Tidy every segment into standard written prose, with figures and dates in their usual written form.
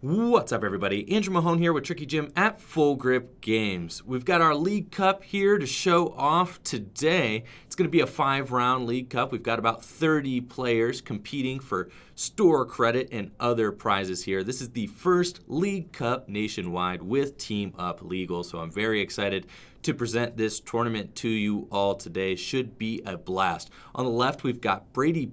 What's up, everybody? Andrew Mahone here with Tricky Jim at Full Grip Games. We've got our League Cup here to show off today. It's going to be a 5-round League Cup. We've got about 30 players competing for store credit and other prizes here. This is the first League Cup nationwide with Team Up Legal, so I'm very excited to present this tournament to you all today. Should be a blast. On the left, we've got Brady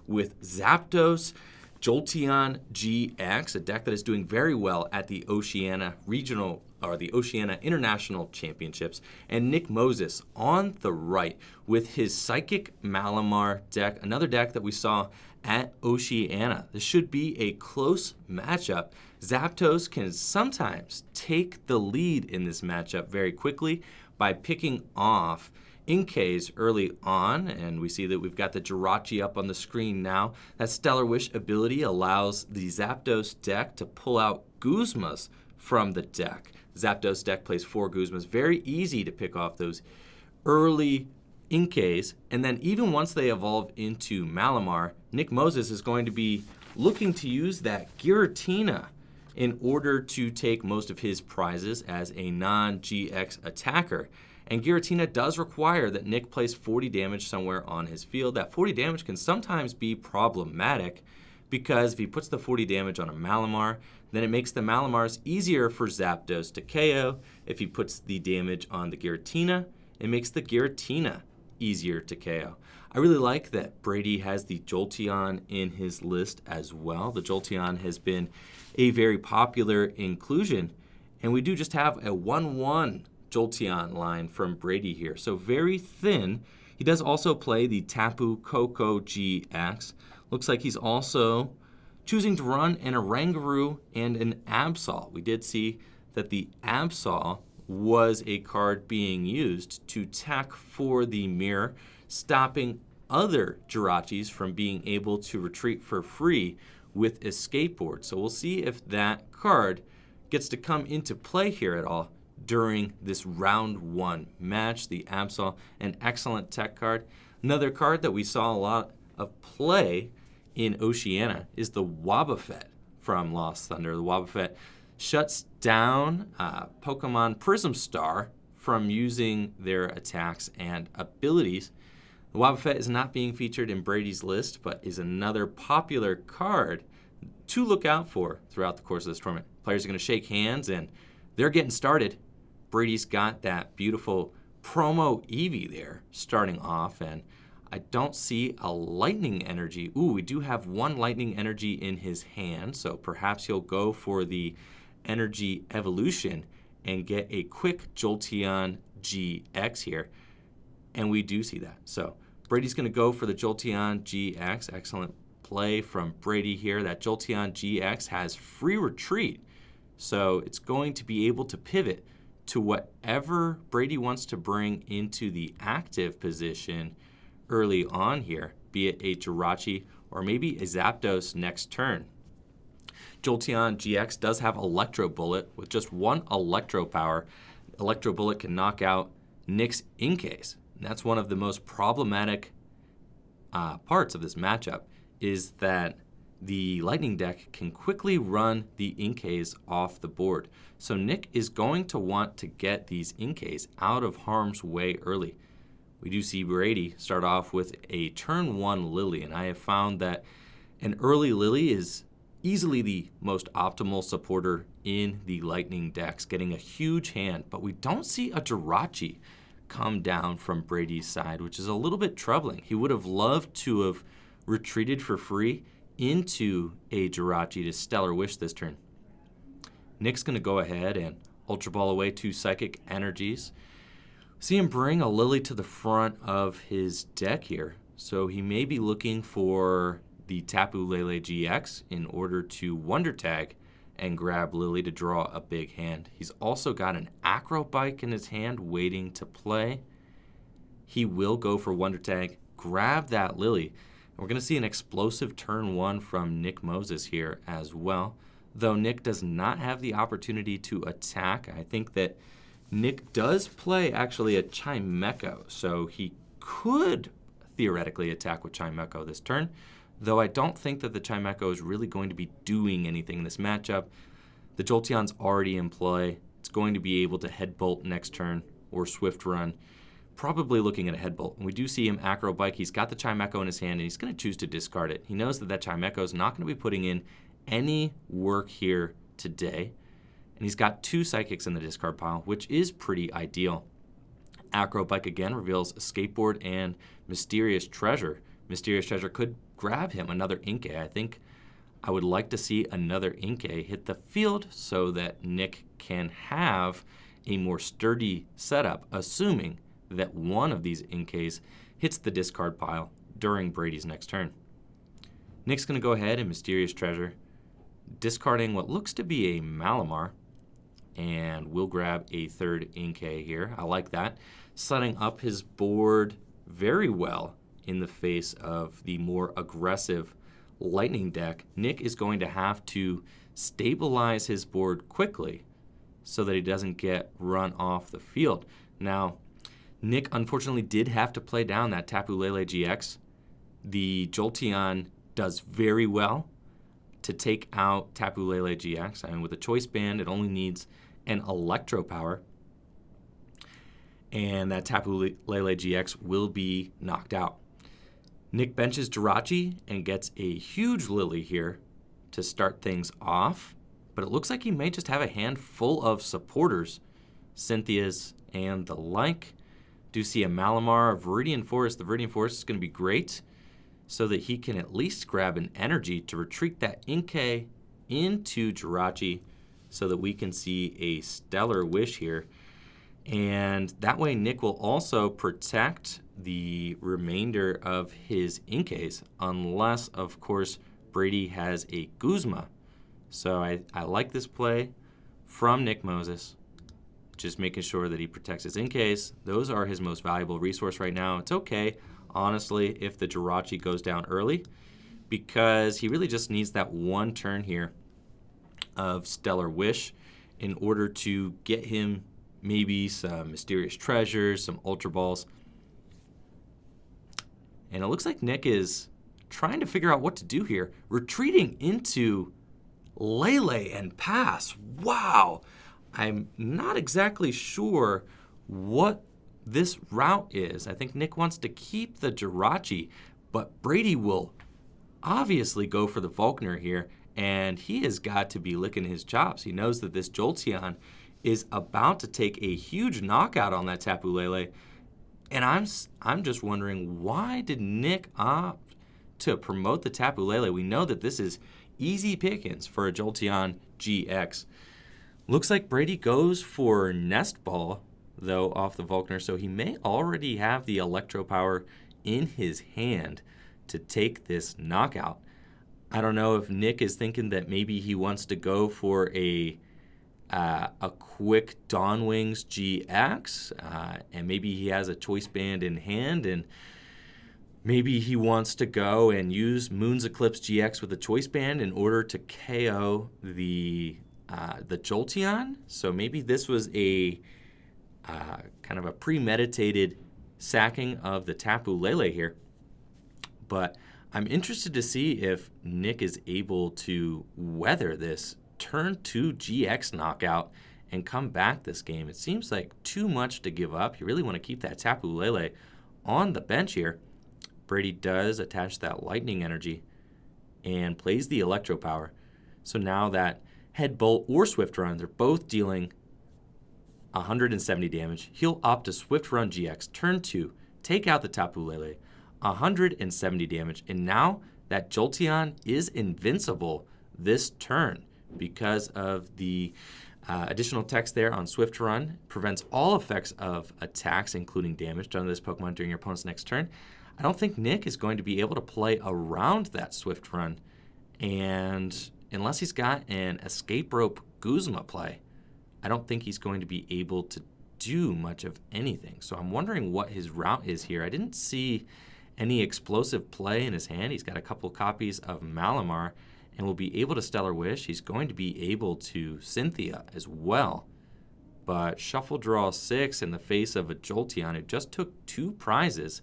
with Zapdos Jolteon GX, a deck that is doing very well at the Oceania Regional or the Oceania International Championships, and Nick Moses on the right with his Psychic Malamar deck, another deck that we saw at Oceania. This should be a close matchup. Zapdos can sometimes take the lead in this matchup very quickly by picking off Inkay's early on, and we see that we've got the Jirachi up on the screen now. That Stellar Wish ability allows the Zapdos deck to pull out Guzmas from the deck. Zapdos deck plays 4 Guzmas. Very easy to pick off those early Inkays, and then even once they evolve into Malamar, Nick Moses is going to be looking to use that Giratina in order to take most of his prizes as a non-GX attacker. And Giratina does require that Nick place 40 damage somewhere on his field. That 40 damage can sometimes be problematic because if he puts the 40 damage on a Malamar, then it makes the Malamars easier for Zapdos to KO. If he puts the damage on the Giratina, it makes the Giratina easier to KO. I really like that Brady has the Jolteon in his list as well. The Jolteon has been a very popular inclusion, and we do just have a 1-1 Jolteon line from Brady here. So very thin. He does also play the Tapu Koko GX. Looks like he's also choosing to run an Oranguru and an Absol. We did see that the Absol was a card being used to tack for the mirror, stopping other Jirachis from being able to retreat for free with Escape Board. So we'll see if that card gets to come into play here at all during this round 1 match. The Absol, an excellent tech card. Another card that we saw a lot of play in Oceania is the Wobbuffet from Lost Thunder. The Wobbuffet shuts down Pokemon Prism Star from using their attacks and abilities. The Wobbuffet is not being featured in Brady's list, but is another popular card to look out for throughout the course of this tournament. Players are going to shake hands, and they're getting started. Brady's got that beautiful promo Eevee there starting off, and I don't see a lightning energy. Ooh, we do have 1 lightning energy in his hand, so perhaps he'll go for the energy evolution and get a quick Jolteon GX here, and we do see that. So Brady's going to go for the Jolteon GX. Excellent play from Brady here. That Jolteon GX has free retreat, so it's going to be able to pivot to whatever Brady wants to bring into the active position early on here, be it a Jirachi or maybe a Zapdos next turn. Jolteon GX does have Electro Bullet with just 1 Electro Power. Electro Bullet can knock out Nick's Inkays. And that's one of the most problematic parts of this matchup, is that the Lightning deck can quickly run the Inkays off the board. So Nick is going to want to get these Inkays out of harm's way early. We do see Brady start off with a turn 1 Lily, and I have found that an early Lily is easily the most optimal supporter in the Lightning decks, getting a huge hand. But we don't see a Jirachi come down from Brady's side, which is a little bit troubling. He would have loved to have retreated for free into a Jirachi to Stellar Wish this turn. Nick's going to go ahead and Ultra Ball away 2 Psychic Energies. See him bring a Lily to the front of his deck here. So he may be looking for the Tapu Lele GX in order to Wonder Tag and grab Lily to draw a big hand. He's also got an Acrobike in his hand waiting to play. He will go for Wonder Tag, grab that Lily. We're going to see an explosive turn 1 from Nick Moses here as well. Though Nick does not have the opportunity to attack, I think that Nick does play actually a Chimecho, so he could theoretically attack with Chimecho this turn. though I don't think that the Chimecho is really going to be doing anything in this matchup. The Jolteon's already in play. It's going to be able to Head Bolt next turn or Swift Run. Probably looking at a Head Bolt. And we do see him Acro Bike. He's got the Chimecho in his hand, and he's going to choose to discard it. He knows that that Chimecho is not going to be putting in any work here today. And he's got 2 Psychics in the discard pile, which is pretty ideal. Acro Bike again reveals a Skateboard and Mysterious Treasure. Mysterious Treasure could grab him another Inkay. I think I would like to see another Inkay hit the field so that Nick can have a more sturdy setup, assuming that one of these Inkays hits the discard pile during Brady's next turn. Nick's going to go ahead and Mysterious Treasure, discarding what looks to be a Malamar, and we'll grab a 3rd Inkay here. I like that. Setting up his board very well in the face of the more aggressive Lightning deck. Nick is going to have to stabilize his board quickly so that he doesn't get run off the field. Now, Nick unfortunately did have to play down that Tapu Lele GX. The Jolteon does very well to take out Tapu Lele GX. I mean, with a Choice Band, it only needs an Electro Power, and that Tapu Lele GX will be knocked out. Nick benches Jirachi and gets a huge Lily here to start things off, but it looks like he may just have a hand full of supporters, Cynthia's and the like. Do see a Malamar, a Viridian Forest. The Viridian Forest is going to be great so that he can at least grab an energy to retreat that Inkay into Jirachi so that we can see a Stellar Wish here. And that way Nick will also protect the remainder of his Inkays, unless, of course, Brady has a Guzma. So I like this play from Nick Moses. Just making sure that he protects his Inkays. Those are his most valuable resource right now. It's okay, honestly, if the Jirachi goes down early, because he really just needs that one turn here of Stellar Wish in order to get him maybe some Mysterious Treasures, some Ultra Balls. And it looks like Nick is trying to figure out what to do here. Retreating into Lele and pass. Wow. I'm not exactly sure what this route is. I think Nick wants to keep the Jirachi, but Brady will obviously go for the Volkner here, and he has got to be licking his chops. He knows that this Jolteon is about to take a huge knockout on that Tapu Lele, and I'm just wondering, why did Nick opt to promote the Tapu Lele? We know that this is easy pickings for a Jolteon GX. Looks like Brady goes for Nest Ball, though, off the Volkner, so he may already have the Electro Power in his hand to take this knockout. I don't know if Nick is thinking that maybe he wants to go for a quick Dawnwings GX, and maybe he has a Choice Band in hand, and maybe he wants to go and use Moon's Eclipse GX with a Choice Band in order to KO the Jolteon. So maybe this was a kind of a premeditated sacking of the Tapu Lele here. But I'm interested to see if Nick is able to weather this turn 2 GX knockout and come back this game. It seems like too much to give up. You really want to keep that Tapu Lele on the bench here. Brady does attach that Lightning Energy and plays the Electro Power. So now that Head Bolt or Swift Run, they're both dealing 170 damage. He'll opt to Swift Run GX, turn 2, take out the Tapu Lele, 170 damage. And now that Jolteon is invincible this turn because of the additional text there on Swift Run. Prevents all effects of attacks, including damage, done to this Pokemon during your opponent's next turn. I don't think Nick is going to be able to play around that Swift Run. And unless he's got an Escape Rope Guzma play, I don't think he's going to be able to do much of anything. So I'm wondering what his route is here. I didn't see any explosive play in his hand. He's got a couple copies of Malamar and will be able to Stellar Wish. He's going to be able to Cynthia as well. But Shuffle Draw 6 in the face of a Jolteon who just took 2 prizes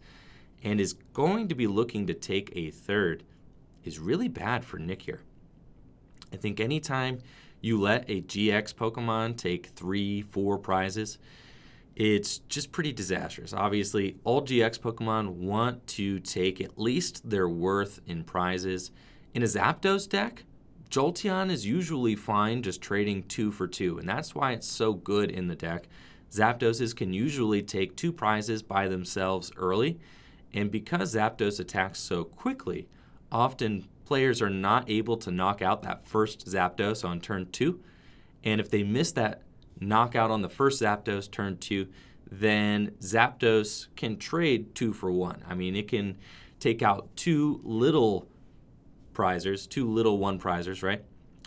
and is going to be looking to take a third. is really bad for Nick here. I think anytime you let a GX Pokemon take 3-4 prizes, it's just pretty disastrous. Obviously, all GX Pokemon want to take at least their worth in prizes. In a Zapdos deck, Jolteon is usually fine just trading 2 for 2, and that's why it's so good in the deck. Zapdoses can usually take 2 prizes by themselves early, and because Zapdos attacks so quickly, often players are not able to knock out that first Zapdos on turn 2, and if they miss that knockout on the first Zapdos turn 2, then Zapdos can trade 2 for 1. I mean, it can take out 2 little prizers, 2 little 1 prizers, right?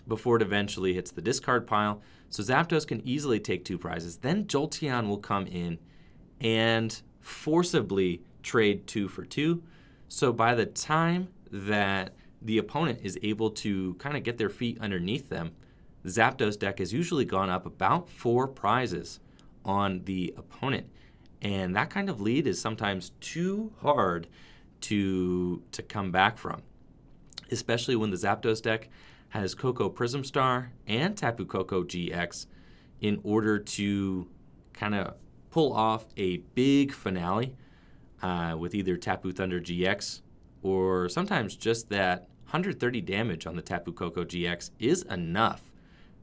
Before it eventually hits the discard pile. So Zapdos can easily take 2 prizes. Then Jolteon will come in and forcibly trade 2 for 2. So by the time that the opponent is able to kind of get their feet underneath them, the Zapdos deck has usually gone up about 4 prizes on the opponent. And that kind of lead is sometimes too hard to come back from, especially when the Zapdos deck has Koko Prism Star and Tapu Koko GX in order to kind of pull off a big finale with either Tapu Thunder GX, or sometimes just that 130 damage on the Tapu Koko GX is enough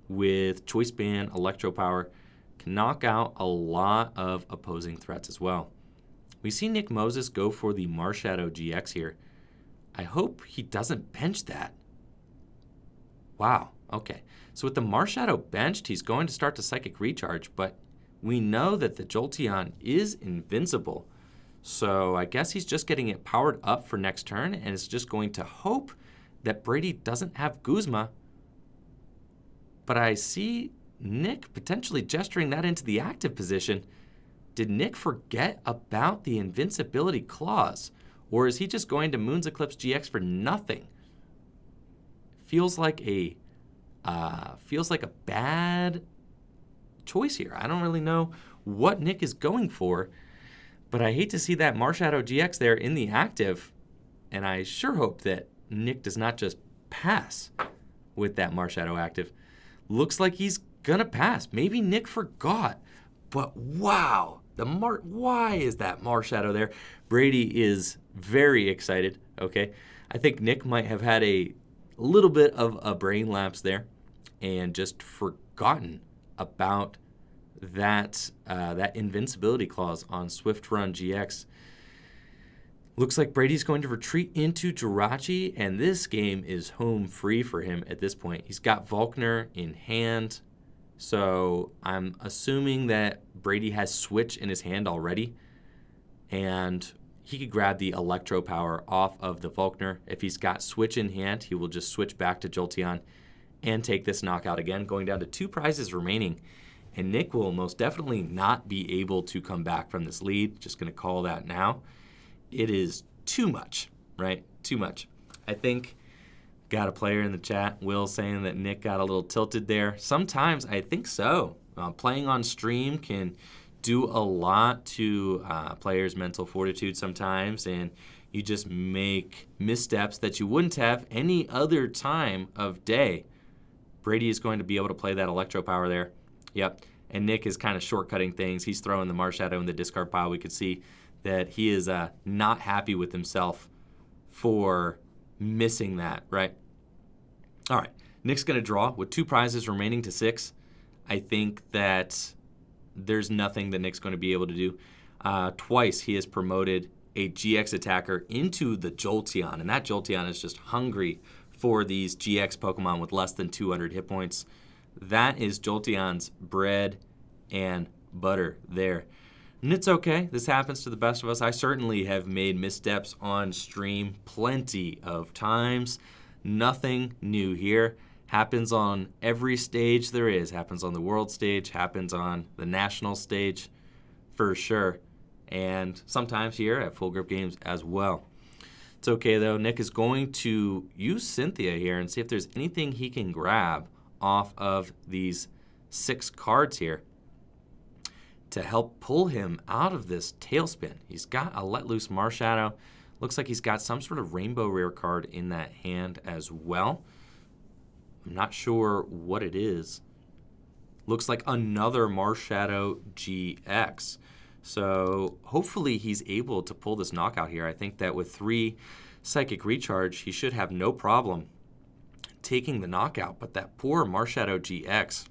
with Choice Band, Electro Power, can knock out a lot of opposing threats as well. We see Nick Moses go for the Marshadow GX here. I hope he doesn't bench that. Wow, okay. So with the Marshadow benched, he's going to start to Psychic Recharge, but we know that the Jolteon is invincible. So I guess he's just getting it powered up for next turn and is just going to hope that Brady doesn't have Guzma. But I see Nick potentially gesturing that into the active position. Did Nick forget about the invincibility clause? Or is he just going to Moon's Eclipse GX for nothing? Feels like a bad choice here. I don't really know what Nick is going for, but I hate to see that Marshadow GX there in the active, and I sure hope that Nick does not just pass with that Marshadow active. Looks like he's gonna pass. Maybe Nick forgot, but wow, why is that Marshadow there? Brady is very excited, okay? I think Nick might have had a little bit of a brain lapse there and just forgotten about that invincibility clause on Swift Run GX. Looks like Brady's going to retreat into Jirachi, and this game is home free for him at this point. He's got Volkner in hand, so I'm assuming that Brady has Switch in his hand already, and he could grab the Electro Power off of the Volkner. If he's got Switch in hand, he will just switch back to Jolteon and take this knockout again, going down to 2 prizes remaining. And Nick will most definitely not be able to come back from this lead. Just going to call that now. It is too much, right? Too much. I think got a player in the chat, Will, saying that Nick got a little tilted there. Sometimes I think so. Playing on stream can do a lot to players' mental fortitude sometimes, and you just make missteps that you wouldn't have any other time of day. Brady is going to be able to play that Electro Power there. Yep. And Nick is kind of shortcutting things. He's throwing the Marshadow in the discard pile. We could see that he is not happy with himself for missing that, right? All right. Nick's going to draw with 2 prizes remaining to 6. I think that there's nothing that Nick's going to be able to do. Twice he has promoted a GX attacker into the Jolteon, and that Jolteon is just hungry for these GX Pokemon with less than 200 hit points. That is Jolteon's bread and butter there. And it's okay. This happens to the best of us. I certainly have made missteps on stream plenty of times. Nothing new here. Happens on every stage there is. Happens on the world stage. Happens on the national stage for sure. And sometimes here at Full Grip Games as well. It's okay though. Nick is going to use Cynthia here and see if there's anything he can grab off of these 6 cards here to help pull him out of this tailspin. He's got a Let Loose Marshadow. Looks like he's got some sort of rainbow rare card in that hand as well. I'm not sure what it is. Looks like another Marshadow GX. So hopefully he's able to pull this knockout here. I think that with 3 Psychic Recharge, he should have no problem taking the knockout. But that poor Marshadow GX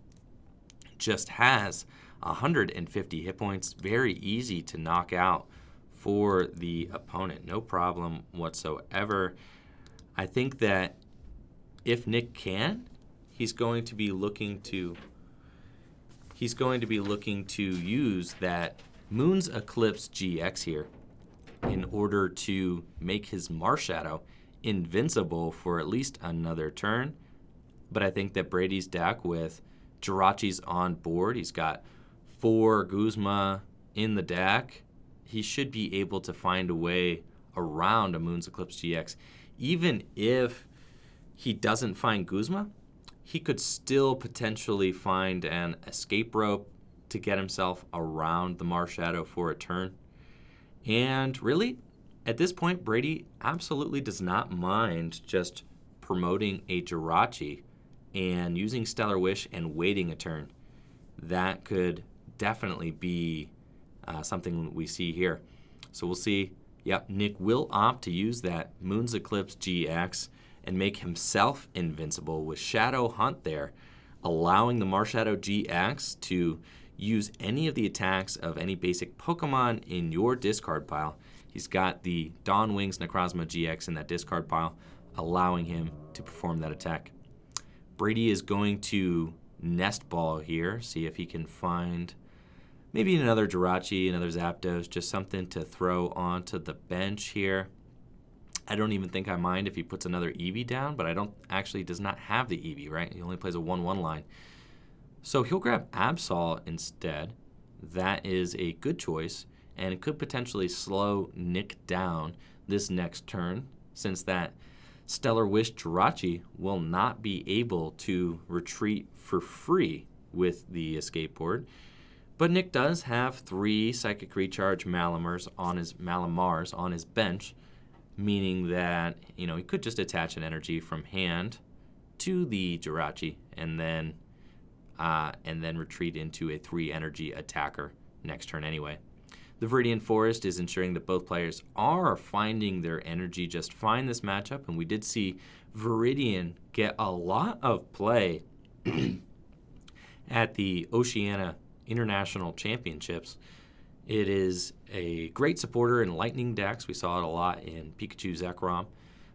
just has 150 hit points. Very easy to knock out for the opponent. No problem whatsoever. I think that if Nick can, he's going to be looking to use that Moon's Eclipse GX here in order to make his Marshadow invincible for at least another turn. But I think that Brady's deck with Jirachi's on board, he's got 4 Guzma in the deck, he should be able to find a way around a Moon's Eclipse GX. Even if he doesn't find Guzma, he could still potentially find an escape rope to get himself around the Marshadow for a turn. And really, at this point, Brady absolutely does not mind just promoting a Jirachi and using Stellar Wish and waiting a turn. That could definitely be something we see here. So we'll see. Yep, Nick will opt to use that Moon's Eclipse GX and make himself invincible with Shadow Hunt there, allowing the Marshadow GX to use any of the attacks of any basic Pokemon in your discard pile. He's got the Dawn Wings Necrozma GX in that discard pile, allowing him to perform that attack. Brady is going to Nest Ball here, see if he can find maybe another Jirachi, another Zapdos, just something to throw onto the bench here. I don't even think I mind if he puts another Eevee down, but does not have the Eevee, right? He only plays a 1/1 line. So he'll grab Absol instead. That is a good choice, and it could potentially slow Nick down this next turn, since that Stellar Wish Jirachi will not be able to retreat for free with the escape board. But Nick does have 3 Psychic Recharge Malamars on his bench, meaning that he could just attach an energy from hand to the Jirachi and then retreat into a 3 energy attacker next turn anyway. The Viridian Forest is ensuring that both players are finding their energy just fine this matchup, and we did see Viridian get a lot of play at the Oceania International Championships. It is a great supporter in Lightning decks. We saw it a lot in Pikachu Zekrom,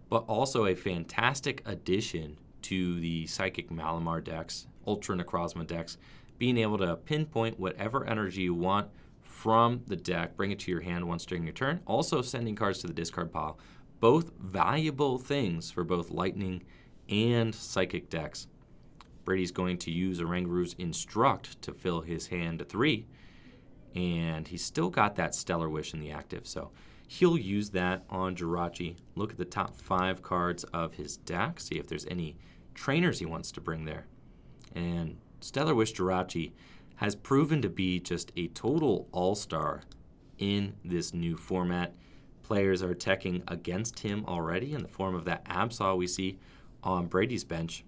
but also a fantastic addition to the Psychic Malamar decks, Ultra Necrozma decks, being able to pinpoint whatever energy you want from the deck, bring it to your hand once during your turn, also sending cards to the discard pile. Both valuable things for both Lightning and Psychic decks. Brady's going to use Oranguroo's Instruct to fill his hand to 3, and he's still got that Stellar Wish in the active, so he'll use that on Jirachi. Look at the top 5 cards of his deck, see if there's any trainers he wants to bring there. And Stellar Wish Jirachi has proven to be just a total all-star in this new format. Players are teching against him already in the form of that Absol we see on Brady's bench.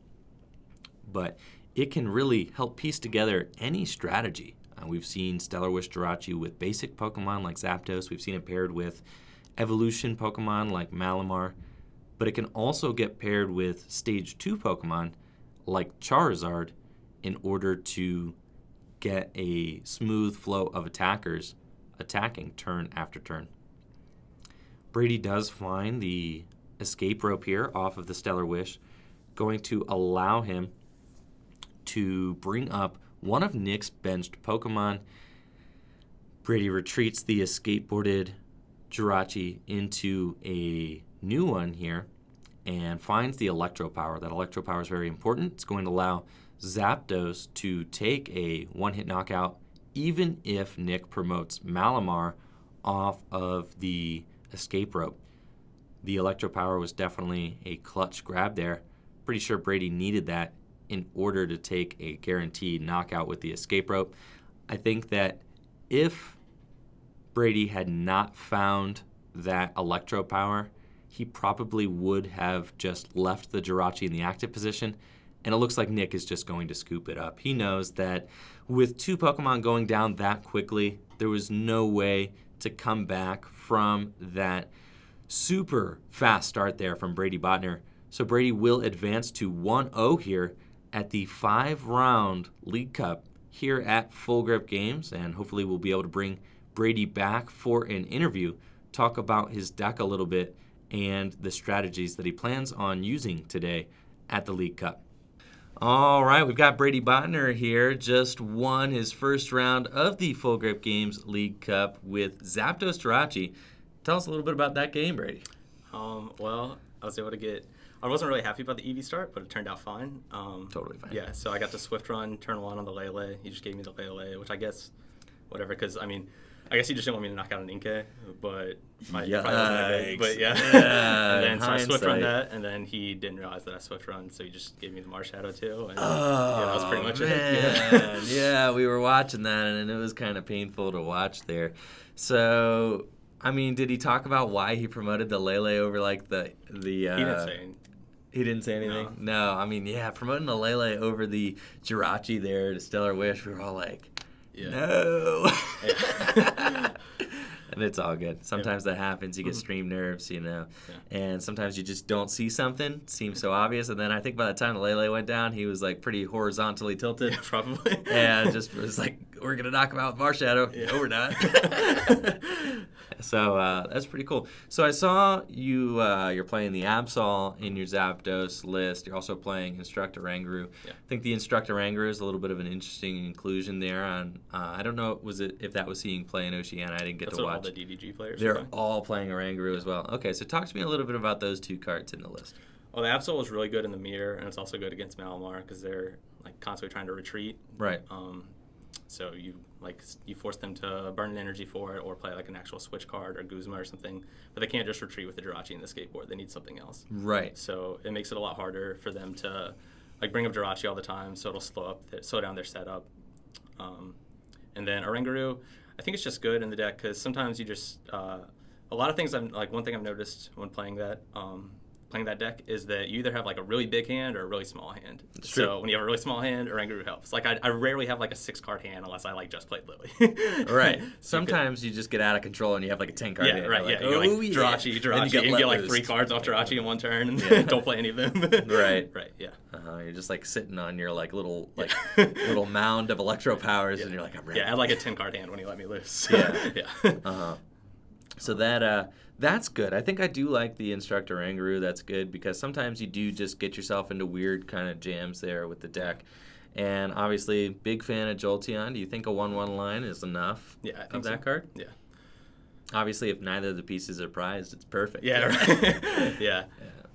But it can really help piece together any strategy. We've seen Stellar Wish Jirachi with basic Pokemon like Zapdos. We've seen it paired with evolution Pokemon like Malamar. But it can also get paired with Stage 2 Pokemon like Charizard in order to get a smooth flow of attackers attacking turn after turn. Brady does find the escape rope here off of the Stellar Wish, going to allow him to bring up one of Nick's benched Pokemon. Brady retreats the escape-boarded Jirachi into a new one here and finds the Electro Power. That Electro Power is very important. It's going to allow Zapdos to take a one-hit knockout even if Nick promotes Malamar off of the escape rope. The Electro Power was definitely a clutch grab there. Pretty sure Brady needed that in order to take a guaranteed knockout with the escape rope. I think that if Brady had not found that Electro Power, he probably would have just left the Jirachi in the active position, and it looks like Nick is just going to scoop it up. He knows that with 2 Pokemon going down that quickly, there was no way to come back from that super fast start there from Brady Botner. So Brady will advance to 1-0 here at the 5-round League Cup here at Full Grip Games, and hopefully we'll be able to bring Brady back for an interview, talk about his deck a little bit, and the strategies that he plans on using today at the League Cup. All right, we've got Brady Botner here, just won his first round of the Full Grip Games League Cup with Zapdos Jirachi. Tell us a little bit about that game, Brady. Well, I was able to get... I wasn't really happy about the EV start, but it turned out fine. Totally fine. Yeah, so I got the Swift Run, turn 1 on the Lele. He just gave me the Lele, which I guess, whatever, because, I mean, I guess he just didn't want me to knock out an Inkay, but probably wasn't that good. But yeah. And then so I Swift Run that, and then he didn't realize that I Swift Run, so he just gave me the Marshadow too. And yeah, that was pretty much it. Yeah, we were watching that, and it was kind of painful to watch there. So, I mean, did he talk about why he promoted the Lele over like the he didn't say anything. He didn't say anything? No. I mean, yeah, promoting the Lele over the Jirachi there to Stellar Wish, we were all like, no. Yeah. And it's all good. Sometimes that happens. You get stream nerves, you know. Yeah. And sometimes you just don't see something. It seems so obvious. And then I think by the time the Lele went down, he was like pretty horizontally tilted. Yeah, probably. And just was like, we're going to knock him out with Marshadow. Yeah. No, we're not. So that's pretty cool. So I saw you, you're playing the Absol in your Zapdos list. You're also playing Instructor Oranguru. Yeah. I think the Instructor Oranguru is a little bit of an interesting inclusion there. On I don't know if that was seeing play in Oceania. I didn't get to watch. All the DDG players. They're all playing Oranguru as well. Okay, so talk to me a little bit about those 2 cards in the list. Well, the Absol is really good in the mirror, and it's also good against Malamar because they're like constantly trying to retreat. Right. So you force them to burn an energy for it, or play like an actual switch card or Guzma or something. But they can't just retreat with the Jirachi and the skateboard. They need something else. Right. So it makes it a lot harder for them to like bring up Jirachi all the time, so it'll slow down their setup. And then Oranguru, I think it's just good in the deck because sometimes you just a lot of things. One thing I've noticed when playing that deck is that you either have like a really big hand or a really small hand. It's true. So when you have a really small hand, Oranguru helps. Like I rarely have like a 6-card hand unless I like just played Lily. Right. Sometimes you just get out of control and you have like a 10-card hand. Right. Like, yeah. You're like Jirachi, and you get like 3 cards off Jirachi in one turn and don't play any of them. Right. Right. Yeah. You're just like sitting on your like little mound of Electro Powers, and you're like, I'm ready. Yeah. I had like a 10-card hand when he let me loose. Yeah. Yeah. So that's good. I think I do like the Instructor Oranguru. That's good because sometimes you do just get yourself into weird kind of jams there with the deck. And obviously, big fan of Jolteon. Do you think a 1/1 line is enough of that card? Yeah. Obviously, if neither of the pieces are prized, it's perfect. Yeah, right. Yeah.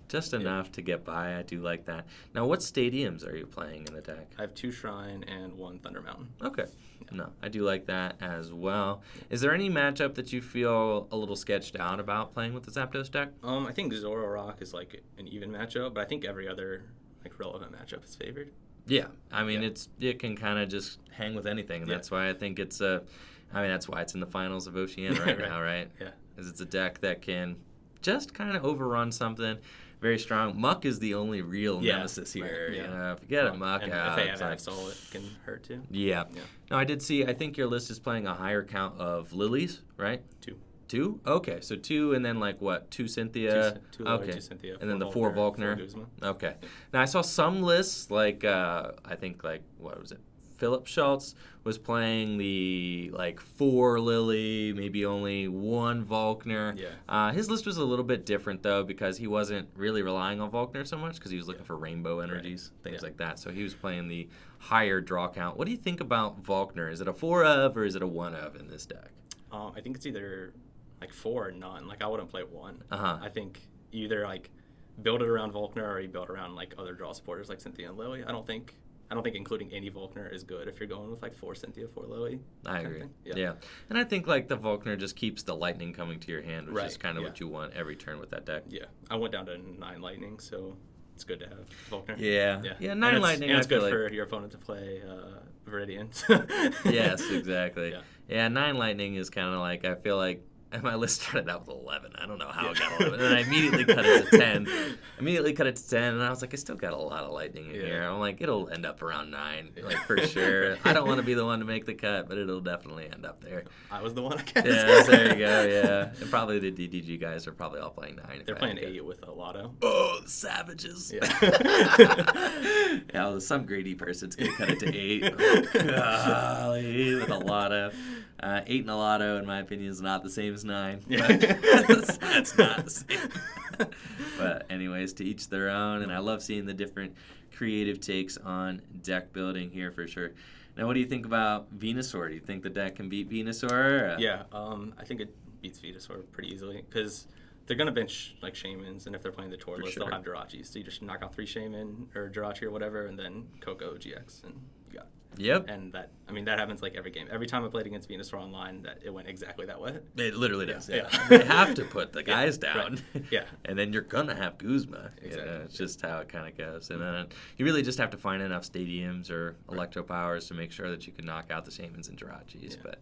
Just enough to get by. I do like that. Now, what stadiums are you playing in the deck? I have 2 Shrine and 1 Thunder Mountain. Okay. Yeah. No, I do like that as well. Is there any matchup that you feel a little sketched out about playing with the Zapdos deck? I think Zoroark is like an even matchup, but I think every other like relevant matchup is favored. Yeah. I mean, it can kind of just hang with anything, and that's why I think it's that's why it's in the finals of Oceania right now, right? Yeah. Because it's a deck that can just kind of overrun something. Very strong. Muck is the only real nemesis here. Right. You know, if you get a Muck and out, if they have Soul, it can hurt too. Yeah. No, I did see. I think your list is playing a higher count of lilies, right? 2. 2? Okay, so 2 and then like what? 2 Cynthia. 2 Lily, 2 Cynthia. And then the 4 Volkner. 4 Guzma. Okay. Now I saw some lists like I think like what was it? Philip Schultz was playing the 4 Lily, maybe only 1 Volkner. Yeah. His list was a little bit different though because he wasn't really relying on Volkner so much because he was looking for rainbow energies, things like that. So he was playing the higher draw count. What do you think about Volkner? Is it a 4 of or is it a 1 of in this deck? I think it's either 4 or none. Like I wouldn't play 1. Uh-huh. I think you either build it around Volkner or you build around other draw supporters like Cynthia and Lily. I don't think including any Volkner is good if you're going with 4 Cynthia, 4 Lily. I agree. Yeah. And I think the Volkner just keeps the lightning coming to your hand, which is kind of what you want every turn with that deck. Yeah. I went down to 9 lightning, so it's good to have Volkner. Yeah, 9 lightning. And it's good for your opponent to play Viridians. Yes, exactly. Yeah, 9 lightning is kind of I feel like and my list started out with 11. I don't know how it got 11. And I immediately cut it to 10. And I was like, I still got a lot of lightning in here. I'm like, it'll end up around 9, like for sure. I don't want to be the one to make the cut, but it'll definitely end up there. I was the one, I guess. Yeah, there you go, yeah. And probably the DDG guys are probably all playing 9. They're playing 8 with a lotto. Oh, the savages. Yeah. Yeah, well, some greedy person's going to cut it to 8. Oh, golly, with a lotto. 8 and a lotto, in my opinion, is not the same as 9. Yeah. That's not the same. But anyways, to each their own, and I love seeing the different creative takes on deck building here for sure. Now, what do you think about Venusaur? Do you think the deck can beat Venusaur? Yeah, I think it beats Venusaur pretty easily because they're going to bench like Shaymins, and if they're playing the tour list, they'll have Jirachis. So you just knock out 3 Shaymin or Jirachi or whatever, and then Coco GX, and you got it. Yep. And that happens like every game. Every time I played against Venusaur online, it went exactly that way. It literally does. Yeah. They have to put the guys down. Right. Yeah. And then you're going to have Guzma. Exactly. You know, it's just how it kind of goes. And then you really just have to find enough stadiums or electro powers to make sure that you can knock out the Shaymins and Jirachis. Yeah. But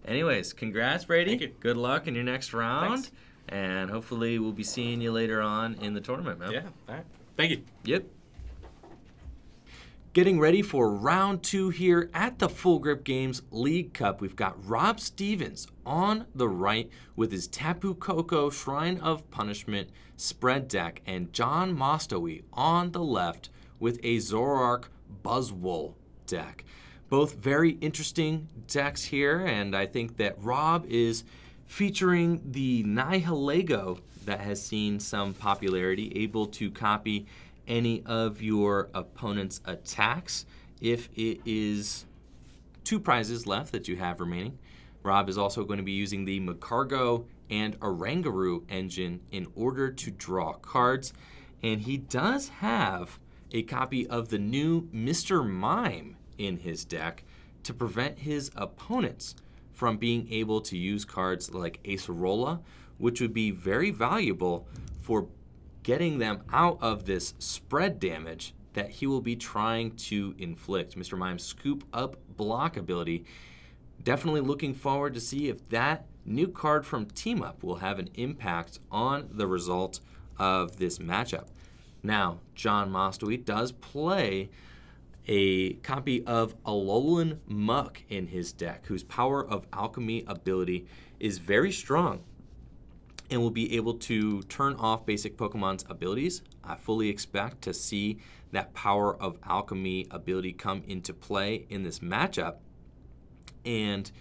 anyways, congrats, Brady. Thank you. Good luck in your next round. Thanks. And hopefully we'll be seeing you later on in the tournament, man. Yeah. All right. Thank you. Yep. Getting ready for round 2 here at the Full Grip Games League Cup. We've got Rob Stevens on the right with his Tapu Koko Shrine of Punishment spread deck, and John Mostowy on the left with a Zoroark Buzzwole deck. Both very interesting decks here, and I think that Rob is featuring the Nihilego that has seen some popularity, able to copy any of your opponent's attacks if it is 2 prizes left that you have remaining. Rob is also going to be using the Magcargo and Oranguru engine in order to draw cards, and he does have a copy of the new Mr. Mime in his deck to prevent his opponents from being able to use cards like Acerola, which would be very valuable for getting them out of this spread damage that he will be trying to inflict. Mr. Mime's scoop up block ability. Definitely looking forward to see if that new card from Team Up will have an impact on the result of this matchup. Now, John Mostowy does play a copy of Alolan Muck in his deck, whose Power of Alchemy ability is very strong and will be able to turn off basic Pokemon's abilities. I fully expect to see that Power of Alchemy ability come into play in this matchup, and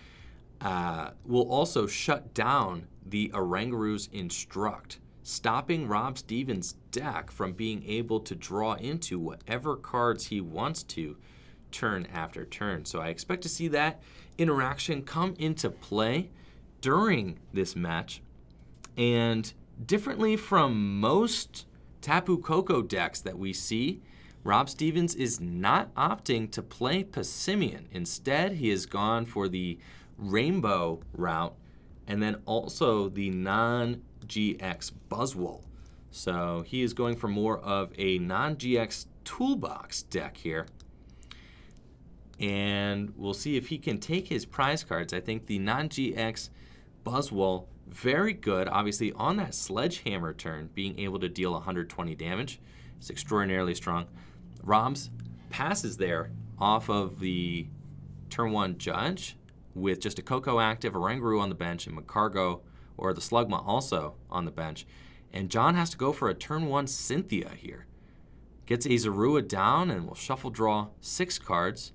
will also shut down the Oranguru's Instruct, stopping Rob Stevens' deck from being able to draw into whatever cards he wants to turn after turn. So I expect to see that interaction come into play during this match. And differently from most Tapu Koko decks that we see, Rob Stevens is not opting to play Passimian. Instead, he has gone for the Rainbow route and then also the non-GX Buzzwole. So he is going for more of a non-GX toolbox deck here. And we'll see if he can take his prize cards. I think the non-GX Buzzwole, very good, obviously, on that Sledgehammer turn, being able to deal 120 damage. It's extraordinarily strong. Rob's passes there off of the turn 1 Judge with just a Koko active, Oranguru on the bench, and Magcargo, or the Slugma also on the bench. And John has to go for a turn 1 Cynthia here. Gets a Zorua down and will shuffle draw 6 cards.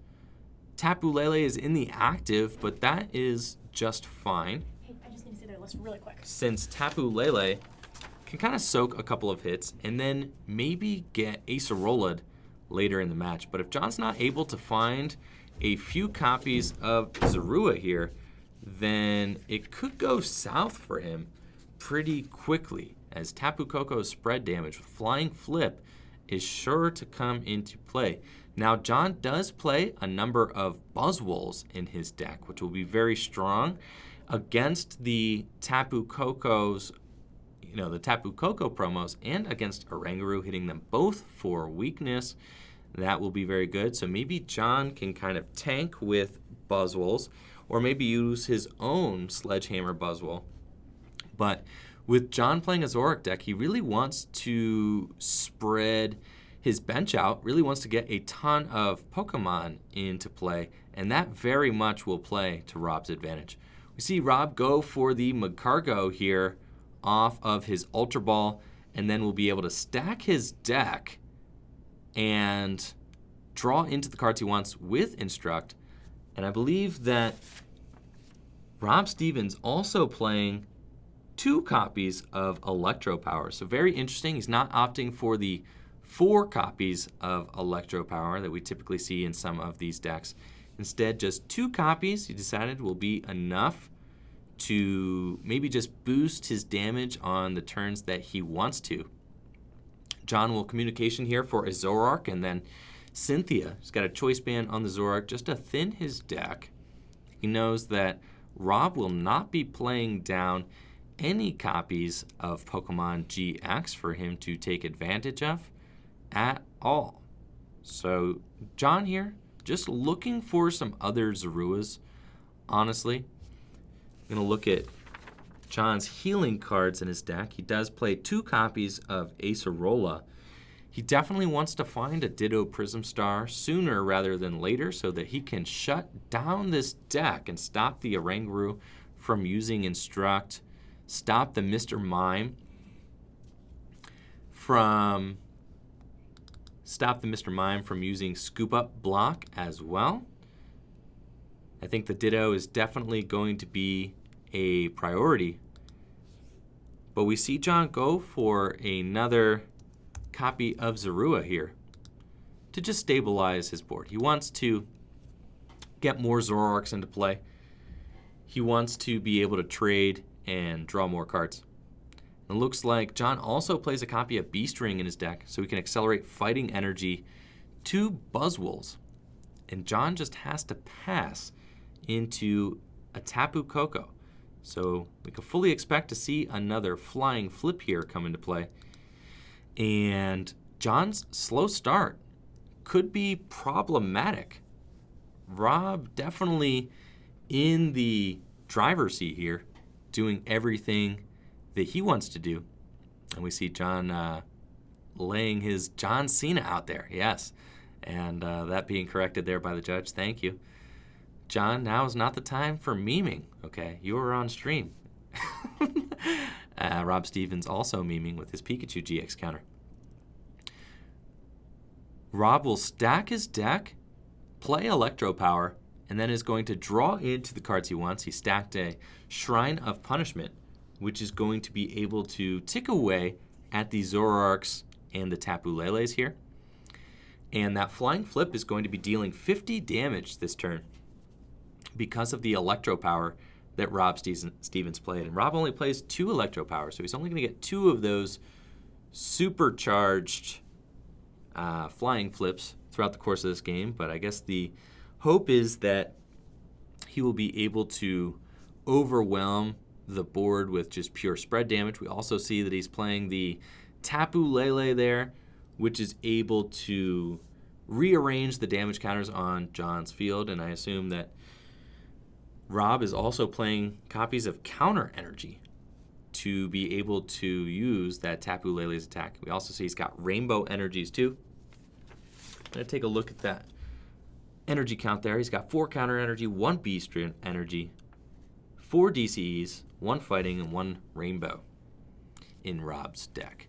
Tapu Lele is in the active, but that is just fine, really quick. since Tapu Lele can kind of soak a couple of hits and then maybe get Acerola later in the match. But if John's not able to find a few copies of Zorua here, then it could go south for him pretty quickly, as Tapu Koko's spread damage with Flying Flip is sure to come into play. Now, John does play a number of Buzzwoles in his deck, which will be very strong against the Tapu Koko's, the Tapu Koko promos, and against Oranguru, hitting them both for weakness. That will be very good. So maybe John can kind of tank with Buzzwoles, or maybe use his own Sledgehammer Buzzwole But with John playing a Zoroark deck, he really wants to spread his bench out, really wants to get a ton of Pokemon into play, and that very much will play to Rob's advantage. We see Rob go for the Magcargo here off of his Ultra Ball, and then we'll be able to stack his deck and draw into the cards he wants with Instruct. And I believe that Rob Stevens also playing 2 copies of Electro Power. So very interesting. He's not opting for the 4 copies of Electro Power that we typically see in some of these decks. Instead, just 2 copies he decided will be enough to maybe just boost his damage on the turns that he wants to. John will communication here for a Zoroark, and then Cynthia. He's got a choice band on the Zoroark just to thin his deck. He knows that Rob will not be playing down any copies of Pokemon GX for him to take advantage of at all. So John here, just looking for some other Zoruas, honestly. I'm going to look at John's healing cards in his deck. He does play 2 copies of Acerola. He definitely wants to find a Ditto Prism Star sooner rather than later so that he can shut down this deck and stop the Oranguru from using Instruct, stop the Mr. Mime from using Scoop Up Block as well. I think the Ditto is definitely going to be a priority. But we see John go for another copy of Zorua here to just stabilize his board. He wants to get more Zoroarks into play. He wants to be able to trade and draw more cards. It looks like John also plays a copy of Beast Ring in his deck so he can accelerate fighting energy to Buzzwoles. And John just has to pass into a Tapu Koko. So we can fully expect to see another flying flip here come into play. And John's slow start could be problematic. Rob definitely in the driver's seat here, doing everything that he wants to do. And we see John laying his John Cena out there, yes. And that being corrected there by the judge, thank you. John, now is not the time for memeing, okay? You are on stream. Rob Stevens also memeing with his Pikachu GX counter. Rob will stack his deck, play Electro Power, and then is going to draw into the cards he wants. He stacked a Shrine of Punishment, which is going to be able to tick away at the Zoroarks and the Tapu Leles here. And that Flying Flip is going to be dealing 50 damage this turn because of the Electro Power that Rob Stevens played. And Rob only plays 2 Electro Power, so he's only going to get 2 of those supercharged flying flips throughout the course of this game. But I guess the hope is that he will be able to overwhelm the board with just pure spread damage. We also see that he's playing the Tapu Lele there, which is able to rearrange the damage counters on John's field. And I assume that Rob is also playing copies of Counter Energy to be able to use that Tapu Lele's attack. We also see he's got Rainbow Energies too. I'm going to take a look at that energy count there. He's got 4 Counter Energy, 1 Beast Energy, 4 DCEs, 1 Fighting, and 1 Rainbow in Rob's deck.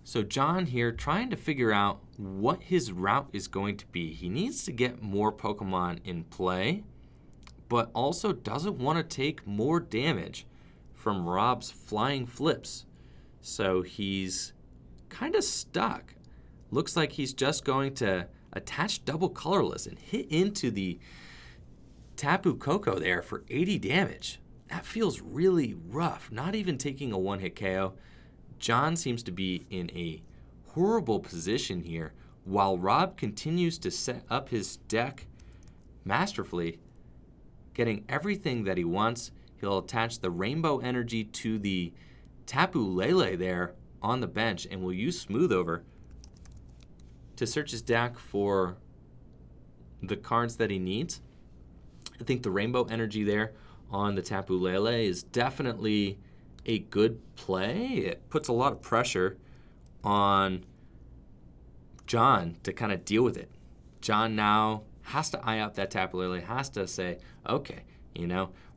So John here trying to figure out what his route is going to be. He needs to get more Pokemon in play, but also doesn't want to take more damage from Rob's flying flips. So he's kind of stuck. Looks like he's just going to attach double colorless and hit into the Tapu Koko there for 80 damage. That feels really rough, not even taking a one-hit KO. John seems to be in a horrible position here while Rob continues to set up his deck masterfully, getting everything that he wants. He'll attach the Rainbow Energy to the Tapu Lele there on the bench, and will use Smooth Over to search his deck for the cards that he needs. I think the Rainbow Energy there on the Tapu Lele is definitely a good play. It puts a lot of pressure on John to kind of deal with it. John now has to eye up that Tapu Lele, has to say, okay,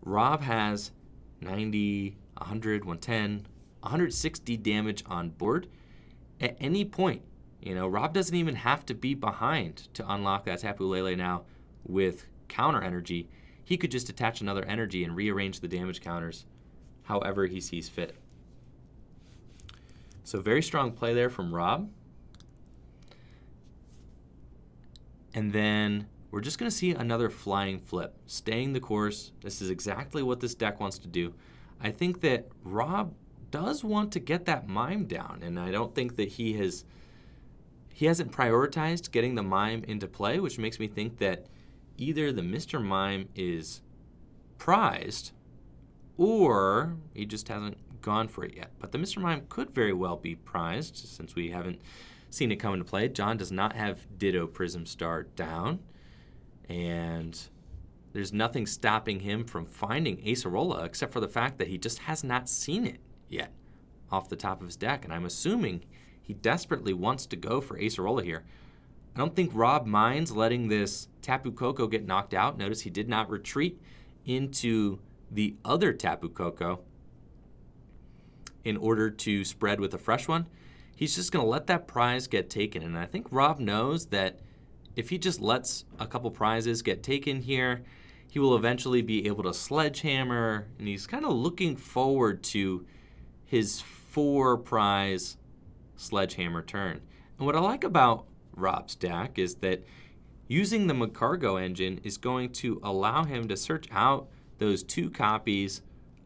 Rob has 90, 100, 110, 160 damage on board. At any point, Rob doesn't even have to be behind to unlock that Tapu Lele now with counter energy. He could just attach another energy and rearrange the damage counters however he sees fit. So very strong play there from Rob. And then we're just going to see another flying flip, staying the course. This is exactly what this deck wants to do. I think that Rob does want to get that mime down, and I don't think that he hasn't prioritized getting the mime into play, which makes me think that either the Mr. Mime is prized or he just hasn't gone for it yet. But the Mr. Mime could very well be prized since we haven't seen it come into play. John does not have Ditto Prism Star down, and there's nothing stopping him from finding Acerola except for the fact that he just has not seen it yet off the top of his deck, and I'm assuming he desperately wants to go for Acerola here. I don't think Rob minds letting this Tapu Koko get knocked out. Notice he did not retreat into the other Tapu Koko in order to spread with a fresh one. He's just going to let that prize get taken, and I think Rob knows that if he just lets a couple prizes get taken here, he will eventually be able to sledgehammer, and he's kind of looking forward to his 4-prize sledgehammer turn. And what I like about Rob's deck is that using the Magcargo engine is going to allow him to search out those 2 copies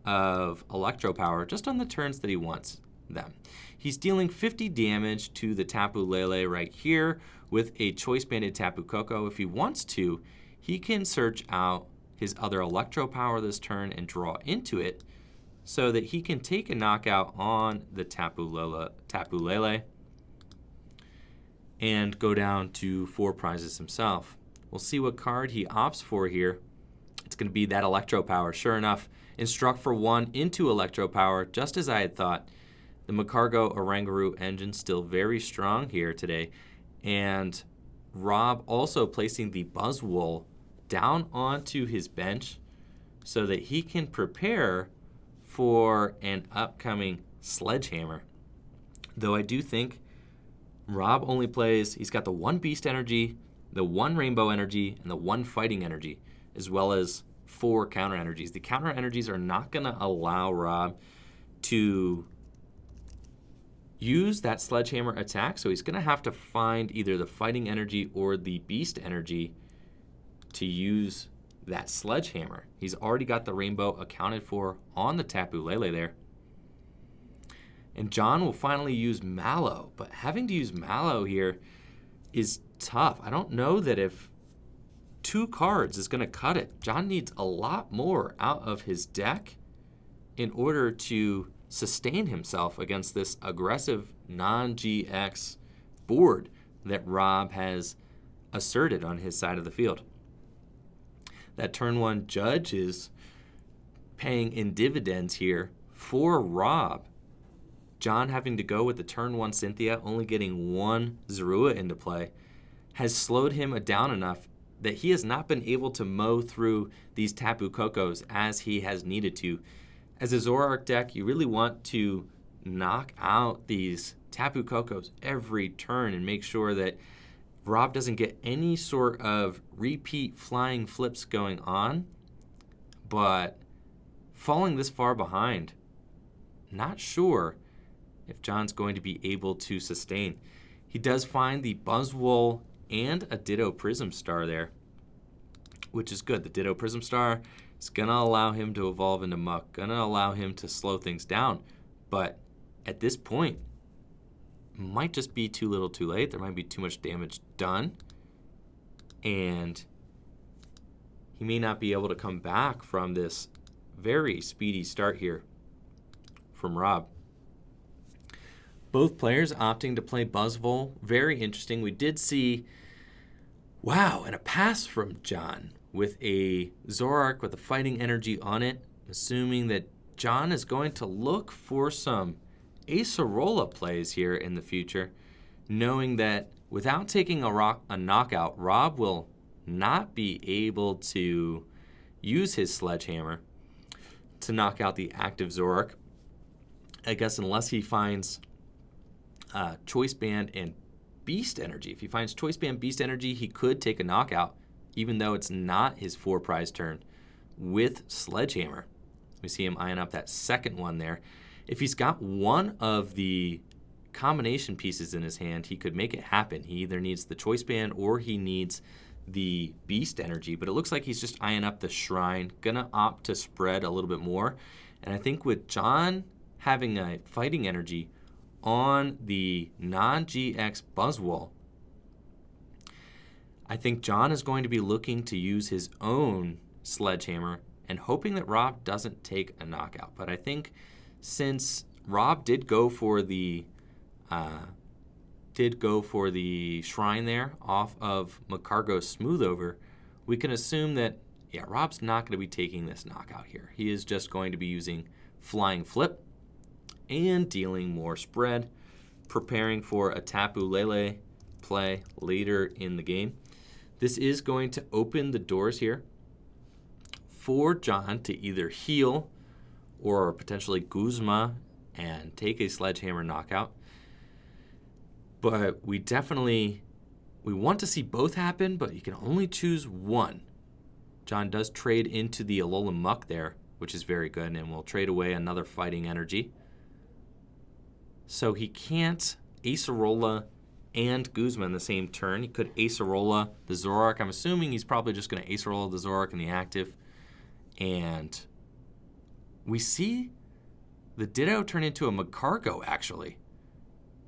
of Electro Power just on the turns that he wants them. He's dealing 50 damage to the Tapu Lele right here with a Choice Banded Tapu Koko. If he wants to, he can search out his other Electro Power this turn and draw into it so that he can take a knockout on the Tapu Lele and go down to 4 prizes himself. We'll see what card he opts for here. It's going to be that Electro Power. Sure enough, Instruct for 1 into Electro Power, just as I had thought. The Magcargo Oranguru engine still very strong here today. And Rob also placing the Buzzwole down onto his bench so that he can prepare for an upcoming Sledgehammer. Though I do think Rob only plays, he's got the 1 Beast Energy, the 1 Rainbow Energy, and the 1 Fighting Energy, as well as 4 Counter Energies. The Counter Energies are not going to allow Rob to use that Sledgehammer attack, so he's going to have to find either the Fighting Energy or the Beast Energy to use that Sledgehammer. He's already got the Rainbow accounted for on the Tapu Lele there. And John will finally use Mallow, but having to use Mallow here is tough. I don't know that if 2 cards is going to cut it. John needs a lot more out of his deck in order to sustain himself against this aggressive non-GX board that Rob has asserted on his side of the field. That turn 1 Judge is paying in dividends here for Rob. John having to go with the turn 1 Cynthia, only getting 1 Zorua into play, has slowed him down enough that he has not been able to mow through these Tapu Kokos as he has needed to. As a Zoroark deck, you really want to knock out these Tapu Kokos every turn and make sure that Rob doesn't get any sort of repeat flying flips going on. But falling this far behind, not sure if John's going to be able to sustain. He does find the Buzzwole and a Ditto Prism Star there, which is good. The Ditto Prism Star is going to allow him to evolve into Muck, going to allow him to slow things down. But at this point, might just be too little too late. There might be too much damage done. And he may not be able to come back from this very speedy start here from Rob. Both players opting to play Buzzwole. Very interesting. We did see, wow, and a pass from John. with a Zoroark with a fighting energy on it, assuming that John is going to look for some Acerola plays here in the future, knowing that without taking a knockout, Rob will not be able to use his Sledgehammer to knock out the active Zoroark. I guess unless he finds Choice Band and Beast Energy. If he finds Choice Band Beast Energy, he could take a knockout, even though it's not his 4-prize turn, with Sledgehammer. We see him eyeing up that second one there. If he's got one of the combination pieces in his hand, he could make it happen. He either needs the Choice Band or he needs the Beast Energy, but it looks like he's just eyeing up the Shrine, gonna opt to spread a little bit more. And I think with John having a fighting energy on the non-GX Buzzwole, I think John is going to be looking to use his own Sledgehammer and hoping that Rob doesn't take a knockout. But I think since Rob did go for the Shrine there off of Magcargo's Smoothover, we can assume that, yeah, Rob's not going to be taking this knockout here. He is just going to be using Flying Flip and dealing more spread, preparing for a Tapu Lele play later in the game. This is going to open the doors here for John to either heal or potentially Guzma and take a Sledgehammer knockout. But we want to see both happen, but you can only choose one. John does trade into the Alolan Muck there, which is very good, and will trade away another fighting energy. So he can't Acerola and Guzma in the same turn. He could Acerola the Zoroark. I'm assuming he's probably just going to Acerola the Zoroark in the active. And we see the Ditto turn into a Magcargo, actually.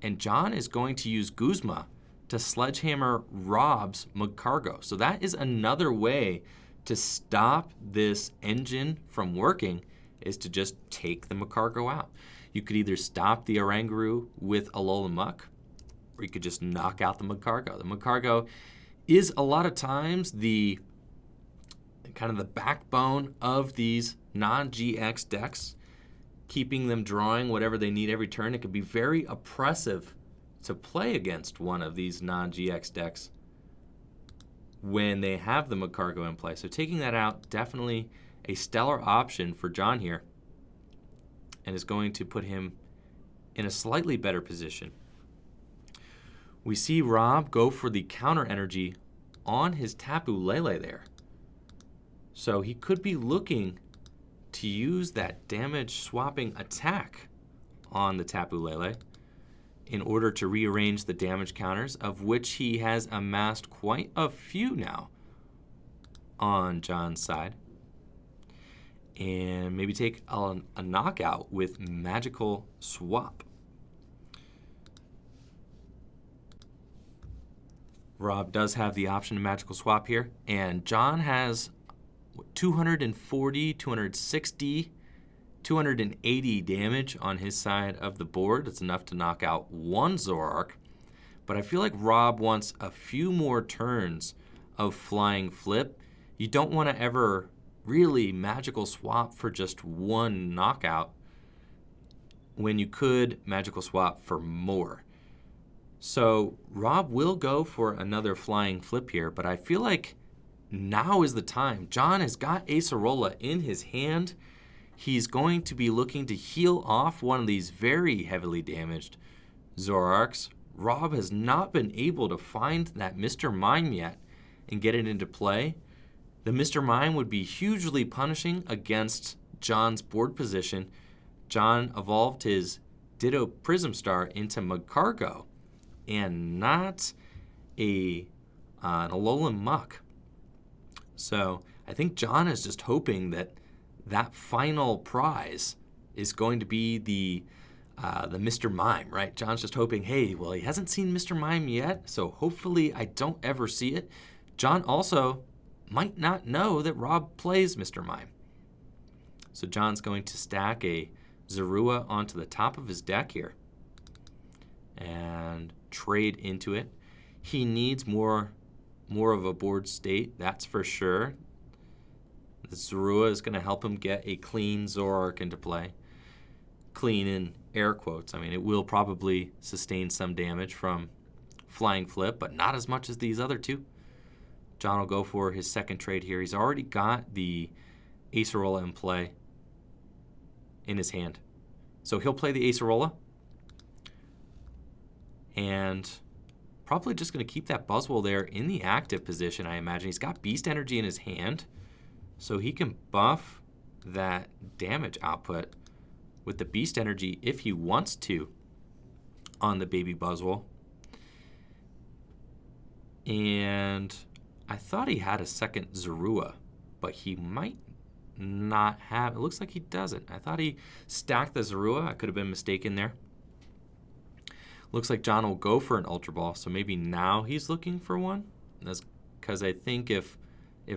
And John is going to use Guzma to Sledgehammer Rob's Magcargo. So that is another way to stop this engine from working, is to just take the Magcargo out. You could either stop the Oranguru with Alolan Muck, or you could just knock out the Magcargo. The Magcargo is a lot of times the kind of the backbone of these non-GX decks, keeping them drawing whatever they need every turn. It can be very oppressive to play against one of these non-GX decks when they have the Magcargo in play. So taking that out, definitely a stellar option for John here, and is going to put him in a slightly better position. We see Rob go for the counter energy on his Tapu Lele there. So he could be looking to use that damage swapping attack on the Tapu Lele in order to rearrange the damage counters, of which he has amassed quite a few now on John's side. And maybe take a knockout with Magical Swap. Rob does have the option of Magical Swap here, and John has 240, 260, 280 damage on his side of the board. It's enough to knock out one Zoroark, but I feel like Rob wants a few more turns of Flying Flip. You don't want to ever really Magical Swap for just one knockout when you could Magical Swap for more. So Rob will go for another Flying Flip here, but I feel like now is the time. John has got Acerola in his hand. He's going to be looking to heal off one of these very heavily damaged Zoroarks. Rob has not been able to find that Mr. Mime yet and get it into play. The Mr. Mime would be hugely punishing against John's board position. John evolved his Ditto Prism Star into Magcargo and not an Alolan Muck. So I think John is just hoping that that final prize is going to be the Mr. Mime, right? John's just hoping, hey, well, he hasn't seen Mr. Mime yet, so hopefully I don't ever see it. John also might not know that Rob plays Mr. Mime. So John's going to stack a Zorua onto the top of his deck here and trade into it. He needs more of a board state, that's for sure. The Zorua is going to help him get a clean Zoroark into play. Clean in air quotes. I mean, it will probably sustain some damage from Flying Flip, but not as much as these other two. John will go for his second trade here. He's already got the Acerola in play in his hand. So he'll play the Acerola. And probably just going to keep that Buzzwole there in the active position, I imagine. He's got Beast Energy in his hand, so he can buff that damage output with the Beast Energy if he wants to on the baby Buzzwole. And I thought he had a second Zorua, but he might not have. It looks like he doesn't. I thought he stacked the Zorua. I could have been mistaken there. Looks like John will go for an Ultra Ball, so maybe now he's looking for one. That's because I think if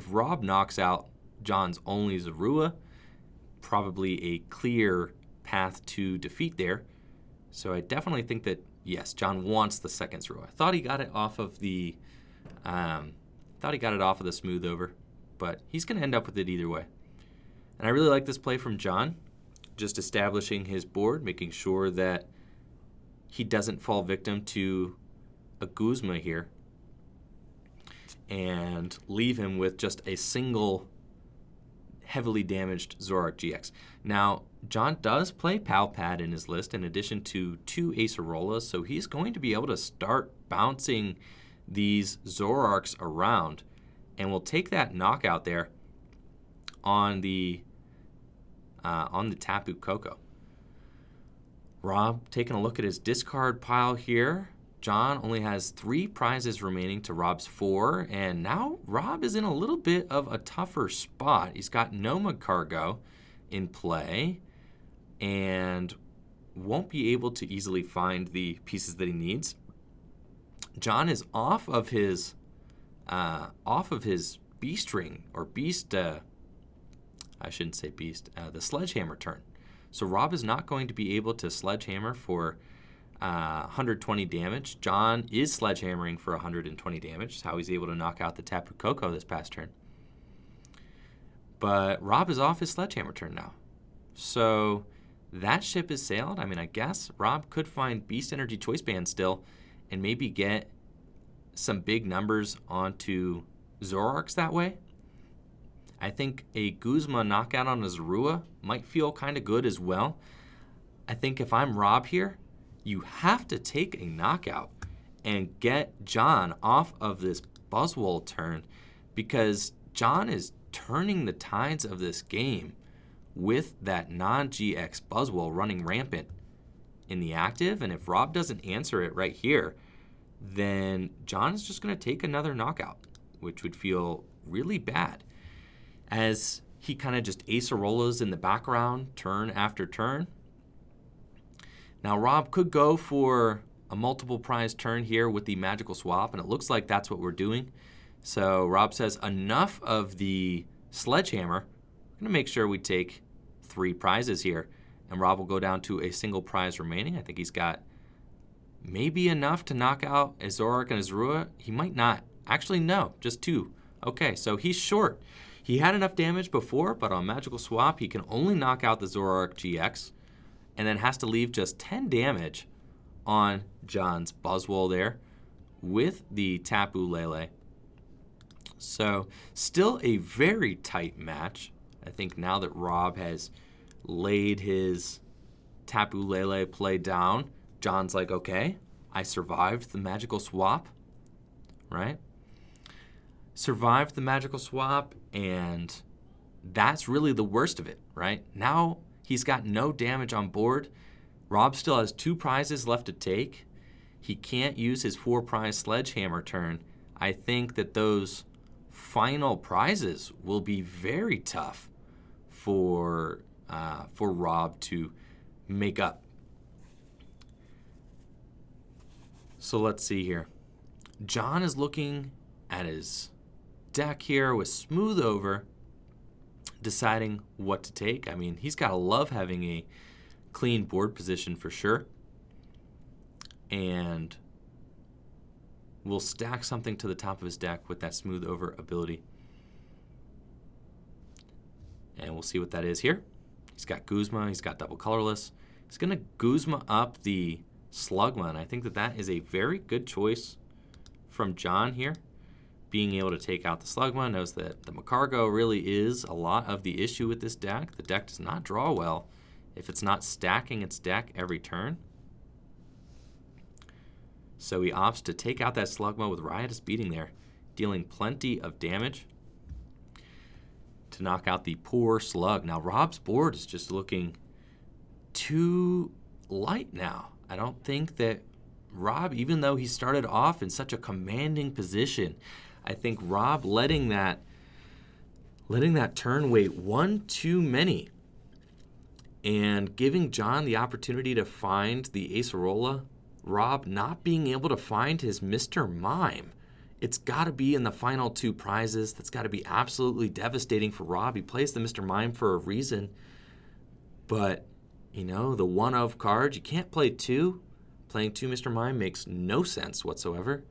Rob knocks out John's only Zorua, probably a clear path to defeat there. So I definitely think that, yes, John wants the second Zorua. I thought he got it off of the smooth over, but he's going to end up with it either way. And I really like this play from John, just establishing his board, making sure that he doesn't fall victim to a Guzma here and leave him with just a single heavily damaged Zoroark GX. Now, John does play Pal Pad in his list in addition to 2 Acerolas, so he's going to be able to start bouncing these Zoroarks around, and we'll take that knockout there on the Tapu Koko. Rob taking a look at his discard pile here. John only has 3 prizes remaining to Rob's 4, and now Rob is in a little bit of a tougher spot. He's got no Magcargo in play and won't be able to easily find the pieces that he needs. John is off of his Beast Ring, or Beast, I shouldn't say Beast, the Sledgehammer turn. So Rob is not going to be able to Sledgehammer for 120 damage. John is Sledgehammering for 120 damage. That's how he's able to knock out the Tapu Koko this past turn. But Rob is off his Sledgehammer turn now. So that ship is sailed. I mean, I guess Rob could find Beast Energy Choice Band still and maybe get some big numbers onto Zoroarks that way. I think a Guzma knockout on a Zorua might feel kind of good as well. I think if I'm Rob here, you have to take a knockout and get John off of this Buzzwole turn, because John is turning the tides of this game with that non-GX Buzzwole running rampant in the active, and if Rob doesn't answer it right here, then John is just going to take another knockout, which would feel really bad, as he kind of just Acerolas in the background turn after turn. Now Rob could go for a multiple prize turn here with the magical swap, and it looks like that's what we're doing. So Rob says enough of the Sledgehammer. I'm going to make sure we take 3 prizes here, and Rob will go down to a single prize remaining. I think he's got maybe enough to knock out a Zoroark and a Zorua. He might not. Actually, no, just 2. Okay, so he's short. He had enough damage before, but on Magical Swap, he can only knock out the Zoroark GX and then has to leave just 10 damage on John's Buzzwole there with the Tapu Lele. So still a very tight match. I think now that Rob has laid his Tapu Lele play down, John's like, okay, I survived the Magical Swap, right? Survived the Magical Swap, and that's really the worst of it, right? Now he's got no damage on board. Rob still has 2 prizes left to take. He can't use his 4 prize Sledgehammer turn. I think that those final prizes will be very tough for Rob to make up. So let's see here. John is looking at his deck here with smooth over, deciding what to take. I mean, he's got to love having a clean board position for sure. And will stack something to the top of his deck with that smooth over ability. And we'll see what that is here. He's got Guzma. He's got double colorless. He's going to Guzma up the Slugma, and I think that that is a very good choice from John here. Being able to take out the Slugma, knows that the Magcargo really is a lot of the issue with this deck. The deck does not draw well if it's not stacking its deck every turn. So he opts to take out that Slugma with Riotous Beating there, dealing plenty of damage to knock out the poor Slug. Now Rob's board is just looking too light now. I don't think that Rob, even though he started off in such a commanding position, I think Rob letting that turn wait one too many and giving John the opportunity to find the Acerola, Rob not being able to find his Mr. Mime. It's got to be in the final two prizes. That's got to be absolutely devastating for Rob. He plays the Mr. Mime for a reason. But, you know, the one of cards, you can't play two. Playing two Mr. Mime makes no sense whatsoever.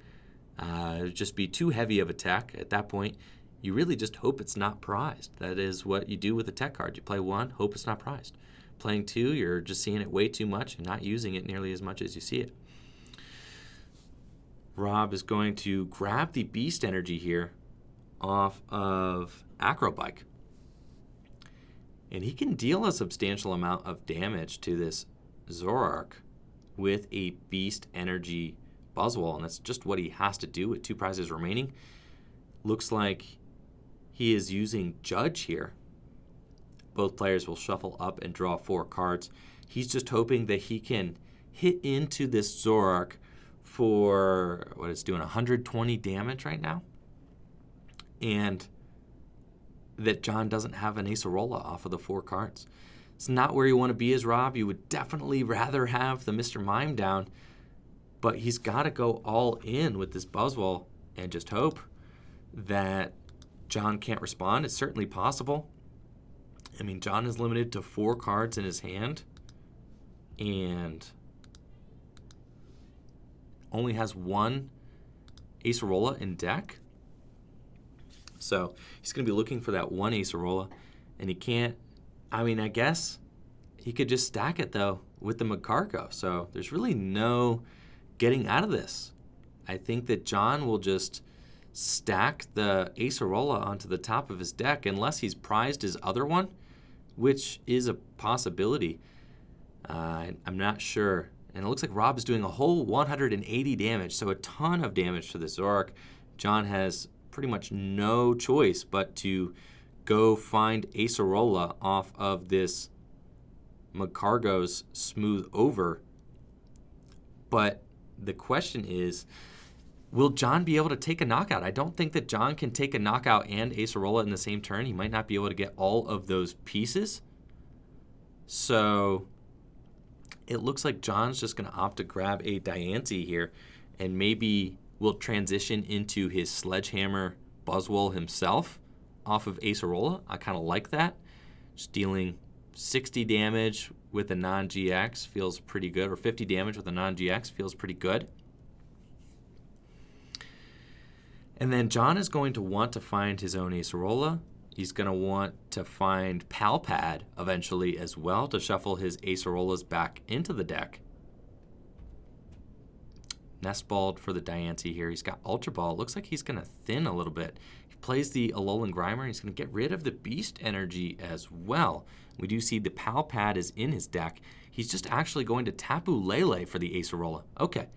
It would just be too heavy of a tech. At that point, you really just hope it's not prized. That is what you do with a tech card. You play one, hope it's not prized. Playing two, you're just seeing it way too much and not using it nearly as much as you see it. Rob is going to grab the Beast Energy here off of Acrobike. And he can deal a substantial amount of damage to this Zoroark with a Beast Energy Buzzwole, and that's just what he has to do with two prizes remaining. Looks like he is using Judge here. Both players will shuffle up and draw 4 cards. He's just hoping that he can hit into this Zoroark for what it's doing, 120 damage right now, and that John doesn't have an Acerola off of the 4 cards. It's not where you want to be as Rob. You would definitely rather have the Mr. Mime down, but he's got to go all in with this Buzzwole and just hope that John can't respond. It's certainly possible. I mean, John is limited to 4 cards in his hand and only has 1 Acerola in deck. So he's going to be looking for that 1 Acerola, and he can't. I mean, I guess he could just stack it, though, with the Magcargo. So there's really no getting out of this. I think that John will just stack the Acerola onto the top of his deck unless he's prized his other one, which is a possibility. I'm not sure. And it looks like Rob is doing a whole 180 damage, so a ton of damage to the Zoroark. John has pretty much no choice but to go find Acerola off of this Magcargo's Smooth Over. But the question is, will John be able to take a knockout? I don't think that John can take a knockout and Acerola in the same turn. He might not be able to get all of those pieces. So it looks like John's just going to opt to grab a Diancie here and maybe will transition into his Sledgehammer Buzzwole himself off of Acerola. I kind of like that. Just dealing 60 damage with a non-GX feels pretty good, or 50 damage with a non-GX feels pretty good. And then John is going to want to find his own Acerola. He's going to want to find Palpad eventually as well to shuffle his Acerolas back into the deck. Nestballed for the Diancie here. He's got Ultra Ball. It looks like he's going to thin a little bit. He plays the Alolan Grimer. He's going to get rid of the Beast Energy as well. We do see the Palpad is in his deck. He's just actually going to Tapu Lele for the Acerola. Okay,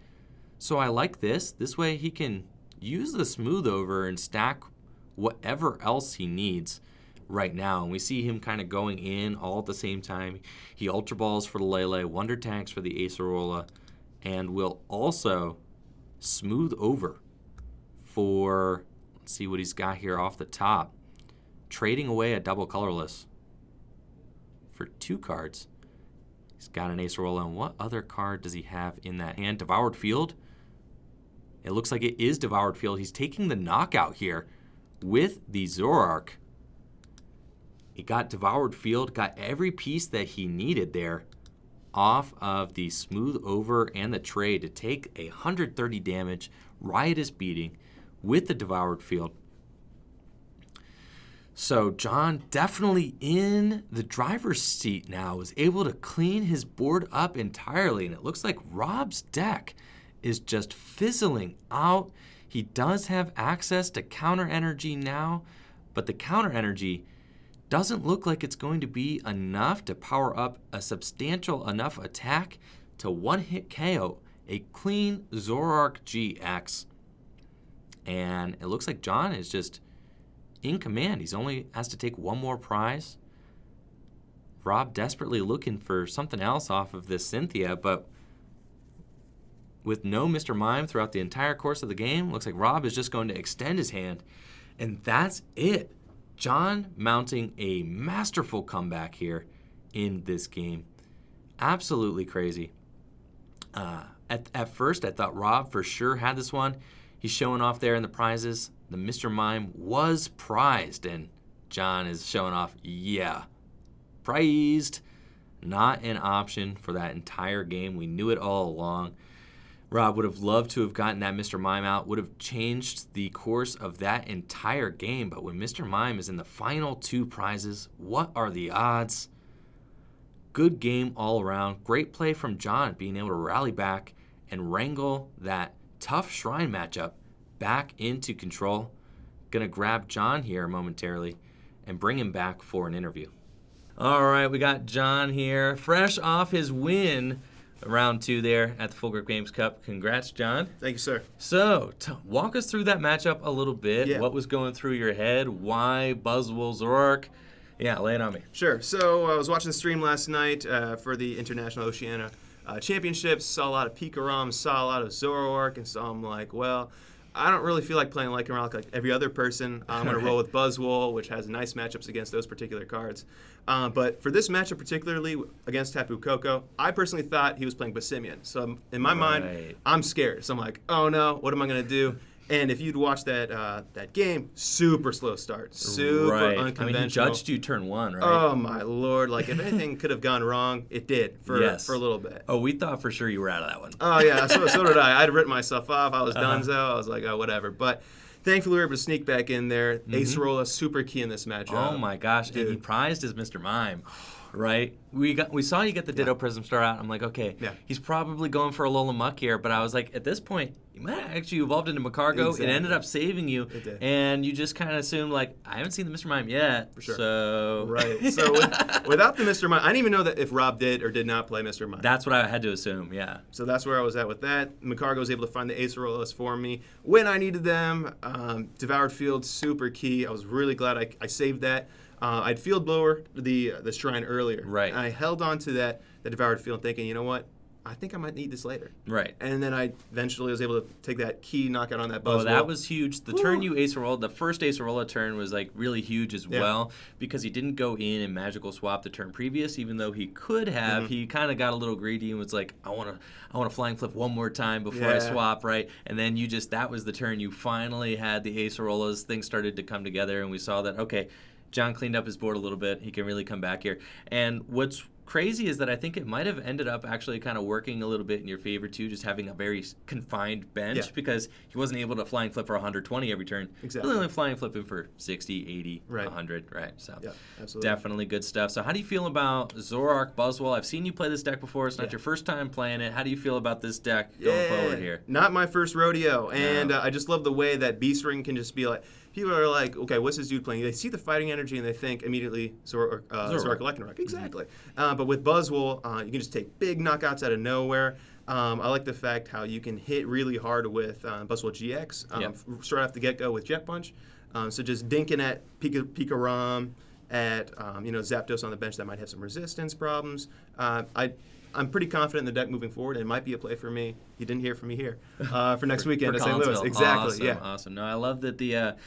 so I like this. This way he can use the Smooth Over and stack whatever else he needs right now. And we see him kind of going in all at the same time. He Ultra Balls for the Lele, Wonder Tanks for the Acerola, and will also Smooth Over for, let's see what he's got here off the top, trading away a double colorless for 2 cards. He's got an Acerola, and what other card does he have in that hand? Devoured Field. It looks like it is Devoured Field. He's taking the knockout here with the Zoroark. He got Devoured Field, got every piece that he needed there off of the Smooth Over and the trade to take 130 damage, Riotous Beating with the Devoured Field. So John definitely in the driver's seat now, was able to clean his board up entirely, and it looks like Rob's deck is just fizzling out. He does have access to counter energy now, but the counter energy doesn't look like it's going to be enough to power up a substantial enough attack to one-hit KO a clean Zoroark GX. And it looks like John is just in command. He's only has to take one more prize. Rob desperately looking for something else off of this Cynthia, but with no Mr. Mime throughout the entire course of the game, looks like Rob is just going to extend his hand. And that's it. John mounting a masterful comeback here in this game. Absolutely crazy. At first, I thought Rob for sure had this one. He's showing off there in the prizes. The Mr. Mime was prized, and John is showing off, yeah, prized. Not an option for that entire game. We knew it all along. Rob would have loved to have gotten that Mr. Mime out, would have changed the course of that entire game. But when Mr. Mime is in the final two prizes, what are the odds? Good game all around. Great play from John, being able to rally back and wrangle that tough Shrine matchup back into control. Gonna grab John here momentarily and bring him back for an interview. All right, we got John here, fresh off his win round 2 there at the Full Grip Games Cup. Congrats, John. Thank you, sir. So, walk us through that matchup a little bit. Yeah. What was going through your head? Why Buzzwole Zoroark? Yeah, lay it on me. Sure. So I was watching the stream last night for the International Oceania Championships. Saw a lot of Pikachu, saw a lot of Zoroark, and so I'm like, well, I don't really feel like playing Lycanroc like every other person. I'm going to roll with Buzzwole, which has nice matchups against those particular cards. But for this matchup particularly against Tapu Koko, I personally thought he was playing Basimian. So in my mind, I'm scared. So I'm like, oh no, what am I going to do? And if you'd watched that game, super slow start, super unconventional. I mean, he judged you turn 1, right? Oh my lord! Like if anything could have gone wrong, it did for a little bit. Oh, we thought for sure you were out of that one. Oh yeah, so did I. I'd written myself off. I was donezo. I was like, oh whatever. But thankfully, we were able to sneak back in there. Acerola super key in this matchup. Oh my gosh! Dude. And he prized his Mr. Mime. Right, we saw you get the Ditto Prism Star out. I'm like, okay, he's probably going for a Lola Muck here, but I was like, at this point, you might have actually evolved into Macargo. Exactly. It ended up saving you, and you just kind of assumed like, I haven't seen the Mr. Mime yet, for sure. So So without the Mr. Mime, I didn't even know that if Rob did or did not play Mr. Mime. That's what I had to assume, yeah. So that's where I was at with that. Macargo was able to find the Acerolas for me when I needed them. Devoured Field, super key. I was really glad I saved that. I'd field blower the Shrine earlier. Right. And I held on to the Devoured Field thinking, you know what? I think I might need this later. Right. And then I eventually was able to take that key knockout on that Buzzwole. Oh, that was huge. The turn you Acerola, the first Acerola turn was like really huge as well because he didn't go in and magical swap the turn previous, even though he could have. He kind of got a little greedy and was like, I want to flying flip one more time before I swap, right? And then that was the turn you finally had the Acerolas. Things started to come together, and we saw that, okay, John cleaned up his board a little bit. He can really come back here. And what's crazy is that I think it might have ended up actually kind of working a little bit in your favor too, just having a very confined bench because he wasn't able to flying flip for 120 every turn. Exactly. Really only flying flipping for 60, 80, 100, right? So absolutely. Definitely good stuff. So how do you feel about Zoroark Buzzwole? I've seen you play this deck before. It's not your first time playing it. How do you feel about this deck going forward here? Not my first rodeo. And I just love the way that Beast Ring can just be like, people are like, okay, what's this dude playing? They see the fighting energy and they think immediately Zoroark Lycanroc. Exactly. But with Buzzwole, you can just take big knockouts out of nowhere. I like the fact how you can hit really hard with Buzzwole GX straight off the get-go with Jet Punch. So just dinking at Pikachu, at Zapdos on the bench that might have some resistance problems. I'm pretty confident in the deck moving forward. It might be a play for me. You didn't hear from me here for next weekend at St. Louis. Exactly. Awesome, awesome. No, I love that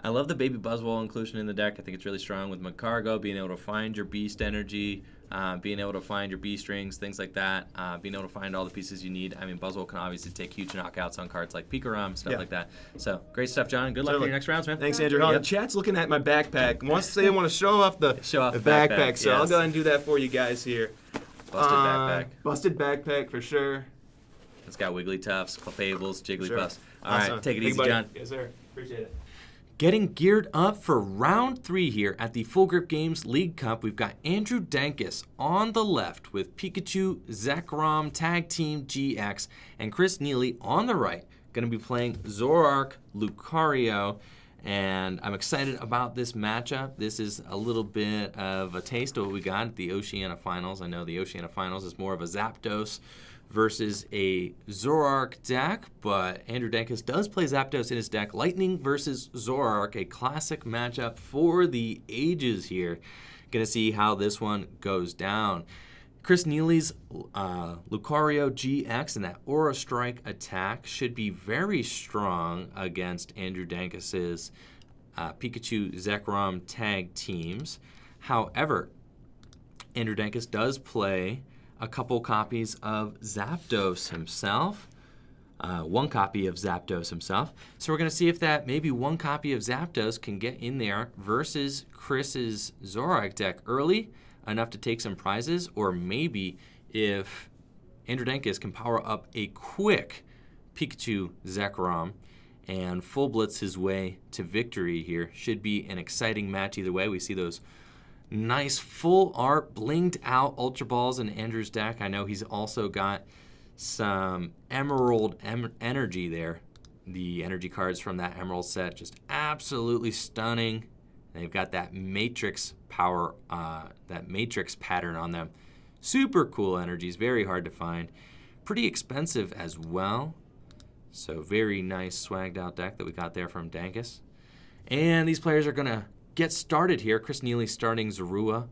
I love the Baby Buzzwole inclusion in the deck. I think it's really strong with Macargo, being able to find your Beast energy, being able to find your Beast Rings, things like that, being able to find all the pieces you need. I mean, Buzzwole can obviously take huge knockouts on cards like Pikachu, stuff like that. So, great stuff, John. Good luck in your next rounds, man. Thanks, Andrew. The chat's looking at my backpack. They want to show off the backpack, so I'll go ahead and do that for you guys here. Busted backpack. Busted backpack for sure. It's got Wigglytuffs, Clefables, Jigglypuffs. Sure. All right, take it easy, John. Yes, sir. Appreciate it. Getting geared up for round 3 here at the Full Grip Games League Cup, we've got Andrew Dankus on the left with Pikachu Zekrom Tag Team GX, and Chris Neely on the right, going to be playing Zoroark Lucario. And I'm excited about this matchup. This is a little bit of a taste of what we got at the Oceania Finals. I know the Oceania Finals is more of a Zapdos versus a Zoroark deck, but Andrew Dankus does play Zapdos in his deck. Lightning versus Zoroark, a classic matchup for the ages here. Gonna see how this one goes down. Chris Neely's Lucario GX and that Aura Strike attack should be very strong against Andrew Dankus's Pikachu Zekrom tag teams. However, Andrew Dankus does play a couple copies of Zapdos himself. One copy of Zapdos himself. So we're going to see if that maybe one copy of Zapdos can get in there versus Chris's Zoroark deck early enough to take some prizes, or maybe if Andrew Dankus can power up a quick Pikachu Zekrom and full blitz his way to victory here. Should be an exciting match either way. We see those nice full art blinged out Ultra Balls in Andrew's deck. I know he's also got some Emerald energy there. The energy cards from that Emerald set just absolutely stunning. They've got that matrix power, that matrix pattern on them. Super cool energies, very hard to find. Pretty expensive as well. So very nice swagged out deck that we got there from Dankus. And these players are going to get started here. Chris Neely starting Zorua.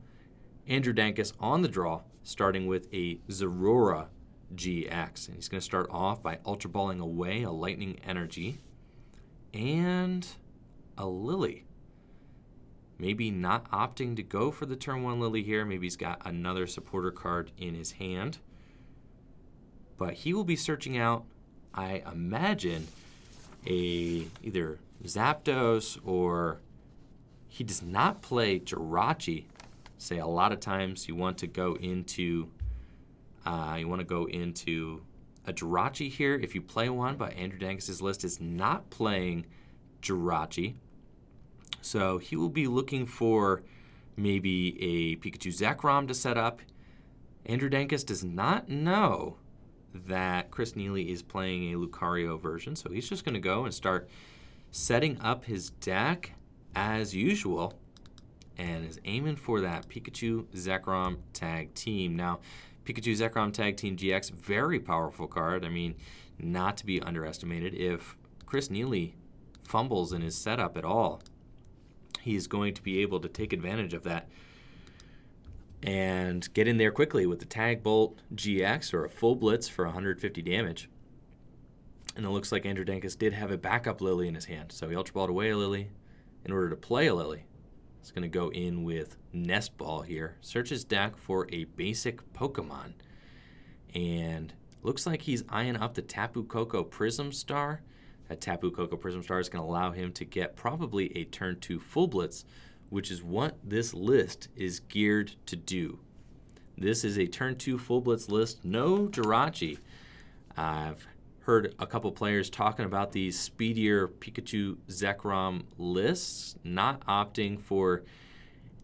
Andrew Dankus on the draw, starting with a Zoroark GX. And he's going to start off by Ultra Balling away a Lightning Energy and a Lily. Maybe not opting to go for the turn 1 Lily here. Maybe he's got another supporter card in his hand. But he will be searching out, I imagine, either Zapdos, or he does not play Jirachi. Say a lot of times you want to go into a Jirachi here if you play one, but Andrew Dankus' list is not playing Jirachi. So he will be looking for maybe a Pikachu Zekrom to set up. Andrew Dankus does not know that Chris Neely is playing a Lucario version, so he's just going to go and start setting up his deck as usual and is aiming for that Pikachu Zekrom tag team. Now, Pikachu Zekrom tag team GX, very powerful card. I mean, not to be underestimated. If Chris Neely fumbles in his setup at all, he's going to be able to take advantage of that and get in there quickly with the Tag Bolt GX or a full blitz for 150 damage. And it looks like Andrew Dankus did have a backup Lily in his hand. So he Ultra Balled away a Lily in order to play a Lily. He's going to go in with Nest Ball here. Search his deck for a basic Pokemon. And looks like he's eyeing up the Tapu Koko Prism Star. That Tapu Koko Prism Star is going to allow him to get probably a turn 2 full blitz, which is what this list is geared to do. This is a turn 2 full blitz list, no Jirachi. I've heard a couple players talking about these speedier Pikachu Zekrom lists, not opting for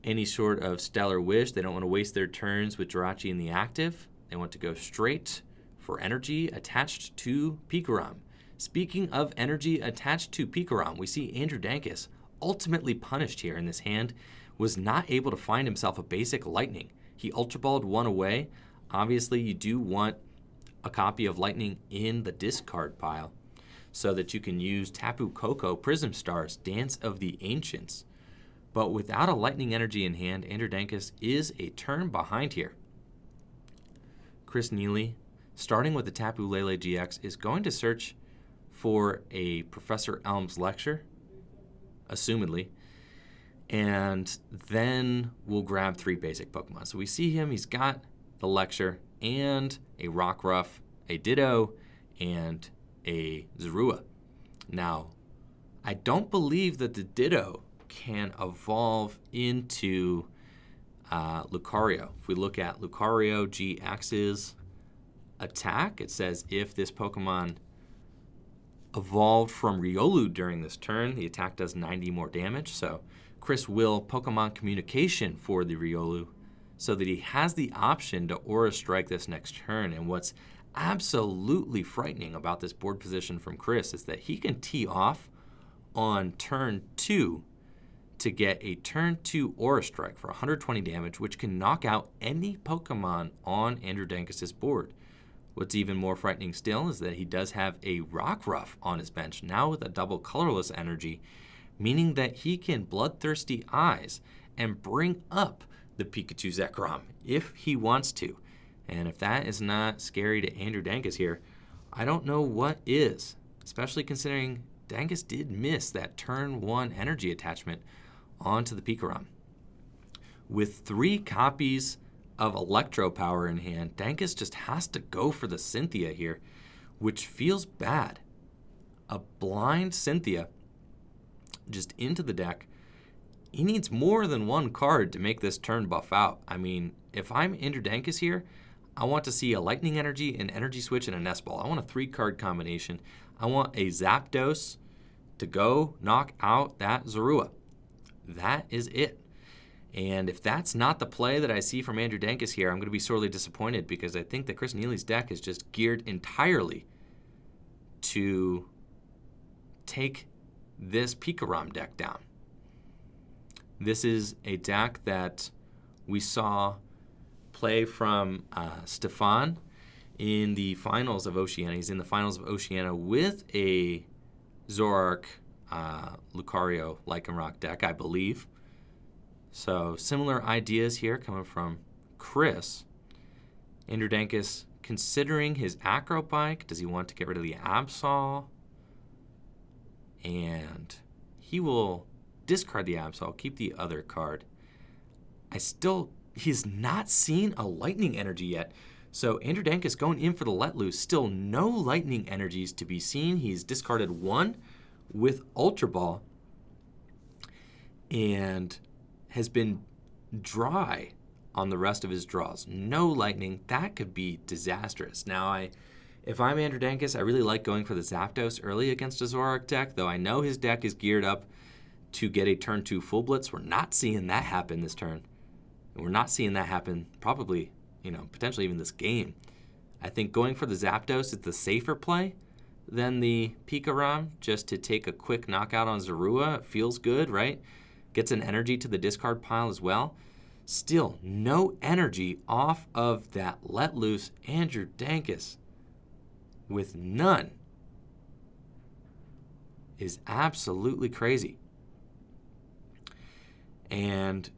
any sort of Stellar Wish. They don't want to waste their turns with Jirachi in the active. They want to go straight for energy attached to Pikarom. Speaking of energy attached to Pikarom, we see Andrew Dankus, ultimately punished here in this hand, was not able to find himself a basic Lightning. He Ultra Balled one away. Obviously, you do want a copy of Lightning in the discard pile so that you can use Tapu Koko Prism Stars, Dance of the Ancients. But without a Lightning Energy in hand, Andrew Dankus is a turn behind here. Chris Neely, starting with the Tapu Lele GX, is going to search for a Professor Elm's Lecture, assumedly, and then we'll grab 3 basic Pokemon. So we see him, he's got the Lecture and a Rockruff, a Ditto, and a Zorua. Now, I don't believe that the Ditto can evolve into Lucario. If we look at Lucario GX's attack, it says if this Pokemon evolved from Riolu during this turn. The attack does 90 more damage, so Chris will Pokemon Communication for the Riolu so that he has the option to Aura Strike this next turn. And what's absolutely frightening about this board position from Chris is that he can tee off on turn 2 to get a turn 2 Aura Strike for 120 damage, which can knock out any Pokemon on Andrew Dankis' board. What's even more frightening still is that he does have a Rockruff on his bench, now with a double colorless energy, meaning that he can Bloodthirsty Eyes and bring up the Pikachu Zekrom if he wants to. And if that is not scary to Andrew Dankis here, I don't know what is, especially considering Dankis did miss that turn 1 energy attachment onto the Pikarom. With 3 copies of Electro Power in hand, Dankis just has to go for the Cynthia here, which feels bad. A blind Cynthia just into the deck. He needs more than 1 card to make this turn buff out. I mean, if I'm Andrew Dankis here, I want to see a Lightning Energy, an Energy Switch, and a Nest Ball. I want a 3-card combination. I want a Zapdos to go knock out that Zorua. That is it. And if that's not the play that I see from Andrew Dankis here, I'm going to be sorely disappointed because I think that Chris Neely's deck is just geared entirely to take this Pikarom deck down. This is a deck that we saw play from Stefan in the finals of Oceania. He's in the finals of Oceania with a Zoroark Lucario Lycanroc deck, I believe. So similar ideas here coming from Chris. Andrew Dankis considering his Acrobike. Does he want to get rid of the Absol? And he will discard the Absol, keep the other card. He's not seen a Lightning Energy yet. So Andrew Dankis going in for the Let Loose. Still no Lightning Energies to be seen. He's discarded 1 with Ultra Ball and has been dry on the rest of his draws. No Lightning. That could be disastrous. Now, if I'm Andrew Dankis, I really like going for the Zapdos early against a Zoroark deck, though I know his deck is geared up to get a turn 2 Full Blitz. We're not seeing that happen this turn. And we're not seeing that happen probably, potentially even this game. I think going for the Zapdos is the safer play than the Pikarom, just to take a quick knockout on Zorua. It feels good, right? Gets an energy to the discard pile as well. Still, no energy off of that Let Loose Andrew Dankis with none is absolutely crazy. And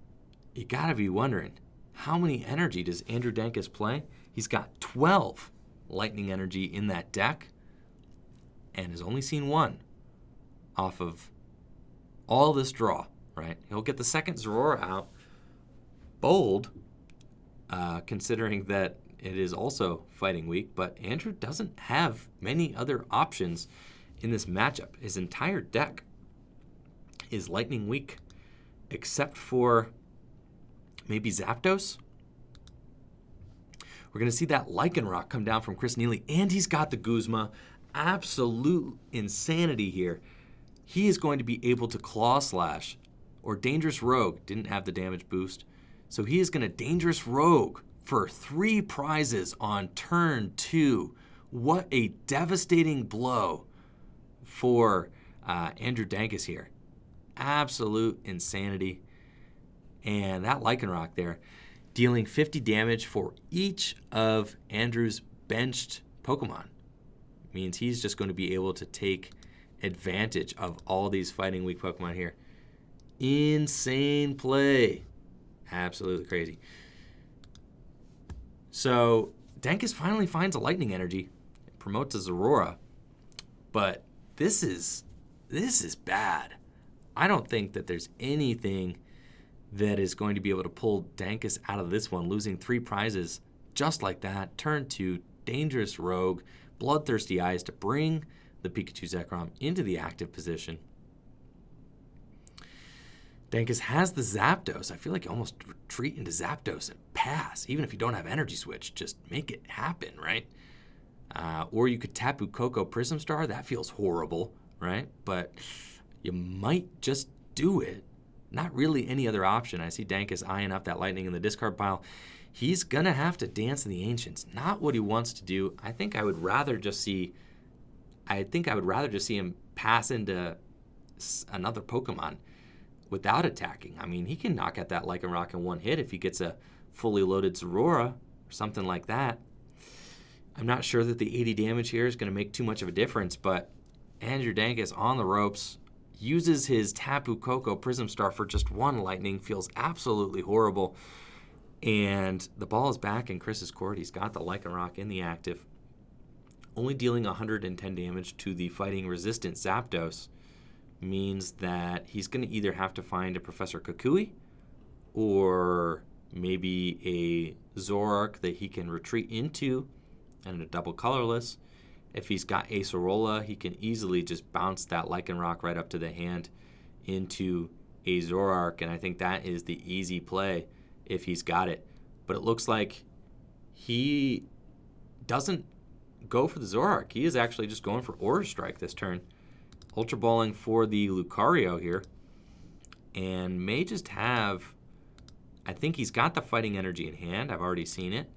you gotta be wondering, how many energy does Andrew Dankis play? He's got 12 Lightning Energy in that deck and has only seen 1 off of all this draw, right? He'll get the second Zorora out. Bold, considering that it is also fighting weak, but Andrew doesn't have many other options in this matchup. His entire deck is Lightning weak, except for maybe Zapdos. We're going to see that Lycanroc come down from Chris Neely, and he's got the Guzma. Absolute insanity here. He is going to be able to Claw Slash, or Dangerous Rogue. Didn't have the damage boost. So he is going to Dangerous Rogue for 3 prizes on turn 2. What a devastating blow for Andrew Dankis here. Absolute insanity. And that Lycanroc there, dealing 50 damage for each of Andrew's benched Pokemon. Means he's just going to be able to take advantage of all these fighting weak Pokemon here. Insane play. Absolutely crazy. So Dankis finally finds a Lightning Energy, promotes a Zorora, but this is bad. I don't think that there's anything that is going to be able to pull Dankis out of this one, losing 3 prizes just like that. Turn 2, Dangerous Rogue, Bloodthirsty Eyes to bring the Pikachu Zekrom into the active position. Dankis has the Zapdos. I feel like you almost retreat into Zapdos and pass. Even if you don't have Energy Switch, just make it happen, right? Or you could Tapu Koko Prism Star. That feels horrible, right? But you might just do it. Not really any other option. I see Dankus eyeing up that Lightning in the discard pile. He's going to have to dance in the Ancients. Not what he wants to do. I think I would rather just see him pass into another Pokemon without attacking. I mean, he can knock out that Lycanroc in one hit if he gets a fully loaded Zorora or something like that. I'm not sure that the 80 damage here is going to make too much of a difference, but Andrew Dankus on the ropes, uses his Tapu Koko Prism Star for just one Lightning, feels absolutely horrible. And the ball is back in Chris's court. He's got the Lycanroc in the active, only dealing 110 damage to the fighting resistant Zapdos. Means that he's going to either have to find a Professor Kukui or maybe a Zoroark that he can retreat into and a double colorless. If he's got Acerola, he can easily just bounce that Lycanroc right up to the hand into a Zoroark, and I think that is the easy play if he's got it. But it looks like he doesn't go for the Zoroark. He is actually just going for Aura Strike this turn. Ultra Balling for the Lucario here. And may just have... I think he's got the Fighting Energy in hand. I've already seen it.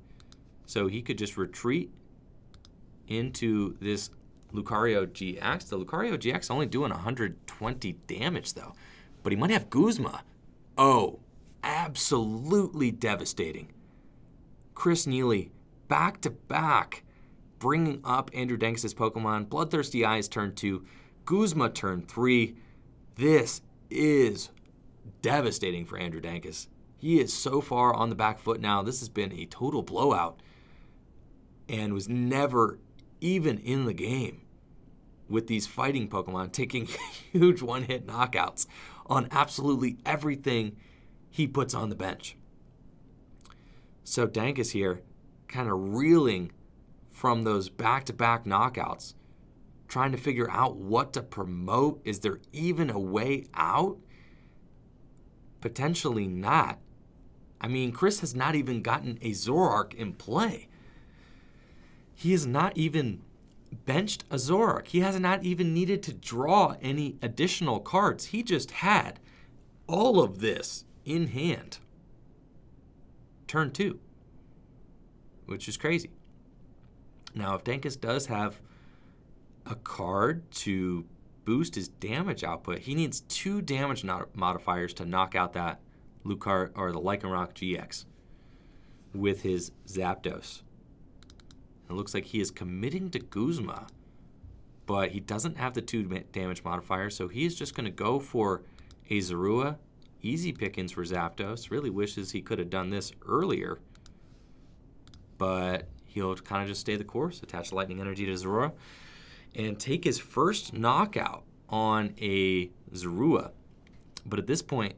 So he could just retreat into this Lucario GX. The Lucario GX only doing 120 damage, though. But he might have Guzma. Oh, absolutely devastating. Chris Neely, back-to-back, bringing up Andrew Dankus' Pokemon. Bloodthirsty Eyes turn 2, Guzma turn 3. This is devastating for Andrew Dankus. He is so far on the back foot now. This has been a total blowout and was never even in the game with these fighting Pokemon taking huge one-hit knockouts on absolutely everything he puts on the bench. So Dankus here kind of reeling from those back-to-back knockouts, trying to figure out what to promote. Is there even a way out? Potentially not. I mean, Chris has not even gotten a Zoroark in play. He has not even benched a Zoroark. He has not even needed to draw any additional cards. He just had all of this in hand. Turn 2, which is crazy. Now, if Dankus does have a card to boost his damage output, he needs 2 damage modifiers to knock out that Lucario or the Lycanroc GX with his Zapdos. It looks like he is committing to Guzma, but he doesn't have the 2 damage modifiers, so he is just going to go for a Zorua. Easy pickings for Zapdos. Really wishes he could have done this earlier, but he'll kind of just stay the course, attach Lightning Energy to Zorua, and take his first knockout on a Zorua. But at this point,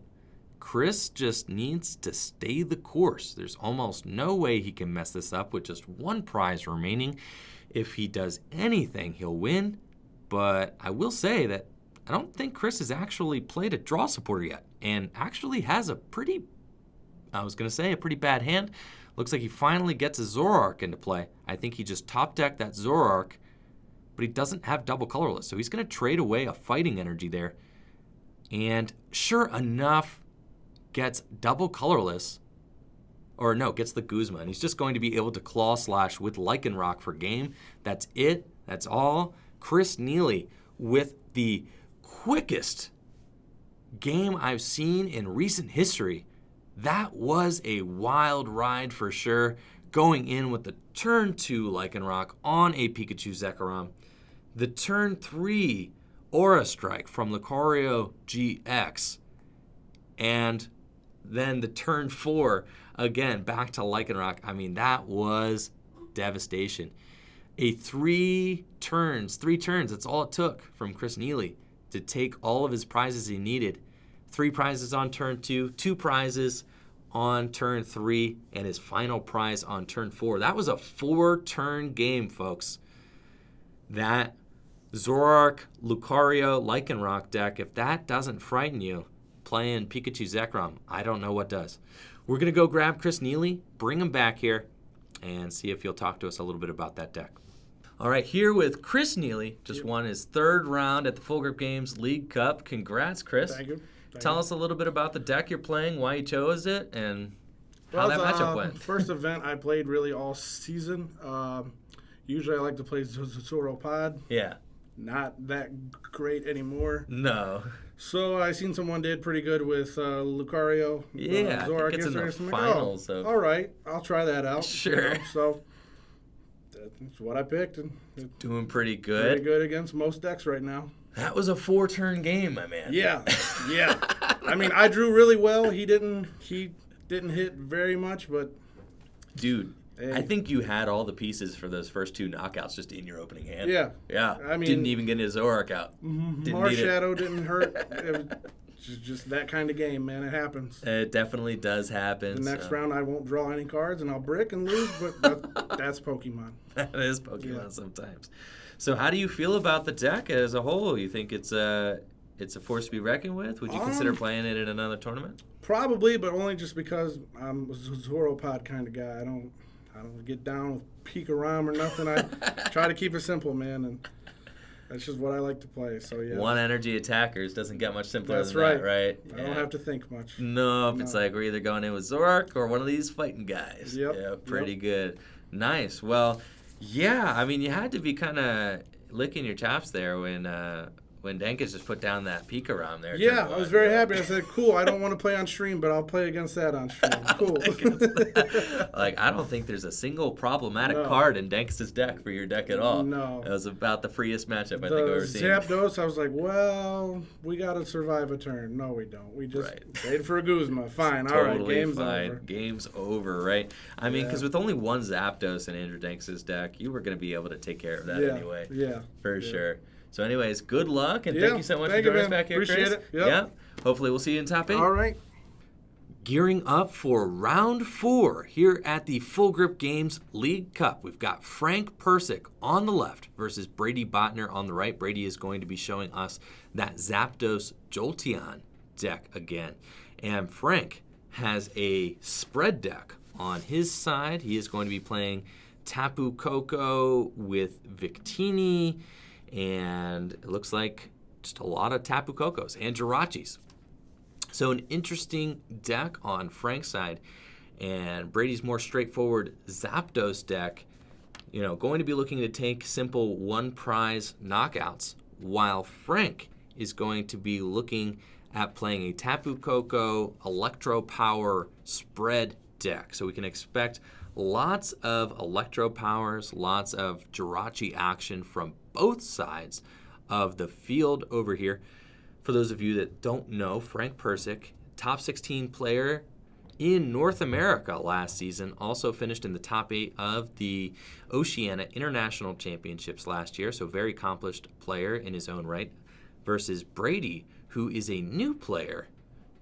Chris just needs to stay the course. There's almost no way he can mess this up with just 1 prize remaining. If he does anything, he'll win. But I will say that I don't think Chris has actually played a draw supporter yet, and actually has a pretty bad hand. Looks like he finally gets a Zoroark into play. I think he just top decked that Zoroark, but he doesn't have double colorless, so he's going to trade away a Fighting Energy there. And sure enough, gets double colorless, or no, gets the Guzma, and he's just going to be able to Claw Slash with Lycanroc for game. That's it. That's all. Chris Neely with the quickest game I've seen in recent history. That was a wild ride for sure. Going in with the turn 2 Lycanroc on a Pikachu Zekrom. The turn 3 Aura Strike from Lucario GX. And then the turn 4, again, back to Lycanroc. I mean, that was devastation. A 3 turns, that's all it took from Chris Neely to take all of his prizes he needed. 3 prizes on turn 2, 2 prizes on turn 3, and his final prize on turn 4. That was a 4-turn game, folks. That Zoroark, Lucario, Lycanroc deck, if that doesn't frighten you, playing Pikachu Zekrom, I don't know what does. We're going to go grab Chris Neely, bring him back here, and see if he'll talk to us a little bit about that deck. All right, here with Chris Neely, just won his 3rd round at the Full Grip Games League Cup. Congrats, Chris. Thank you. Tell us a little bit about the deck you're playing, why you chose it, and how that matchup went. First event I played really all season. Usually I like to play Zoroark. Yeah. Not that great anymore. No. So I seen someone did pretty good with Lucario. Yeah, Zoroark I think it's in the yesterday. So I'm finals. Like, all right, I'll try that out. Sure. So that's what I picked. And Doing pretty good. pretty good against most decks right now. That was a 4-turn game, my man. Yeah, yeah. I mean, I drew really well. He didn't hit very much, but Dude, hey. I think you had all the pieces for those first 2 knockouts just in your opening hand. Yeah. Yeah. I mean, didn't even get his Zoroark out. Marshadow didn't hurt. It was just that kind of game, man. It happens. It definitely does happen. The next round, I won't draw any cards, and I'll brick and lose, but that's Pokemon. That is Pokemon Yeah. sometimes. So how do you feel about the deck as a whole? You think it's a force to be reckoned with? Would you consider playing it in another tournament? Probably, but only just because I'm a Zoroark kind of guy. I don't get down with Pikachu or nothing. I try to keep it simple, man, and that's just what I like to play. So yeah. One energy attackers doesn't get much simpler That's than right. that, right? I don't have to think much. No, if it's like we're either going in with Zoroark or one of these fighting guys. Yep. Yeah, pretty good. Nice. Well, yeah, I mean, you had to be kind of licking your chops there when Denkus just put down that Pikachu there. Yeah, I was very happy. I said, cool, I don't want to play on stream, but I'll play against that on stream. Cool. Like, I don't think there's a single problematic No. card in Denkus' deck for your deck at all. No. It was about the freest matchup I think I've The ever seen. Zapdos, I was like, well, we got to survive a turn. No, we don't. We just paid for a Guzma. Fine. All right, Totally game's fine. over. Game's over, right? I mean, Yeah. because with only one Zapdos in Andrew Denks' deck, you were going to be able to take care of that Yeah, anyway. yeah, For yeah. sure. So anyways, good luck, and Yeah, thank you so much thank for you, joining us man. back here, Appreciate Chris. it. Yep. Yeah. Hopefully we'll see you in top 8. All right. Gearing up for round 4 here at the Full Grip Games League Cup. We've got Frank Persick on the left versus Brady Botner on the right. Brady is going to be showing us that Zapdos Jolteon deck again. And Frank has a spread deck on his side. He is going to be playing Tapu Koko with Victini, and it looks like just a lot of Tapu Kokos and Jirachis. So an interesting deck on Frank's side, and Brady's more straightforward Zapdos deck, going to be looking to take simple 1-prize knockouts, while Frank is going to be looking at playing a Tapu Koko Electro Power spread deck. So we can expect lots of Electro Powers, lots of Jirachi action from both sides of the field over here. For those of you that don't know, Frank Persick, top 16 player in North America last season, also finished in the top 8 of the Oceania International Championships last year, so very accomplished player in his own right, versus Brady, who is a new player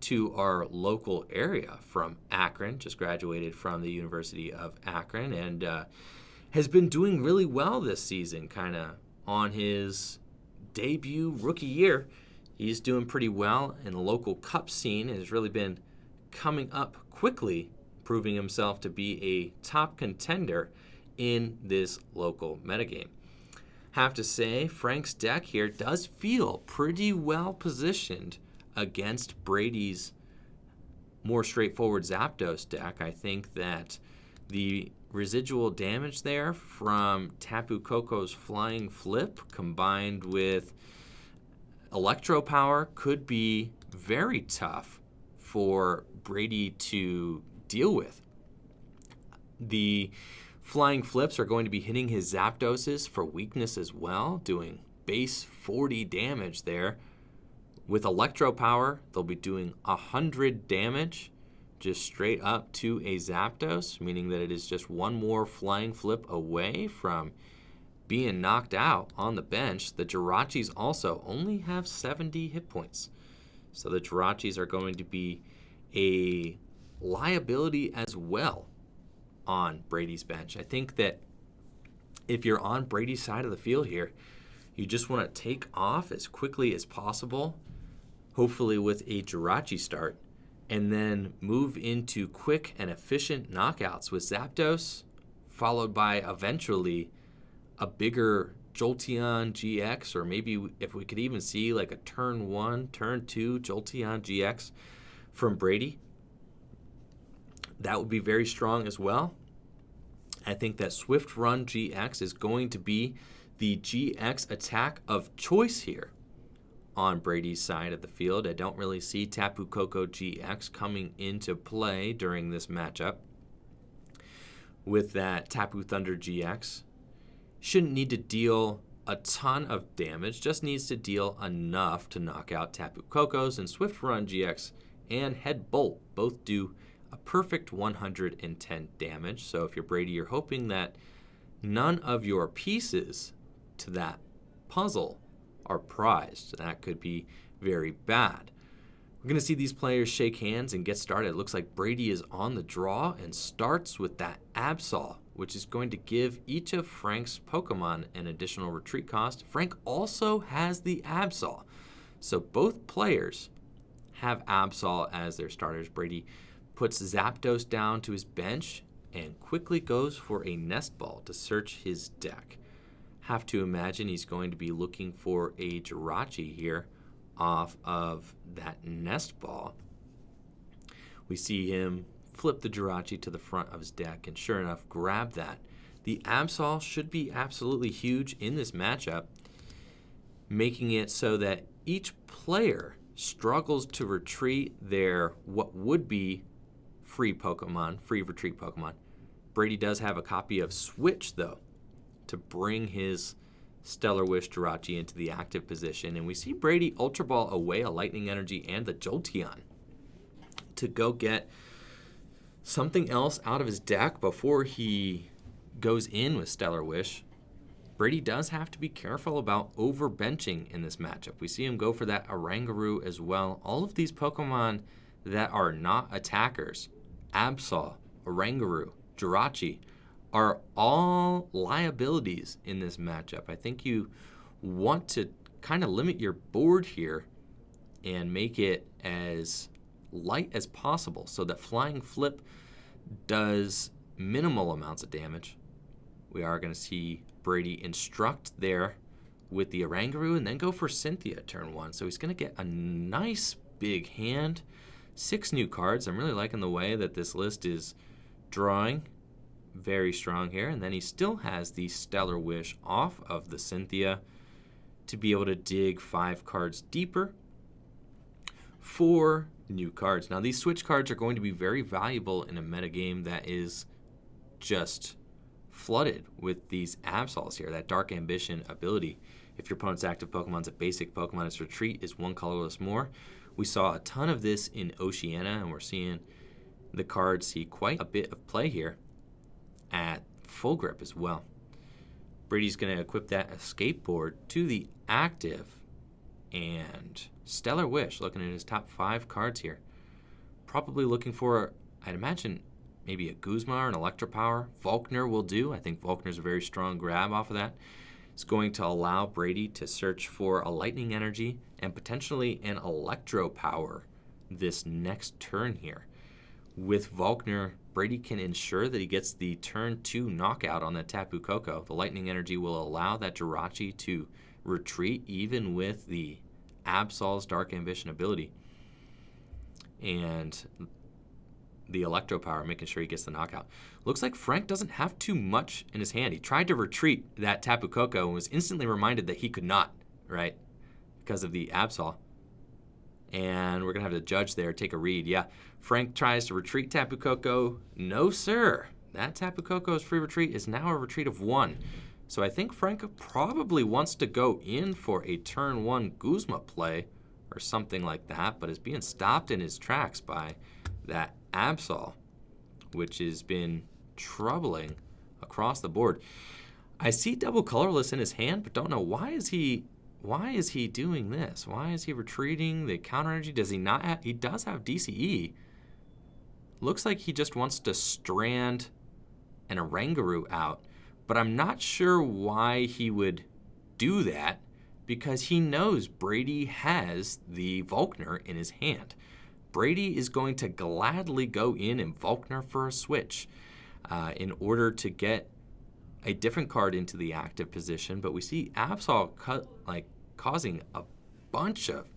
to our local area from Akron, just graduated from the University of Akron, and has been doing really well this season, kind of on his debut rookie year. He's doing pretty well in the local cup scene and has really been coming up quickly, proving himself to be a top contender in this local metagame. Have to say, Frank's deck here does feel pretty well positioned against Brady's more straightforward Zapdos deck. I think that the residual damage there from Tapu Koko's Flying Flip combined with Electro Power could be very tough for Brady to deal with. The Flying Flips are going to be hitting his Zapdoses for weakness as well, doing base 40 damage there. With Electro Power, they'll be doing 100 damage just straight up to a Zapdos, meaning that it is just one more Flying Flip away from being knocked out on the bench. The Jirachis also only have 70 hit points. So the Jirachis are going to be a liability as well on Brady's bench. I think that if you're on Brady's side of the field here, you just want to take off as quickly as possible, hopefully with a Jirachi start, and then move into quick and efficient knockouts with Zapdos, followed by eventually a bigger Jolteon GX, or maybe if we could even see like a turn 1, turn 2 Jolteon GX from Brady, that would be very strong as well. I think that Swift Run GX is going to be the GX attack of choice here on Brady's side of the field. I don't really see Tapu Koko GX coming into play during this matchup. With that Tapu Thunder GX, shouldn't need to deal a ton of damage, just needs to deal enough to knock out Tapu Kokos, and Swift Run GX and Head Bolt both do a perfect 110 damage. So if you're Brady, you're hoping that none of your pieces to that puzzle are prized. That could be very bad. We're going to see these players shake hands and get started. It looks like Brady is on the draw and starts with that Absol, which is going to give each of Frank's Pokemon an additional retreat cost. Frank also has the Absol. So both players have Absol as their starters. Brady puts Zapdos down to his bench and quickly goes for a Nest Ball to search his deck. Have to imagine he's going to be looking for a Jirachi here off of that Nest Ball. We see him flip the Jirachi to the front of his deck, and sure enough, grab that. The Absol should be absolutely huge in this matchup, making it so that each player struggles to retreat their what would be free Pokemon, free retreat Pokemon. Brady does have a copy of Switch, though, to bring his Stellar Wish Jirachi into the active position. And we see Brady Ultra Ball away a Lightning Energy and the Jolteon to go get something else out of his deck before he goes in with Stellar Wish. Brady does have to be careful about overbenching in this matchup. We see him go for that Oranguru as well. All of these Pokemon that are not attackers, Absol, Oranguru, Jirachi, are all liabilities in this matchup. I think you want to kind of limit your board here and make it as light as possible so that Flying Flip does minimal amounts of damage. We are going to see Brady instruct there with the Oranguru and then go for Cynthia turn 1. So he's going to get a nice big hand. 6 new cards. I'm really liking the way that this list is drawing. Very strong here. And then he still has the Stellar Wish off of the Cynthia to be able to dig 5 cards deeper. 4 new cards. Now these switch cards are going to be very valuable in a metagame that is just flooded with these Absols here, that Dark Ambition ability. If your opponent's active Pokemon's a basic Pokemon, its retreat is 1 colorless more. We saw a ton of this in Oceania, and we're seeing the cards see quite a bit of play here at Full Grip as well. Brady's going to equip that Escape Board to the active, and Stellar Wish, looking at his top 5 cards here. Probably looking for, I'd imagine, maybe a Guzma or an Electropower. Volkner will do. I think Volkner's a very strong grab off of that. It's going to allow Brady to search for a Lightning Energy and potentially an Electropower this next turn here. With Volkner, Brady can ensure that he gets the turn 2 knockout on that Tapu Koko. The Lightning Energy will allow that Jirachi to retreat even with the Absol's Dark Ambition ability. And the Electropower, making sure he gets the knockout. Looks like Frank doesn't have too much in his hand. He tried to retreat that Tapu Koko and was instantly reminded that he could not, right? Because of the Absol. And we're going to have the judge there take a read. Yeah, Frank tries to retreat Tapu Koko. No, sir. That Tapu Koko's free retreat is now a retreat of 1. So I think Frank probably wants to go in for a turn 1 Guzma play or something like that, but is being stopped in his tracks by that Absol, which has been troubling across the board. I see double colorless in his hand, but don't know why is he doing this? Why is he retreating the counter energy? Does he not have, he does have DCE. Looks like he just wants to strand an Oranguru out, but I'm not sure why he would do that because he knows Brady has the Volkner in his hand. Brady is going to gladly go in and Volkner for a switch in order to get a different card into the active position, but we see Absol causing a bunch of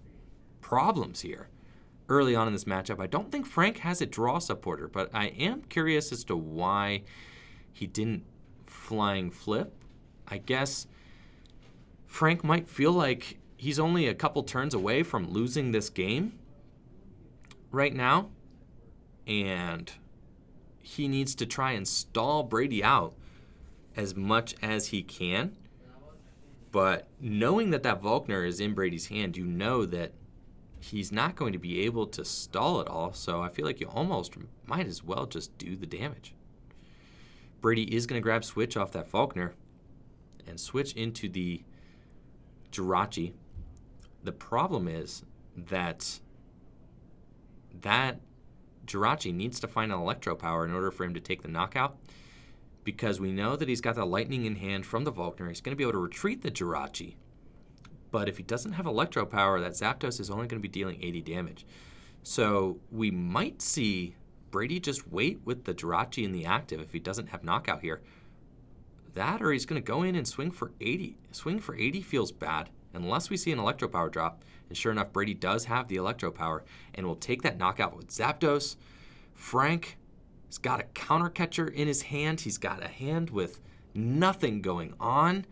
problems here early on in this matchup. I don't think Frank has a draw supporter, but I am curious as to why he didn't flying flip. I guess Frank might feel like he's only a couple turns away from losing this game right now, and he needs to try and stall Brady out as much as he can. But knowing that Volkner is in Brady's hand, you know that he's not going to be able to stall it all, so I feel like you almost might as well just do the damage. Brady is going to grab switch off that Volkner and switch into the Jirachi. The problem is that Jirachi needs to find an Electro Power in order for him to take the knockout, because we know that he's got the Lightning in hand from the Volkner. He's going to be able to retreat the Jirachi. But if he doesn't have Electro Power, that Zapdos is only going to be dealing 80 damage. So we might see Brady just wait with the Jirachi in the active if he doesn't have knockout here. That, or he's going to go in and swing for 80. Swing for 80 feels bad unless we see an Electro Power drop. And sure enough, Brady does have the Electro Power and will take that knockout with Zapdos. Frank has got a counter catcher in his hand. He's got a hand with nothing going on.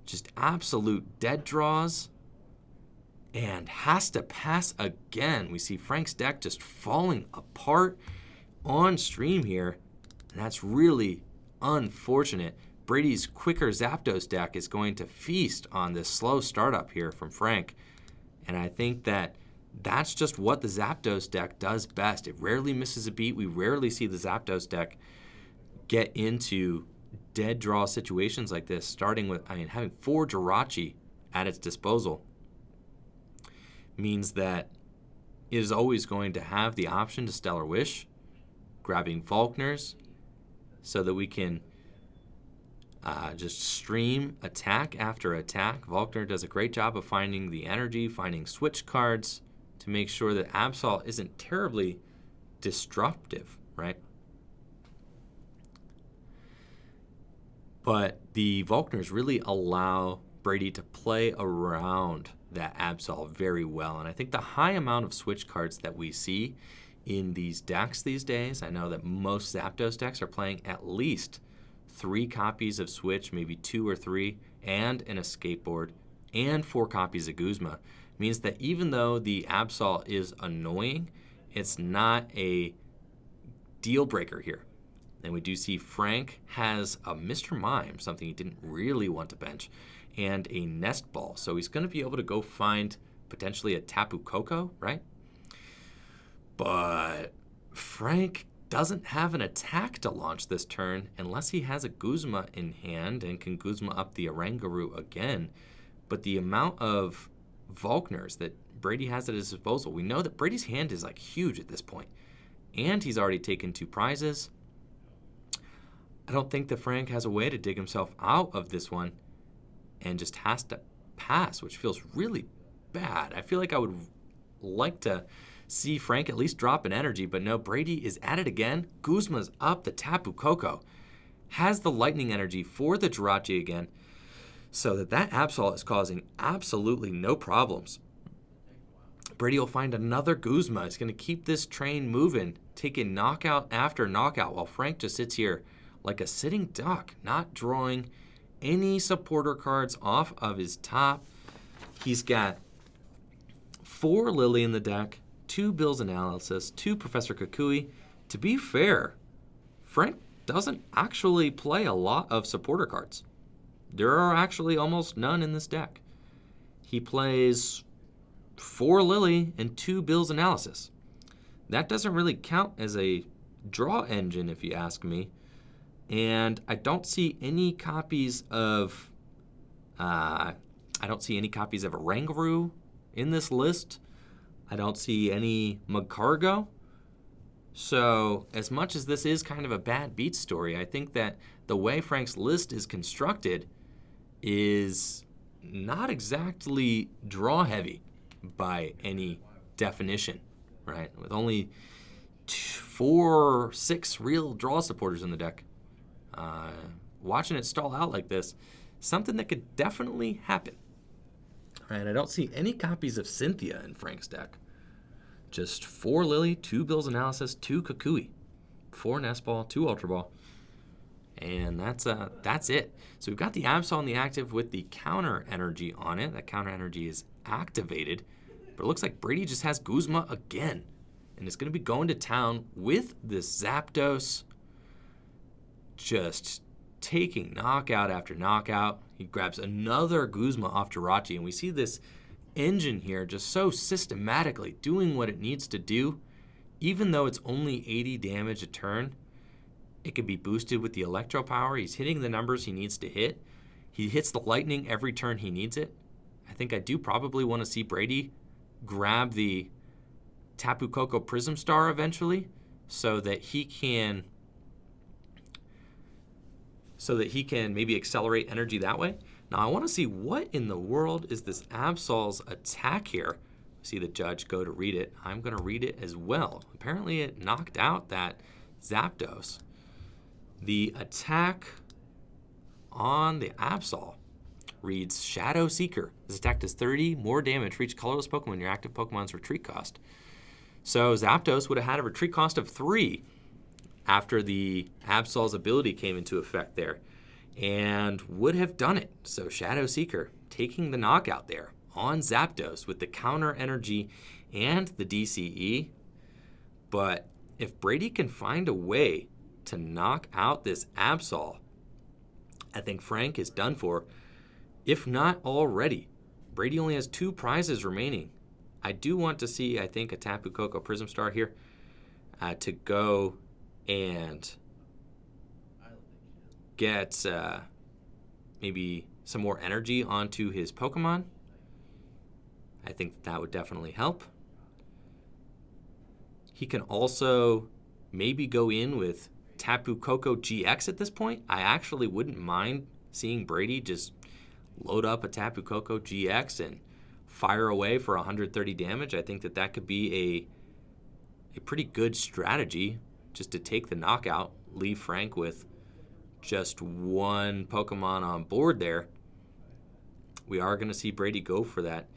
Just absolute dead draws. And has to pass again. We see Frank's deck just falling apart on stream here. And that's really unfortunate. Brady's quicker Zapdos deck is going to feast on this slow startup here from Frank. And I think that that's just what the Zapdos deck does best. It rarely misses a beat. We rarely see the Zapdos deck get into dead draw situations like this, starting with, having 4 Jirachi at its disposal means that it is always going to have the option to Stellar Wish, grabbing Volkners, so that we can just stream attack after attack. Volkner does a great job of finding the energy, finding switch cards to make sure that Absol isn't terribly disruptive, right? But the Volkners really allow Brady to play around that Absol very well. And I think the high amount of switch cards that we see in these decks these days, I know that most Zapdos decks are playing at least 3 copies of Switch, maybe 2 or 3, and an Escape Board, and 4 copies of Guzma. Means that even though the Absol is annoying, it's not a deal breaker here. And we do see Frank has a Mr. Mime, something he didn't really want to bench, and a Nest Ball. So he's going to be able to go find potentially a Tapu Koko, right? But Frank doesn't have an attack to launch this turn unless he has a Guzma in hand and can Guzma up the Oranguru again. But the amount of Volkners that Brady has at his disposal, we know that Brady's hand is like huge at this point. And he's already taken 2 prizes. I don't think that Frank has a way to dig himself out of this one and just has to pass, which feels really bad. I feel like I would like to see Frank at least drop an energy, but no, Brady is at it again. Guzma's up the Tapu Koko. Has the lightning energy for the Jirachi again, so that Absol is causing absolutely no problems. Brady will find another Guzma. He's going to keep this train moving, taking knockout after knockout, while Frank just sits here like a sitting duck, not drawing any supporter cards off of his top. He's got 4 Lily in the deck, 2 Bill's Analysis, 2 Professor Kukui. To be fair, Frank doesn't actually play a lot of supporter cards. There are actually almost none in this deck. He plays 4 Lily and 2 Bill's Analysis. That doesn't really count as a draw engine, if you ask me. And I don't see any copies of Oranguru in this list. I don't see any Magcargo. So as much as this is kind of a bad beat story, I think that the way Frank's list is constructed is not exactly draw heavy by any definition, right? With only 4 or 6 real draw supporters in the deck. watching it stall out like this, something that could definitely happen. And I don't see any copies of Cynthia in Frank's deck. Just 4 Lily, 2 Bill's Analysis, 2 Kukui, 4 Nest Ball, 2 Ultra Ball. And that's it. So we've got the Absol on the active with the counter energy on it. That counter energy is activated. But it looks like Brady just has Guzma again. And it's going to be going to town with this Zapdos. Just taking knockout after knockout. He grabs another Guzma off Jirachi. And we see this engine here just so systematically doing what it needs to do. Even though it's only 80 damage a turn, it can be boosted with the Electro Power. He's hitting the numbers he needs to hit. He hits the Lightning every turn he needs it. I think I do probably want to see Brady grab the Tapu Koko Prism Star eventually so that he can maybe accelerate energy that way. Now I want to see what in the world is this Absol's attack here. See the judge go to read it. I'm going to read it as well. Apparently it knocked out that Zapdos. The attack on the Absol reads Shadow Seeker. This attack does 30 more damage for each colorless Pokemon, your active Pokemon's retreat cost. So Zapdos would have had a retreat cost of 3 after the Absol's ability came into effect there, and would have done it. So Shadow Seeker taking the knockout there on Zapdos with the counter energy and the DCE. But if Brady can find a way to knock out this Absol, I think Frank is done for, if not already. Brady only has 2 prizes remaining. I do want to see, I think, a Tapu Koko Prism Star here to go and get maybe some more energy onto his Pokemon. I think that would definitely help. He can also maybe go in with Tapu Koko GX at this point. I actually wouldn't mind seeing Brady just load up a Tapu Koko GX and fire away for 130 damage. I think that could be a pretty good strategy just to take the knockout, leave Frank with just 1 Pokemon on board there. We are going to see Brady go for that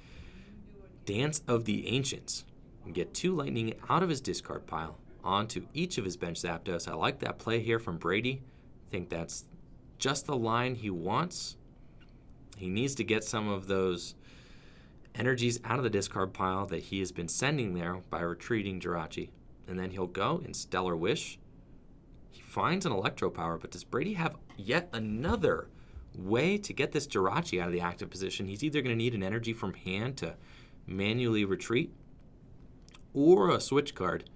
Dance of the Ancients and get 2 Lightning out of his discard pile onto each of his bench Zapdos. I like that play here from Brady. I think that's just the line he wants. He needs to get some of those energies out of the discard pile that he has been sending there by retreating Jirachi. And then he'll go in Stellar Wish. He finds an Electro Power, but does Brady have yet another way to get this Jirachi out of the active position? He's either going to need an energy from hand to manually retreat or a Switch card.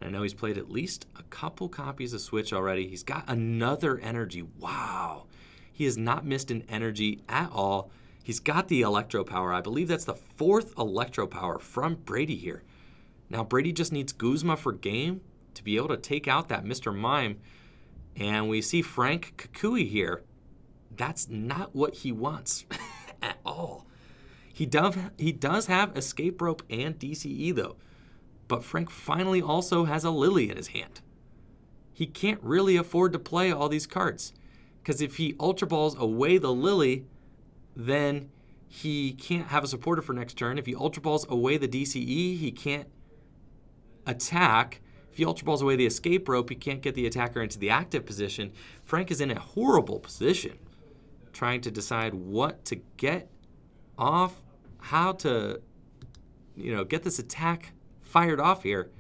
I know he's played at least a couple copies of Switch already. He's got another energy. Wow. He has not missed an energy at all. He's got the Electro Power. I believe that's the 4th Electro Power from Brady here. Now Brady just needs Guzma for game to be able to take out that Mr. Mime. And we see Frank Kukui here. That's not what he wants at all. He does have Escape Rope and DCE though. But Frank finally also has a Lily in his hand. He can't really afford to play all these cards. Because if he Ultra Balls away the Lily, then he can't have a supporter for next turn. If he Ultra Balls away the DCE, he can't attack. If he Ultra Balls away the Escape Rope, he can't get the attacker into the active position. Frank is in a horrible position trying to decide what to get off, how to, get this attack fired off here.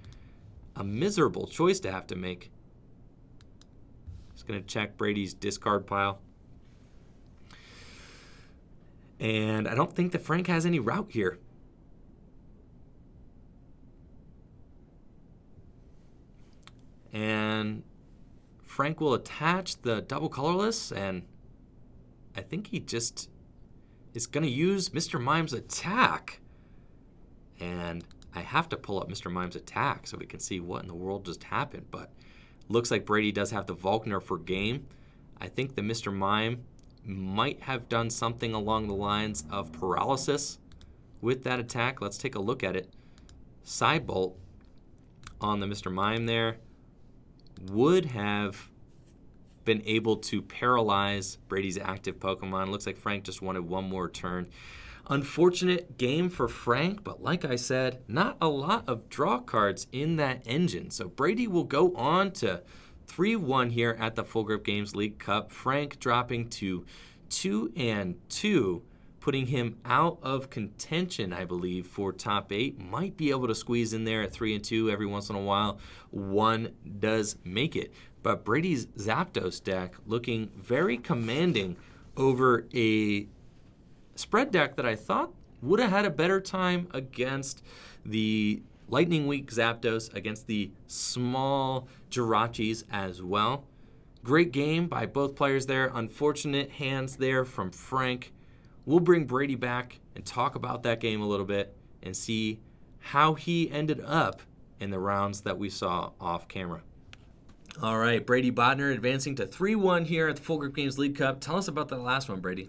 A miserable choice to have to make. Just going to check Brady's discard pile. And I don't think that Frank has any route here. And Frank will attach the double colorless, and I think he just is going to use Mr. Mime's attack. And I have to pull up Mr. Mime's attack so we can see what in the world just happened. But looks like Brady does have the Volkner for game. I think the Mr. Mime might have done something along the lines of paralysis with that attack. Let's take a look at it. Side Bolt on the Mr. Mime there would have been able to paralyze Brady's active Pokemon. Looks like Frank just wanted one more turn. Unfortunate game for Frank, but like I said, not a lot of draw cards in that engine. So Brady will go on to 3-1 here at the Full Grip Games League Cup. Frank dropping to 2-2, putting him out of contention, I believe, for top 8. Might be able to squeeze in there at 3-2 every once in a while. One does make it. But Brady's Zapdos deck looking very commanding over a spread deck that I thought would have had a better time against the Lightning Weak Zapdos, against the small Jirachis as well. Great game by both players there. Unfortunate hands there from Frank. We'll bring Brady back and talk about that game a little bit and see how he ended up in the rounds that we saw off camera. All right, Brady Bodner advancing to 3-1 here at the Full Grip Games League Cup. Tell us about that last one, Brady.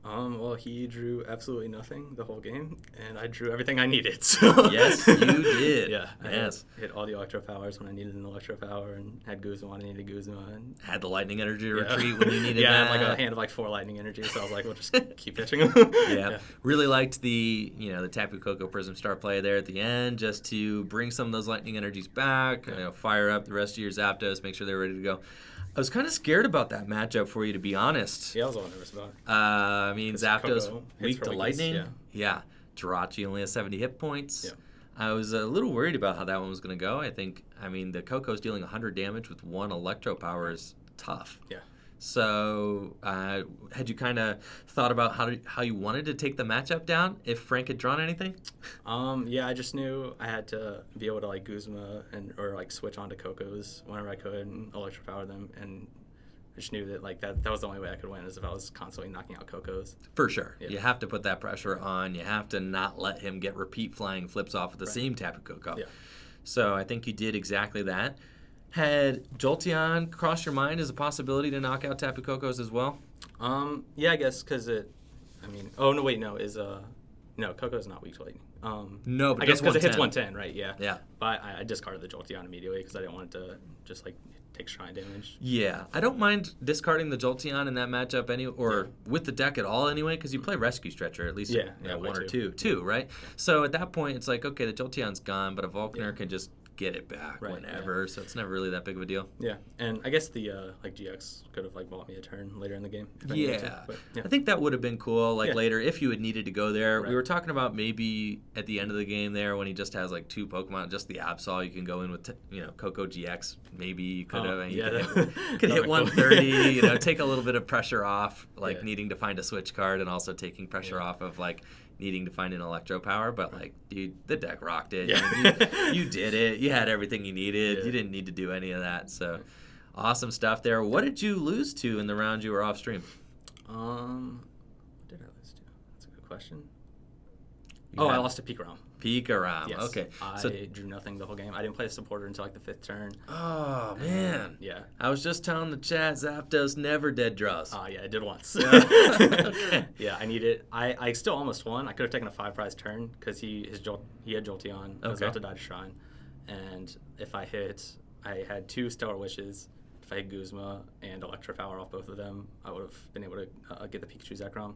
Well, he drew absolutely nothing the whole game, and I drew everything I needed. So. Yes, you did. Yeah. Yes. I hit all the Electro Powers when I needed an Electro Power, and had Guzma when I needed Guzma. And Had the Lightning Energy to retreat when you needed yeah, that. I had like a hand of like 4 Lightning Energy, so I was like, we'll just keep pitching them. Yeah. Really liked the Tapu Koko Prism Star play there at the end, just to bring some of those Lightning Energies back, fire up the rest of your Zapdos, make sure they're ready to go. I was kind of scared about that matchup for you, to be honest. Yeah, I was a little nervous about it. I mean, Zapdos Koko weak to weakness, Lightning. Yeah. Jirachi only has 70 hit points. Yeah. I was a little worried about how that one was going to go. I mean, the Koko's dealing 100 damage with 1 Electro Power is tough. Yeah. So, had you kind of thought about how you wanted to take the matchup down if Frank had drawn anything? Yeah, I just knew I had to be able to like Guzma or like switch onto Kokos whenever I could and Electro Power them, and I just knew that like that was the only way I could win, is if I was constantly knocking out Kokos. For sure. Yeah. You have to put that pressure on. You have to not let him get repeat flying flips off of the same Tapu Koko. Yeah. So I think you did exactly that. Had Jolteon crossed your mind as a possibility to knock out Tapu Kokos as well? Yeah, I guess because Koko's not weak to Lightning. No, but I guess because it hits 110. 110, right? Yeah. Yeah. But I discarded the Jolteon immediately because I didn't want it to just like take shrine damage. Yeah, I don't mind discarding the Jolteon in that matchup with the deck at all anyway, because you play Rescue Stretcher at least one or two, right? Yeah. So at that point, it's like, okay, the Jolteon's gone, but a Volkner can just get it back whenever, so it's never really that big of a deal. Yeah, and I guess the GX could have like bought me a turn later in the game. If I Yeah. needed to, but, I think that would have been cool, later, if you had needed to go there. Right. We were talking about maybe at the end of the game there when he just has like 2 Pokemon, just the Absol, you can go in with Koko GX. Maybe you could have. Could hit 130. Take a little bit of pressure off, needing to find a switch card, and also taking pressure off of needing to find an Electro Power. But dude, the deck rocked it. Yeah. You did it. You had everything you needed. Yeah. You didn't need to do any of that. So awesome stuff there. What did you lose to in the round you were off stream? What did I lose to? That's a good question. I lost to Pikachu. Pikachu. Yes. Okay. I drew nothing the whole game. I didn't play a supporter until like the 5th turn. Oh, man. Yeah. I was just telling the chat, Zapdos never dead draws. Yeah, I did once. Okay. Yeah, I need it. I still almost won. I could have taken a 5-prize turn because he had Jolteon. I was about to die to Shrine. And if I had 2 Stellar Wishes. If I had Guzma and Electro Power off both of them, I would have been able to get the Pikachu Zekrom.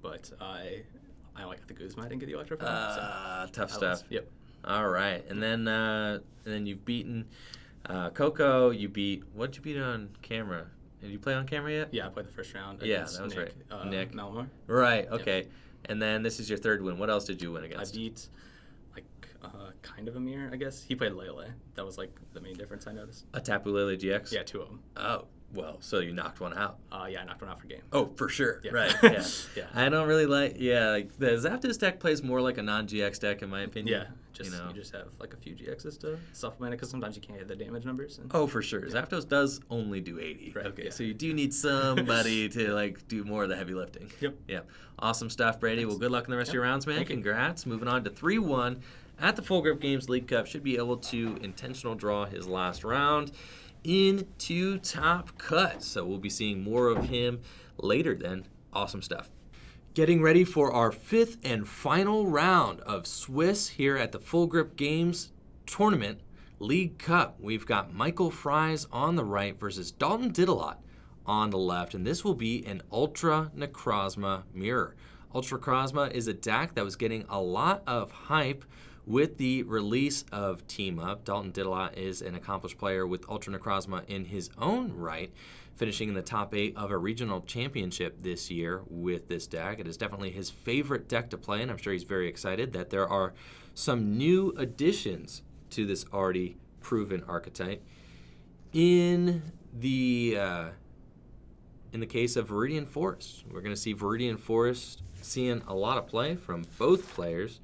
But I only got the Guzma. I didn't get the Electro Power. Tough stuff. Yep. All right, and then you've beaten Coco. What did you beat on camera? Did you play on camera yet? Yeah, I played the first round. Yeah, against that was Nick, right. Nick Malamar. Right. Okay. And then this is your 3rd win. What else did you win against? I beat kind of a mirror, I guess. He played Lele. That was the main difference I noticed. A Tapu Lele GX. Yeah, 2 of them. Oh. Well, so you knocked one out. Yeah, I knocked one out for game. Oh, for sure. Yeah. Right. Yeah. Yeah. I don't really the Zapdos deck plays more like a non-GX deck in my opinion. Yeah. You just have a few GXs to supplement it because sometimes you can't hit the damage numbers. Oh, for sure. Yeah. Zapdos does only do 80. Right. Okay, Yeah. so you do need somebody to do more of the heavy lifting. Yep. Yeah. Awesome stuff, Brady. Thanks. Well, good luck in the rest of your rounds, man. Thank you. Congrats. Moving on to 3-1 at the Full Grip Games League Cup. Should be able to intentional draw his last round into Top Cut. So we'll be seeing more of him later then. Awesome stuff. Getting ready for our 5th and final round of Swiss here at the Full Grip Games tournament. League Cup, we've got Michael Fries on the right versus Dalton Didalot on the left, and this will be an Ultra Necrozma mirror. Ultra Necrozma is a deck that was getting a lot of hype with the release of Team Up. Dalton Didalot is an accomplished player with Ultra Necrozma in his own right, finishing in the top 8 of a regional championship this year with this deck. It is definitely his favorite deck to play, and I'm sure he's very excited that there are some new additions to this already proven archetype. In the case of Viridian Forest, we're going to see Viridian Forest seeing a lot of play from both players.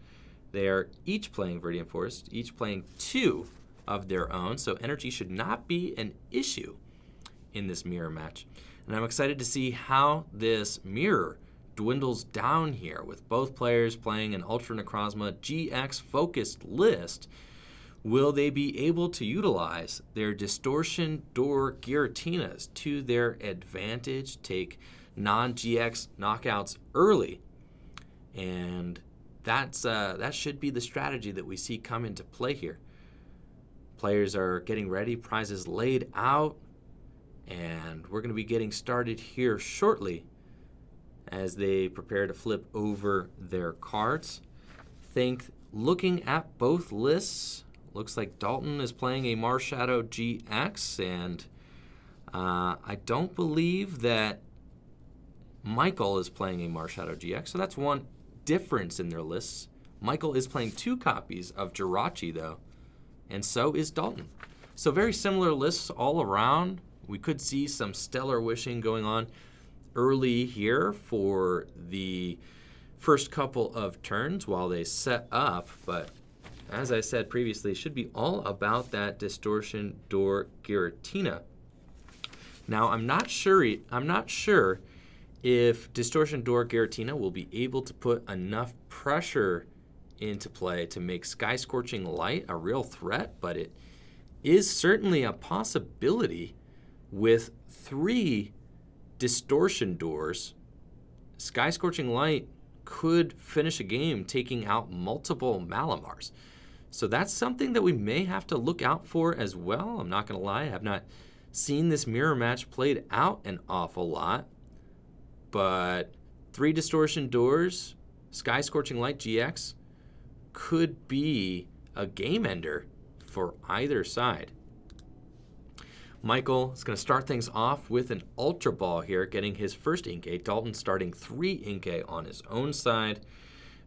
They are each playing Viridian Forest, each playing 2 of their own, so energy should not be an issue in this mirror match. And I'm excited to see how this mirror dwindles down here with both players playing an Ultra Necrozma GX focused list. Will they be able to utilize their Distortion Door Giratinas to their advantage, take non-GX knockouts early? And that should be the strategy that we see come into play here. Players are getting ready, prizes laid out, and we're going to be getting started here shortly as they prepare to flip over their cards. Looking at both lists, looks like Dalton is playing a Marshadow GX, and I don't believe that Michael is playing a Marshadow GX, so that's one difference in their lists. Michael is playing 2 copies of Jirachi, though, and so is Dalton. So very similar lists all around. We could see some stellar wishing going on early here for the first couple of turns while they set up, but as I said previously, it should be all about that Distortion Door Giratina. Now, I'm not sure if Distortion Door Giratina will be able to put enough pressure into play to make Sky Scorching Light a real threat, but it is certainly a possibility. With 3 Distortion Doors, Sky Scorching Light could finish a game taking out multiple Malamars. So that's something that we may have to look out for as well. I'm not going to lie, I have not seen this mirror match played out an awful lot. But 3 Distortion Doors, Sky Scorching Light GX could be a game ender for either side. Michael is going to start things off with an Ultra Ball here, getting his first Inkay. Dalton starting 3 Inkay on his own side.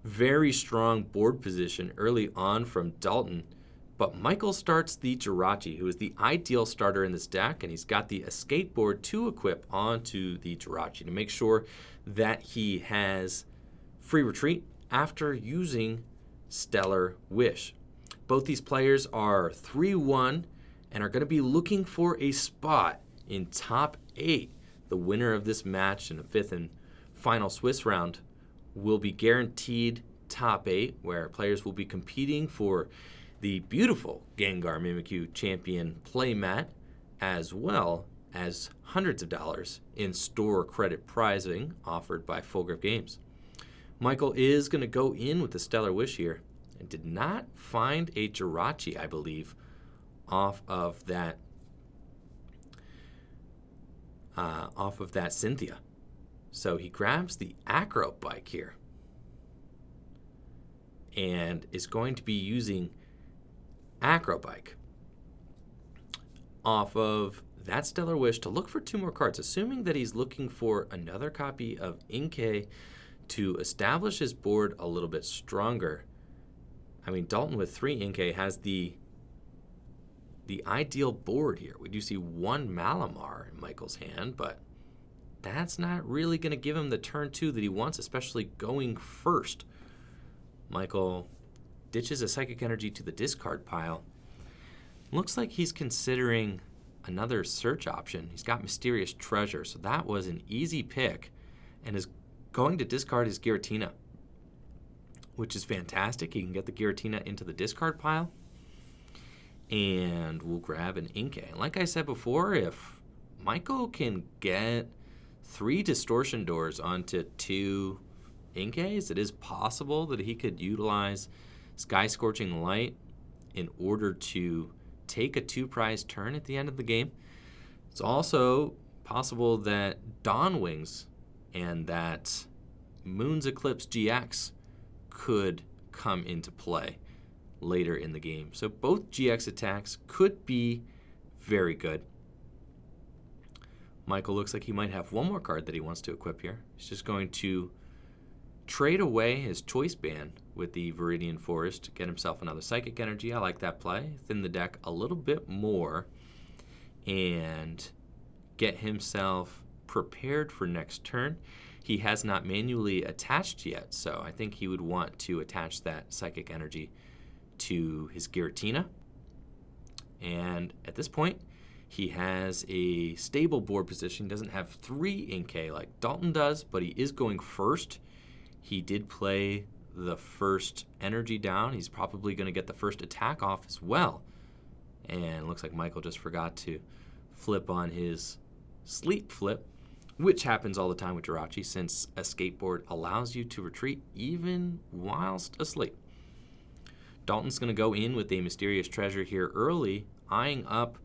Very strong board position early on from Dalton. But Michael starts the Jirachi, who is the ideal starter in this deck, and he's got the escape board to equip onto the Jirachi to make sure that he has free retreat after using Stellar Wish. Both these players are 3-1 and are going to be looking for a spot in top 8. The winner of this match in the 5th and final Swiss round will be guaranteed top 8, where players will be competing for the beautiful Gengar Mimikyu Champion playmat, as well as hundreds of dollars in store credit prizing offered by Full Grip Games. Michael is going to go in with the Stellar Wish here, and did not find a Jirachi, I believe, off of that Cynthia. So he grabs the Acro Bike here and is going to be using Acro Bike off of that Stellar Wish to look for 2 more cards, assuming that he's looking for another copy of Inkay to establish his board a little bit stronger. I mean, Dalton with 3 Inkay has the ideal board here. We do see 1 Malamar in Michael's hand, but that's not really going to give him the turn 2 that he wants, especially going first. Michael ditches a Psychic Energy to the discard pile. Looks like he's considering another search option. He's got Mysterious Treasure, so that was an easy pick, and is going to discard his Giratina, which is fantastic. He can get the Giratina into the discard pile, and we'll grab an Inkay. Like I said before, if Michael can get 3 Distortion Doors onto 2 Inkays, it is possible that he could utilize Sky Scorching Light in order to take a 2-prize turn at the end of the game. It's also possible that Dawn Wings and that Moon's Eclipse GX could come into play later in the game. So both GX attacks could be very good. Michael looks like he might have one more card that he wants to equip here. He's just going to trade away his Choice Band with the Viridian Forest to get himself another Psychic Energy. I like that play. Thin the deck a little bit more and get himself prepared for next turn. He has not manually attached yet, so I think he would want to attach that Psychic Energy to his Giratina. And at this point, he has a stable board position. He doesn't have 3 Inkay like Dalton does, but he is going first. He did play the first energy down. He's probably going to get the first attack off as well. And it looks like Michael just forgot to flip on his sleep flip, which happens all the time with Jirachi since a skateboard allows you to retreat even whilst asleep. Dalton's going to go in with a Mysterious Treasure here early, eyeing up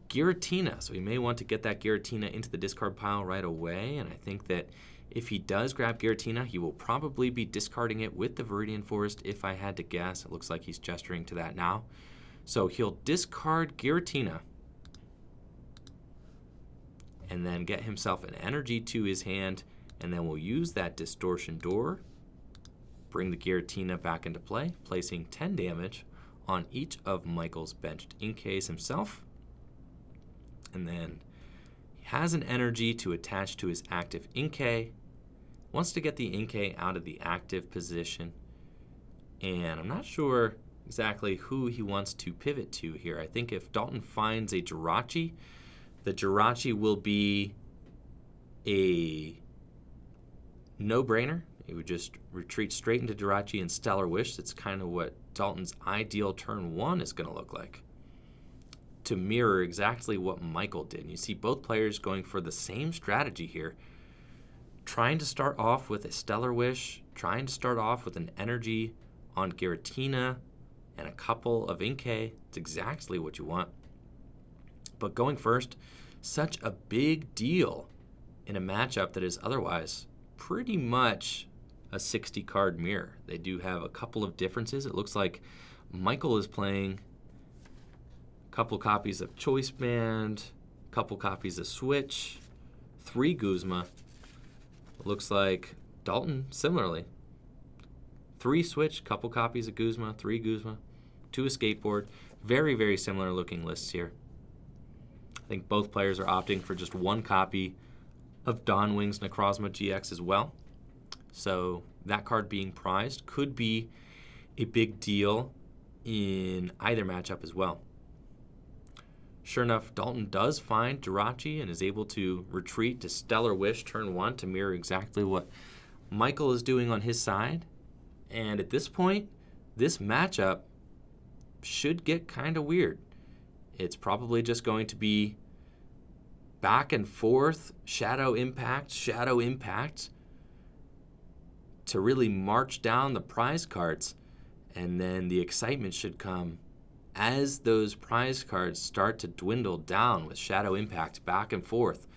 Giratina. So he may want to get that Giratina into the discard pile right away, and I think that if he does grab Giratina, he will probably be discarding it with the Viridian Forest if I had to guess. It looks like he's gesturing to that now. So he'll discard Giratina and then get himself an energy to his hand, and then we'll use that Distortion Door, bring the Giratina back into play, placing 10 damage on each of Michael's benched Inkays himself. And then he has an energy to attach to his active Inkay, wants to get the Inkay out of the active position, and I'm not sure exactly who he wants to pivot to here. I think if Dalton finds a Jirachi, the Jirachi will be a no-brainer. He would just retreat straight into Jirachi and Stellar Wish. That's kind of what Dalton's ideal turn 1 is going to look like, to mirror exactly what Michael did. And you see both players going for the same strategy here, trying to start off with a Stellar Wish, trying to start off with an energy on Giratina and a couple of Inkay. It's exactly what you want. But going first, such a big deal in a matchup that is otherwise pretty much a 60-card mirror. They do have a couple of differences. It looks like Michael is playing a couple copies of Choice Band, a couple copies of Switch, 3 Guzma. It looks like Dalton, similarly, 3 Switch, couple copies of Guzma, 3 Guzma, 2 a skateboard. Very, very similar looking lists here. I think both players are opting for just 1 copy of Dawn Wings Necrozma GX as well. So that card being prized could be a big deal in either matchup as well. Sure enough, Dalton does find Jirachi and is able to retreat to Stellar Wish turn 1 to mirror exactly what Michael is doing on his side. And at this point, this matchup should get kind of weird. It's probably just going to be back and forth, shadow impact, to really march down the prize cards. And then the excitement should come as those prize cards start to dwindle down with shadow impact back and forth.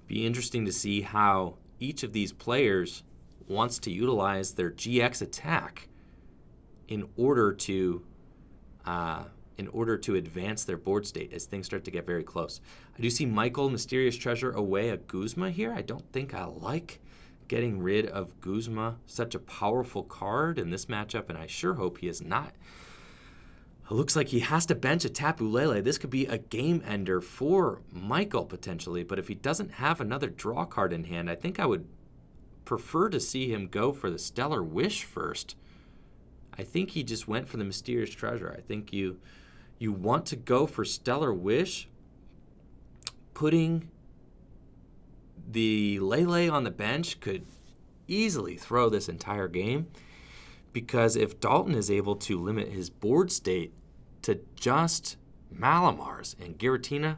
Be interesting to see how each of these players wants to utilize their GX attack in order to advance their board state as things start to get very close. I do see Michael Mysterious Treasure away a Guzma here. I don't think I like getting rid of Guzma, such a powerful card in this matchup, and I sure hope he is not. It looks like he has to bench a Tapu Lele. This could be a game ender for Michael potentially, but if he doesn't have another draw card in hand, I think I would prefer to see him go for the Stellar Wish first. I think he just went for the Mysterious Treasure. I think you want to go for Stellar Wish. Putting the Lele on the bench could easily throw this entire game, because if Dalton is able to limit his board state to just Malamars and Giratina,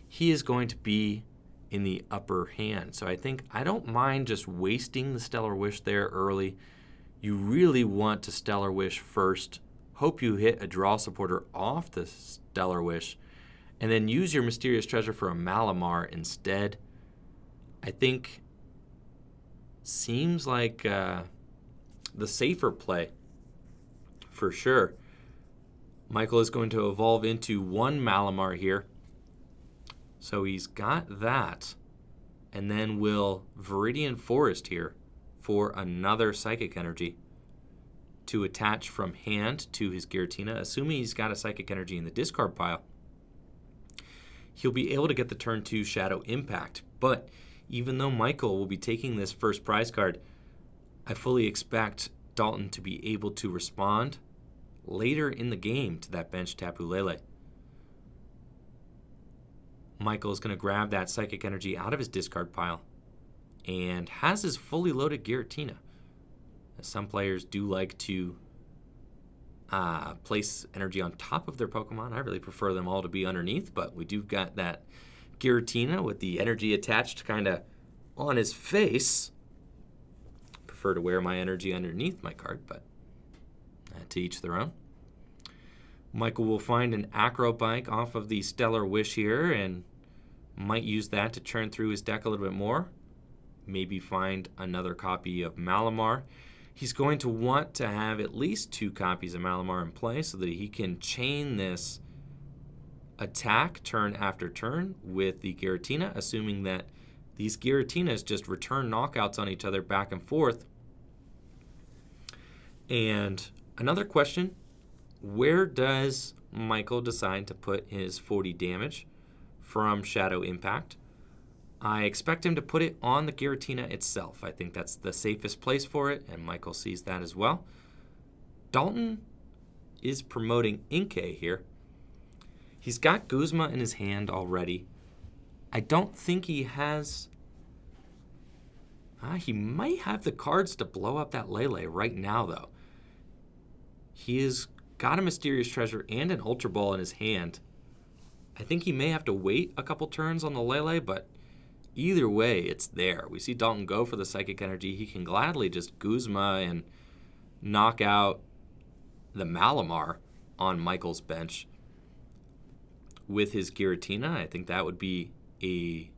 he is going to be in the upper hand. So I don't mind just wasting the Stellar Wish there early. You really want to Stellar Wish first, hope you hit a draw supporter off the Stellar Wish, and then use your Mysterious Treasure for a Malamar instead. I think seems like the safer play for sure. Michael is going to evolve into one Malamar here. So he's got that. And then will Viridian Forest here for another Psychic Energy to attach from hand to his Giratina, assuming he's got a Psychic Energy in the discard pile. He'll be able to get the turn 2 Shadow Impact, but even though Michael will be taking this first prize card, I fully expect Dalton to be able to respond later in the game to that bench Tapu Lele. Michael is going to grab that Psychic Energy out of his discard pile and has his fully loaded Giratina. Some players do like to place energy on top of their Pokemon. I really prefer them all to be underneath, but we do got that Giratina with the energy attached kind of on his face. Prefer to wear my energy underneath my card, but to each their own. Michael will find an Acro Bike off of the Stellar Wish here and might use that to churn through his deck a little bit more. Maybe find another copy of Malamar. He's going to want to have at least 2 copies of Malamar in play so that he can chain this attack turn after turn with the Giratina, assuming that these Giratinas just return knockouts on each other back and forth. And another question, where does Michael decide to put his 40 damage from Shadow Impact? I expect him to put it on the Giratina itself. I think that's the safest place for it, and Michael sees that as well. Dalton is promoting Inkay here. He's got Guzma in his hand already. I don't think he has... he might have the cards to blow up that Lele right now, though. He has got a Mysterious Treasure and an Ultra Ball in his hand. I think he may have to wait a couple turns on the Lele, but either way, it's there. We see Dalton go for the Psychic Energy. He can gladly just Guzma and knock out the Malamar on Michael's bench with his Giratina. I think that would be a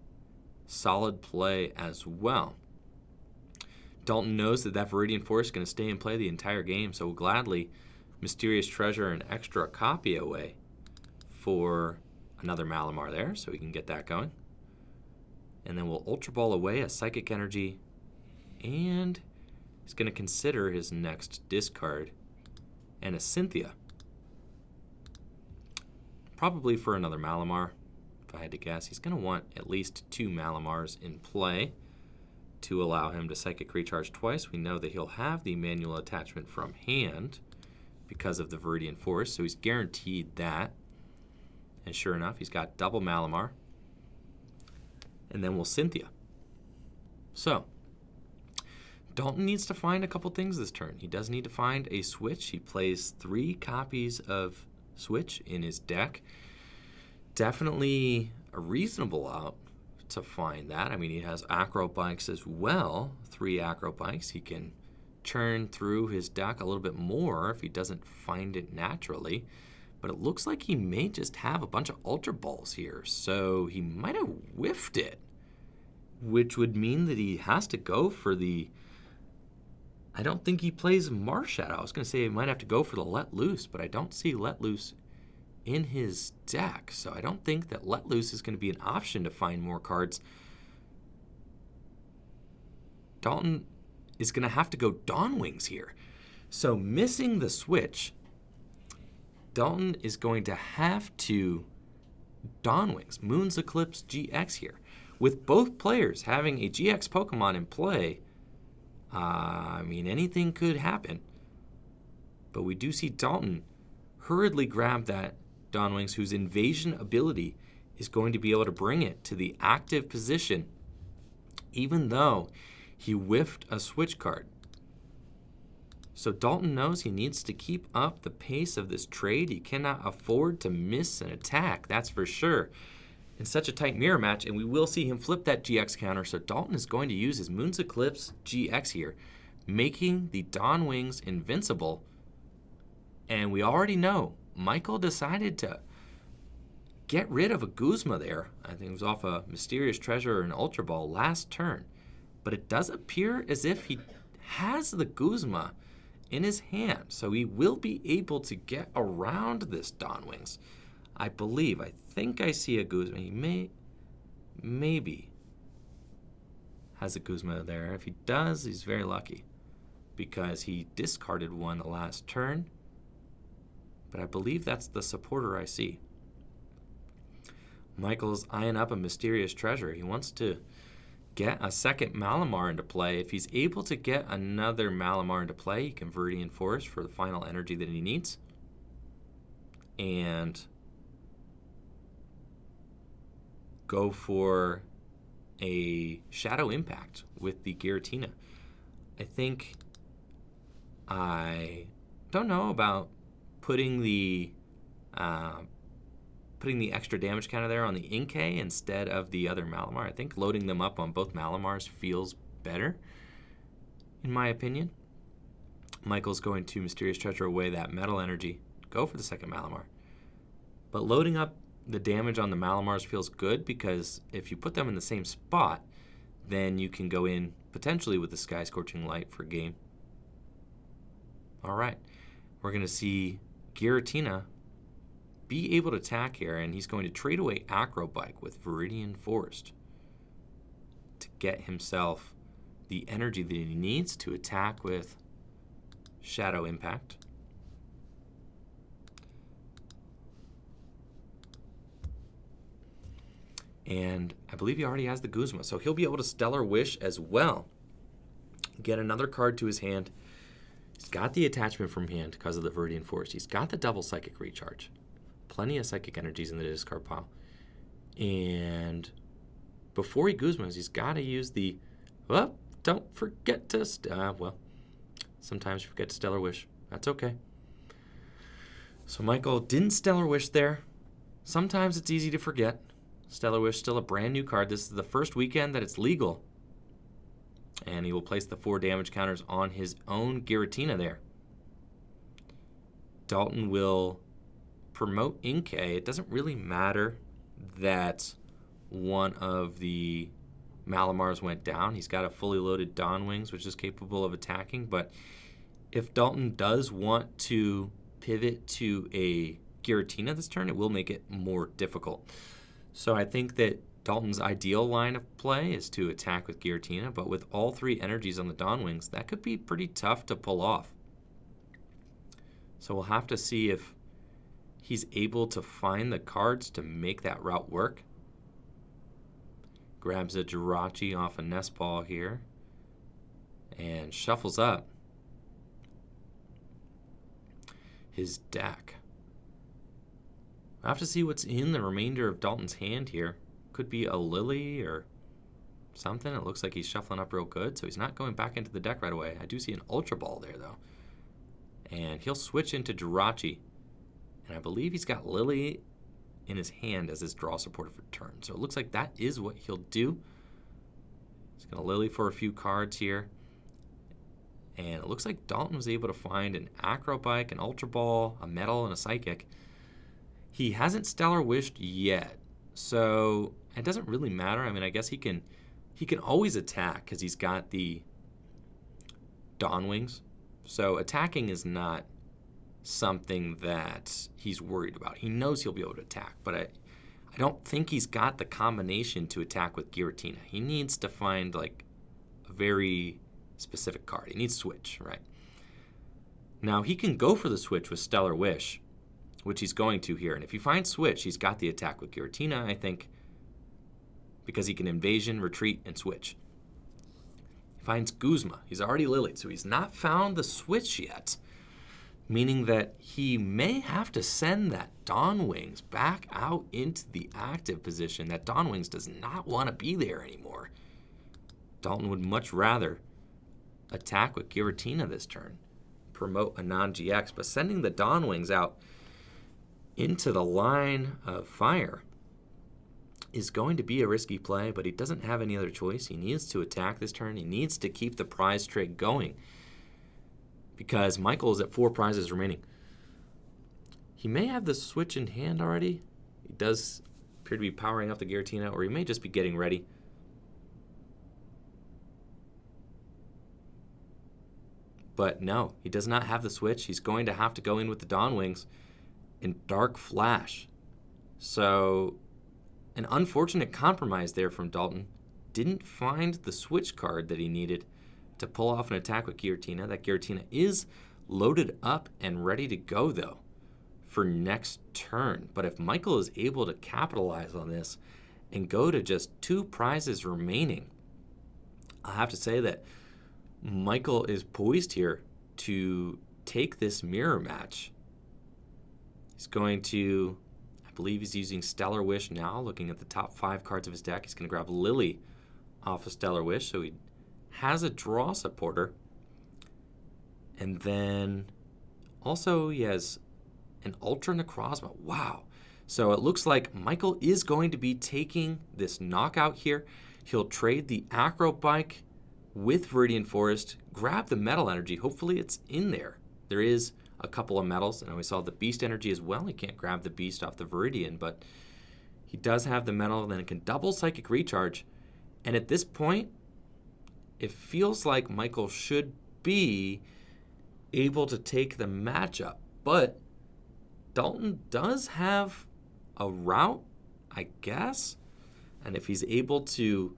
solid play as well. Dalton knows that Viridian Forest is going to stay in play the entire game, so will gladly Mysterious Treasure an extra copy away for another Malamar there, so we can get that going. And then we'll Ultra Ball away a Psychic Energy, and he's going to consider his next discard and a Cynthia. Probably for another Malamar, if I had to guess. He's going to want at least 2 Malamars in play to allow him to Psychic Recharge twice. We know that he'll have the manual attachment from hand because of the Viridian Forest, so he's guaranteed that. And sure enough, he's got double Malamar. And then we'll Cynthia. So, Dalton needs to find a couple things this turn. He does need to find a Switch. He plays 3 copies of Switch in his deck. Definitely a reasonable out to find that. I mean, he has Acro Bikes as well. 3 Acro Bikes. He can churn through his deck a little bit more if he doesn't find it naturally. But it looks like he may just have a bunch of Ultra Balls here. So he might have whiffed it, which would mean that he has to go for the... I don't think he plays Marshadow. I was going to say he might have to go for the Let Loose, but I don't see Let Loose in his deck. So I don't think that Let Loose is going to be an option to find more cards. Dalton is going to have to go Dawn Wings here. So missing the Switch, Dalton is going to have to Dawn Wings, Moon's Eclipse GX here. With both players having a GX Pokemon in play, I mean, anything could happen. But we do see Dalton hurriedly grab that Dawn Wings, whose Invasion ability is going to be able to bring it to the active position, even though he whiffed a Switch card. So Dalton knows he needs to keep up the pace of this trade. He cannot afford to miss an attack, that's for sure, in such a tight mirror match, and we will see him flip that GX counter. So Dalton is going to use his Moon's Eclipse GX here, making the Dawn Wings invincible And we already know Michael decided to get rid of a Guzma there. I think it was off a Mysterious Treasure or an Ultra Ball last turn. But it does appear as if he has the Guzma in his hand. So he will be able to get around this Dawnwings. I think I see a Guzma. He maybe has a Guzma there. If he does, he's very lucky because he discarded one the last turn. But I believe that's the supporter I see. Michael's eyeing up a Mysterious Treasure. He wants to get a second Malamar into play. If he's able to get another Malamar into play, he can Viridian Forest for the final energy that he needs. And go for a Shadow Impact with the Giratina. I don't know about putting the extra damage counter there on the Inkay instead of the other Malamar. I think loading them up on both Malamars feels better, in my opinion. Michael's going to Mysterious Treasure away that Metal Energy, go for the second Malamar. But loading up the damage on the Malamars feels good because if you put them in the same spot, then you can go in potentially with the Sky Scorching Light for game. All right, we're going to see Giratina be able to attack here, and he's going to trade away Acrobike with Viridian Forest to get himself the energy that he needs to attack with Shadow Impact. And I believe he already has the Guzma, so he'll be able to Stellar Wish as well. Get another card to his hand. He's got the attachment from hand because of the Viridian Forest. He's got the double Psychic Recharge. Plenty of Psychic Energies in the discard pile. And before he Guzmas, he's got to use the... Well, don't forget to... sometimes you forget to Stellar Wish. That's okay. So Michael didn't Stellar Wish there. Sometimes it's easy to forget. Stellar Wish still a brand new card. This is the first weekend that it's legal. And he will place the 4 damage counters on his own Giratina there. Dalton will promote Inkay. It doesn't really matter that one of the Malamars went down. He's got a fully loaded Dawnwings, which is capable of attacking. But if Dalton does want to pivot to a Giratina this turn, it will make it more difficult. So I think that Dalton's ideal line of play is to attack with Giratina, but with all 3 energies on the Dawnwings, that could be pretty tough to pull off. So we'll have to see if he's able to find the cards to make that route work. Grabs a Jirachi off a Nest Ball here and shuffles up his deck. I'll have to see what's in the remainder of Dalton's hand here. Could be a Lily or something. It looks like he's shuffling up real good, so he's not going back into the deck right away. I do see an Ultra Ball there, though. And he'll switch into Jirachi. And I believe he's got Lily in his hand as his draw supporter for turn. So it looks like that is what he'll do. He's going to Lily for a few cards here. And it looks like Dalton was able to find an Acrobike, an Ultra Ball, a Metal, and a Psychic. He hasn't Stellar Wished yet. So it doesn't really matter. I mean, I guess he can always attack because he's got the Dawnwings. So attacking is not something that he's worried about. He knows he'll be able to attack, but I don't think he's got the combination to attack with Giratina. He needs to find like a very specific card. He needs Switch, right? Now he can go for the Switch with Stellar Wish, which he's going to here. And if he finds Switch, he's got the attack with Giratina, I think, because he can Invasion, Retreat, and Switch. He finds Guzma. He's already Lilied, so he's not found the Switch yet, meaning that he may have to send that Dawnwings back out into the active position. That Dawnwings does not want to be there anymore. Dalton would much rather attack with Giratina this turn, promote a non-GX, but sending the Dawnwings out into the line of fire is going to be a risky play, but he doesn't have any other choice. He needs to attack this turn. He needs to keep the prize trade going because Michael is at 4 prizes remaining. He may have the switch in hand already. He does appear to be powering up the Giratina, or he may just be getting ready. But no, he does not have the switch. He's going to have to go in with the Dawn Wings and Dark Flash. So, an unfortunate compromise there from Dalton. Didn't find the switch card that he needed to pull off an attack with Giratina. That Giratina is loaded up and ready to go, though, for next turn. But if Michael is able to capitalize on this and go to just 2 prizes remaining, I have to say that Michael is poised here to take this mirror match. He's going to, I believe he's using Stellar Wish now, looking at the top 5 cards of his deck. He's going to grab Lily off of Stellar Wish, so he has a draw supporter. And then also he has an Ultra Necrozma. Wow. So it looks like Michael is going to be taking this knockout here. He'll trade the Acro Bike with Viridian Forest, grab the Metal Energy. Hopefully it's in there. There is a couple of metals, and we saw the Beast Energy as well. He can't grab the Beast off the Viridian, but he does have the metal, and then it can double Psychic Recharge. And at this point, it feels like Michael should be able to take the matchup. But Dalton does have a route, I guess. And if he's able to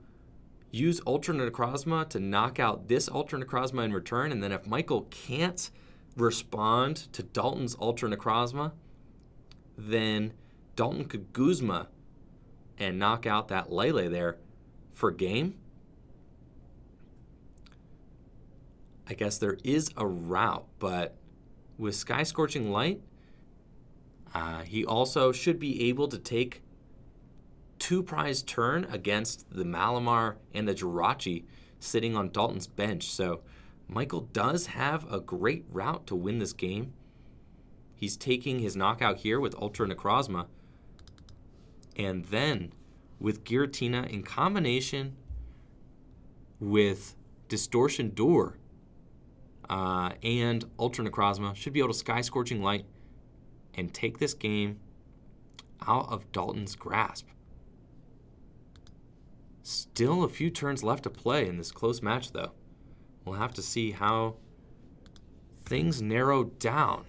use Ultra Necrozma to knock out this Ultra Necrozma in return, and then if Michael can't respond to Dalton's Ultra Necrozma, then Dalton could Guzma and knock out that Lele there for game. I guess there is a route, but with Sky Scorching Light, he also should be able to take 2 prize turn against the Malamar and the Jirachi sitting on Dalton's bench. So Michael does have a great route to win this game. He's taking his knockout here with Ultra Necrozma. And then with Giratina in combination with Distortion Door and Ultra Necrozma, should be able to Sky Scorching Light and take this game out of Dalton's grasp. Still a few turns left to play in this close match, though. We'll have to see how things narrow down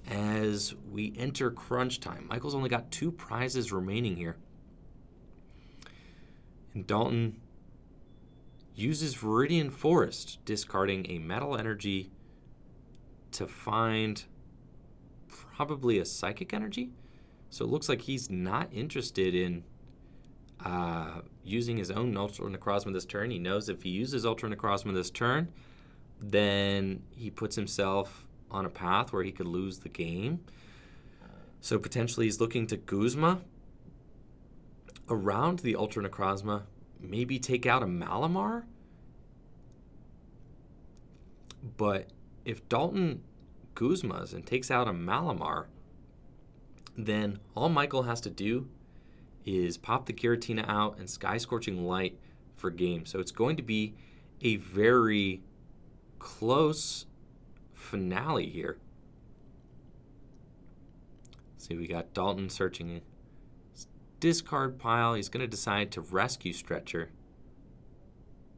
as we enter crunch time. Michael's only got 2 prizes remaining here. And Dalton uses Viridian Forest, discarding a Metal Energy to find probably a Psychic Energy. So it looks like he's not interested in using his own Ultra Necrozma this turn. He knows if he uses Ultra Necrozma this turn, then he puts himself on a path where he could lose the game. So potentially he's looking to Guzma around the Ultra Necrozma, maybe take out a Malamar. But if Dalton Guzmas and takes out a Malamar, then all Michael has to do is pop the Giratina out and Sky Scorching Light for game. So it's going to be a very close finale here. See, we got Dalton searching his discard pile. He's going to decide to rescue Stretcher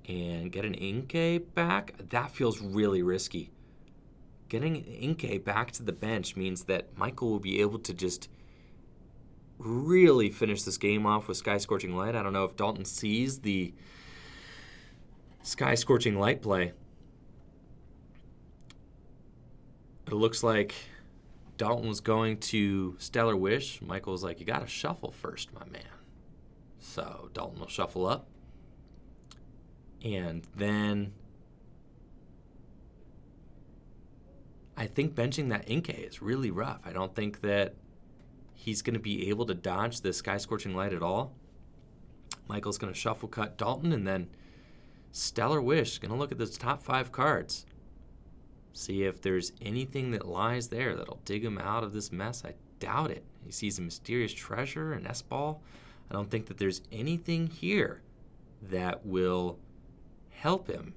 and get an Inkay back. That feels really risky. Getting an Inkay back to the bench means that Michael will be able to just really finish this game off with Sky Scorching Light. I don't know if Dalton sees the Sky Scorching Light play. It looks like Dalton was going to Stellar Wish. Michael was like, you got to shuffle first, my man. So Dalton will shuffle up. And then I think benching that Inkay is really rough. I don't think that he's going to be able to dodge the Sky Scorching Light at all. Michael's going to shuffle cut Dalton, and then Stellar Wish going to look at those top 5 cards. See if there's anything that lies there that'll dig him out of this mess. I doubt it. He sees a Mysterious Treasure, an S-Ball. I don't think that there's anything here that will help him.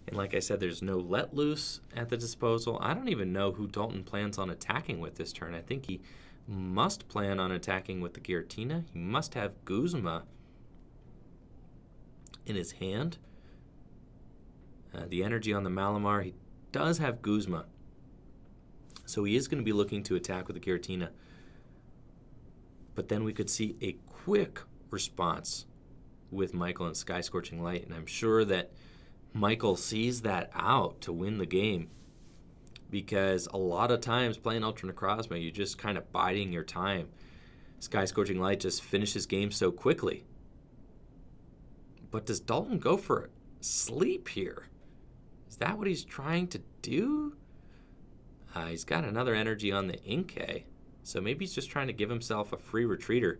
And like I said, there's no Let Loose at the disposal. I don't even know who Dalton plans on attacking with this turn. I think he must plan on attacking with the Giratina. He must have Guzma in his hand. The energy on the Malamar, he does have Guzma. So he is going to be looking to attack with the Giratina. But then we could see a quick response with Michael and Sky Scorching Light. And I'm sure that Michael sees that out to win the game. Because a lot of times playing Ultra Necrozma, you're just kind of biding your time. Sky Scorching Light just finishes games so quickly. But does Dalton go for sleep here? Is that what he's trying to do? He's got another energy on the Inkay. So maybe he's just trying to give himself a free retreater.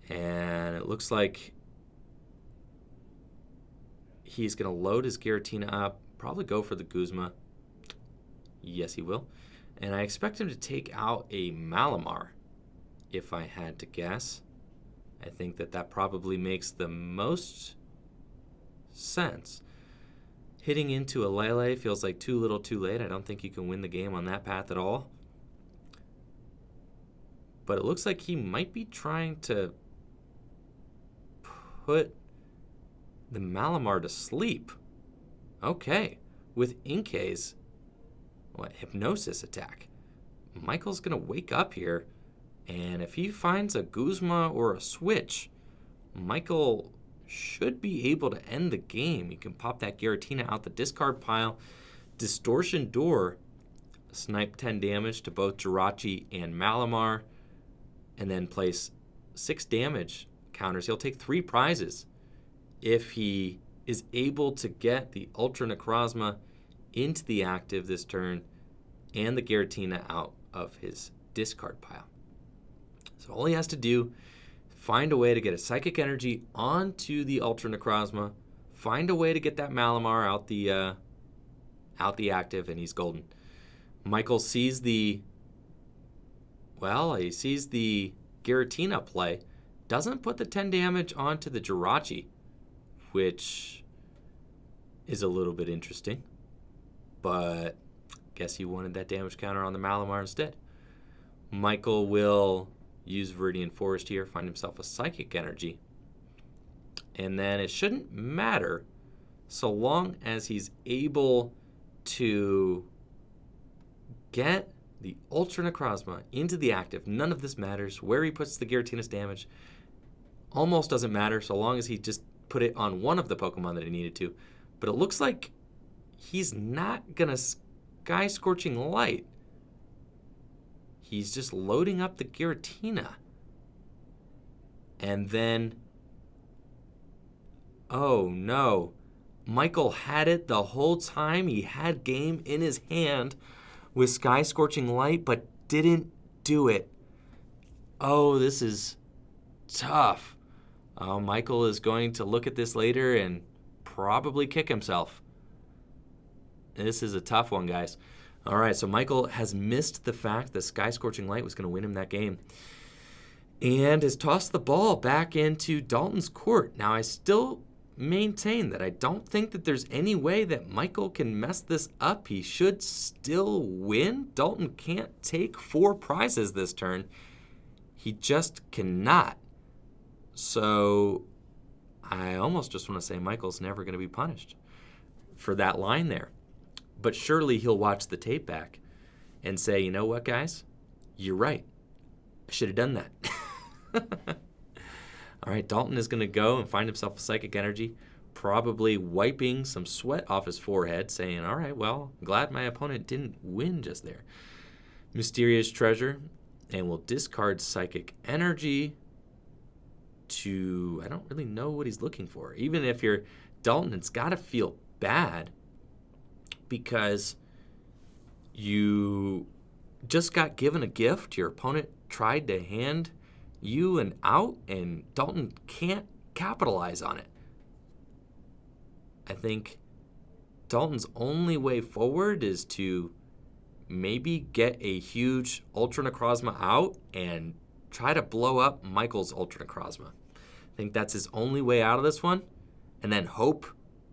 And it looks like he's going to load his Giratina up. Probably go for the Guzma. Yes, he will. And I expect him to take out a Malamar, if I had to guess. I think that probably makes the most sense. Hitting into a Lele feels like too little too late. I don't think you can win the game on that path at all. But it looks like he might be trying to put the Malamar to sleep. Okay. With Inkay's hypnosis attack. Michael's going to wake up here. And if he finds a Guzma or a switch, Michael should be able to end the game. He can pop that Giratina out the discard pile. Distortion Door, snipe 10 damage to both Jirachi and Malamar, and then place 6 damage counters. He'll take 3 prizes if he is able to get the Ultra Necrozma into the active this turn and the Giratina out of his discard pile. So all he has to do, find a way to get a Psychic Energy onto the Ultra Necrozma, find a way to get that Malamar out the active, and he's golden. Michael sees the Giratina play, doesn't put the 10 damage onto the Jirachi, which is a little bit interesting, but guess he wanted that damage counter on the Malamar instead. Michael will use Viridian Forest here, find himself a Psychic Energy. And then it shouldn't matter so long as he's able to get the Ultra Necrozma into the active. None of this matters. Where he puts the Giratina's damage almost doesn't matter so long as he just put it on one of the Pokemon that he needed to. But it looks like he's not going to Sky Scorching Light. He's just loading up the Giratina. And then, oh no, Michael had it the whole time. He had game in his hand with Sky Scorching Light, but didn't do it. Oh, this is tough. Michael is going to look at this later and probably kick himself. This is a tough one, guys. All right, so Michael has missed the fact that Sky Scorching Light was going to win him that game and has tossed the ball back into Dalton's court. Now, I still maintain that I don't think that there's any way that Michael can mess this up. He should still win. Dalton can't take 4 prizes this turn. He just cannot. So I almost just want to say Michael's never going to be punished for that line there. But surely he'll watch the tape back and say, you know what, guys? You're right. I should have done that. All right, Dalton is going to go and find himself a Psychic Energy, probably wiping some sweat off his forehead, saying, all right, well, I'm glad my opponent didn't win just there. Mysterious Treasure, and we'll discard Psychic Energy to, I don't really know what he's looking for. Even if you're Dalton, it's got to feel bad because you just got given a gift. Your opponent tried to hand you an out, and Dalton can't capitalize on it. I think Dalton's only way forward is to maybe get a huge Ultra Necrozma out and try to blow up Michael's Ultra Necrozma. I think that's his only way out of this one, and then hope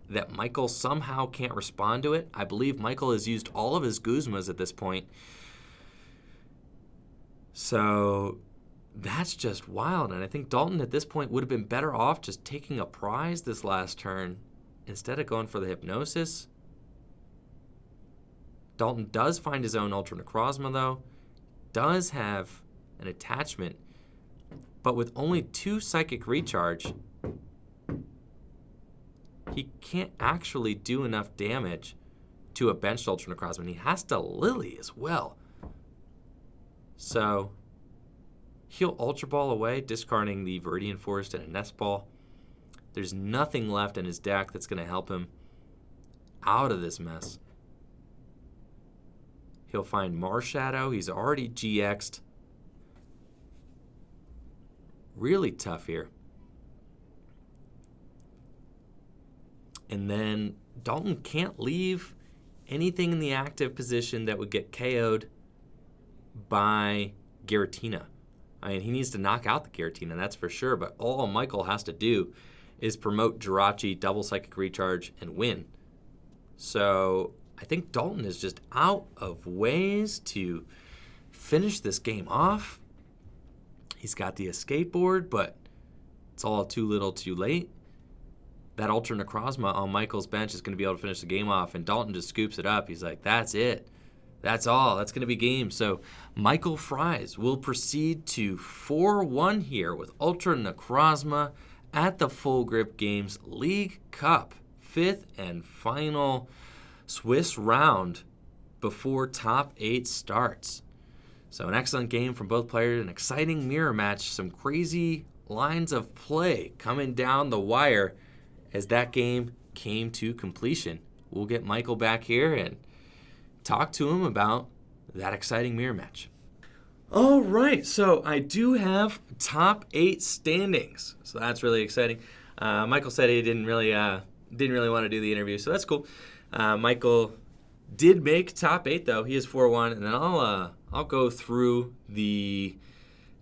that Michael somehow can't respond to it. I believe Michael has used all of his Guzmas at this point. So that's just wild. And I think Dalton at this point would have been better off just taking a prize this last turn instead of going for the Hypnosis. Dalton does find his own Ultra Necrozma, though. Does have an attachment. But with only 2 Psychic Recharge, he can't actually do enough damage to a benched Ultra Necrozma. And he has to Lily as well. So he'll Ultra Ball away, discarding the Viridian Forest and a Nest Ball. There's nothing left in his deck that's going to help him out of this mess. He'll find Marshadow. He's already GX'd. Really tough here. And then Dalton can't leave anything in the active position that would get KO'd by Giratina. I mean, he needs to knock out the Giratina, that's for sure, but all Michael has to do is promote Jirachi, double Psychic Recharge, and win. So I think Dalton is just out of ways to finish this game off. He's got the escape board, but it's all too little too late. That Ultra Necrozma on Michael's bench is going to be able to finish the game off, and Dalton just scoops it up. He's like, that's it. That's all. That's going to be game. So Michael Fries will proceed to 4-1 here with Ultra Necrozma at the Full Grip Games League Cup. 5th and final Swiss round before top 8 starts. So an excellent game from both players, an exciting mirror match, some crazy lines of play coming down the wire as that game came to completion. We'll get Michael back here and talk to him about that exciting mirror match. All right, so I do have top 8 standings, so that's really exciting. Michael said he didn't really want to do the interview, so that's cool. Michael did make top 8 though. He is 4-1, and then I'll go through the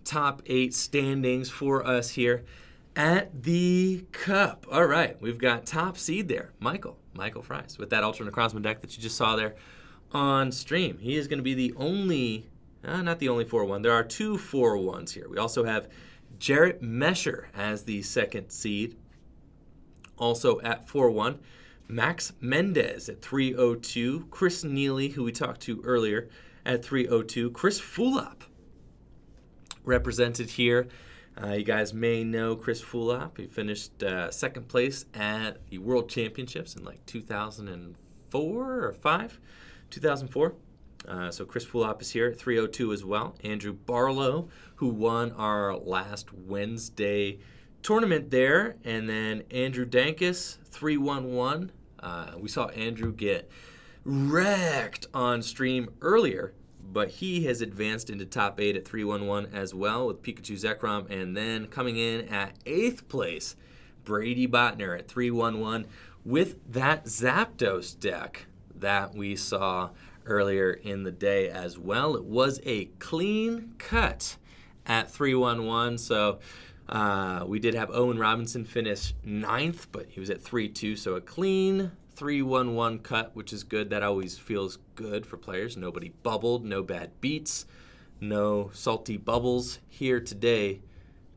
top 8 standings for us here at the Cup. All right, we've got top seed there, Michael Fries, with that Ultra Necrozma deck that you just saw there on stream. He is going to be the only, not the only 4-1. There are 2 4-1s here. We also have Jarrett Mesher as the second seed, also at 4-1. Max Mendez at 302. Chris Neely, who we talked to earlier, at 302. Chris Fulop represented here. You guys may know Chris Fulop. He finished second place at the World Championships in like 2004 or 5? 2004. So Chris Fulop is here at 302 as well. Andrew Barlow, who won our last Wednesday tournament there. And then Andrew Dankus, 311. We saw Andrew get wrecked on stream earlier, but he has advanced into top 8 at 311 as well with Pikachu Zekrom. And then coming in at 8th place, Brady Botner at 311 with that Zapdos deck that we saw earlier in the day as well. It was a clean cut at 311. So we did have Owen Robinson finish 9th, but he was at 3-2. So a clean 3-1-1 cut, which is good. That always feels good for players. Nobody bubbled, no bad beats, no salty bubbles here today.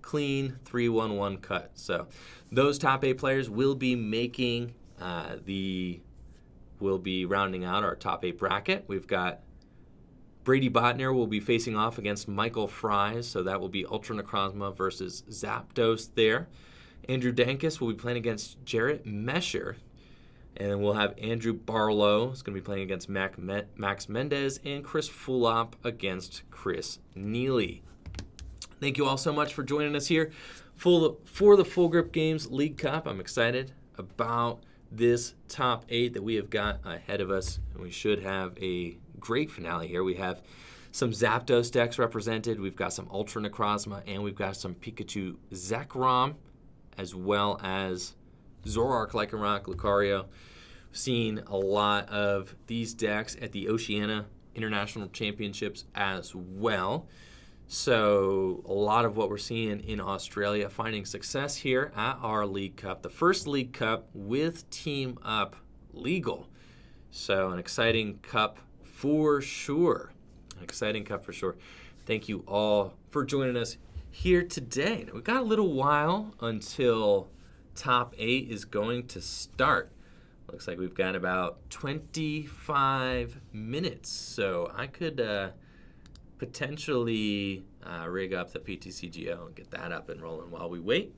Clean 3-1-1 cut. So those top 8 players will be making we'll be rounding out our top 8 bracket. We've got Brady Botner will be facing off against Michael Fries, so that will be Ultra Necrozma versus Zapdos there. Andrew Dankus will be playing against Jarrett Mesher. And then we'll have Andrew Barlow is going to be playing against Max Mendez, and Chris Fulop against Chris Neely. Thank you all so much for joining us here for the Full Grip Games League Cup. I'm excited about this top 8 that we have got ahead of us, and we should have a great finale here. We have some Zapdos decks represented. We've got some Ultra Necrozma, and we've got some Pikachu Zekrom, as well as Zoroark Lycanroc Lucario. Seen a lot of these decks at the Oceania International Championships as well. So a lot of what we're seeing in Australia finding success here at our League Cup, the first League Cup with Team Up legal. So an exciting cup for sure. An exciting cup for sure. Thank you all for joining us here today. Now, we've got a little while until top 8 is going to start. Looks like we've got about 25 minutes. So I could potentially rig up the PTCGO and get that up and rolling while we wait.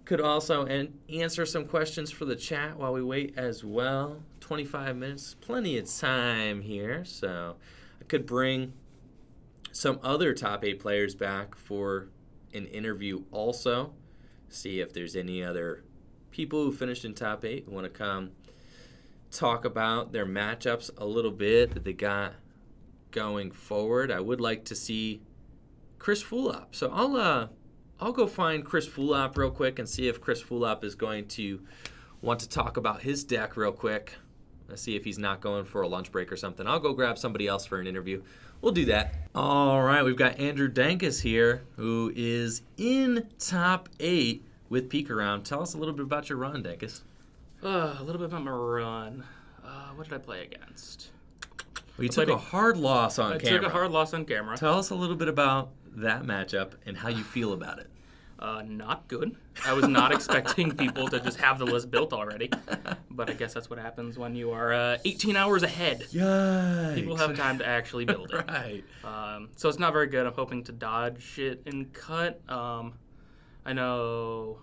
Could also answer some questions for the chat while we wait as well. 25 minutes, plenty of time here. So I could bring some other top 8 players back for an interview also. See if there's any other people who finished in top 8 who want to come talk about their matchups a little bit that they got going forward. I would like to see Chris Fulop. So I'll go find Chris Fulop real quick and see if Chris Fulop is going to want to talk about his deck real quick. Let's see if he's not going for a lunch break or something. I'll go grab somebody else for an interview. We'll do that. All right, we've got Andrew Dankus here, who is in top 8 with Peek Around. Tell us a little bit about your run, Dankus. A little bit about my run. What did I play against? Well, you took a hard loss on camera. I took a hard loss on camera. Tell us a little bit about that matchup and how you feel about it. Not good. I was not expecting people to just have the list built already. But I guess that's what happens when you are 18 hours ahead. Yikes. People have time to actually build it. Right. So it's not very good. I'm hoping to dodge it and cut. I know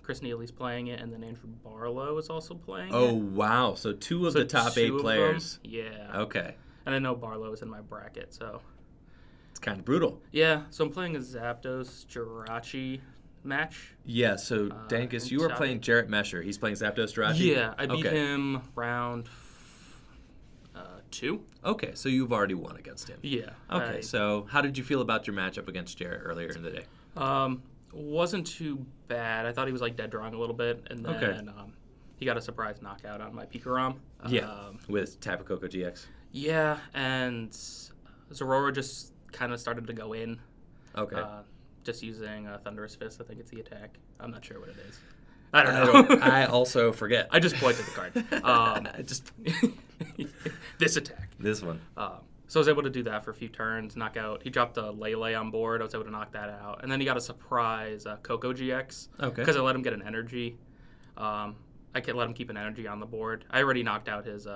Chris Neely's playing it, and then Andrew Barlow is also playing it. Oh, wow. So two of the top 8 players. Yeah. Okay. And I know Barlow is in my bracket, so... It's kind of brutal. Yeah, so I'm playing a Zapdos Jirachi match. Yeah, so Dankus, you are playing Jarrett Mesher. He's playing Zapdos Jirachi? Yeah, I beat him round 2. Okay, so you've already won against him. Yeah. Okay, so how did you feel about your matchup against Jarrett earlier in the day? Wasn't too bad. I thought he was like dead drawing a little bit, and then he got a surprise knockout on my Pikachu. With Tapu Koko GX. Yeah, and Zoroark just kind of started to go in. Okay. Just using Thunderous Fist. I think it's the attack. I'm not sure what it is. I don't know. I also forget. I just pointed the card. This attack. This one. So I was able to do that for a few turns, knock out. He dropped a Lele on board. I was able to knock that out. And then he got a surprise Coco GX. Okay. Because I let him get an energy. I could let him keep an energy on the board. I already knocked out his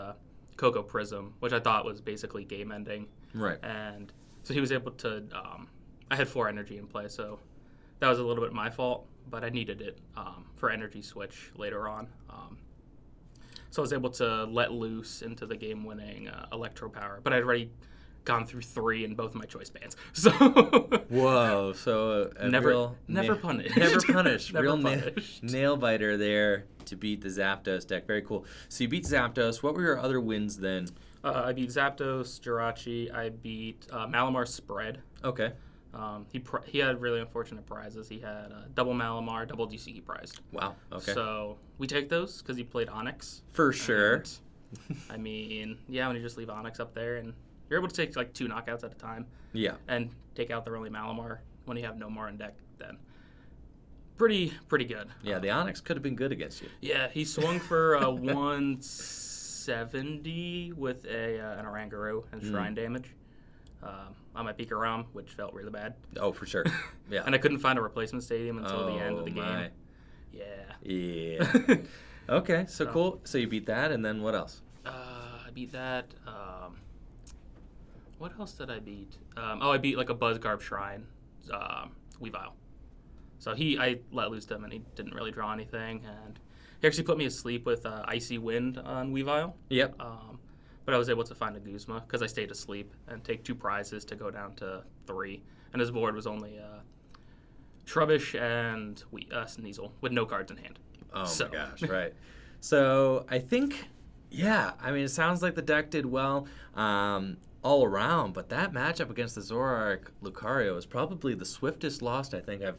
Coco Prism, which I thought was basically game ending. Right. And so he was able to... I had 4 energy in play, so that was a little bit my fault. But I needed it for energy switch later on. So I was able to let loose into the game-winning Electro Power. But I'd already gone through 3 in both of my choice bands. So whoa! So never punished. Never punished. Never Real punished. Nail biter there to beat the Zapdos deck. Very cool. So you beat Zapdos. What were your other wins then? I beat Zapdos, Jirachi. I beat Malamar Spread. Okay. He had really unfortunate prizes. He had double Malamar, double DCE prize. Wow. Okay. So we take those because he played Onyx. For sure. And, I mean, yeah, when you just leave Onyx up there and you're able to take like 2 knockouts at a time. Yeah. And take out their only Malamar when you have no more in deck, then pretty good. Yeah, the Onyx could have been good against you. Yeah, he swung for 170 with an Oranguru and Shrine damage. On my Pikachu, which felt really bad. Oh, for sure. Yeah. And I couldn't find a replacement stadium until the end of the game. Yeah. Okay, so cool. So you beat that, and then what else? I beat that. What else did I beat? I beat like a Buzzgarb Shrine, Weavile. So I let loose him, and he didn't really draw anything. And he actually put me asleep with Icy Wind on Weavile. Yep. But I was able to find a Guzma because I stayed asleep and take 2 prizes to go down to 3. And his board was only Trubbish and Sneasel with no cards in hand. Oh my gosh, right. So I think, it sounds like the deck did well all around, but that matchup against the Zoroark Lucario is probably the swiftest loss I think I've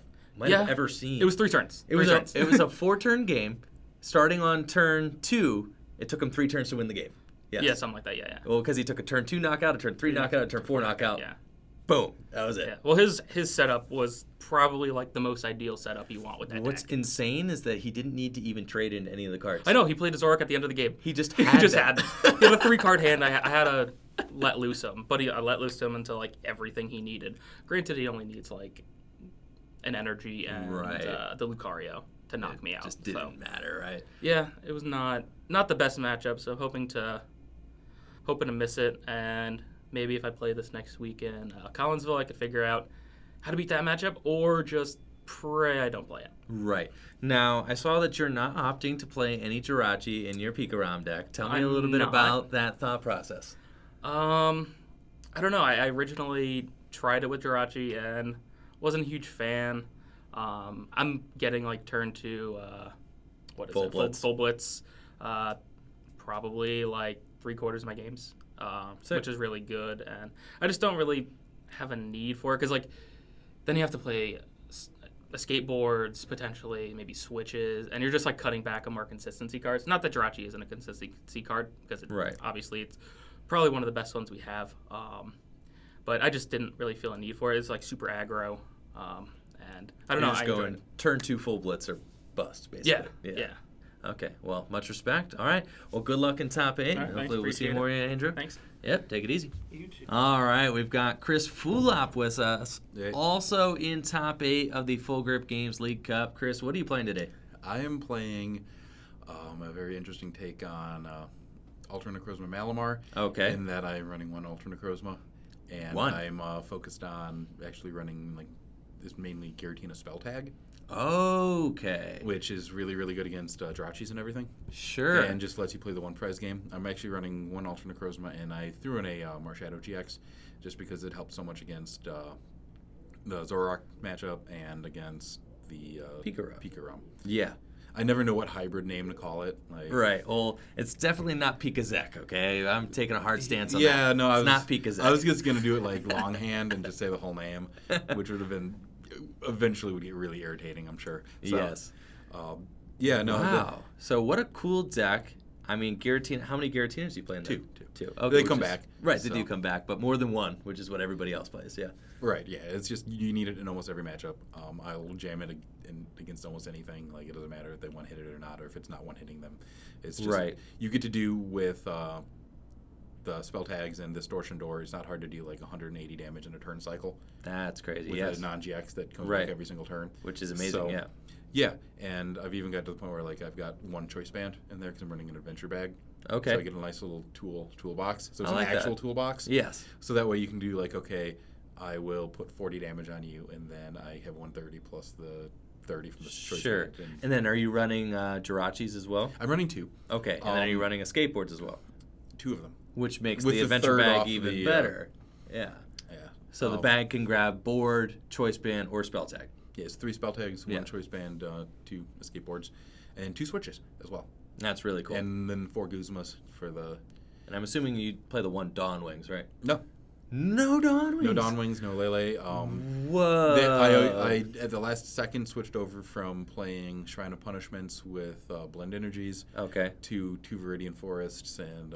ever seen. It was 3 turns. It was a 4-turn game. Starting on turn 2, it took him 3 turns to win the game. Yes. Yeah, something like that, yeah. Well, because he took a turn 2 knockout, a turn 3 knockout, a turn 4 knockout. Yeah. boom, that was it. Yeah. Well, his setup was probably like the most ideal setup you want with that What's deck. insane is that he didn't need to even trade into any of the cards. I know he played a Zoroark at the end of the game. He just He had just them. had them. He had a 3-card hand. I had to let loose him, but I let loose him into like everything he needed. Granted, he only needs like an energy and Right. the Lucario to knock me out. Just didn't matter, right? Yeah, it was not the best matchup. So hoping to miss it, and maybe if I play this next week in Collinsville, I could figure out how to beat that matchup, or just pray I don't play it. Right. Now, I saw that you're not opting to play any Jirachi in your Pikarom deck. Tell me a I'm little bit not. about that thought process. I don't know. I originally tried it with Jirachi and wasn't a huge fan. I'm getting like turn 2, what is Full it? Blitz. Full Blitz. Probably like 3/4 of my games, which is really good. And I just don't really have a need for it because like then you have to play skateboards, potentially maybe switches, and you're just like cutting back on more consistency cards. Not that Jirachi isn't a consistency card because Right. obviously it's probably one of the best ones we have. But I just didn't really feel a need for it. It's like super aggro, and I don't know. You're just I enjoyed going it. turn 2 full blitz or bust, Yeah, basically. yeah. Okay. Well, much respect. All right. Well, good luck in top 8. All right, thanks. Hopefully we'll see Appreciate more it. of you, Andrew. Thanks. Yep. Take it easy. You too. All right. We've got Chris Fulop with us, Hey. also in top 8 of the Full Grip Games League Cup. Chris, what are you playing today? I am playing a very interesting take on Ultra Necrozma Malamar. Okay. In that I'm running one Ultra Necrozma. And One. I'm focused on actually running like this mainly Giratina spell tag, Okay. which is really, really good against Drachis and everything. Sure. And just lets you play the one prize game. I'm actually running one Ultra Necrozma, and I threw in a Marshadow GX just because it helps so much against the Zoroark matchup and against the Pikarom. Yeah. I never know what hybrid name to call it. Like, Right. Well, it's definitely not Pikazek, okay? I'm taking a hard stance on that. Yeah, no, It's not Pikazek. I was just gonna do it like longhand and just say the whole name, which would have been eventually would get really irritating, I'm sure. So, Yes. Yeah, no. Wow. So what a cool deck. I mean, Giratina. How many Giratinas do you play in there? Two. Okay, They which come is- back, Right, they so. do come back, but more than one, which is what everybody else plays. Yeah. Right. Yeah. It's just you need it in almost every matchup. I'll jam it against almost anything. Like it doesn't matter if they one hit it or not, or if it's not one hitting them. It's just Right. you get to do with the spell tags and distortion door. It's not hard to do like 180 damage in a turn cycle That's crazy. with Yes. a non-GX that comes Right. back every single turn. Which is amazing. So, yeah. Yeah, and I've even got to the point where like I've got one choice band in there because I'm running an adventure bag. Okay. So I get a nice little toolbox. So it's I like an actual that. toolbox. Yes. So that way you can do like, okay, I will put 40 damage on you, and then I have 130 plus the 30 from the choice Sure. band. And then are you running Jirachis as well? I'm running two. Okay. And then are you Um, running a skateboards as well? Two of them. Which makes with the the adventure third bag off even the, better. Yeah. Yeah. So the bag can grab board, choice band, or spell tag. Yeah, it's 3 spell tags, Yeah. one choice band, 2 escape boards, and 2 switches as well. That's really cool. And then 4 Guzmas for the... And I'm assuming you play the one Dawn Wings, right? No. No Dawn Wings. No Dawn Wings, no Lele. Whoa. I at the last second switched over from playing Shrine of Punishments with Blend Energies Okay. to 2 Viridian Forests and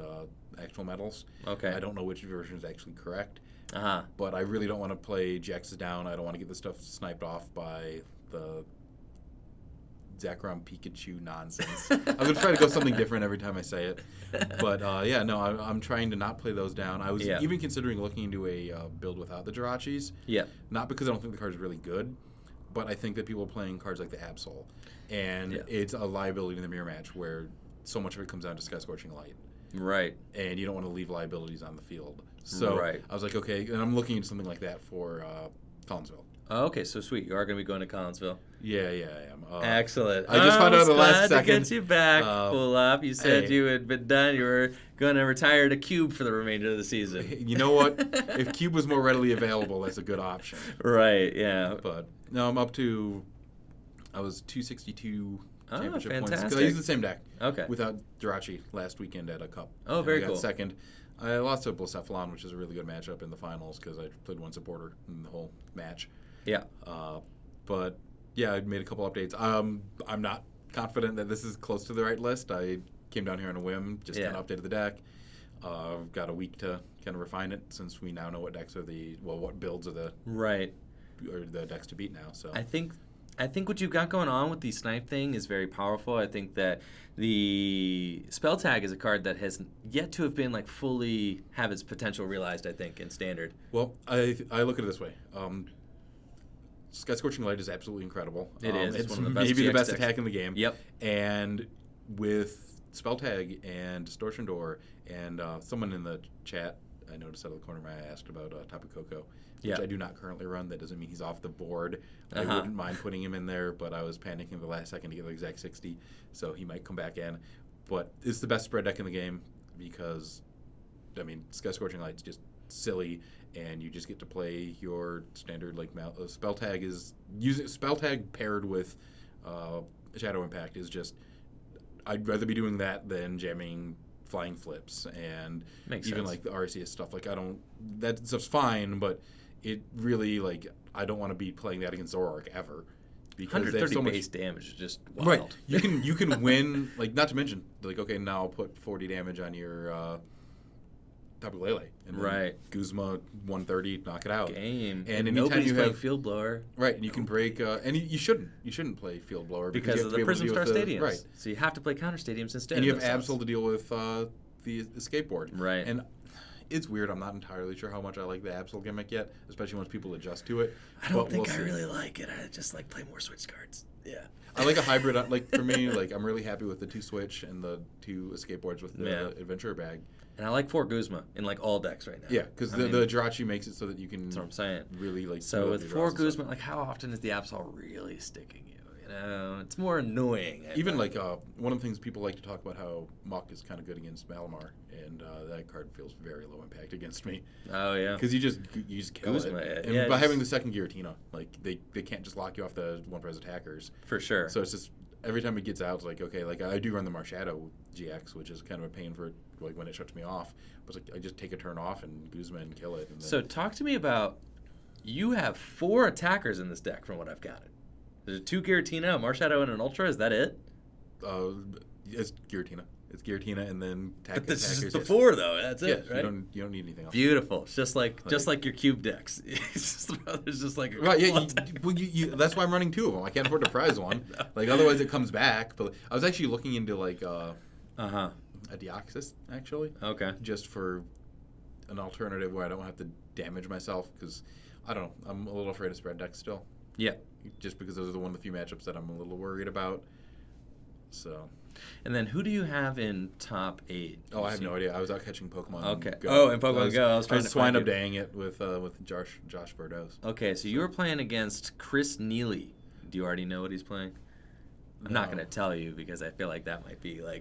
actual metals. Okay. I don't know which version is actually correct, Uh-huh. but I really don't want to play GXs down. I don't want to get this stuff sniped off by the Zekrom Pikachu nonsense. I'm going to try to go something different every time I say it. But yeah, no, I'm trying to not play those down. I was Yeah. even considering looking into a build without the Jirachis. Yeah. Not because I don't think the card is really good, but I think that people are playing cards like the Absol. And Yeah. it's a liability in the mirror match where so much of it comes down to Sky Scorching Light. Right. And you don't want to leave liabilities on the field. So Right. I was like, okay, and I'm looking at something like that for Collinsville. Oh, okay, so sweet. You are going to be going to Collinsville. Yeah, I am. Excellent. I just found out was the last glad second. to get you back, pull up. You said hey. you had been done. You were going to retire to Cube for the remainder of the season. You know what? If Cube was more readily available, that's a good option. Right, yeah. But no, I'm up to. I was 262 championship points because I fantastic. used the same deck. Okay. Without Jirachi last weekend at a cup. Oh, And very I got cool. second. I lost to Blacephalon, which is a really good matchup in the finals because I played one supporter in the whole match. Yeah. But yeah, I made a couple updates. I'm not confident that this is close to the right list. I came down here on a whim, just Yeah. kind of updated the deck. I've got a week to kind of refine it since we now know what decks are what builds are the decks to beat now. So I think what you've got going on with the snipe thing is very powerful. I think that the spell tag is a card that has yet to have been like fully have its potential realized, I think, in standard. Well, I look at it this way. Sky Scorching Light is absolutely incredible. It is. It's one of the best maybe the GX best decks. attack in the game. Yep. And with Spell Tag and Distortion Door, and someone in the chat, I noticed out of the corner of my eye, asked about Tapu Koko, which I do not currently run. That doesn't mean he's off the board. I wouldn't mind putting him in there, but I was panicking the last second to get the exact 60, so he might come back in. But it's the best spread deck in the game because, I mean, Sky Scorching Light's just silly, and you just get to play your standard Spell Tag is Spell Tag paired with Shadow Impact is just. I'd rather be doing that than jamming Flying Flips and Makes even sense. like the RCS stuff. Like that stuff's fine, but it really I don't want to be playing that against Zoroark ever because they have 130 so much base damage is just wild. Right. You can win not to mention okay, now I'll put 40 damage on your Tapu Lele and then Guzma 130, knock it out. Game. And anytime nobody's you playing have Field Blower. Right, and you can break and you shouldn't play Field Blower Because you of have to the be able to Prism deal Star with Stadiums. Right. So you have to play counter stadiums instead. And you have of those Absol to deal with the skateboard. Right. And it's weird. I'm not entirely sure how much I like the Absol gimmick yet, especially once people adjust to it. I don't But think we'll I see. really like it. I just like play more Switch cards. Yeah. I like a hybrid. For me, I'm really happy with the 2 Switch and the 2 skateboards with the Adventurer bag. And I like 4 Guzma in all decks right now. Yeah, because the Jirachi makes it so that you can. That's what I'm saying. Really So with 4 draws and stuff. Guzma, how often is the Absol really sticking you? It's more annoying. Even one of the things people like to talk about how Muck is kind of good against Malamar, and that card feels very low impact against me. Oh yeah. Because you just kill Guzma, it. yeah, And by having the second Giratina, they can't just lock you off the one prize attackers. For sure. So it's just every time it gets out, it's okay. I do run the Marshadow GX, which is kind of a pain for when it shuts me off. But I just take a turn off and Guzma and kill it. And then So talk to me about you have 4 attackers in this deck from what I've got. There's a 2 Giratina, a Marshadow, and an Ultra. Is that it? it's Giratina. It's Giratina and then But this is attackers. the 4 though. That's Yeah, it, right? you don't need anything else. Beautiful. It's just like your cube decks. There's just like a Right, yeah. couple of That's why I'm running 2 of them. I can't afford to prize one. Otherwise it comes back. But I was actually looking into a Deoxys actually. Okay. Just for an alternative where I don't have to damage myself because I don't know. I'm a little afraid of spread decks still. Yeah. Just because those are one of the few matchups that I'm a little worried about. So. And then who do you have in top 8? Oh, I have no idea. I was out catching Pokemon Okay. Go. Oh, in Pokemon Go, I was trying to swine find up you. dang it with Josh Bordeaux. Okay, so you were playing against Chris Neely. Do you already know what he's playing? I'm not going to tell you because I feel like that might be a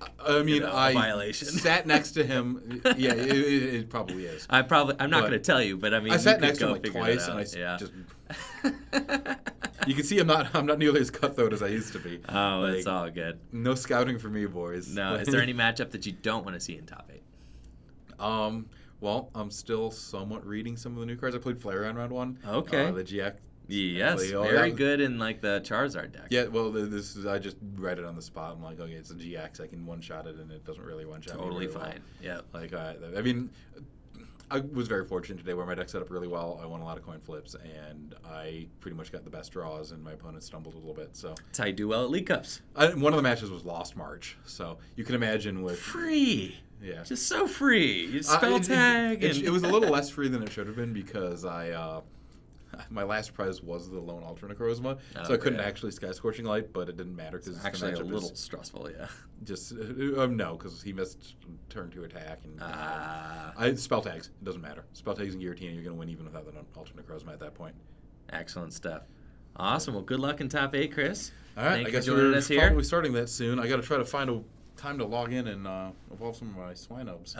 violation. Sat next to him. Yeah, it probably is. I'm not going to tell you, but I mean, I sat you next to could him go figure twice, it and out. just. You can see I'm not nearly as cutthroat as I used to be. Oh, it's all good. No scouting for me, boys. No, is there any matchup that you don't want to see in top 8? Well, I'm still somewhat reading some of the new cards. I played Flareon round 1. Okay. The GX. Yes, very good in the Charizard deck. Yeah, well, this is I just read it on the spot. I'm like, okay, it's a GX. I can one-shot it, and it doesn't really one-shot me Totally very fine. well. Yeah. I mean, I was very fortunate today where my deck set up really well. I won a lot of coin flips, and I pretty much got the best draws, and my opponent stumbled a little bit. So That's how you do well at League Cups. one of the matches was Lost March, so you can imagine with Free. Yeah. Just so free. You spell tag. It was a little less free than it should have been because my last prize was the lone Ultra Necrozma, so I couldn't actually Sky Scorching Light, but it didn't matter because Actually a little stressful, yeah. Just no, because he missed turn 2 attack and spell tags. It doesn't matter. Spell tags and Giratina, you're going to win even without the Ultra Necrozma at that point. Excellent stuff. Awesome. Well, good luck in top 8, Chris. All right, Thank I you guess for joining we're us here. probably starting that soon. I got to try to find a time to log in and evolve some of my Swinubs.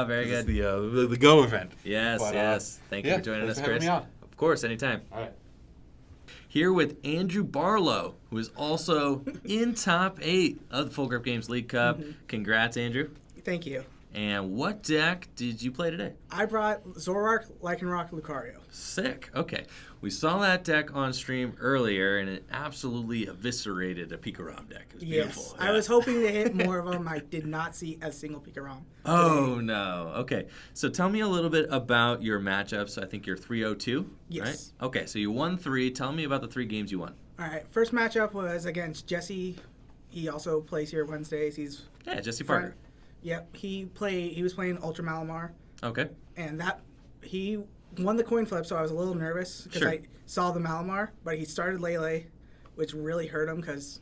Very This good. is the Go event. Yes, But, yes. Thank you for joining thanks us, for having Chris. me on. Of course, anytime. All right. Here with Andrew Barlow, who is also in top 8 of the Full Grip Games League Cup. Congrats, Andrew. Thank you. And what deck did you play today? I brought Zoroark, Lycanroc, Lucario. Sick. Okay. We saw that deck on stream earlier, and it absolutely eviscerated a Pikarom deck. It was beautiful. Yes, Yeah. I was hoping to hit more of them. I did not see a single Pikarom. Oh, no. Okay. So tell me a little bit about your matchups. I think you're 3-0-2, Yes. right? Okay, so you won 3. Tell me about the 3 games you won. All right, first matchup was against Jesse. He also plays here Wednesdays. He's Yeah, Jesse Parker. Yep, he was playing Ultra Malamar, Okay. and he won the coin flip, so I was a little nervous because Sure. I saw the Malamar, but he started Lele, which really hurt him because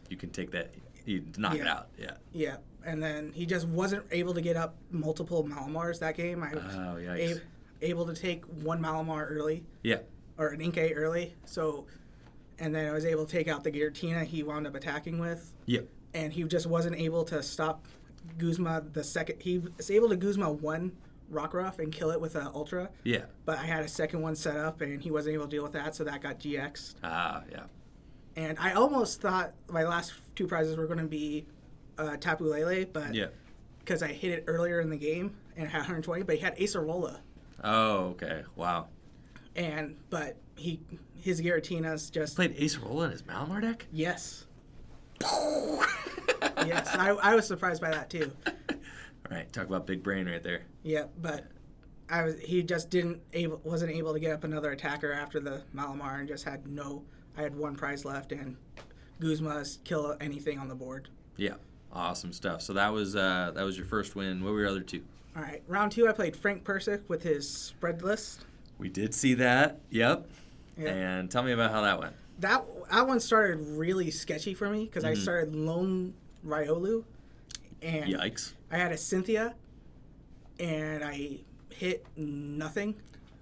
You can take that. You knock it Yeah. out. Yeah. yeah, and then he just wasn't able to get up multiple Malamars that game. I was Oh, yikes. able to take one Malamar early Yeah. or an Inkay early, and then I was able to take out the Giratina he wound up attacking with. Yeah. And he just wasn't able to stop Guzma the second. He was able to Guzma one Rockruff and kill it with an Ultra, Yeah. but I had a second one set up and he wasn't able to deal with that, so that got GX'd. Ah, yeah. And I almost thought my last 2 prizes were going to be Tapu Lele, but Yeah. because I hit it earlier in the game and had 120, but he had Acerola, Oh, okay. Wow. but his Giratina's just Played Ace Rolla in his Malamar deck? yes. Yes, I was surprised by that too. All right, talk about big brain right there. Yeah, but he just wasn't able to get up another attacker after the Malamar and just had I had 1 prize left and Guzma's kill anything on the board. Yeah, awesome stuff. So that was your first win. What were your other 2? All right, round 2 I played Frank Persick with his spread list. We did see that. Yep. Yeah. And tell me about how that went. That one started really sketchy for me because I started Lone Riolu and Yikes. I had a Cynthia and I hit nothing.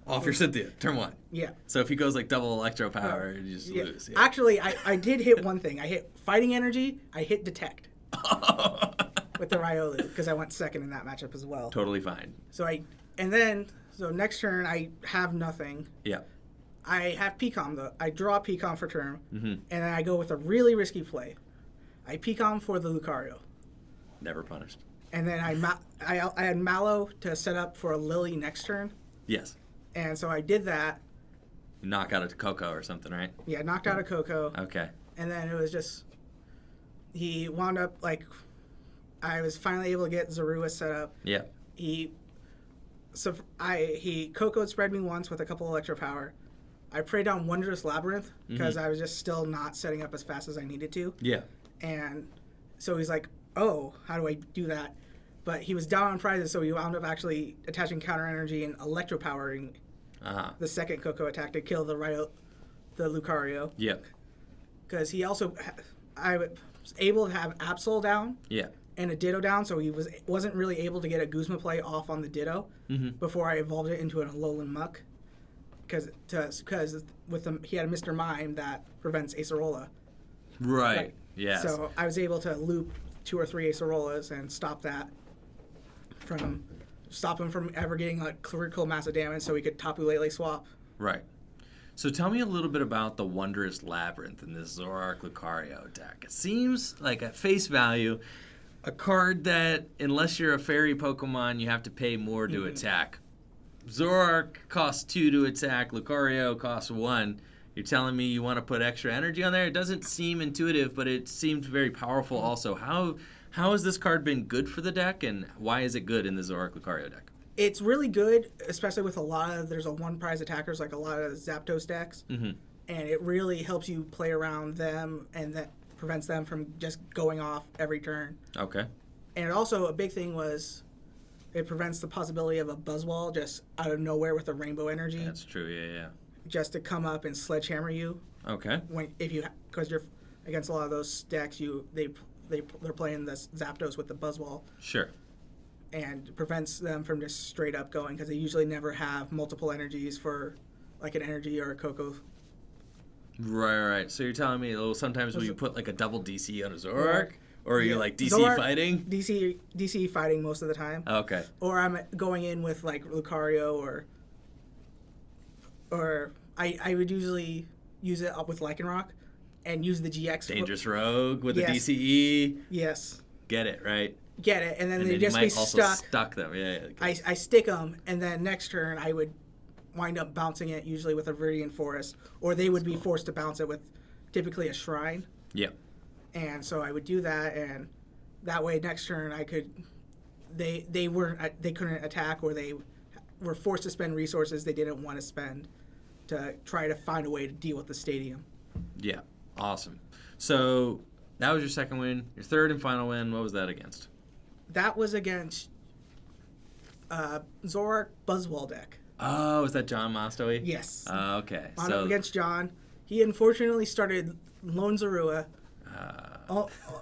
Off your Cynthia, turn 1. Yeah. So if he goes like double electro power, you just Yeah. lose. Yeah. Actually, I did hit one thing. I hit Fighting Energy. I hit Detect with the Riolu because I went second in that matchup as well. Totally fine. So next turn I have nothing. Yeah. I have Pecom though. I draw Pecom for turn, Mm-hmm. and then I go with a really risky play. I Pecom for the Lucario, Never punished. and then I had Mallow to set up for a Lily next turn, Yes. and so I did that. Knock out a Coco or something, right? Yeah, knocked out a Coco. Okay. And then it was just he wound up I was finally able to get Zorua set up. Yeah. He Coco'd spread me once with a couple electro power. I prayed down Wondrous Labyrinth because I was just still not setting up as fast as I needed to. Yeah. And so he's like, "Oh, how do I do that?" But he was down on prizes, so he wound up actually attaching counter energy and electro powering Uh-huh. the second Coco attack to kill the Lucario. Yep. Because he also, I was able to have Absol down Yeah. and a Ditto down, so he wasn't really able to get a Guzma play off on the Ditto before I evolved it into an Alolan Muck. Because he had a Mr. Mime that prevents Acerola. Right. Yes. So I was able to loop 2 or 3 Acerolas and stop him from ever getting a critical massive damage, so he could Tapu Lele swap. Right. So tell me a little bit about the Wondrous Labyrinth in this Zoroark Lucario deck. It seems like at face value, a card that, unless you're a fairy Pokemon, you have to pay more to attack. Zoroark costs 2 to attack, Lucario costs 1. You're telling me you want to put extra energy on there? It doesn't seem intuitive, but it seemed very powerful also. How has this card been good for the deck, and why is it good in the Zoroark Lucario deck? It's really good, especially with there's a 1 prize attackers like a lot of Zapdos decks, and it really helps you play around them, and that prevents them from just going off every turn. Okay. And also a big thing was it prevents the possibility of a Buzzwole just out of nowhere with a rainbow energy That's true, yeah. just to come up and sledgehammer you Okay. because you're against a lot of those decks. They're playing the Zapdos with the Buzzwole. Sure. And prevents them from just straight up going because they usually never have multiple energies for like an energy or a Coco. Right. So you're telling me sometimes will you put like a double DC on a Zoroark? Or are you Yeah. like DC Zoroark- fighting? DC fighting most of the time. Okay. Or I'm going in with like Lucario or I would usually use it up with Lycanroc and use the GX. Dangerous Rogue with Yes. the DCE. Yes. Get it, right? get it, and then And they'd then you just might be also stuck. stuck them. Yeah. I stick them, and then next turn I would wind up bouncing it, usually with a Viridian Forest, or they would be forced to bounce it with typically a Shrine. Yeah. And so I would do that, and that way next turn I could. They couldn't attack, or they were forced to spend resources they didn't want to spend to try to find a way to deal with the stadium. Yeah. Awesome. So that was your second win. Your third and final win, what was that against? That was against Zoroark Buzzwall deck. Oh, is that John Mostowy? Yes. Okay. On up against John. He unfortunately started Lone Zorua.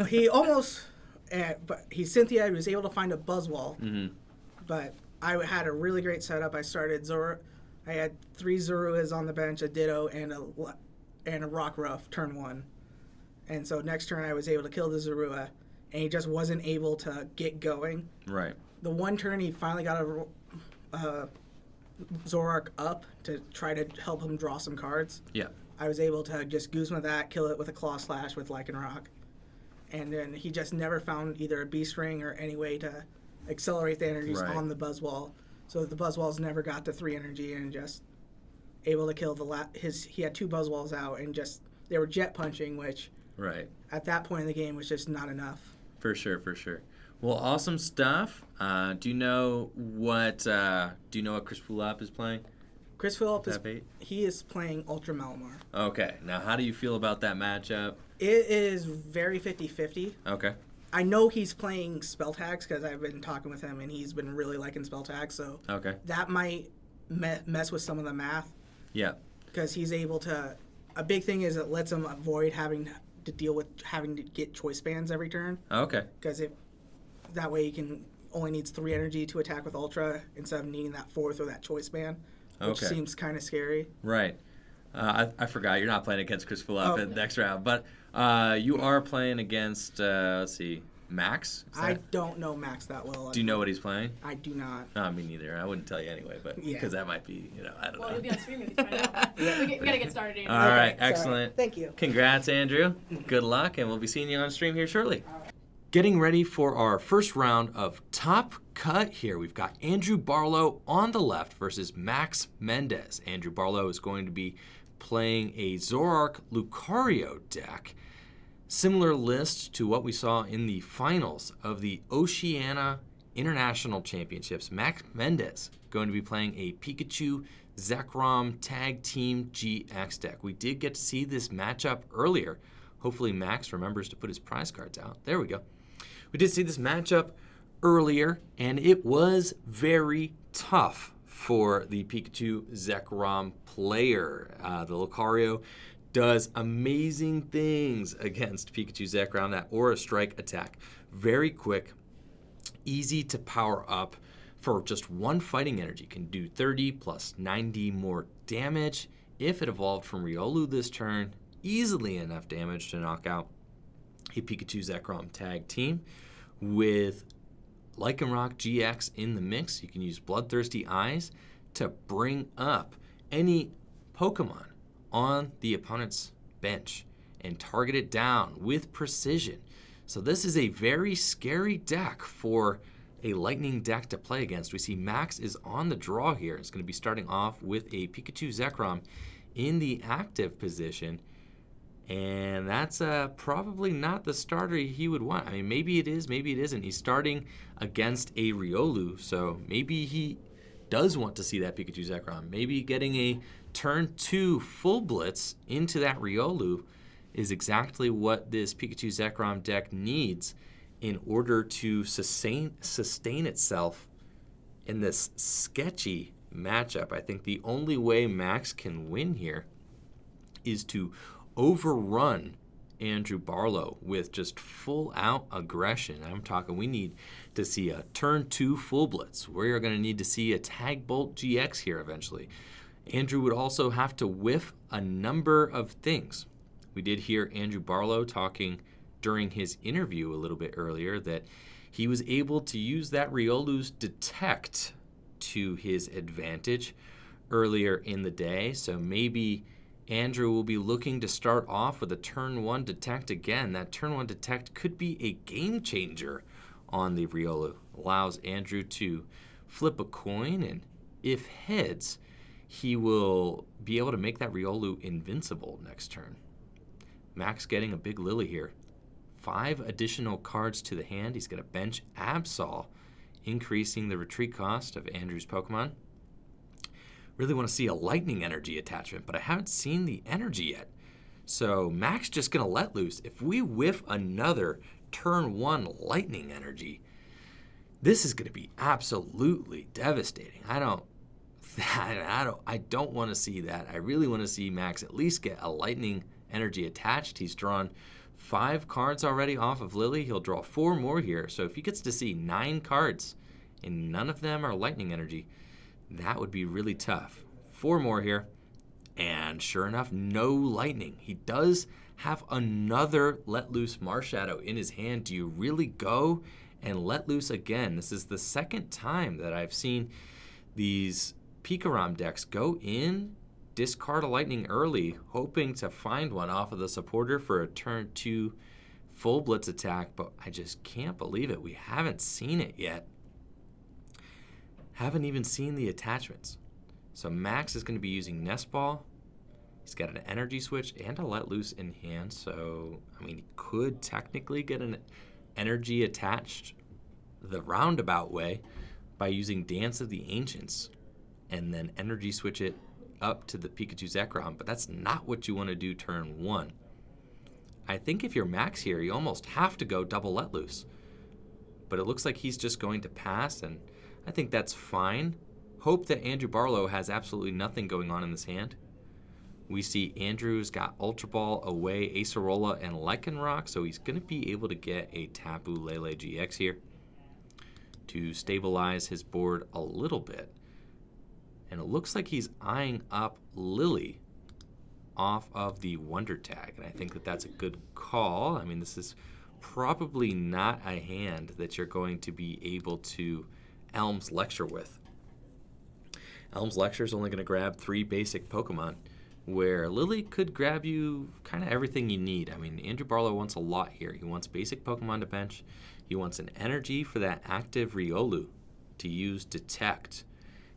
He almost, but he Cynthia. He was able to find a Buzzwall. Mm-hmm. But I had a really great setup. I started I had 3 Zoruas on the bench, a Ditto, and a Rockruff turn 1. And so next turn I was able to kill the Zorua, and he just wasn't able to get going. Right. The one turn he finally got a Zoroark up to try to help him draw some cards. Yeah. I was able to just Guzma that, kill it with a Claw Slash with Lycanroc. And then he just never found either a Beast Ring or any way to accelerate the energies Right. on the Buzzwall. So the Buzzwalls never got to 3 energy and just able to kill he had 2 Buzzwalls out and just, they were jet punching, which Right. at that point in the game was just not enough. For sure. Well, awesome stuff. Do you know what Chris Fulop is playing? Chris Phillip Tap 8? he is playing Ultra Malamar. Okay. Now, how do you feel about that matchup? It is very 50-50. Okay. I know he's playing spell tags because I've been talking with him and he's been really liking spell tags, so Okay. that might mess with some of the math Yeah. because he's able to. A big thing is it lets him avoid having to deal with having to get choice bands every turn Okay. because that way he only needs 3 energy to attack with Ultra instead of needing that 4th or that choice band, which Okay. seems kind of scary. Right. I forgot you're not playing against Chris Fulop Oh. in the next round, but you are playing against let's see, Max. Is I that- don't know Max that well. Do you know what he's playing? I do not. No, me neither. I wouldn't tell you anyway, but Yeah. because that might be, I don't Well, know. you'll be on stream if you find out. We gotta get started, Andrew. All right, sorry. excellent. Thank you. Congrats, Andrew. Good luck, and we'll be seeing you on stream here shortly. Getting ready for our first round of Top Cut here. We've got Andrew Barlow on the left versus Max Mendez. Andrew Barlow is going to be playing a Zoroark Lucario deck. Similar list to what we saw in the finals of the Oceania International Championships. Max Mendez going to be playing a Pikachu Zekrom Tag Team GX deck. We did get to see this matchup earlier. Hopefully Max remembers to put his prize cards out. There we go. We did see this matchup earlier, and it was very tough for the Pikachu Zekrom player. The Lucario does amazing things against Pikachu Zekrom. That Aura Strike attack, very quick, easy to power up for just 1 fighting energy. Can do 30 plus 90 more damage. If it evolved from Riolu this turn, easily enough damage to knock out a Pikachu Zekrom tag team. With Lycanroc GX in the mix, you can use Bloodthirsty Eyes to bring up any Pokemon on the opponent's bench and target it down with precision. So this is a very scary deck for a Lightning deck to play against. We see Max is on the draw here. It's going to be starting off with a Pikachu Zekrom in the active position. And that's probably not the starter he would want. I mean, maybe it is, maybe it isn't. He's starting against a Riolu, so maybe he does want to see that Pikachu Zekrom. Maybe getting a turn 2 full blitz into that Riolu is exactly what this Pikachu Zekrom deck needs in order to sustain itself in this sketchy matchup. I think the only way Max can win here is to overrun Andrew Barlow with just full-out aggression. I'm talking we need to see a turn 2 full blitz. We're going to need to see a Tag Bolt GX here eventually. Andrew would also have to whiff a number of things. We did hear Andrew Barlow talking during his interview a little bit earlier that he was able to use that Riolu's Detect to his advantage earlier in the day, so maybe Andrew will be looking to start off with a turn 1 Detect again. That turn 1 Detect could be a game changer on the Riolu. Allows Andrew to flip a coin, and if heads, he will be able to make that Riolu invincible next turn. Max getting a big Lily here. 5 additional cards to the hand. He's going to bench Absol, increasing the retreat cost of Andrew's Pokemon. Really want to see a lightning energy attachment, but I haven't seen the energy yet. So Max just going to let loose. If we whiff another turn 1 lightning energy, this is going to be absolutely devastating. I don't want to see that. I really want to see Max at least get a lightning energy attached. He's drawn 5 cards already off of Lily. He'll draw 4 more here. So if he gets to see 9 cards and none of them are lightning energy, that would be really tough. 4 more here. And sure enough, no lightning. He does have another Let Loose Marshadow in his hand. Do you really go and let loose again? This is the second time that I've seen these Pikarom decks go in, discard a lightning early, hoping to find one off of the supporter for a turn 2 full blitz attack, but I just can't believe it. We haven't seen it yet. Haven't even seen the attachments. So Max is going to be using Nest Ball. He's got an energy switch and a Let Loose in hand, so I mean, he could technically get an energy attached the roundabout way by using Dance of the Ancients and then energy switch it up to the Pikachu Zekrom, but that's not what you want to do turn 1. I think if you're Max here, you almost have to go double Let Loose. But it looks like he's just going to pass, and I think that's fine. Hope that Andrew Barlow has absolutely nothing going on in this hand. We see Andrew's got Ultra Ball away, Acerola, and Lycanroc, so he's going to be able to get a Tapu Lele GX here to stabilize his board a little bit. And it looks like he's eyeing up Lily off of the Wonder Tag, and I think that that's a good call. I mean, this is probably not a hand that you're going to be able to Elm's Lecture with. Elm's Lecture is only going to grab 3 basic Pokemon, where Lily could grab you kind of everything you need. I mean, Andrew Barlow wants a lot here. He wants basic Pokemon to bench. He wants an energy for that active Riolu to use Detect.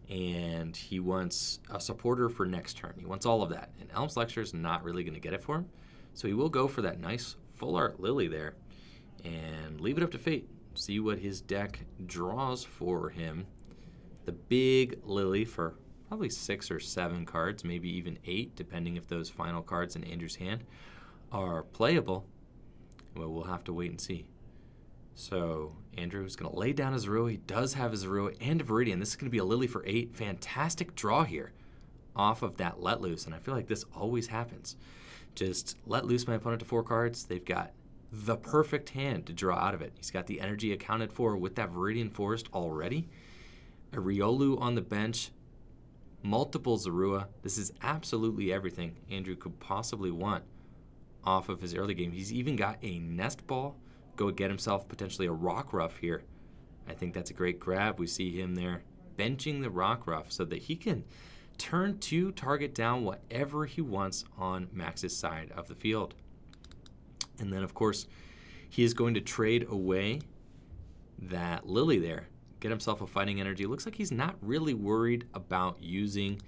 And he wants a supporter for next turn. He wants all of that. And Elm's Lecture is not really going to get it for him. So he will go for that nice full art Lily there and leave it up to fate. See what his deck draws for him. The big Lily for probably 6 or 7 cards, maybe even 8, depending if those final cards in Andrew's hand are playable. Well, we'll have to wait and see. So Andrew's going to lay down his Zorua. He does have his Zorua and a Viridian. This is going to be a Lily for 8. Fantastic draw here off of that Let Loose, and I feel like this always happens. Just let loose my opponent to 4 cards. They've got the perfect hand to draw out of it. He's got the energy accounted for with that Viridian Forest already. A Riolu on the bench, multiple Zorua. This is absolutely everything Andrew could possibly want off of his early game. He's even got a Nest Ball. Go get himself potentially a Rockruff here. I think that's a great grab. We see him there benching the Rockruff so that he can turn 2, target down whatever he wants on Max's side of the field. And then, of course, he is going to trade away that Lily there. Get himself a fighting energy. It looks like he's not really worried about using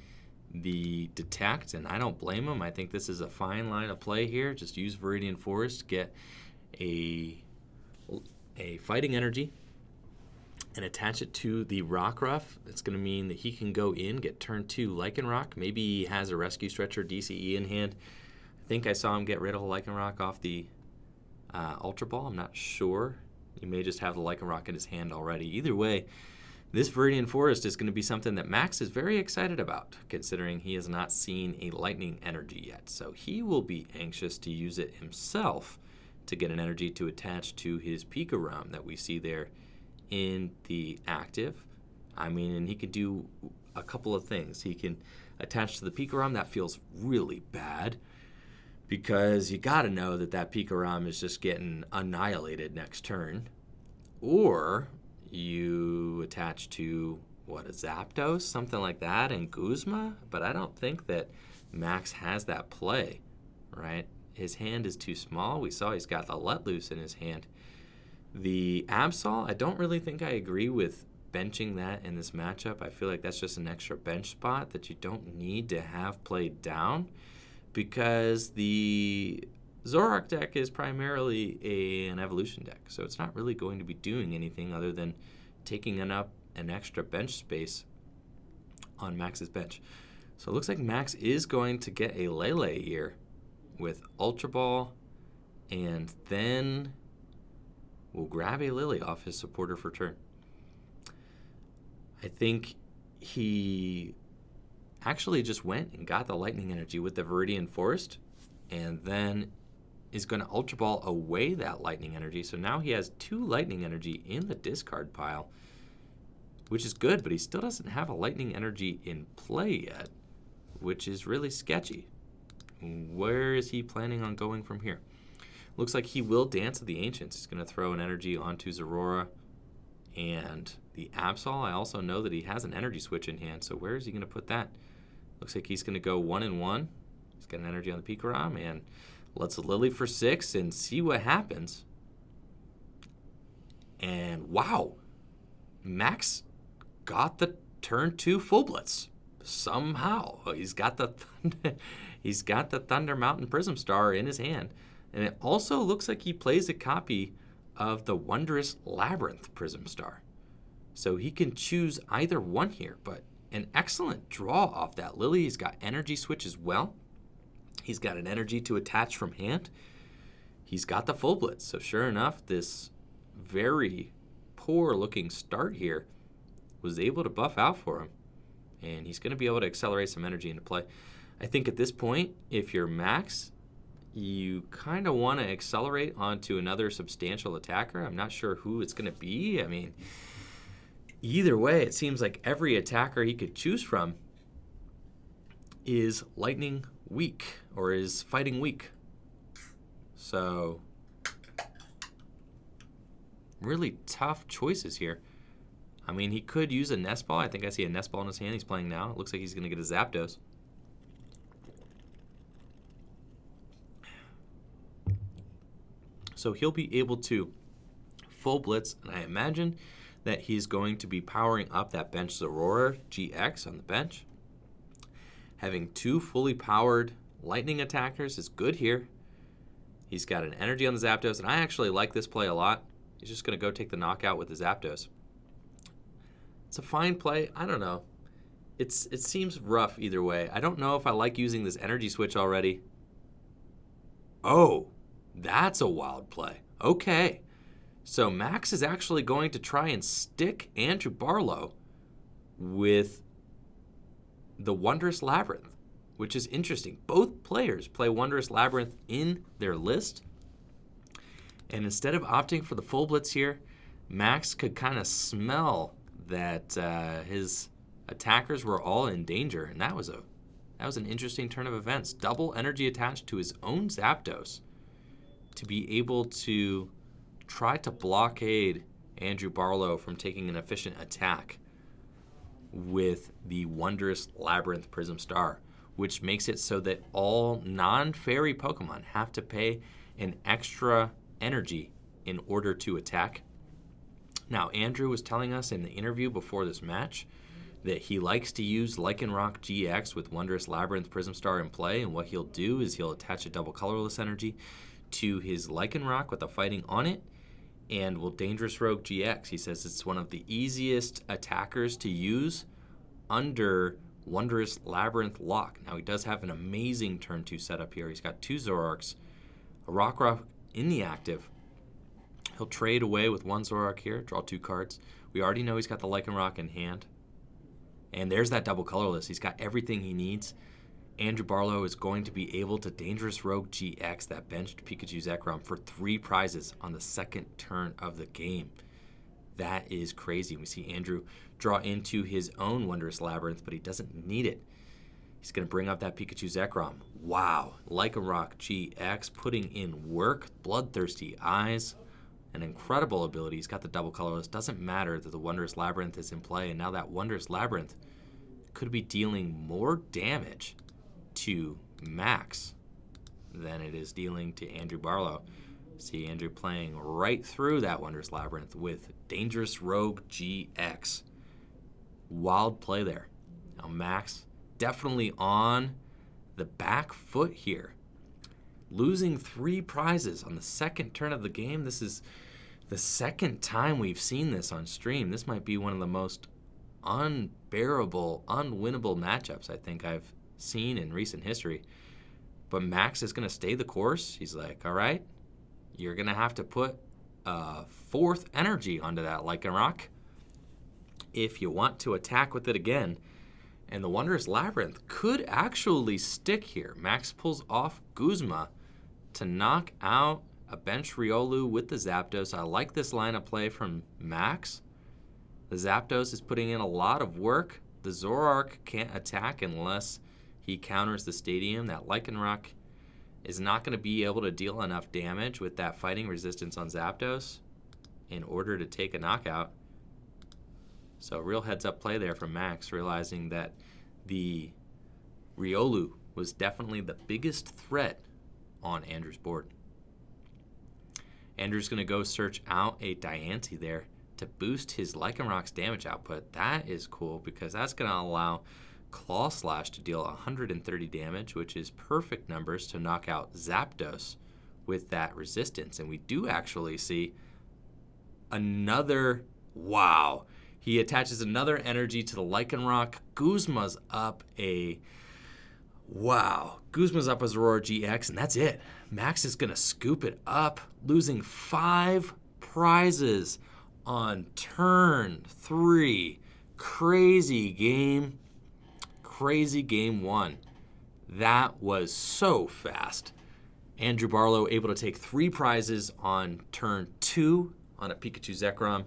the Detect, and I don't blame him. I think this is a fine line of play here. Just use Viridian Forest, get a fighting energy, and attach it to the Rockruff. That's going to mean that he can go in, get turn 2 Lycanroc. Maybe he has a Rescue Stretcher DCE in hand. I think I saw him get rid of a Lycanroc off the Ultra Ball. I'm not sure. He may just have the Lycanroc in his hand already. Either way, this Viridian Forest is going to be something that Max is very excited about, considering he has not seen a lightning energy yet. So he will be anxious to use it himself to get an energy to attach to his Pikarom that we see there in the active. I mean, and he can do a couple of things. He can attach to the Pikarom. That feels really bad, because you got to know that that Pikarom is just getting annihilated next turn. Or you attach to, a Zapdos, something like that, and Guzma? But I don't think that Max has that play, right? His hand is too small. We saw he's got the Let Loose in his hand. The Absol, I don't really think I agree with benching that in this matchup. I feel like that's just an extra bench spot that you don't need to have played down, because the Zoroark deck is primarily an evolution deck, so it's not really going to be doing anything other than taking up an extra bench space on Max's bench. So it looks like Max is going to get a Lele here with Ultra Ball, and then we'll grab a Lily off his supporter for turn. I think he actually just went and got the Lightning Energy with the Viridian Forest, and then is going to Ultra Ball away that Lightning Energy. So now he has 2 Lightning Energy in the discard pile, which is good, but he still doesn't have a Lightning Energy in play yet, which is really sketchy. Where is he planning on going from here? Looks like he will Dance of the Ancients. He's going to throw an energy onto Zorora and the Absol. I also know that he has an energy switch in hand, so where is he going to put that? Looks like he's going to go 1-1. He's got an energy on the Pikachu and lets a Lily for 6 and see what happens. And wow, Max got the turn 2 full blitz somehow. He's got the Thunder Mountain Prism Star in his hand. And it also looks like he plays a copy of the Wondrous Labyrinth Prism Star. So he can choose either one here, but an excellent draw off that Lily. He's got energy switch as well. He's got an energy to attach from hand. He's got the full blitz. So sure enough, this very poor looking start here was able to buff out for him. And he's going to be able to accelerate some energy into play. I think at this point, if you're Max, you kind of want to accelerate onto another substantial attacker. I'm not sure who it's going to be. I mean, either way, it seems like every attacker he could choose from is lightning weak or is fighting weak. So, really tough choices here. I mean, he could use a Nest Ball. I think I see a Nest Ball in his hand. He's playing now. It looks like he's going to get a Zapdos. So he'll be able to full blitz, and I imagine that he's going to be powering up that bench Zoroark GX on the bench. Having 2 fully powered lightning attackers is good here. He's got an energy on the Zapdos, and I actually like this play a lot. He's just going to go take the knockout with the Zapdos. It's a fine play. I don't know. It seems rough either way. I don't know if I like using this energy switch already. Oh, that's a wild play. Okay. So Max is actually going to try and stick Andrew Barlow with the Wondrous Labyrinth, which is interesting. Both players play Wondrous Labyrinth in their list. And instead of opting for the full blitz here, Max could kind of smell that his attackers were all in danger. And that was an interesting turn of events. Double energy attached to his own Zapdos to be able to try to blockade Andrew Barlow from taking an efficient attack with the Wondrous Labyrinth Prism Star, which makes it so that all non-fairy Pokemon have to pay an extra energy in order to attack. Now, Andrew was telling us in the interview before this match that he likes to use Zoroark GX with Wondrous Labyrinth Prism Star in play, and what he'll do is he'll attach a double colorless energy to his Lycanroc with a fighting on it, and will Dangerous Rogue GX. He says it's one of the easiest attackers to use under Wondrous Labyrinth lock. Now, he does have an amazing turn 2 setup here. He's got 2 Zoroarks, a Rock in the active. He'll trade away with 1 Zoroark here, draw 2 cards. We already know he's got the Lycanroc in hand. And there's that double colorless. He's got everything he needs. Andrew Barlow is going to be able to Dangerous Rogue GX that benched Pikachu Zekrom for 3 prizes on the second turn of the game. That is crazy. We see Andrew draw into his own Wondrous Labyrinth, but he doesn't need it. He's going to bring up that Pikachu Zekrom. Wow. Lycanroc GX putting in work. Bloodthirsty eyes. An incredible ability. He's got the double colorless. Doesn't matter that the Wondrous Labyrinth is in play, and now that Wondrous Labyrinth could be dealing more damage to Max than it is dealing to Andrew Barlow. See Andrew playing right through that Wondrous Labyrinth with Dangerous Rogue GX. Wild play there. Now Max definitely on the back foot here. Losing 3 prizes on the second turn of the game. This is the second time we've seen this on stream. This might be one of the most unbearable, unwinnable matchups I think I've seen in recent history. But Max is going to stay the course. He's like, all right, you're going to have to put 4th energy onto that Lycanroc if you want to attack with it again. And the Wondrous Labyrinth could actually stick here. Max pulls off Guzma to knock out a bench Riolu with the Zapdos. I like this line of play from Max. The Zapdos is putting in a lot of work. The Zoroark can't attack unless he counters the Stadium. That Lycanroc is not going to be able to deal enough damage with that fighting resistance on Zapdos in order to take a knockout. So real heads-up play there from Max, realizing that the Riolu was definitely the biggest threat on Andrew's board. Andrew's going to go search out a Diancie there to boost his Lycanroc's damage output. That is cool because that's going to allow Claw Slash to deal 130 damage, which is perfect numbers to knock out Zapdos with that resistance. And we do actually see another, wow. He attaches another energy to the Lycanroc. Guzma's up a Zoroark GX, and that's it. Max is going to scoop it up, losing 5 prizes on turn 3. Crazy game 1. That was so fast. Andrew Barlow able to take 3 prizes on turn 2 on a Pikachu Zekrom,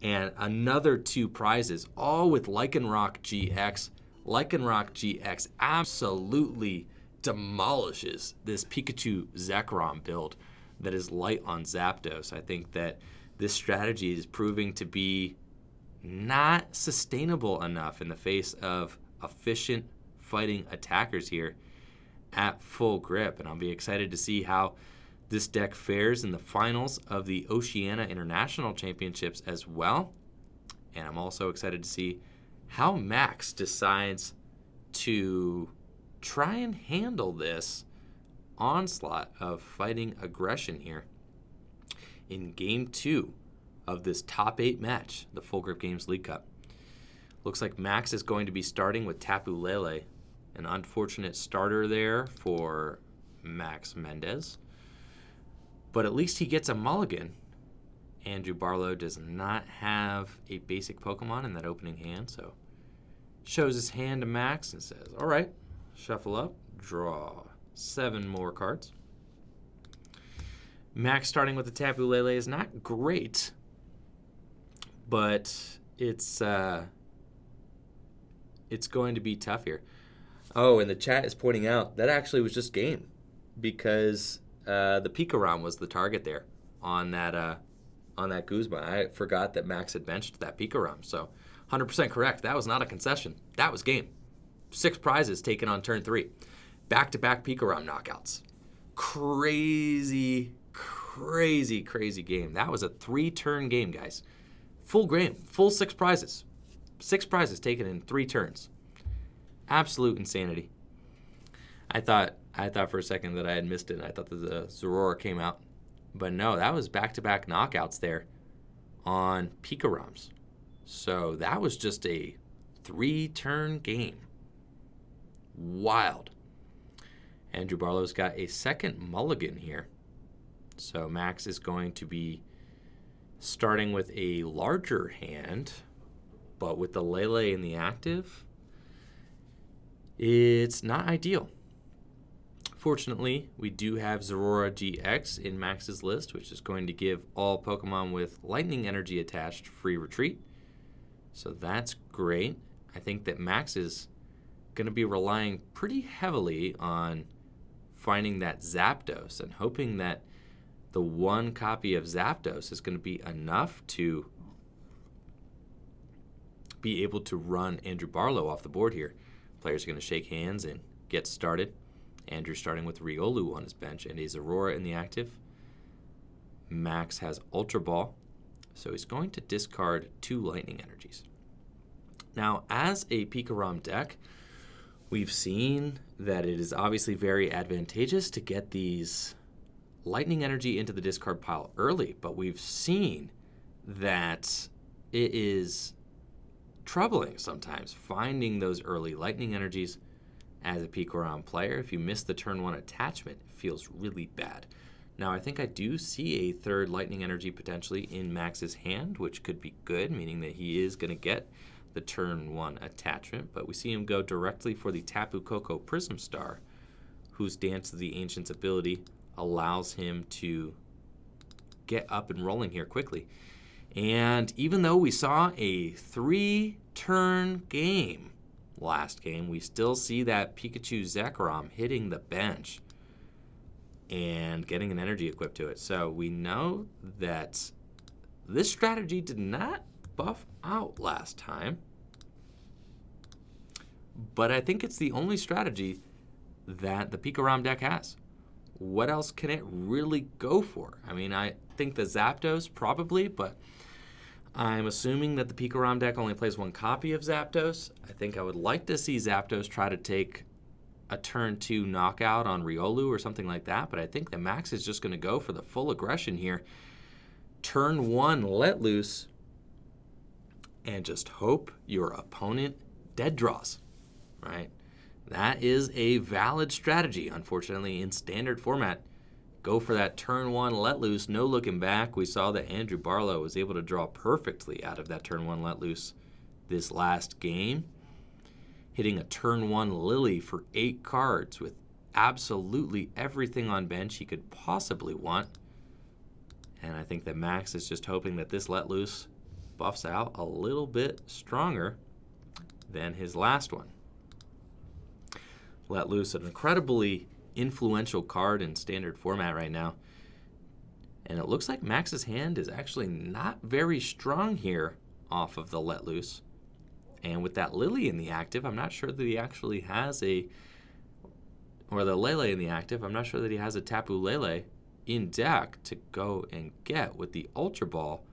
and another 2 prizes, all with Lycanroc GX. Lycanroc GX absolutely demolishes this Pikachu Zekrom build that is light on Zapdos. I think that this strategy is proving to be not sustainable enough in the face of efficient fighting attackers here at Full Grip, and I'll be excited to see how this deck fares in the finals of the Oceania International Championships as well. And I'm also excited to see how Max decides to try and handle this onslaught of fighting aggression here in Game 2 of this top 8 match, the Full Grip Games League Cup. Looks like Max is going to be starting with Tapu Lele, an unfortunate starter there for Max Mendez. But at least he gets a mulligan. Andrew Barlow does not have a basic Pokemon in that opening hand, so shows his hand to Max and says, all right, shuffle up, draw 7 more cards. Max starting with the Tapu Lele is not great, but it's going to be tough here. Oh, and the chat is pointing out that actually was just game because the Pikarom was the target there on that Guzma. I forgot that Max had benched that Pikarom. So 100% correct. That was not a concession. That was game. 6 prizes taken on turn 3. Back-to-back Pikarom knockouts. Crazy game. That was a 3-turn game, guys. Full game. Full 6 prizes. 6 prizes taken in 3 turns. Absolute insanity. I thought for a second that I had missed it, and I thought that the Zoroark came out. But no, that was back-to-back knockouts there on Pikaroms. So that was just a 3-turn game. Wild. Andrew Barlow's got a second mulligan here. So Max is going to be starting with a larger hand, but with the Lele in the active, it's not ideal. Fortunately, we do have Zoroark GX in Max's list, which is going to give all Pokemon with Lightning Energy attached free retreat. So that's great. I think that Max is going to be relying pretty heavily on finding that Zapdos and hoping that the 1 copy of Zapdos is going to be enough to be able to run Andrew Barlow off the board here. Players are going to shake hands and get started. Andrew starting with Riolu on his bench and a Zoroark in the active. Max has Ultra Ball, so he's going to discard 2 Lightning Energies. Now, as a Pikarom deck, we've seen that it is obviously very advantageous to get these Lightning Energy into the discard pile early, but we've seen that it is troubling sometimes finding those early Lightning Energies as a Pikarom player. If you miss the turn 1 attachment, it feels really bad. Now, I think I do see a 3rd Lightning Energy potentially in Max's hand, which could be good, meaning that he is going to get the turn 1 attachment, but we see him go directly for the Tapu Koko Prism Star, whose Dance of the Ancients ability allows him to get up and rolling here quickly. And even though we saw a 3-turn game last game, we still see that Pikachu Zekrom hitting the bench and getting an energy equipped to it. So we know that this strategy did not buff out last time, but I think it's the only strategy that the Pikarom deck has. What else can it really go for? I mean, I think the Zapdos probably, but I'm assuming that the Pikarom deck only plays 1 copy of Zapdos. I think I would like to see Zapdos try to take a turn 2 knockout on Riolu or something like that, but I think that Max is just going to go for the full aggression here. Turn 1 let loose and just hope your opponent dead draws, right? That is a valid strategy, unfortunately, in standard format. Go for that turn 1 let loose, no looking back. We saw that Andrew Barlow was able to draw perfectly out of that turn 1 let loose this last game, hitting a turn 1 Lily for 8 cards with absolutely everything on bench he could possibly want. And I think that Max is just hoping that this let loose buffs out a little bit stronger than his last one. Let loose, an incredibly influential card in standard format right now. And it looks like Max's hand is actually not very strong here off of the let loose. And with that Lily in the active, I'm not sure that he actually has a, or the Lele in the active, I'm not sure that he has a Tapu Lele in deck to go and get with the Ultra Ball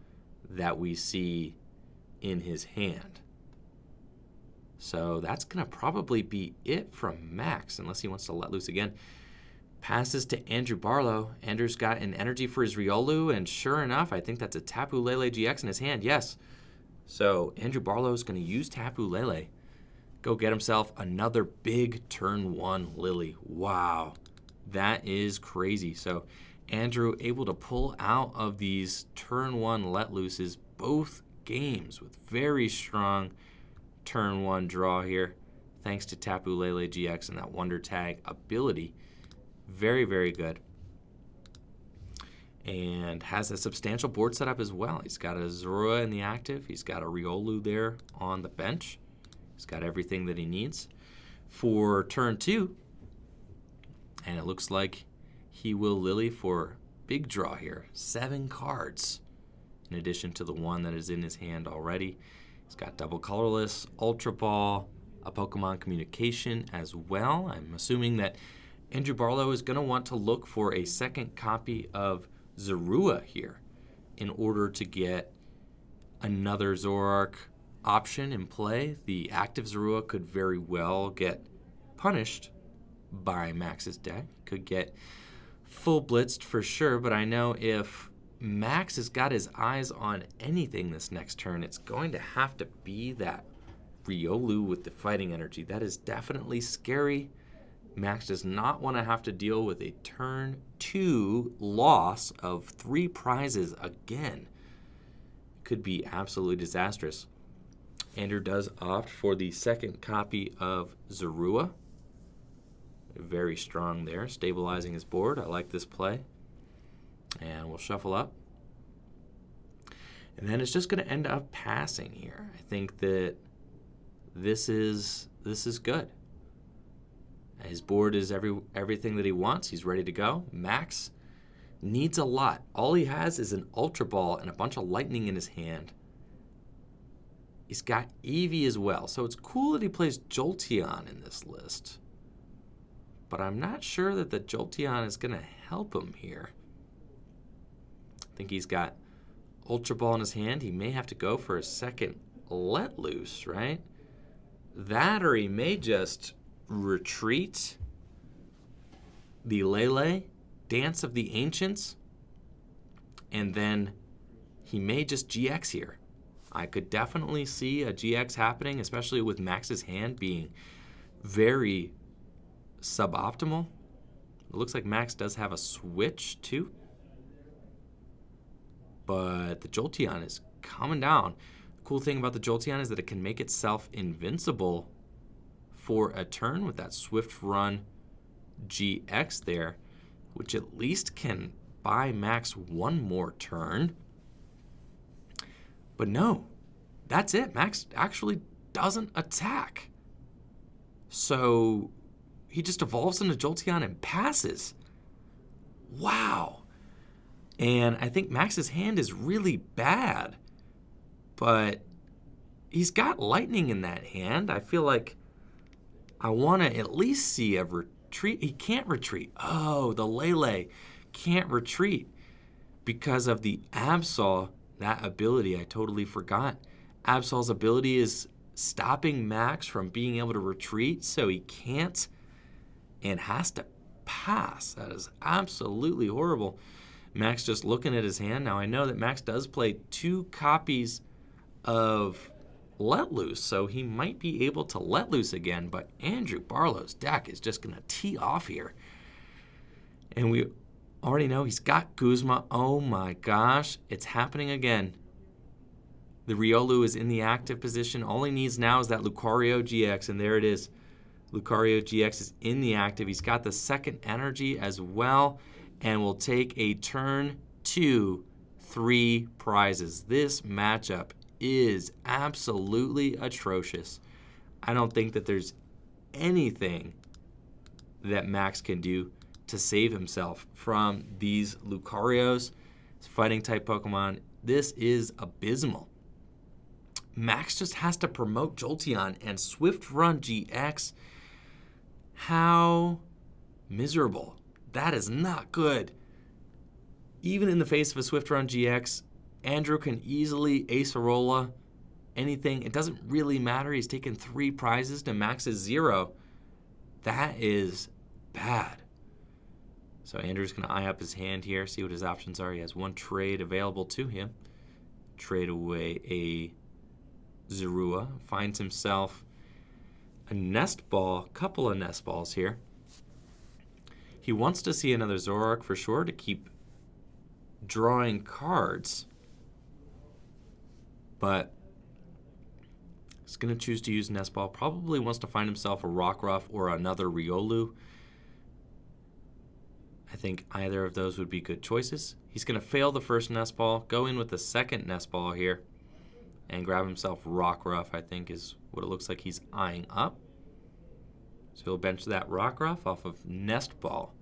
that we see in his hand. So that's going to probably be it from Max, unless he wants to let loose again. Passes to Andrew Barlow. Andrew's got an energy for his Riolu, and sure enough, I think that's a Tapu Lele GX in his hand, yes. So Andrew Barlow is going to use Tapu Lele. Go get himself another big turn 1 Lily. Wow, that is crazy. So Andrew able to pull out of these turn 1 let looses both games with very strong turn 1 draw here, thanks to Tapu Lele GX and that Wonder Tag ability. Very, very good. And has a substantial board setup as well. He's got a Zorua in the active. He's got a Riolu there on the bench. He's got everything that he needs for turn 2. And it looks like he will Lily for big draw here. 7 cards in addition to the one that is in his hand already. He's got double colorless, Ultra Ball, a Pokemon Communication as well. I'm assuming that Andrew Barlow is going to want to look for a second copy of Zorua here in order to get another Zoroark option in play. The active Zorua could very well get punished by Max's deck. Could get full blitzed for sure, but I know if Max has got his eyes on anything this next turn, it's going to have to be that Riolu with the fighting energy. That is definitely scary. Max does not want to have to deal with a turn 2 loss of 3 prizes again. Could be absolutely disastrous. Andrew does opt for the second copy of Zorua. Very strong there, stabilizing his board. I like this play. And we'll shuffle up. And then it's just going to end up passing here. I think that this is good. His board is everything that he wants. He's ready to go. Max needs a lot. All he has is an Ultra Ball and a bunch of lightning in his hand. He's got Eevee as well. So it's cool that he plays Jolteon in this list. But I'm not sure that the Jolteon is going to help him here. I think he's got Ultra Ball in his hand. He may have to go for a second Let Loose, right? That, or he may just retreat the Lele, Dance of the Ancients, and then he may just GX here. I could definitely see a GX happening, especially with Max's hand being very suboptimal. It looks like Max does have a switch too. But the Jolteon is coming down. The cool thing about the Jolteon is that it can make itself invincible for a turn with that Swift Run GX there, which at least can buy Max one more turn. But no, that's it. Max actually doesn't attack. So he just evolves into Jolteon and passes. Wow. And I think Max's hand is really bad. But he's got lightning in that hand. I feel like I want to at least see a retreat. He can't retreat. Oh, the Lele can't retreat because of the Absol. That ability, I totally forgot. Absol's ability is stopping Max from being able to retreat, so he can't and has to pass. That is absolutely horrible. Max just looking at his hand. Now, I know that Max does play 2 copies of Let Loose, so he might be able to Let Loose again, but Andrew Barlow's deck is just going to tee off here. And we already know he's got Guzma. Oh my gosh, it's happening again. The Riolu is in the active position. All he needs now is that Lucario GX, and there it is. Lucario GX is in the active. He's got the second energy as well, and will take a turn 2, 3 prizes. This matchup is absolutely atrocious. I don't think that there's anything that Max can do to save himself from these Lucarios, fighting type Pokemon. This is abysmal. Max just has to promote Jolteon and Swift Run GX. How miserable. That is not good. Even in the face of a Swift Run GX, Andrew can easily Acerola anything. It doesn't really matter. He's taken 3 prizes to Max's 0. That is bad. So Andrew's going to eye up his hand here, see what his options are. He has 1 trade available to him. Trade away a Zorua. Finds himself a Nest Ball, couple of Nest Balls here. He wants to see another Zoroark for sure to keep drawing cards. But he's going to choose to use Nest Ball. Probably wants to find himself a Rockruff or another Riolu. I think either of those would be good choices. He's going to fail the first Nest Ball, go in with the second Nest Ball here, and grab himself Rockruff, I think is what it looks like he's eyeing up. So he'll bench that Rockruff off of Nest Ball.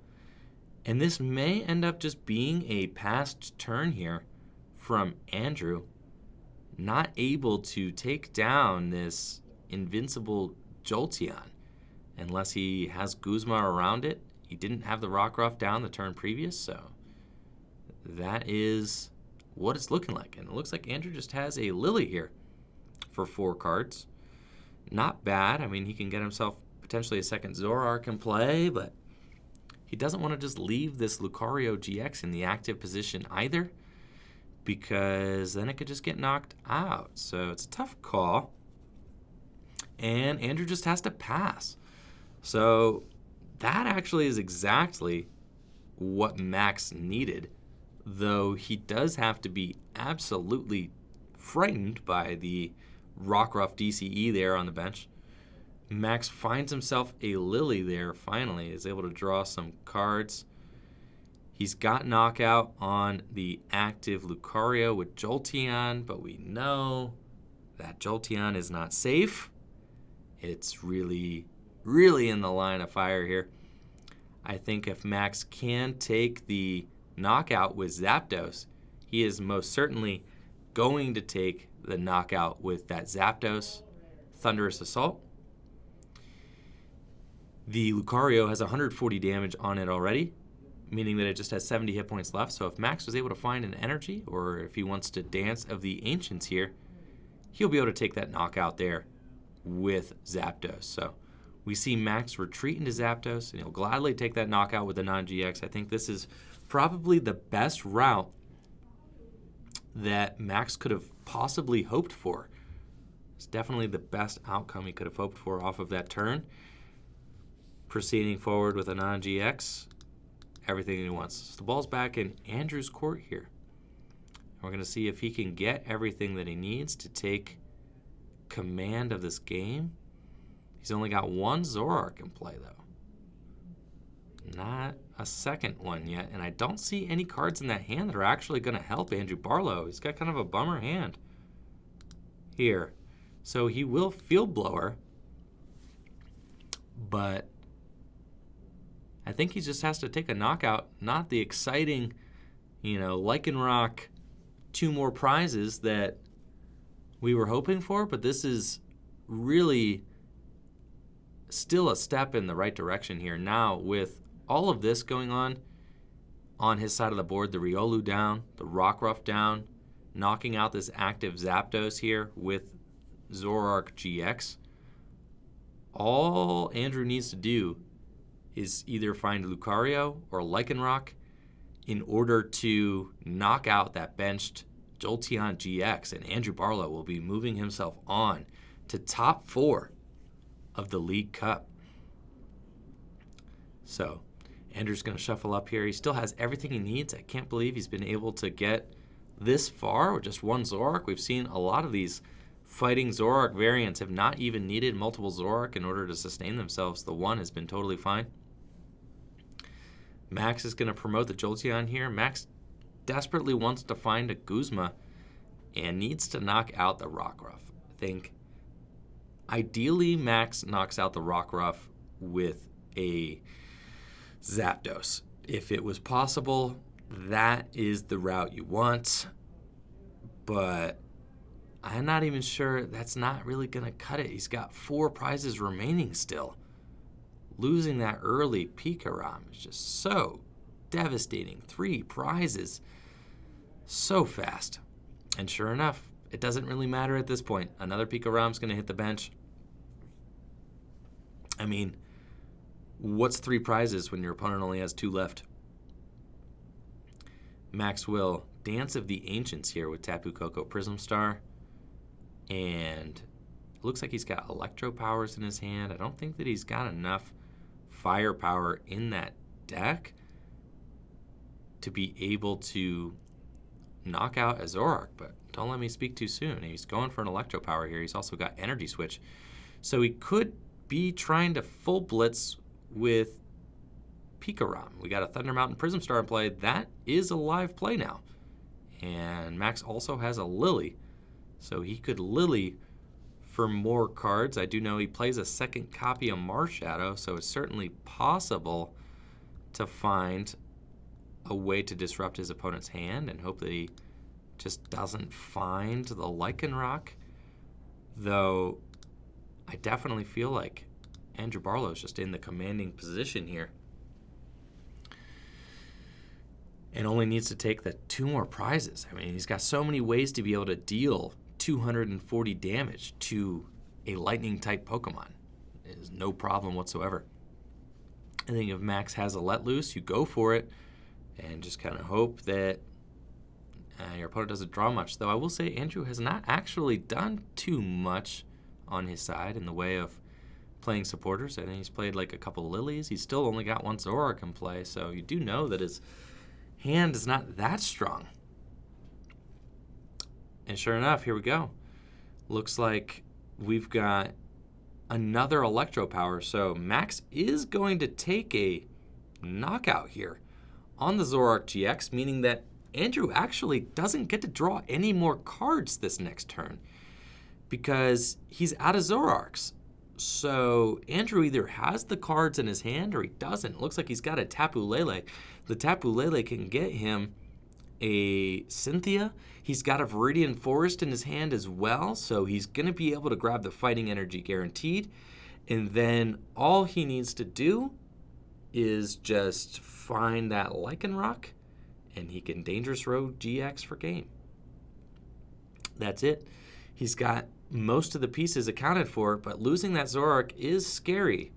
And this may end up just being a passed turn here from Andrew. Not able to take down this invincible Jolteon unless he has Guzma around it. He didn't have the Rockruff down the turn previous, so that is what it's looking like. And it looks like Andrew just has a Lily here for 4 cards. Not bad. I mean, he can get himself potentially a second Zoroark in play, but he doesn't want to just leave this Lucario GX in the active position either, because then it could just get knocked out. So it's a tough call. And Andrew just has to pass. So that actually is exactly what Max needed, though he does have to be absolutely frightened by the Rockruff DCE there on the bench. Max finds himself a Lily there finally, is able to draw some cards. He's got knockout on the active Lucario with Jolteon, but we know that Jolteon is not safe. It's really in the line of fire here. I think if Max can take the knockout with Zapdos, he is most certainly going to take the knockout with that Zapdos Thunderous Assault. The Lucario has 140 damage on it already. meaning that it just has 70 hit points left. So if Max was able to find an energy, or if he wants to Dance of the Ancients here, he'll be able to take that knockout there with Zapdos. So we see Max retreat into Zapdos, and he'll gladly take that knockout with the non-GX. I think this is probably the best route that Max could have possibly hoped for. It's definitely the best outcome he could have hoped for off of that turn. Proceeding forward with a non-GX, everything he wants. So the ball's back in Andrew's court here. We're going to see if he can get everything that he needs to take command of this game. He's only got one Zoroark in play, though. Not a second one yet, and I don't see any cards in that hand that are actually going to help Andrew Barlow. He's got kind of a bummer hand here. So he will Field Blower, but I think he just has to take a knockout, not the exciting, Lycanroc 2 more prizes that we were hoping for, but this is really still a step in the right direction here. Now, with all of this going on his side of the board, the Riolu down, the Rockruff down, knocking out this active Zapdos here with Zoroark GX, all Andrew needs to do is either find Lucario or Lycanroc in order to knock out that benched Jolteon GX, and Andrew Barlow will be moving himself on to top 4 of the League Cup. So Andrew's going to shuffle up here. He still has everything he needs. I can't believe he's been able to get this far with just one Zoroark. We've seen a lot of these fighting Zoroark variants have not even needed multiple Zoroark in order to sustain themselves. The one has been totally fine. Max is going to promote the Jolteon here. Max desperately wants to find a Guzma and needs to knock out the Rockruff. I think ideally Max knocks out the Rockruff with a Zapdos. If it was possible, that is the route you want, but I'm not even sure that's not really going to cut it. He's got 4 prizes remaining still. Losing that early Pikachu is just so devastating. 3 prizes so fast. And sure enough, it doesn't really matter at this point. Another Pikachu's going to hit the bench. I mean, what's 3 prizes when your opponent only has 2 left? Max will Dance of the Ancients here with Tapu Koko Prism Star. And it looks like he's got Electro Powers in his hand. I don't think that he's got enough firepower in that deck to be able to knock out a Zoroark, but don't let me speak too soon. He's going for an Electro Power here. He's also got Energy Switch. So he could be trying to full blitz with Pikachu. We got a Thunder Mountain Prism Star in play. That is a live play now. And Max also has a Lily, so he could Lily for more cards. I do know he plays a second copy of Marshadow, so it's certainly possible to find a way to disrupt his opponent's hand and hope that he just doesn't find the Lycanroc. Though I definitely feel like Andrew Barlow is just in the commanding position here and only needs to take the 2 more prizes. I mean, he's got so many ways to be able to deal 240 damage to a lightning-type Pokemon. It is no problem whatsoever. I think if Max has a let loose, you go for it and just kind of hope that your opponent doesn't draw much. Though I will say Andrew has not actually done too much on his side in the way of playing supporters. I think he's played like a couple Lilies. He's still only got 1 Zoroark in play, so you do know that his hand is not that strong. And sure enough, here we go. Looks like we've got another Electro Power. So Max is going to take a knockout here on the Zoroark GX, meaning that Andrew actually doesn't get to draw any more cards this next turn because he's out of Zoroarks. So Andrew either has the cards in his hand or he doesn't. It looks like he's got a Tapu Lele. The Tapu Lele can get him a Cynthia. He's got a Viridian Forest in his hand as well, so he's going to be able to grab the Fighting Energy guaranteed. And then all he needs to do is just find that Lycanroc, and he can Dangerous Road GX for game. That's it. He's got most of the pieces accounted for, but losing that Zoroark is scary.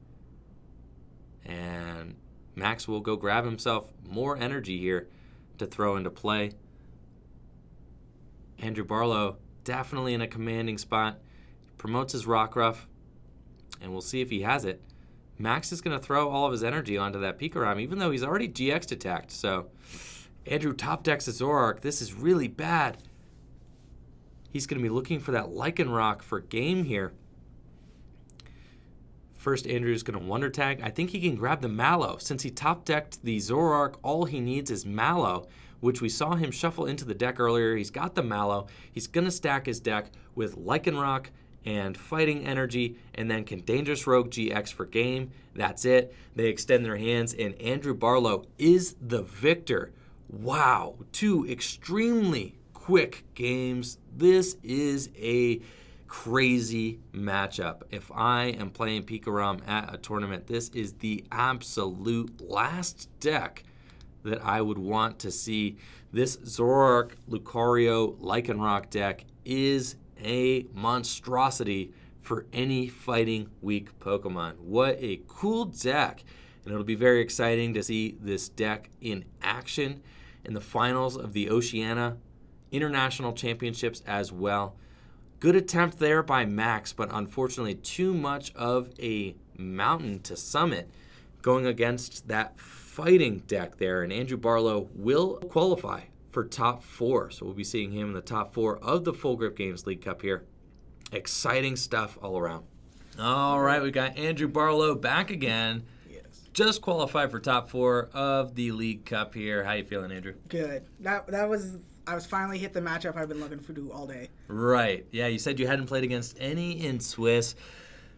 And Max will go grab himself more energy here to throw into play. Andrew Barlow definitely in a commanding spot. Promotes his Rockruff, and we'll see if he has it. Max is going to throw all of his energy onto that Pikachu, even though he's already GX'd attacked. So Andrew top decks a Zoroark. This is really bad. He's going to be looking for that Lycanroc for game here. First, Andrew's going to Wonder Tag. I think he can grab the Mallow. Since he top decked the Zoroark, all he needs is Mallow, which we saw him shuffle into the deck earlier. He's got the Mallow. He's going to stack his deck with Lycanroc and Fighting Energy, and then can Dangerous Rogue GX for game. That's it. They extend their hands, and Andrew Barlow is the victor. Wow, 2 extremely quick games. This is a crazy matchup. If I am playing Pikachu at a tournament, this is the absolute last deck that I would want to see. This Zoroark Lucario Lycanroc deck is a monstrosity for any fighting weak Pokemon. What a cool deck. And it'll be very exciting to see this deck in action in the finals of the Oceania International Championships as well. Good attempt there by Max, but unfortunately too much of a mountain to summit going against that fighting deck there. And Andrew Barlow will qualify for top 4. So we'll be seeing him in the top 4 of the Full Grip Games League Cup here. Exciting stuff all around. All right, we got Andrew Barlow back again. Yes. Just qualified for top 4 of the League Cup here. How you feeling, Andrew? Good. I was finally hit the matchup I've been looking for do all day. Right. Yeah, you said you hadn't played against any in Swiss.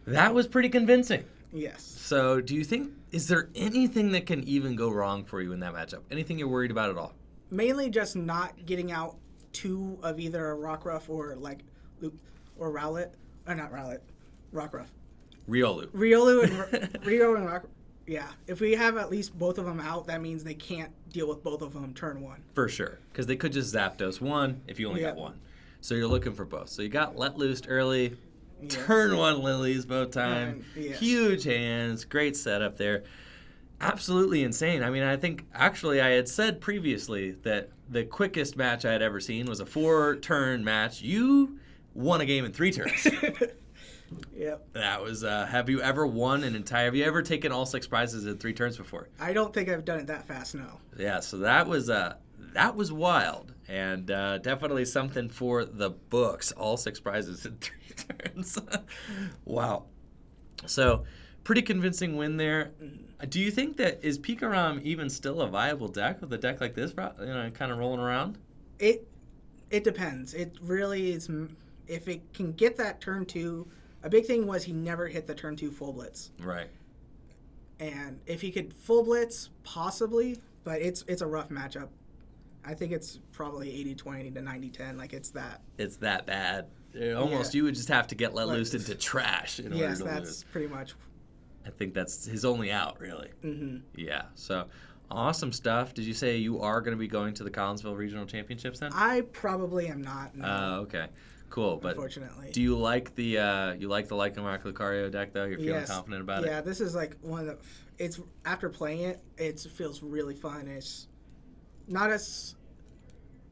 That was pretty convincing. Yes. So do you think, is there anything that can even go wrong for you in that matchup? Anything you're worried about at all? Mainly just not getting out 2 of either a Rockruff or Rowlet. Or not Rowlet. Rockruff. Riolu. Rio and Rock. Yeah. If we have at least both of them out, that means they can't deal with both of them turn 1. For sure. Because they could just Zapdos 1 if you only got 1. So you're looking for both. So you got Let Loose early. Yeah. Turn 1 Lilies both time. Yes. Huge hands. Great setup there. Absolutely insane. I mean, I think actually I had said previously that the quickest match I had ever seen was a 4-turn match. You won a game in 3 turns. Yep. That was, have you ever won an entire, have you ever taken all 6 prizes in 3 turns before? I don't think I've done it that fast, no. Yeah, so that was wild, and definitely something for the books. All 6 prizes in 3 turns. Wow. So, pretty convincing win there. Do you think that, is Pikachu even still a viable deck with a deck like this, kind of rolling around? It depends. It really is. If it can get that turn 2, a big thing was he never hit the turn 2 full blitz. Right. And if he could full blitz, possibly, but it's a rough matchup. I think it's probably 80-20 to 90-10. Like, it's that. It's that bad. Almost, you would just have to get let loose into trash in order to that's lose. pretty much. I think that's his only out, really. Mm-hmm. Yeah, so awesome stuff. Did you say you are going to be going to the Collinsville Regional Championships then? I probably am not. No, Okay, cool. But unfortunately. do you like the Lycanroc Lucario deck though? You're feeling confident about it? Yeah, this is like one of the. It's after playing it, it feels really fun. It's not as.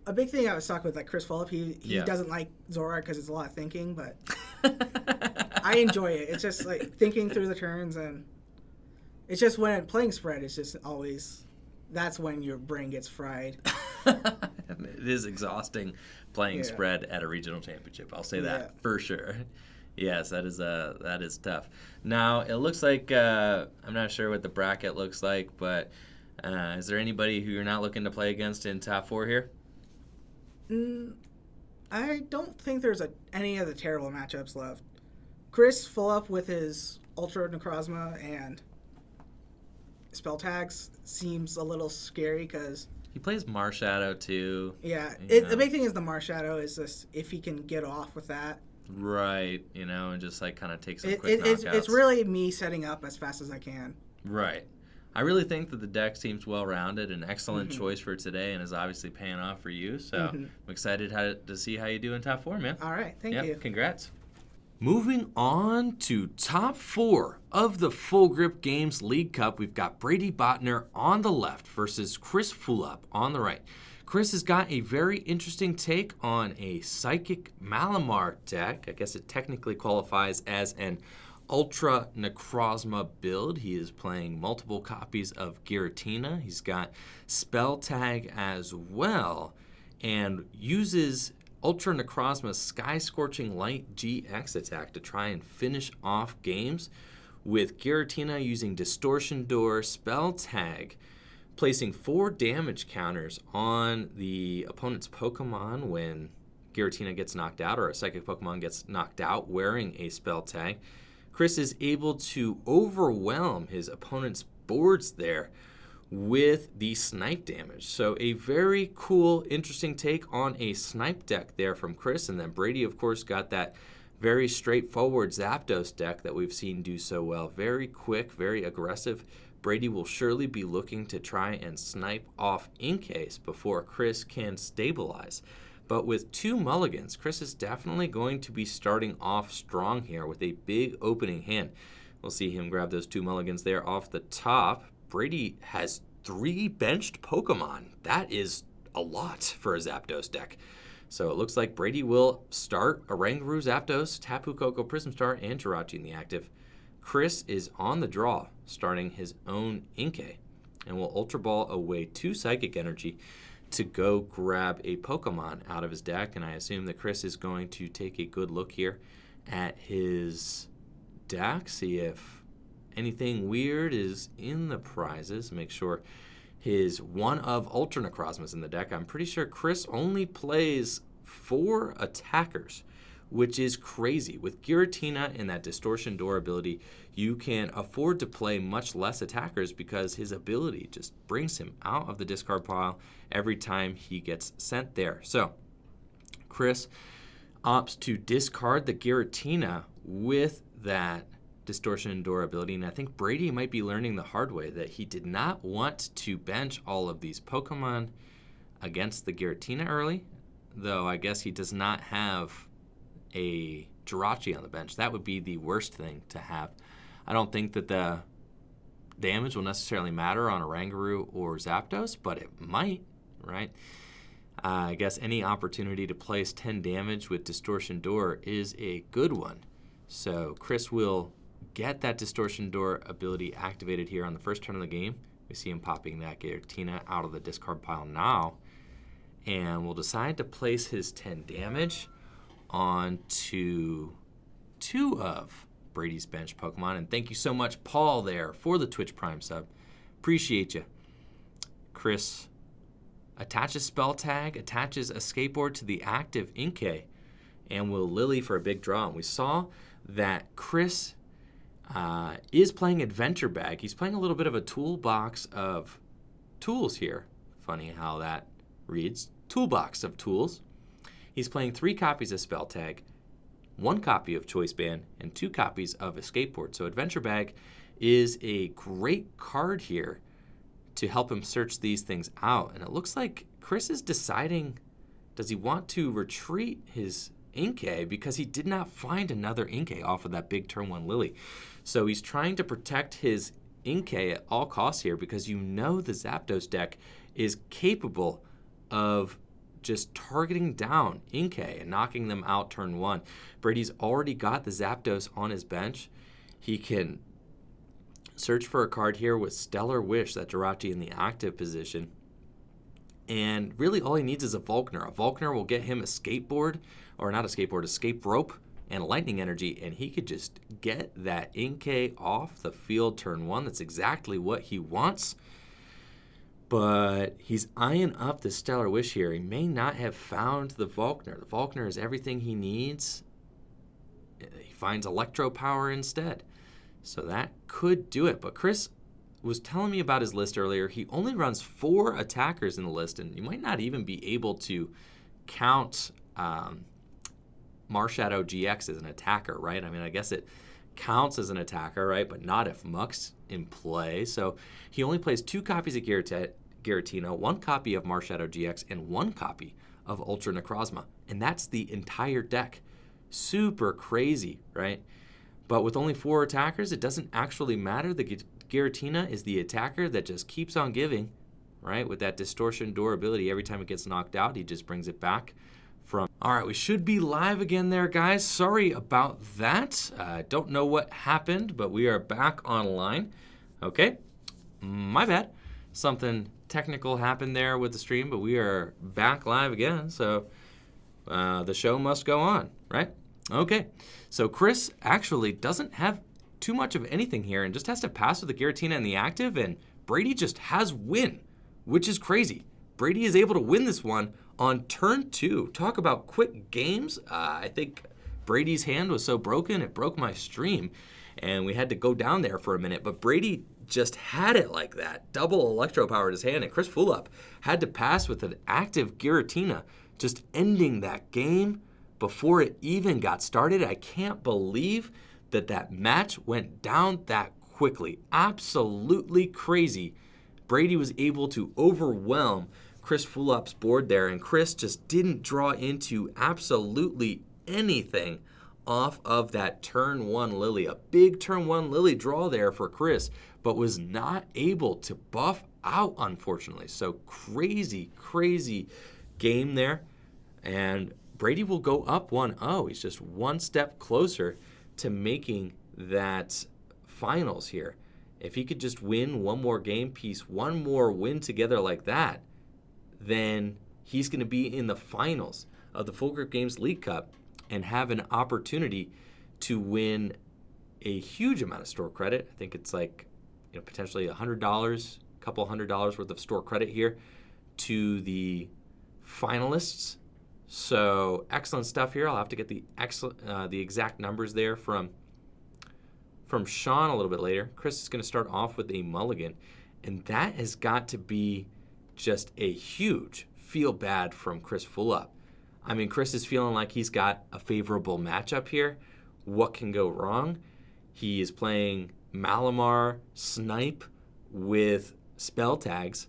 A big thing I was talking with like Chris Fulop, he doesn't like Zoroark because it's a lot of thinking, but I enjoy it. It's just like thinking through the turns, and it's just when playing spread, it's just always, that's when your brain gets fried. It is exhausting playing spread at a regional championship. I'll say that for sure. Yes, that is tough. Now, it looks like, I'm not sure what the bracket looks like, but is there anybody who you're not looking to play against in top 4 here? I don't think there's any of the terrible matchups left. Chris Fulop with his Ultra Necrozma and spell tags seems a little scary because he plays Marshadow too. Yeah, the big thing is the Marshadow is just if he can get off with that. Right, and just like kind of take some quick knockouts. It's really me setting up as fast as I can. Right. I really think that the deck seems well-rounded, an excellent choice for today, and is obviously paying off for you. So I'm excited to see how you do in top 4, man. All right, thank you. Congrats. Moving on to top 4 of the Full Grip Games League Cup, we've got Brady Botner on the left versus Chris Fulop on the right. Chris has got a very interesting take on a Psychic Malamar deck. I guess it technically qualifies as an Ultra Necrozma build. He is playing multiple copies of Giratina. He's got Spell Tag as well, and uses Ultra Necrozma's Sky Scorching Light GX attack to try and finish off games, with Giratina using Distortion Door, Spell Tag, placing 4 damage counters on the opponent's Pokemon when Giratina gets knocked out or a Psychic Pokemon gets knocked out wearing a Spell Tag. Chris is able to overwhelm his opponent's boards there with the snipe damage. So a very cool, interesting take on a snipe deck there from Chris. And then Brady, of course, got that very straightforward Zapdos deck that we've seen do so well. Very quick, very aggressive. Brady will surely be looking to try and snipe off Inkcase before Chris can stabilize. But with 2 mulligans, Chris is definitely going to be starting off strong here with a big opening hand. We'll see him grab those 2 mulligans there off the top. Brady has 3 benched Pokemon. That is a lot for a Zapdos deck. So it looks like Brady will start Oranguru, Zapdos, Tapu Koko, Prism Star, and Jirachi in the active. Chris is on the draw, starting his own Inkay, and will Ultra Ball away 2 Psychic Energy to go grab a Pokemon out of his deck. And I assume that Chris is going to take a good look here at his deck, see if anything weird is in the prizes, make sure his one of Ultra Necrozma's in the deck. I'm pretty sure Chris only plays 4 attackers, which is crazy. With Giratina and that Distortion Door ability, you can afford to play much less attackers because his ability just brings him out of the discard pile every time he gets sent there. So Chris opts to discard the Giratina with that Distortion Door ability, and I think Brady might be learning the hard way that he did not want to bench all of these Pokemon against the Giratina early, though I guess he does not have a Jirachi on the bench. That would be the worst thing to have. I don't think that the damage will necessarily matter on Oranguru or Zapdos, but it might, right? I guess any opportunity to place 10 damage with Distortion Door is a good one. So Chris will get that Distortion Door ability activated here on the first turn of the game. We see him popping that Giratina out of the discard pile now. And we'll decide to place his 10 damage onto 2 of Brady's bench Pokemon. And thank you so much, Paul, there for the Twitch Prime sub. Appreciate you. Chris attaches Spell Tag, attaches a Skateboard to the active Inkay, and will Lily for a big draw. And we saw that Chris is playing Adventure Bag. He's playing a little bit of a toolbox of tools here. Funny how that reads. Toolbox of tools. He's playing 3 copies of Spell Tag, 1 copy of Choice Band, and 2 copies of Escape Board. So Adventure Bag is a great card here to help him search these things out. And it looks like Chris is deciding, does he want to retreat his Inkay because he did not find another Inkay off of that big turn 1 Lily. So he's trying to protect his Inkay at all costs here because you know the Zapdos deck is capable of just targeting down Inkay and knocking them out turn 1. Brady's already got the Zapdos on his bench. He can search for a card here with Stellar Wish, that Jirachi in the active position. And really all he needs is a Volkner. A Volkner will get him a Skateboard, or not a Skateboard, Escape Rope, and Lightning Energy, and he could just get that Inkay off the field turn 1. That's exactly what he wants. But he's eyeing up the Stellar Wish here. He may not have found the Volkner. The Volkner is everything he needs. He finds Electro Power instead. So that could do it. But Chris was telling me about his list earlier. He only runs 4 attackers in the list, and you might not even be able to count Marshadow GX as an attacker, right? I mean, I guess it counts as an attacker, right? But not if Muck's in play. So he only plays 2 copies of Giratina, 1 copy of Marshadow GX, and 1 copy of Ultra Necrozma. And that's the entire deck. Super crazy, right? But with only 4 attackers, it doesn't actually matter. The Giratina is the attacker that just keeps on giving, right? With that distortion door ability, every time it gets knocked out, he just brings it back from. All right, we should be live again there, guys. Sorry about that. Don't know what happened, but we are back online. Okay, my bad. Something technical happened there with the stream, but we are back live again, so the show must go on, right? Okay, so Chris actually doesn't have too much of anything here and just has to pass with the Giratina in the active, and Brady just has win, which is crazy. Brady is able to win this one on turn 2. Talk about quick games. I think Brady's hand was so broken, it broke my stream, and we had to go down there for a minute, but Brady just had it like that. Double electro powered his hand, and Chris Fulop had to pass with an active Giratina, just ending that game before it even got started. I can't believe that match went down that quickly. Absolutely crazy. Brady was able to overwhelm Chris Fulop's board there, and Chris just didn't draw into absolutely anything off of that turn 1 Lily. A big turn 1 Lily draw there for Chris, but was not able to buff out, unfortunately. So crazy, crazy game there. And Brady will go up 1-0. He's just one step closer to making that finals here. If he could just win one more game piece, one more win together like that, then he's going to be in the finals of the Full Grip Games League Cup and have an opportunity to win a huge amount of store credit. I think it's like, potentially $100, a couple $100 worth of store credit here to the finalists. So excellent stuff here. I'll have to get the exact numbers there from Sean a little bit later. Chris is going to start off with a mulligan, and that has got to be just a huge feel bad from Chris Fulop. I mean, Chris is feeling like he's got a favorable matchup here. What can go wrong? He is playing Malamar Snipe with spell tags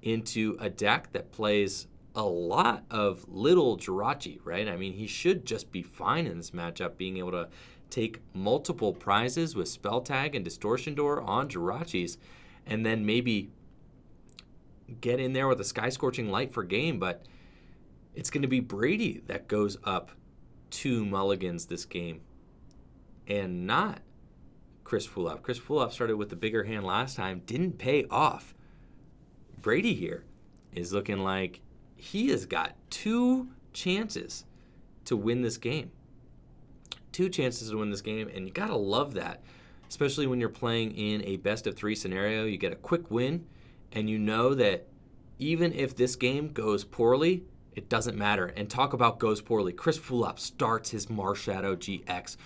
into a deck that plays a lot of little Jirachi, right? I mean, he should just be fine in this matchup, being able to take multiple prizes with spell tag and distortion door on Jirachis, and then maybe get in there with a Sky Scorching Light for game. But it's going to be Brady that goes up 2 mulligans this game, and not Chris Fulop. Chris Fulop started with the bigger hand last time, didn't pay off. Brady here is looking like he has got 2 chances to win this game. 2 chances to win this game, and you got to love that, especially when you're playing in a best-of-3 scenario. You get a quick win, and you know that even if this game goes poorly, it doesn't matter. And talk about goes poorly. Chris Fulop starts his Marshadow GX.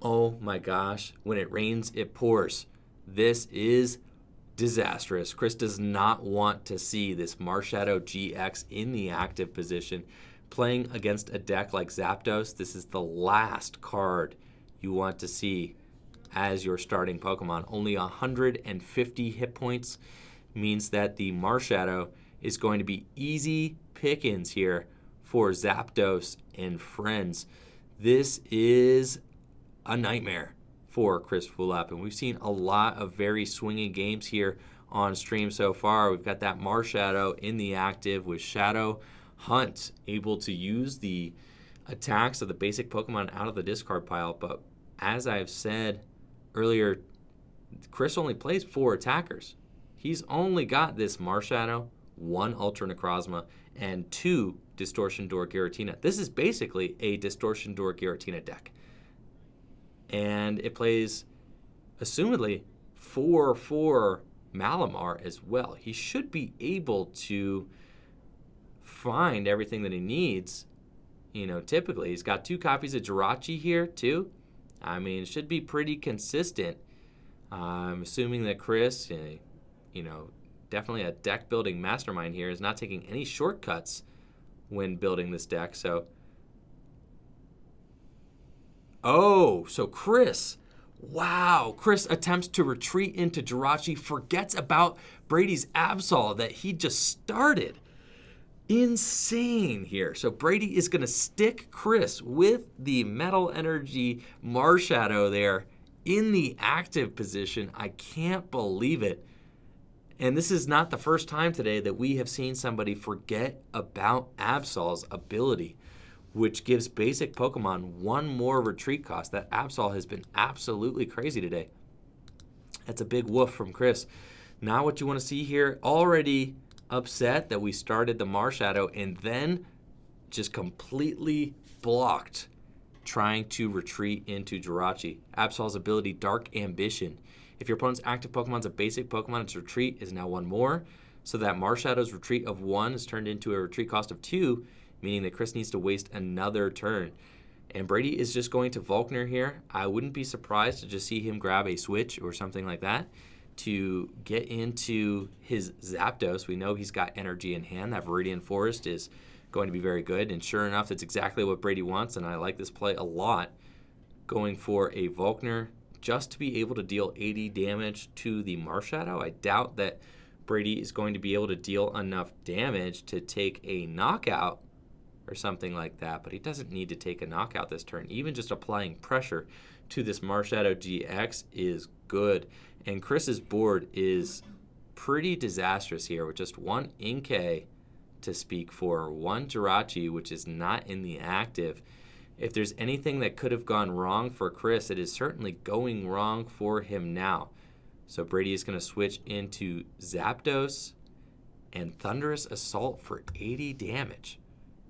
Oh my gosh, when it rains, it pours. This is disastrous. Chris does not want to see this Marshadow GX in the active position. Playing against a deck like Zapdos, this is the last card you want to see as your starting Pokemon. Only 150 hit points means that the Marshadow is going to be easy pickings here for Zapdos and friends. This is a nightmare for Chris Fulop, and we've seen a lot of very swinging games here on stream so far. We've got that Marshadow in the active with Shadow Hunt, able to use the attacks of the basic Pokemon out of the discard pile. But as I've said earlier, Chris only plays 4 attackers. He's only got this Marshadow, 1 Ultra Necrozma, and 2 Distortion Door Giratina. This is basically a Distortion Door Giratina deck. And it plays, assumedly, 4/4 Malamar as well. He should be able to find everything that he needs. Typically, he's got 2 copies of Jirachi here, too. I mean, it should be pretty consistent. I'm assuming that Chris, definitely a deck-building mastermind here, is not taking any shortcuts when building this deck. So Chris Wow. Chris attempts to retreat into Jirachi, forgets about Brady's Absol that he just started. Insane here. So Brady is going to stick Chris with the Metal Energy Marshadow there in the active position. I can't believe it. And this is not the first time today that we have seen somebody forget about Absol's ability, which gives basic Pokemon one more retreat cost. That Absol has been absolutely crazy today. That's a big woof from Chris. Now what you want to see here, already upset that we started the Marshadow and then just completely blocked trying to retreat into Jirachi. Absol's ability, Dark Ambition. If your opponent's active Pokemon is a basic Pokemon, its retreat is now one more. So that Marshadow's retreat of 1 is turned into a retreat cost of 2, meaning that Chris needs to waste another turn. And Brady is just going to Volkner here. I wouldn't be surprised to just see him grab a Switch or something like that to get into his Zapdos. We know he's got energy in hand. That Viridian Forest is going to be very good. And sure enough, that's exactly what Brady wants, and I like this play a lot. Going for a Volkner just to be able to deal 80 damage to the Marshadow. I doubt that Brady is going to be able to deal enough damage to take a knockout or something like that, but he doesn't need to take a knockout this turn. Even just applying pressure to this Marshadow GX is good. And Chris's board is pretty disastrous here with just 1 Inkay to speak for, 1 Jirachi, which is not in the active. If there's anything that could have gone wrong for Chris, it is certainly going wrong for him now. So Brady is going to switch into Zapdos and Thunderous Assault for 80 damage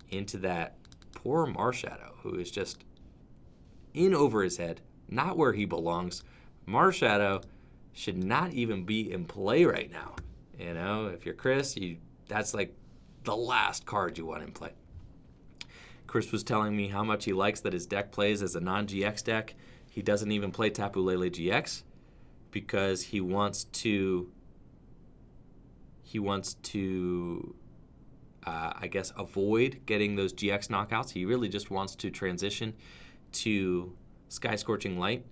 into that poor Marshadow, who is just in over his head, not where he belongs. Marshadow should not even be in play right now. You know, if you're Chris, that's like the last card you want in play. Chris was telling me how much he likes that his deck plays as a non-GX deck. He doesn't even play Tapu Lele GX because he wants to I guess, avoid getting those GX knockouts. He really just wants to transition to Sky Scorching Light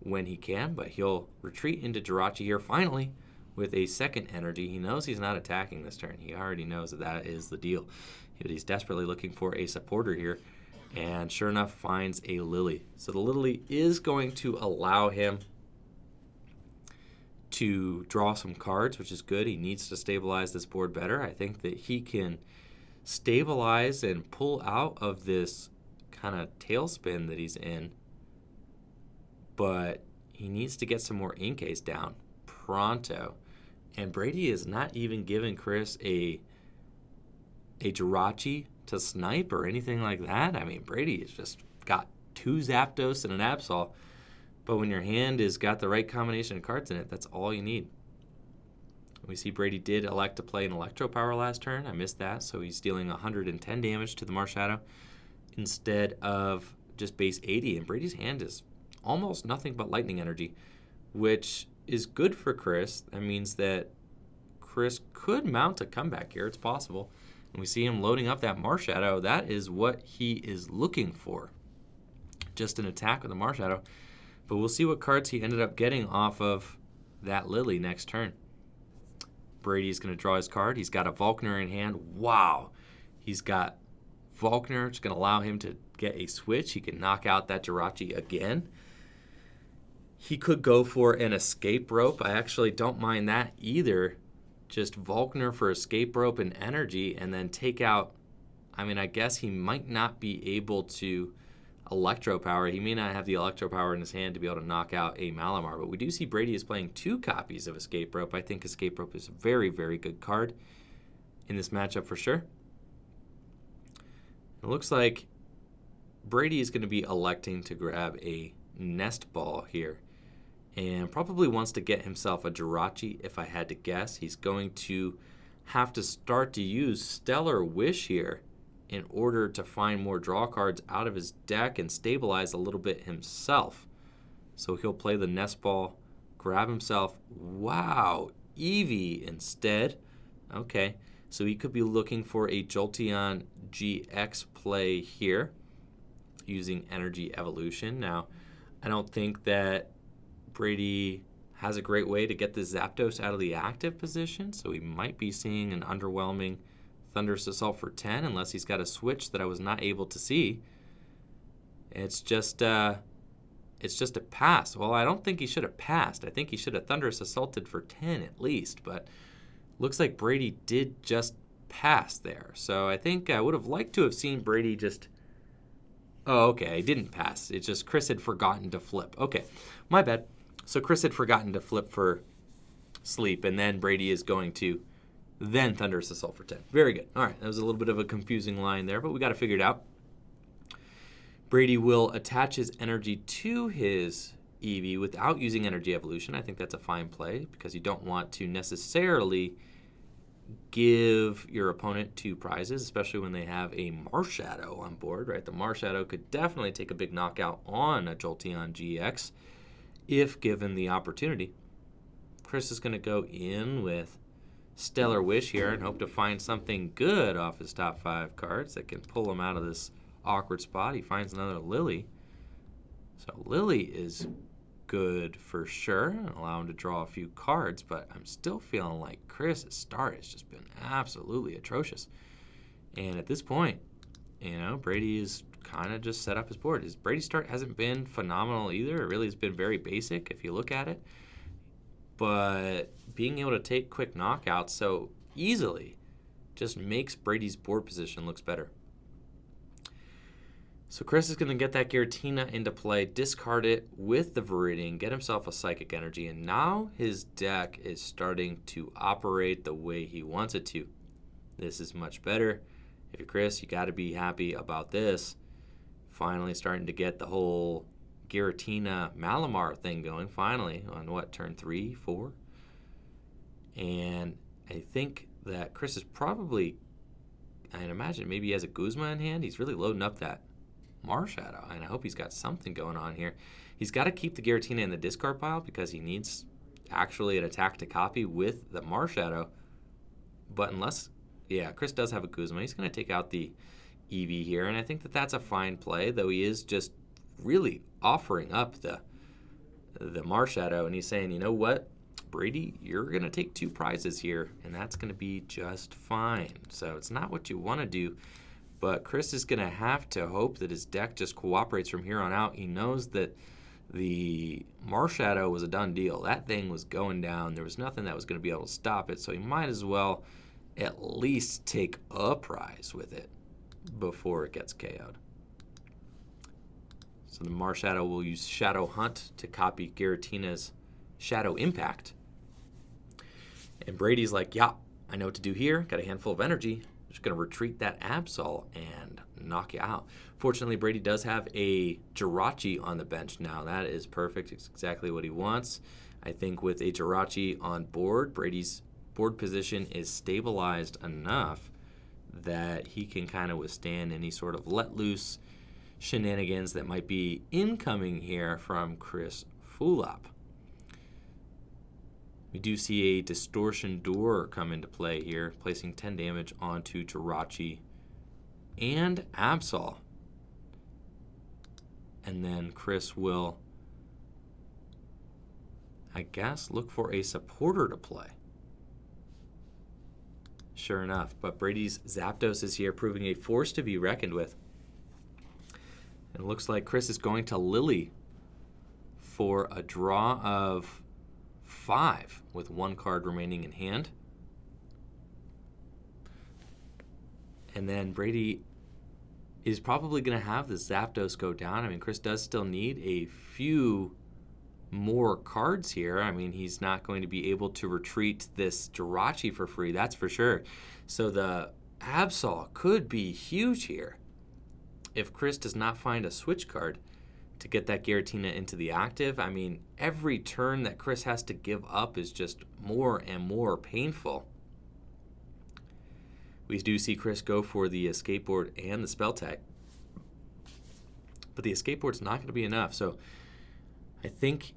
when he can, but he'll retreat into Jirachi here finally with a second energy. He knows he's not attacking this turn. He already knows that is the deal. But he's desperately looking for a supporter here, and sure enough finds a Lily. So the Lily is going to allow him to draw some cards, which is good. He needs to stabilize this board better. I think that he can stabilize and pull out of this kind of tailspin that he's in, but he needs to get some more Inkays down pronto. And Brady is not even giving Chris a Jirachi to snipe or anything like that. I mean, Brady has just got 2 Zapdos and an Absol. But when your hand has got the right combination of cards in it, that's all you need. We see Brady did elect to play an Electro Power last turn. I missed that, so he's dealing 110 damage to the Marshadow instead of just base 80. And Brady's hand is almost nothing but Lightning Energy, which is good for Chris. That means that Chris could mount a comeback here. It's possible. And we see him loading up that Marshadow. That is what he is looking for. Just an attack with the Marshadow. But we'll see what cards he ended up getting off of that Lily next turn. Brady's going to draw his card. He's got a Volkner in hand. Wow. He's got Volkner. It's going to allow him to get a switch. He can knock out that Jirachi again. He could go for an Escape Rope. I actually don't mind that either. Just Volkner for Escape Rope and energy, and then take out... I mean, I guess he might not be able to Electro Power. He may not have the Electro Power in his hand to be able to knock out a Malamar, but we do see Brady is playing 2 copies of Escape Rope. I think Escape Rope is a very, very good card in this matchup for sure. It looks like Brady is going to be electing to grab a Nest Ball here and probably wants to get himself a Jirachi, if I had to guess. He's going to have to start to use Stellar Wish here in order to find more draw cards out of his deck and stabilize a little bit himself. So he'll play the Nest Ball, grab himself, wow, Eevee instead. Okay, so he could be looking for a Jolteon GX play here using Energy Evolution. Now, I don't think that Brady has a great way to get the Zapdos out of the active position, so we might be seeing an underwhelming Thunderous Assault for 10 unless he's got a switch that I was not able to see. It's just a pass. Well, I don't think he should have passed. I think he should have Thunderous Assaulted for 10 at least, but looks like Brady did just pass there. So I think I would have liked to have seen Brady just... Oh, okay, he didn't pass. It's just Chris had forgotten to flip. Okay, my bad. So Chris had forgotten to flip for sleep, and then Brady is going to then Thunderous Assault for 10. Very good. All right, that was a little bit of a confusing line there, but we got to figure it out. Brady will attach his energy to his Eevee without using Energy Evolution. I think that's a fine play because you don't want to necessarily give your opponent 2 prizes, especially when they have a Marshadow on board, right? The Marshadow could definitely take a big knockout on a Jolteon GX if given the opportunity. Chris is going to go in with Stellar Wish here and hope to find something good off his top 5 cards that can pull him out of this awkward spot. He finds another Lily. So Lily is good for sure. Allow him to draw a few cards, but I'm still feeling like Chris's start has just been absolutely atrocious. And at this point, you know, Brady is kind of just set up his board. His Brady start hasn't been phenomenal either. It really has been very basic if you look at it. But being able to take quick knockouts so easily just makes Brady's board position looks better. So Chris is going to get that Giratina into play, discard it with the Viridian, get himself a Psychic Energy, and now his deck is starting to operate the way he wants it to. This is much better. If you're Chris, you got to be happy about this. Finally starting to get the whole Giratina Malamar thing going, finally, on what, turn 3, 4? And I think that Chris is probably, I'd imagine maybe he has a Guzma in hand. He's really loading up that Marshadow, and I hope he's got something going on here. He's got to keep the Giratina in the discard pile because he needs actually an attack to copy with the Marshadow. But unless, yeah, Chris does have a Guzma, he's going to take out the Eevee here, and I think that that's a fine play, though he is just really offering up the Marshadow, and he's saying, you know what, Brady, you're going to take 2 prizes here, and that's going to be just fine. So it's not what you want to do. But Chris is going to have to hope that his deck just cooperates from here on out. He knows that the Marshadow was a done deal. That thing was going down. There was nothing that was going to be able to stop it. So he might as well at least take a prize with it before it gets KO'd. So the Marshadow will use Shadow Hunt to copy Giratina's Shadow Impact. And Brady's like, yeah, I know what to do here. Got a handful of energy. Just going to retreat that Absol and knock you out. Fortunately, Brady does have a Jirachi on the bench now. That is perfect. It's exactly what he wants. I think with a Jirachi on board, Brady's board position is stabilized enough that he can kind of withstand any sort of let-loose shenanigans that might be incoming here from Chris Fulop. We do see a Distortion Door come into play here, placing 10 damage onto Jirachi and Absol. And then Chris will, I guess, look for a supporter to play. Sure enough, but Brady's Zapdos is here, proving a force to be reckoned with. And it looks like Chris is going to Lily for a draw of 5 with 1 card remaining in hand. And then Brady is probably going to have the Zapdos go down. I mean, Chris does still need a few more cards here. I mean, he's not going to be able to retreat this Jirachi for free, that's for sure. So the Absol could be huge here if Chris does not find a switch card to get that Giratina into the active. I mean, every turn that Chris has to give up is just more and more painful. We do see Chris go for the Escape Board and the Spell Tag. But the Escape Board's not going to be enough. So I think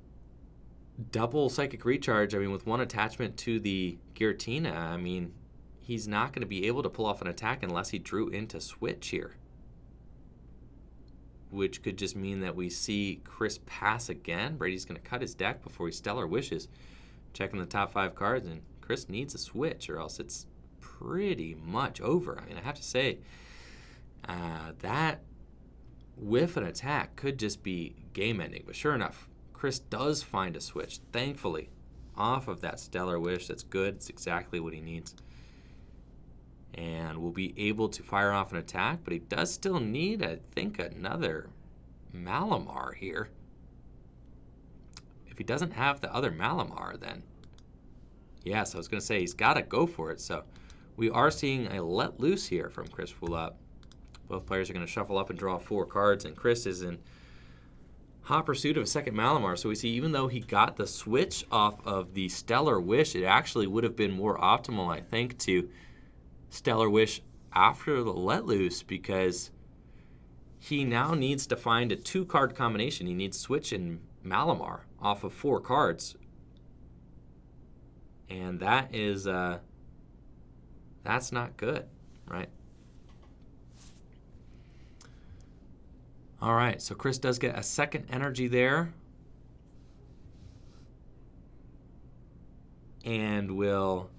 double Psychic Recharge, I mean, with 1 attachment to the Giratina, I mean, he's not going to be able to pull off an attack unless he drew into Switch here. which could just mean that we see Chris pass again. Brady's going to cut his deck before he Stellar Wishes. Checking the top 5 cards, and Chris needs a switch or else it's pretty much over. I mean, I have to say, that with an attack could just be game-ending. But sure enough, Chris does find a switch, thankfully, off of that Stellar Wish. That's good. It's exactly what he needs. And will be able to fire off an attack, but he does still need, I think, another Malamar here. If he doesn't have the other Malamar, then yes, I was going to say he's got to go for it. So we are seeing a let loose here from Chris Fulop. Both players are going to shuffle up and draw 4 cards, and Chris is in hot pursuit of a second Malamar. So we see even though he got the switch off of the Stellar Wish, it actually would have been more optimal, I think, to Stellar Wish after the let loose, because he now needs to find a 2-card combination. He needs Switch and Malamar off of 4 cards. And that is, that's not good, right? All right, so Chris does get a second energy there. And will,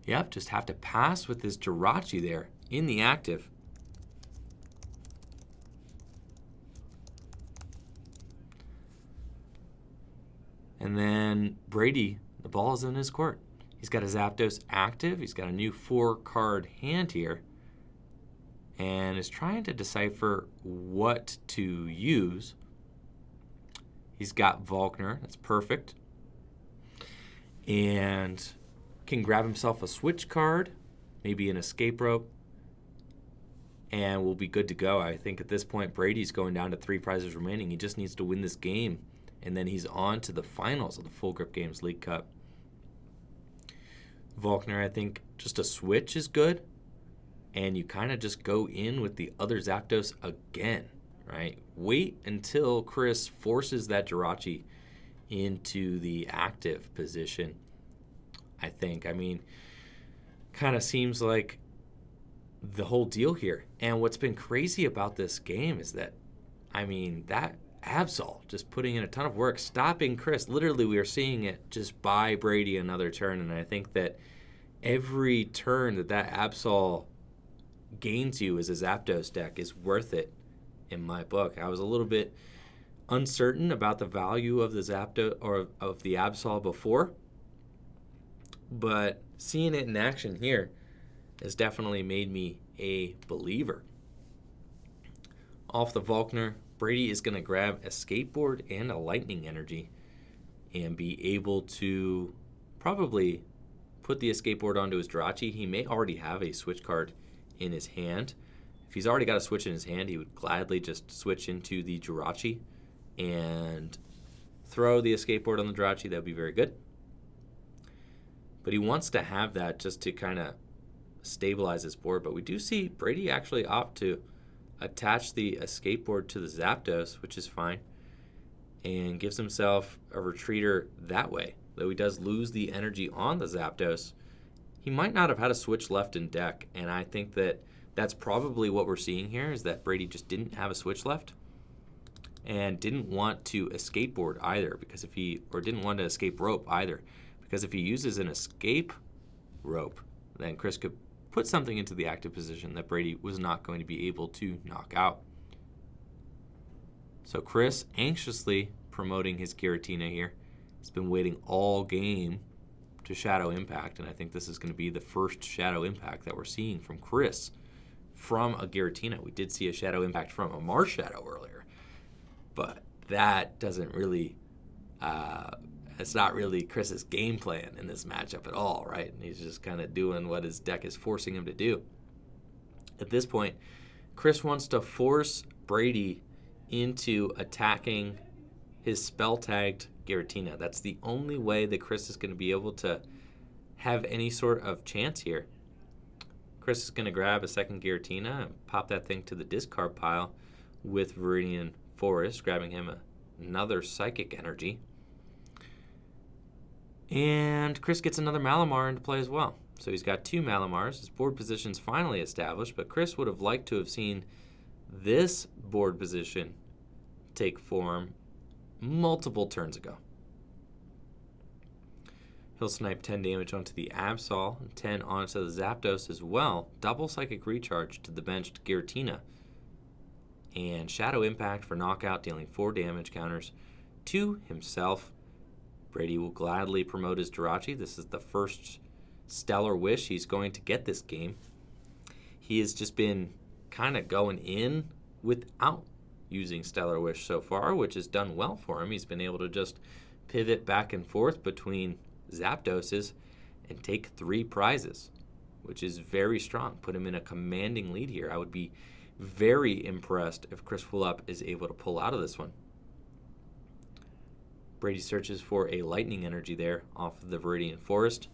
yep, just have to pass with his Jirachi there in the active. And then Brady, the ball is in his court. He's got a Zapdos active. He's got a new 4-card hand here. And is trying to decipher what to use. He's got Volkner. That's perfect. And can grab himself a switch card, maybe an escape rope, and we'll be good to go. I think at this point, Brady's going down to 3 prizes remaining. He just needs to win this game, and then he's on to the finals of the Full Grip Games League Cup. Volkner, I think just a switch is good, and you kind of just go in with the other Zapdos again, right? Wait until Chris forces that Jirachi into the active position, I think. I mean, kind of seems like the whole deal here. And what's been crazy about this game is that, I mean, that Absol just putting in a ton of work, stopping Chris. Literally, we are seeing it just buy Brady another turn. And I think that every turn that Absol gains you as a Zapdos deck is worth it in my book. I was a little bit uncertain about the value of the Zapdos or of the Absol before, but seeing it in action here has definitely made me a believer. Off the Volkner, Brady is going to grab a skateboard and a lightning energy and be able to probably put the skateboard onto his Jirachi. He may already have a switch card in his hand. If he's already got a switch in his hand, he would gladly just switch into the Jirachi and throw the skateboard on the Jirachi. That would be very good. But he wants to have that just to kind of stabilize his board. But we do see Brady actually opt to attach the skateboard to the Zapdos, which is fine, and gives himself a retreater that way. Though he does lose the energy on the Zapdos, he might not have had a switch left in deck, and I think that that's probably what we're seeing here, is that Brady just didn't have a switch left and didn't want to skateboard either, because if he, or didn't want to escape rope either, because if he uses an escape rope, then Chris could put something into the active position that Brady was not going to be able to knock out. So Chris anxiously promoting his Giratina here. He's been waiting all game to Shadow Impact, and I think this is going to be the first Shadow Impact that we're seeing from Chris from a Giratina. We did see a Shadow Impact from a Marshadow earlier, but that doesn't really, it's not really Chris's game plan in this matchup at all, right? And he's just kind of doing what his deck is forcing him to do. At this point, Chris wants to force Brady into attacking his spell-tagged Giratina. That's the only way that Chris is going to be able to have any sort of chance here. Chris is going to grab a second Giratina and pop that thing to the discard pile with Viridian Forest, grabbing him another Psychic Energy. And Chris gets another Malamar into play as well. So he's got 2 Malamars. His board position's finally established, but Chris would have liked to have seen this board position take form multiple turns ago. He'll snipe 10 damage onto the Absol, and 10 onto the Zapdos as well. Double Psychic Recharge to the benched Giratina. And Shadow Impact for knockout, dealing 4 damage counters to himself. Brady will gladly promote his Jirachi. This is the first Stellar Wish he's going to get this game. He has just been kind of going in without using Stellar Wish so far, which has done well for him. He's been able to just pivot back and forth between Zapdoses and take 3 prizes, which is very strong. Put him in a commanding lead here. I would be very impressed if Chris Fulop is able to pull out of this one. Brady searches for a Lightning Energy there off of the Viridian Forest.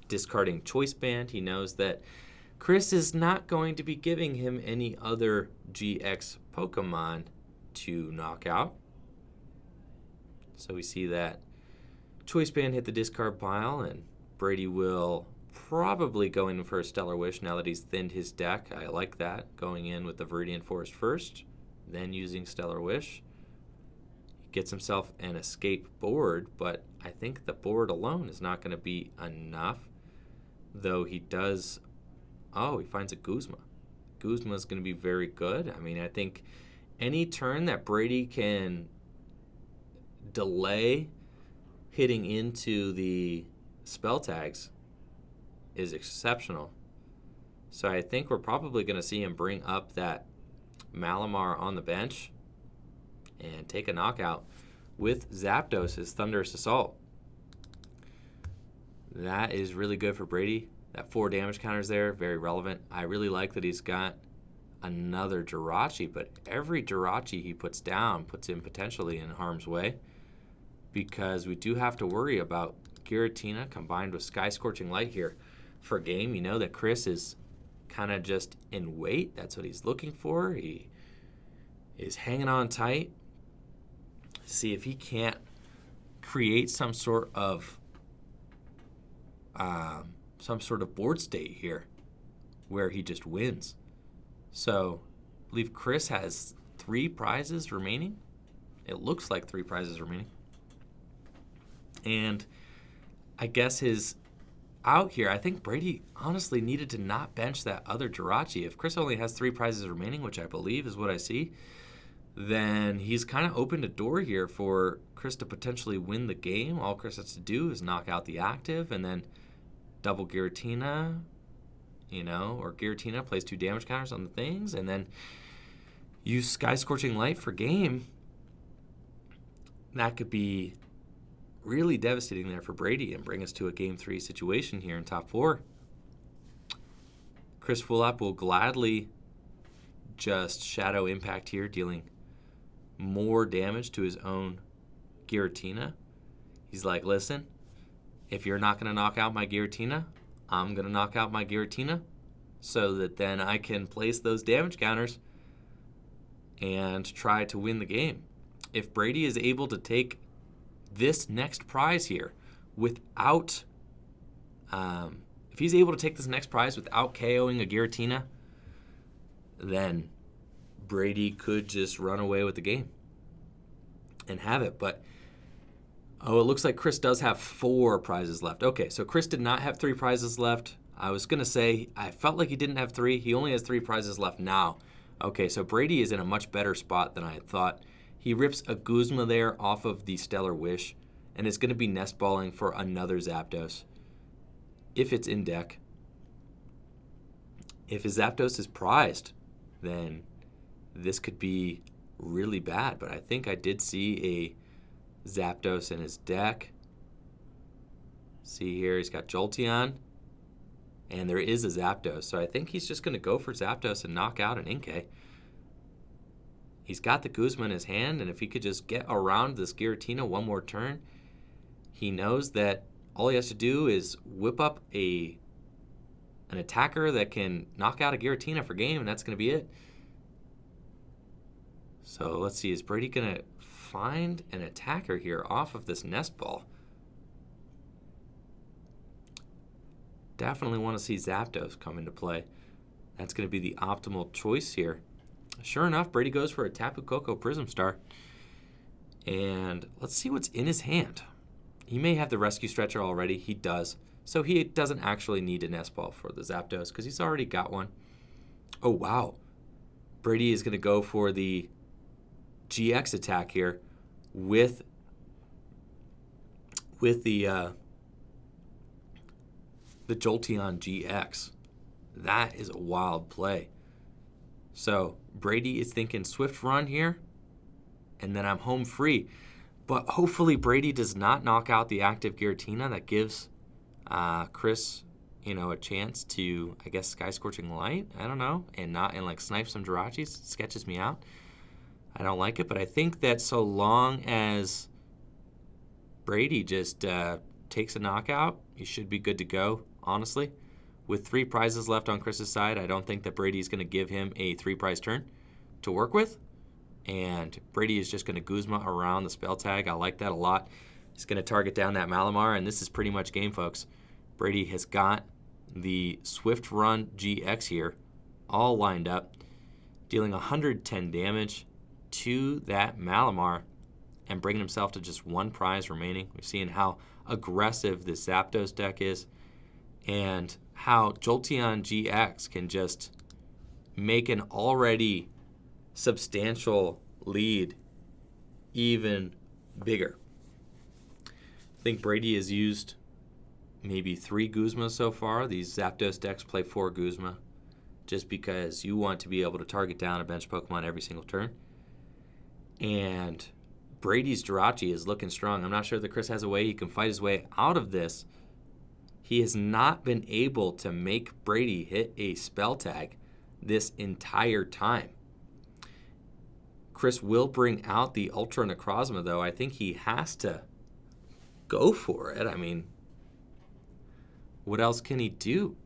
Discarding Choice Band, he knows that Chris is not going to be giving him any other GX Pokemon to knock out. So we see that Choice Band hit the discard pile, and Brady will probably go in for a Stellar Wish now that he's thinned his deck. I like that, going in with the Viridian Forest first, then using Stellar Wish. He gets himself an escape board, but I think the board alone is not going to be enough, though he does... Oh, he finds a Guzma. Guzma is going to be very good. I mean, I think any turn that Brady can delay hitting into the spell tags is exceptional. So I think we're probably going to see him bring up that Malamar on the bench and take a knockout with Zapdos' Thunderous Assault. That is really good for Brady. That 4 damage counters there, very relevant. I really like that he's got another Jirachi, but every Jirachi he puts down puts him potentially in harm's way, because we do have to worry about Giratina combined with Sky Scorching Light here for game. You know that Chris is kind of just in wait. That's what he's looking for. He is hanging on tight. See if he can't create some sort of board state here where he just wins. So I believe Chris has 3 prizes remaining. It looks like 3 prizes remaining. And I guess his out here, I think Brady honestly needed to not bench that other Jirachi. If Chris only has 3 prizes remaining, which I believe is what I see, then he's kind of opened a door here for Chris to potentially win the game. All Chris has to do is knock out the active and then double Giratina, or Giratina plays 2 damage counters on the things, and then use Sky Scorching Light for game. That could be really devastating there for Brady and bring us to a Game 3 situation here in top 4. Chris Fulop will gladly just Shadow Impact here, dealing more damage to his own Giratina. He's like, listen, if you're not going to knock out my Giratina, I'm going to knock out my Giratina so that then I can place those damage counters and try to win the game. If Brady is able to take this next prize here without, if he's able to take this next prize without KOing a Giratina, then Brady could just run away with the game and have it. But it looks like Chris does have 4 prizes left. Okay, so Chris did not have 3 prizes left. I was going to say, I felt like he didn't have 3. He only has 3 prizes left now. Okay, so Brady is in a much better spot than I had thought. He rips a Guzma there off of the Stellar Wish, and is going to be nest balling for another Zapdos if it's in deck. If his Zapdos is prized, then this could be really bad. But I think I did see a Zapdos in his deck. See here, he's got Jolteon, and there is a Zapdos. So I think he's just going to go for Zapdos and knock out an Inkay. He's got the Guzma in his hand, and if he could just get around this Giratina one more turn, he knows that all he has to do is whip up an attacker that can knock out a Giratina for game, and that's going to be it. So let's see, is Brady going to find an attacker here off of this nest ball? Definitely want to see Zapdos come into play. That's going to be the optimal choice here. Sure enough, Brady goes for a Tapu Koko Prism Star. And let's see what's in his hand. He may have the Rescue Stretcher already. He does. So he doesn't actually need an S-Ball for the Zapdos because he's already got one. Oh, wow. Brady is going to go for the GX attack here with the Jolteon GX. That is a wild play. So Brady is thinking Swift Run here, and then I'm home free. But hopefully Brady does not knock out the active Giratina. That gives Chris, a chance to, I guess, Sky Scorching Light. I don't know, and like snipe some Jirachis. Sketches me out. I don't like it, but I think that so long as Brady just takes a knockout, he should be good to go, honestly. With 3 prizes left on Chris's side, I don't think that Brady's going to give him a 3-prize turn to work with. And Brady is just going to Guzma around the spell tag. I like that a lot. He's going to target down that Malamar, and this is pretty much game, folks. Brady has got the Swift Run GX here all lined up, dealing 110 damage to that Malamar and bringing himself to just 1 prize remaining. We're seeing how aggressive this Zapdos deck is and how Jolteon GX can just make an already substantial lead even bigger. I think Brady has used maybe 3 Guzmas so far. These Zapdos decks play 4 Guzma just because you want to be able to target down a bench Pokemon every single turn. And Brady's Jirachi is looking strong. I'm not sure that Chris has a way he can fight his way out of this. He has not been able to make Brady hit a spell tag this entire time. Chris will bring out the Ultra Necrozma, though. I think he has to go for it. I mean, what else can he do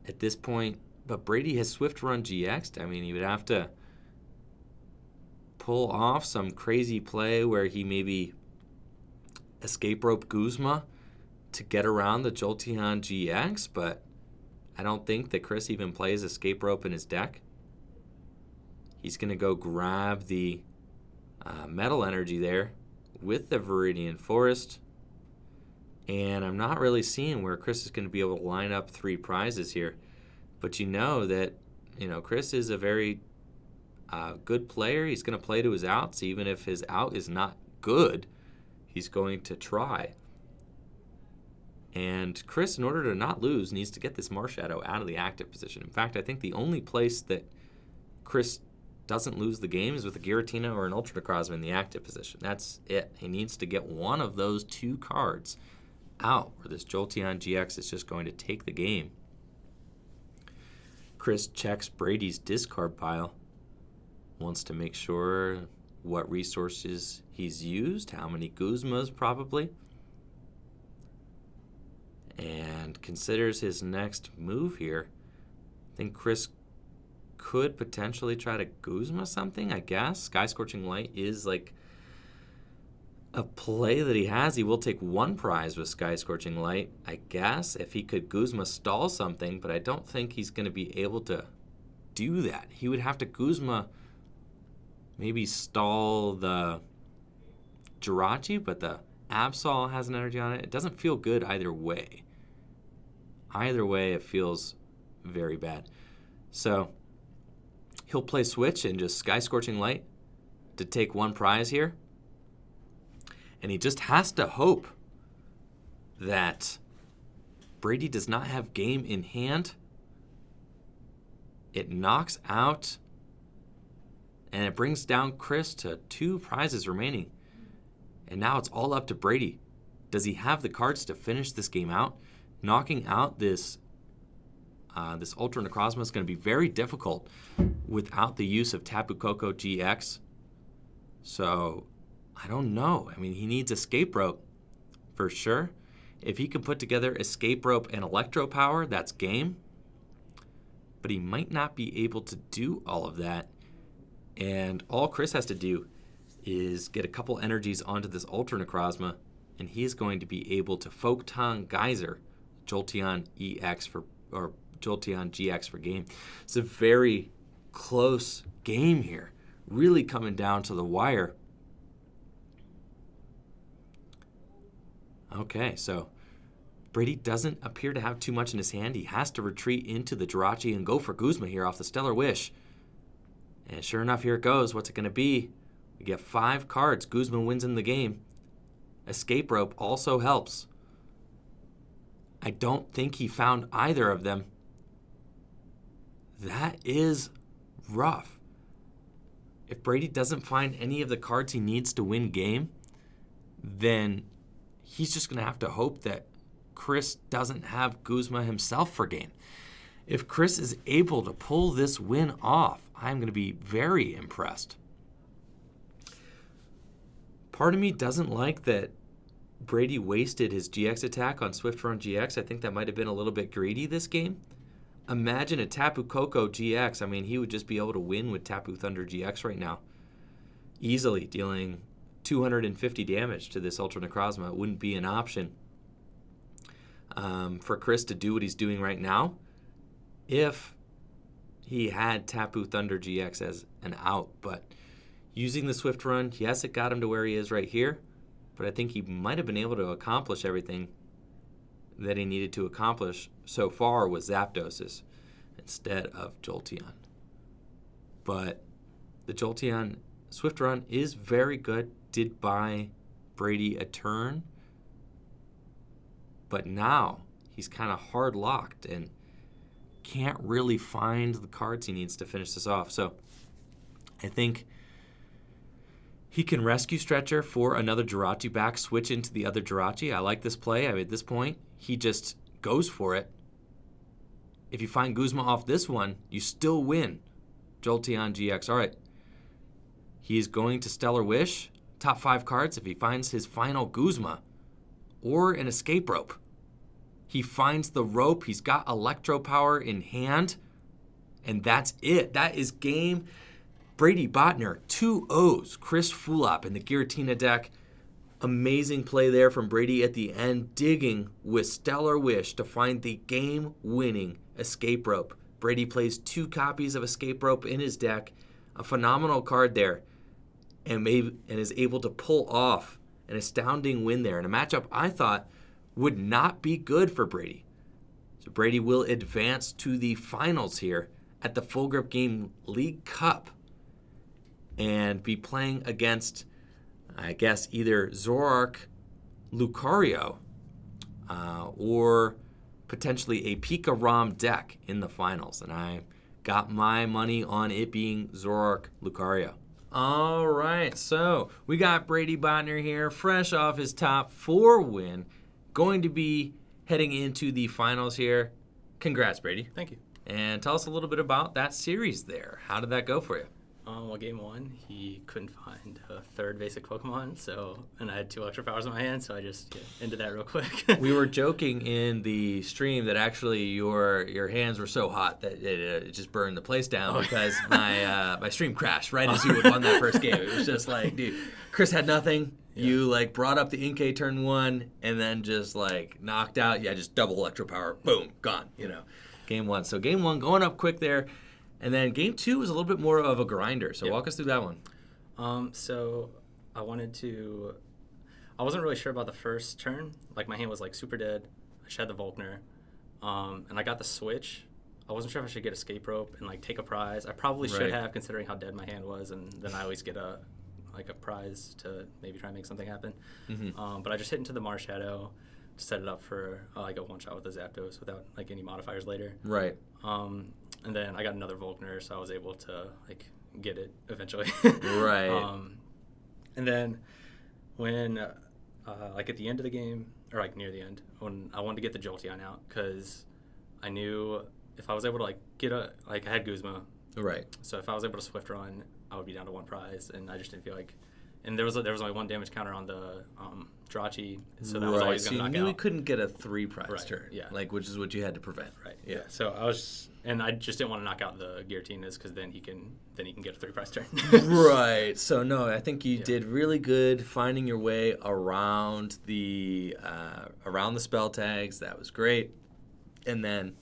at this point? But Brady has Swift Run GX'd. I mean, he would have to pull off some crazy play where he maybe Escape Rope Guzma to get around the Jolteon GX, but I don't think that Chris even plays Escape Rope in his deck. He's going to go grab the Metal Energy there with the Viridian Forest. And I'm not really seeing where Chris is going to be able to line up 3 prizes here. But you know that, Chris is a very good player. He's going to play to his outs. Even if his out is not good, he's going to try. And Chris, in order to not lose, needs to get this Marshadow out of the active position. In fact, I think the only place that Chris doesn't lose the game is with a Giratina or an Ultra Necrozma in the active position. That's it. He needs to get one of those 2 cards out, or this Jolteon GX is just going to take the game. Chris checks Brady's discard pile. Wants to make sure what resources he's used, how many Guzmas probably, and considers his next move here. I think Chris could potentially try to Guzma something, I guess. Sky Scorching Light is like a play that he has. He will take 1 prize with Sky Scorching Light, I guess, if he could Guzma stall something, but I don't think he's going to be able to do that. He would have to Guzma maybe stall the Jirachi, but the Absol has an energy on it. It doesn't feel good either way. Either way, it feels very bad. So he'll play Switch and just Sky Scorching Light to take 1 prize here. And he just has to hope that Brady does not have game in hand. It knocks out, and it brings down Chris to 2 prizes remaining. And now it's all up to Brady. Does he have the cards to finish this game out? Knocking out this Ultra Necrozma is going to be very difficult without the use of Tapu Koko GX. So, I don't know. I mean, he needs Escape Rope for sure. If he can put together Escape Rope and Electro Power, that's game. But he might not be able to do all of that. And all Chris has to do is get a couple energies onto this Ultra Necrozma, and he's going to be able to Photon Geyser Jolteon EX or Jolteon GX for game. It's a very close game here. Really coming down to the wire. Okay, so Brady doesn't appear to have too much in his hand. He has to retreat into the Jirachi and go for Guzma here off the Stellar Wish. And sure enough, here it goes. What's it going to be? We get 5 cards. Guzma wins in the game. Escape Rope also helps. I don't think he found either of them. That is rough. If Brady doesn't find any of the cards he needs to win game, then he's just going to have to hope that Chris doesn't have Guzma himself for game. If Chris is able to pull this win off, I'm going to be very impressed. Part of me doesn't like that Brady wasted his GX attack on Swift Run GX. I think that might have been a little bit greedy this game. Imagine a Tapu Koko GX. I mean, he would just be able to win with Tapu Thunder GX right now. Easily dealing 250 damage to this Ultra Necrozma. It wouldn't be an option for Chris to do what he's doing right now if he had Tapu Thunder GX as an out. But using the Swift Run, yes, it got him to where he is right here, but I think he might have been able to accomplish everything that he needed to accomplish so far with Zapdos instead of Jolteon. But the Jolteon Swift Run is very good, did buy Brady a turn, but now he's kind of hard locked and can't really find the cards he needs to finish this off. So I think he can rescue Stretcher for another Jirachi back, switch into the other Jirachi. I like this play. I mean, at this point, he just goes for it. If you find Guzma off this one, you still win Jolteon GX. All right. He is going to Stellar Wish, top 5 cards. If he finds his final Guzma or an Escape Rope, he finds the rope. He's got Electro Power in hand, and that's it. That is game. Brady Botner, 2 O's. Chris Fulop in the Giratina deck. Amazing play there from Brady at the end, digging with Stellar Wish to find the game-winning Escape Rope. Brady plays 2 copies of Escape Rope in his deck. A phenomenal card there, and is able to pull off an astounding win there in a matchup I thought would not be good for Brady. So Brady will advance to the finals here at the Full Grip Game League Cup and be playing against, I guess, either Zoroark Lucario or potentially a Pika-Rom deck in the finals. And I got my money on it being Zoroark Lucario. All right, so we got Brady Botner here, fresh off his top 4 win, going to be heading into the finals here. Congrats, Brady. Thank you. And tell us a little bit about that series there. How did that go for you? Well, game 1, he couldn't find a 3rd basic Pokemon, and I had 2 extra powers in my hand, so I just ended that real quick. We were joking in the stream that actually your hands were so hot that it just burned the place down because my stream crashed right as you had won that first game. It was just like, dude, Chris had nothing. Yeah. You brought up the Inkay turn 1 and then just knocked out. Yeah, just double electro power. Boom, gone. Game 1. So game 1 going up quick there. And then game 2 was a little bit more of a grinder. So walk us through that one. So I wasn't really sure about the first turn. My hand was super dead. I just had the Volkner. And I got the switch. I wasn't sure if I should get Escape Rope and take a prize. I probably should have, considering how dead my hand was, and then I always get a prize to maybe try and make something happen. Mm-hmm. But I just hit into the Mars Shadow to set it up for a one-shot with the Zapdos without any modifiers later. Right. And then I got another Volkner, so I was able to get it eventually. Right. And then when at the end of the game, or near the end, when I wanted to get the Jolteon out, because I knew if I was able to get I had Guzma. Right. So if I was able to Swift Run, I would be down to 1 prize, and I just didn't feel like. And there was only 1 damage counter on the Jirachi, so that was always going to knock out. So you knew he couldn't get a 3 prize turn, yeah. Which is what you had to prevent. Right. Yeah. So I just didn't want to knock out the Giratinas because then he can get a 3 prize turn. Right. So no, I think you did really good finding your way around the spell tags. That was great. And then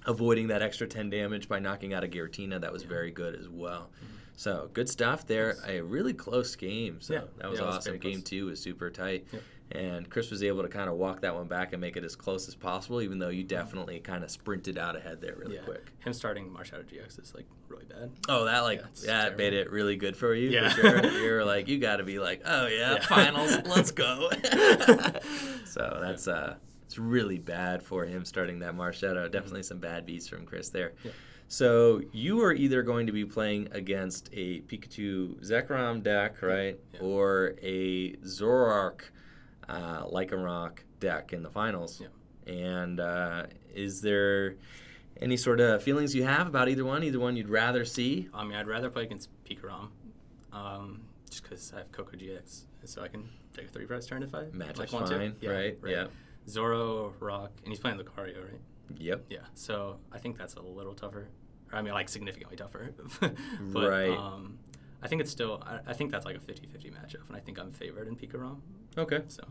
avoiding that extra 10 damage by knocking out a Giratina. That was very good as well. So good stuff there. A really close game. So that was awesome. Very close. Game 2 was super tight. Yep. And Chris was able to kind of walk that one back and make it as close as possible, even though you definitely kind of sprinted out ahead there really quick. Him starting Marshadow GX is like really bad. Oh, that terrible. made it really good for you. Yeah. For sure. You're like, you got to be like, oh yeah, finals, let's go. So that's it's really bad for him starting that Marshadow. Definitely some bad beats from Chris there. Yeah. So you are either going to be playing against a Pikachu Zekrom deck, right, or a Zoroark Lycanroc deck in the finals. Yeah. And is there any sort of feelings you have about either one you'd rather see? I mean, I'd rather play against Pikarom, just because I have Coco GX, so I can take a 3-price turn if I Matchup's want fine, to. right? Yeah. Zoroark, and he's playing Lucario, right? Yep. Yeah, so I think that's a little tougher. I mean, like, significantly tougher. But, right. I think it's still, I think that's like a 50-50 matchup, and I think I'm favored in Pikarom. Okay. So,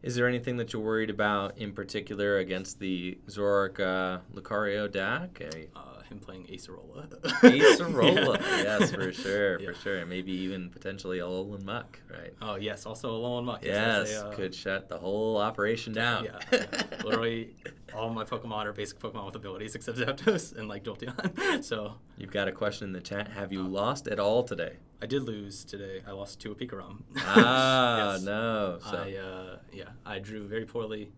is there anything that you're worried about in particular against the Zoroark Lucario deck? him playing Acerola. Acerola, yes, for sure, for sure. And maybe even potentially a Alolan Muck, right? Oh, yes, also Alolan Muck. Yes, could shut the whole operation down. Yeah. Literally, all my Pokemon are basic Pokemon with abilities except Zapdos and, like, Jolteon. So you've got a question in the chat. Have you lost at all today? I did lose today. I lost to a Pikarom. Ah, no. So. I drew very poorly,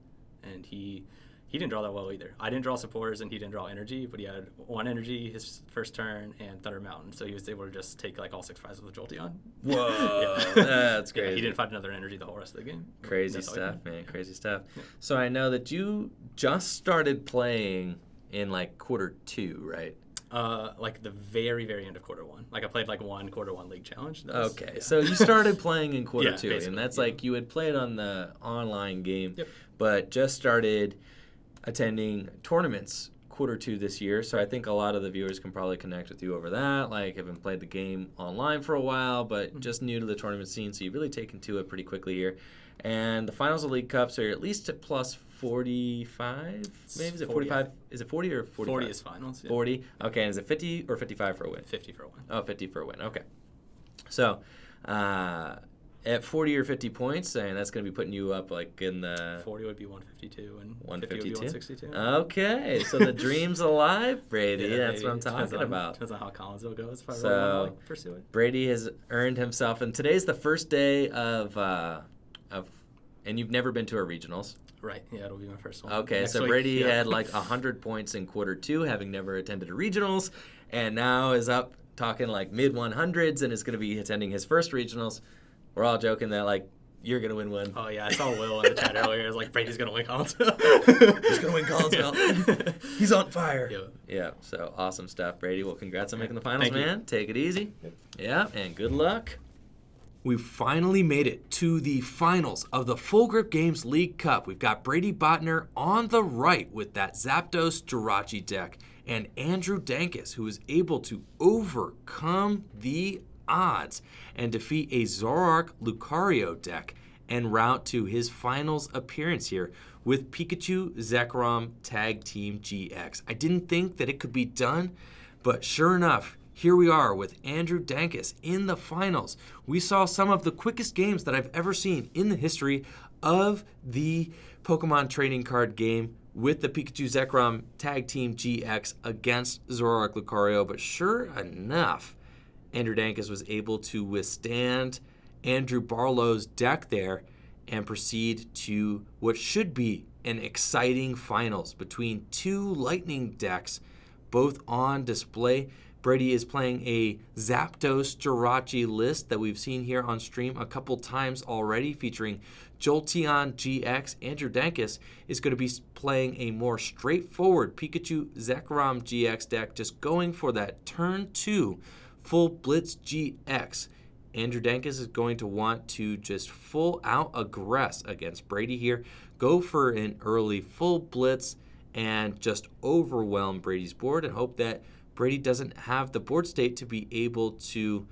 and he didn't draw that well either. I didn't draw supporters, and he didn't draw energy, but he had 1 energy his first turn and Thunder Mountain, so he was able to just take like all 6 prizes with Jolteon. Whoa, that's crazy. Yeah, he didn't find another energy the whole rest of the game. Crazy stuff, man. Crazy stuff. Yeah. So I know that you just started playing in like Q2, right? Like the very, very end of Q1. Like I played like one Q1 League Challenge. Okay, so you started playing in Q2, and that's like you had played on the online game, but just started attending tournaments Q2 this year. So I think a lot of the viewers can probably connect with you over that. Like, haven't played the game online for a while, but just new to the tournament scene. So you've really taken to it pretty quickly here. And the finals of League Cups are at least at plus 45. Maybe is it 45? Is it 40 or 45? 40 is finals. Yeah. 40. Okay, and is it 50 or 55 for a win? 50 for a win. Oh, 50 for a win. Okay. So, at 40 or 50 points, and that's going to be putting you up like in the 40 would be 152 and 152? 50 would be 162. Okay, so the dream's alive, Brady. That's what I'm talking about. Depends on how Collinsville goes. If I So, really want to pursue it. Brady has earned himself, and today's the first day of, and you've never been to our regionals. Right. Yeah, it'll be my first one. Okay, Next so week, Brady had like 100 points in Q2, having never attended a regionals, and now is up talking like mid 100s, and is going to be attending his first regionals. We're all joking that like you're going to win one. Oh yeah, I saw Will in the chat earlier. It was like Brady's going to win Collinsville. He's going to win Collinsville. He's on fire. Yeah. Yeah. So awesome stuff, Brady. Well, congrats on making the finals, Thank you. man. Take it easy. Yeah, and good luck. We've finally made it to the finals of the Full Grip Games League Cup. We've got Brady Botner on the right with that Zapdos Jirachi deck, and Andrew Dankus, who is able to overcome the odds and defeat a Zoroark Lucario deck en route to his finals appearance here with Pikachu Zekrom Tag Team GX. I didn't think that it could be done, but sure enough, here we are with Andrew Dankus in the finals. We saw some of the quickest games that I've ever seen in the history of the Pokemon trading card game with the Pikachu Zekrom Tag Team GX against Zoroark Lucario. But sure enough, Andrew Dankus was able to withstand Andrew Barlow's deck there and proceed to what should be an exciting finals between 2 Lightning decks, both on display. Brady is playing a Zapdos Jirachi list that we've seen here on stream a couple times already, featuring Jolteon GX. Andrew Dankus is going to be playing a more straightforward Pikachu Zekrom GX deck, just going for that turn 2 full Blitz GX. Andrew Dankus is going to want to just full out aggress against Brady here, go for an early full Blitz, and just overwhelm Brady's board and hope that Brady doesn't have the board state to be able to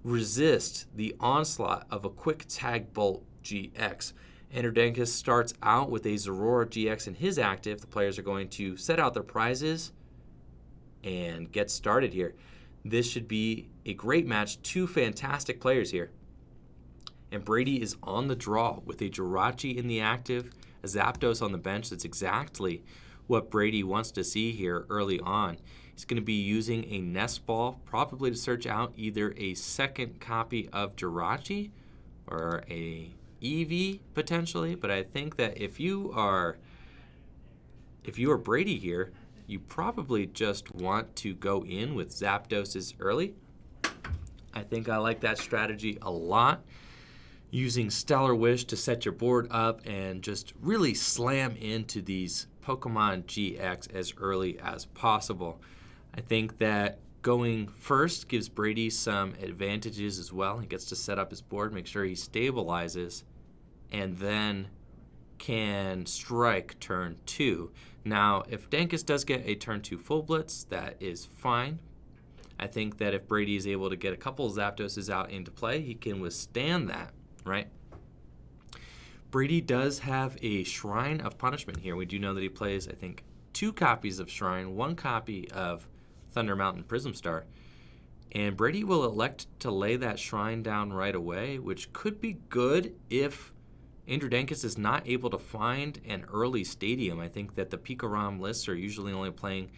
resist the onslaught of a quick Tag Bolt GX. Andrew Dankus starts out with a Zoroark GX in his active. The players are going to set out their prizes, and get started here. This should be a great match. Two fantastic players here. And Brady is on the draw with a Jirachi in the active, a Zapdos on the bench. That's exactly what Brady wants to see here early on. He's going to be using a Nest Ball, probably to search out either a second copy of Jirachi or a Eevee potentially. But I think that if you are Brady here, you probably just want to go in with Zapdoses early. I think I like that strategy a lot. Using Stellar Wish to set your board up and just really slam into these Pokemon GX as early as possible. I think that going first gives Brady some advantages as well. He gets to set up his board, make sure he stabilizes, and then can strike turn 2. Now, if Dankus does get a turn 2 full blitz, that is fine. I think that if Brady is able to get a couple of Zapdoses out into play, he can withstand that, right? Brady does have a Shrine of Punishment here. We do know that he plays, I think, 2 copies of Shrine, 1 copy of Thunder Mountain Prism Star. And Brady will elect to lay that Shrine down right away, which could be good if Andrew Dankus is not able to find an early stadium. I think that the Pikarom lists are usually only playing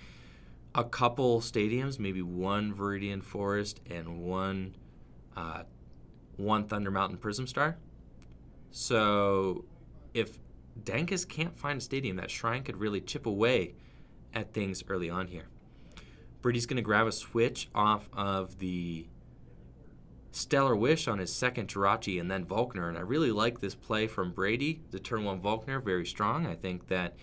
a couple stadiums, maybe 1 Viridian Forest and one Thunder Mountain Prism Star. So if Dankus can't find a stadium, that Shrine could really chip away at things early on here. Brady's going to grab a switch off of the Stellar Wish on his second Jirachi and then Volkner, and I really like this play from Brady. The turn 1 Volkner, very strong. I think that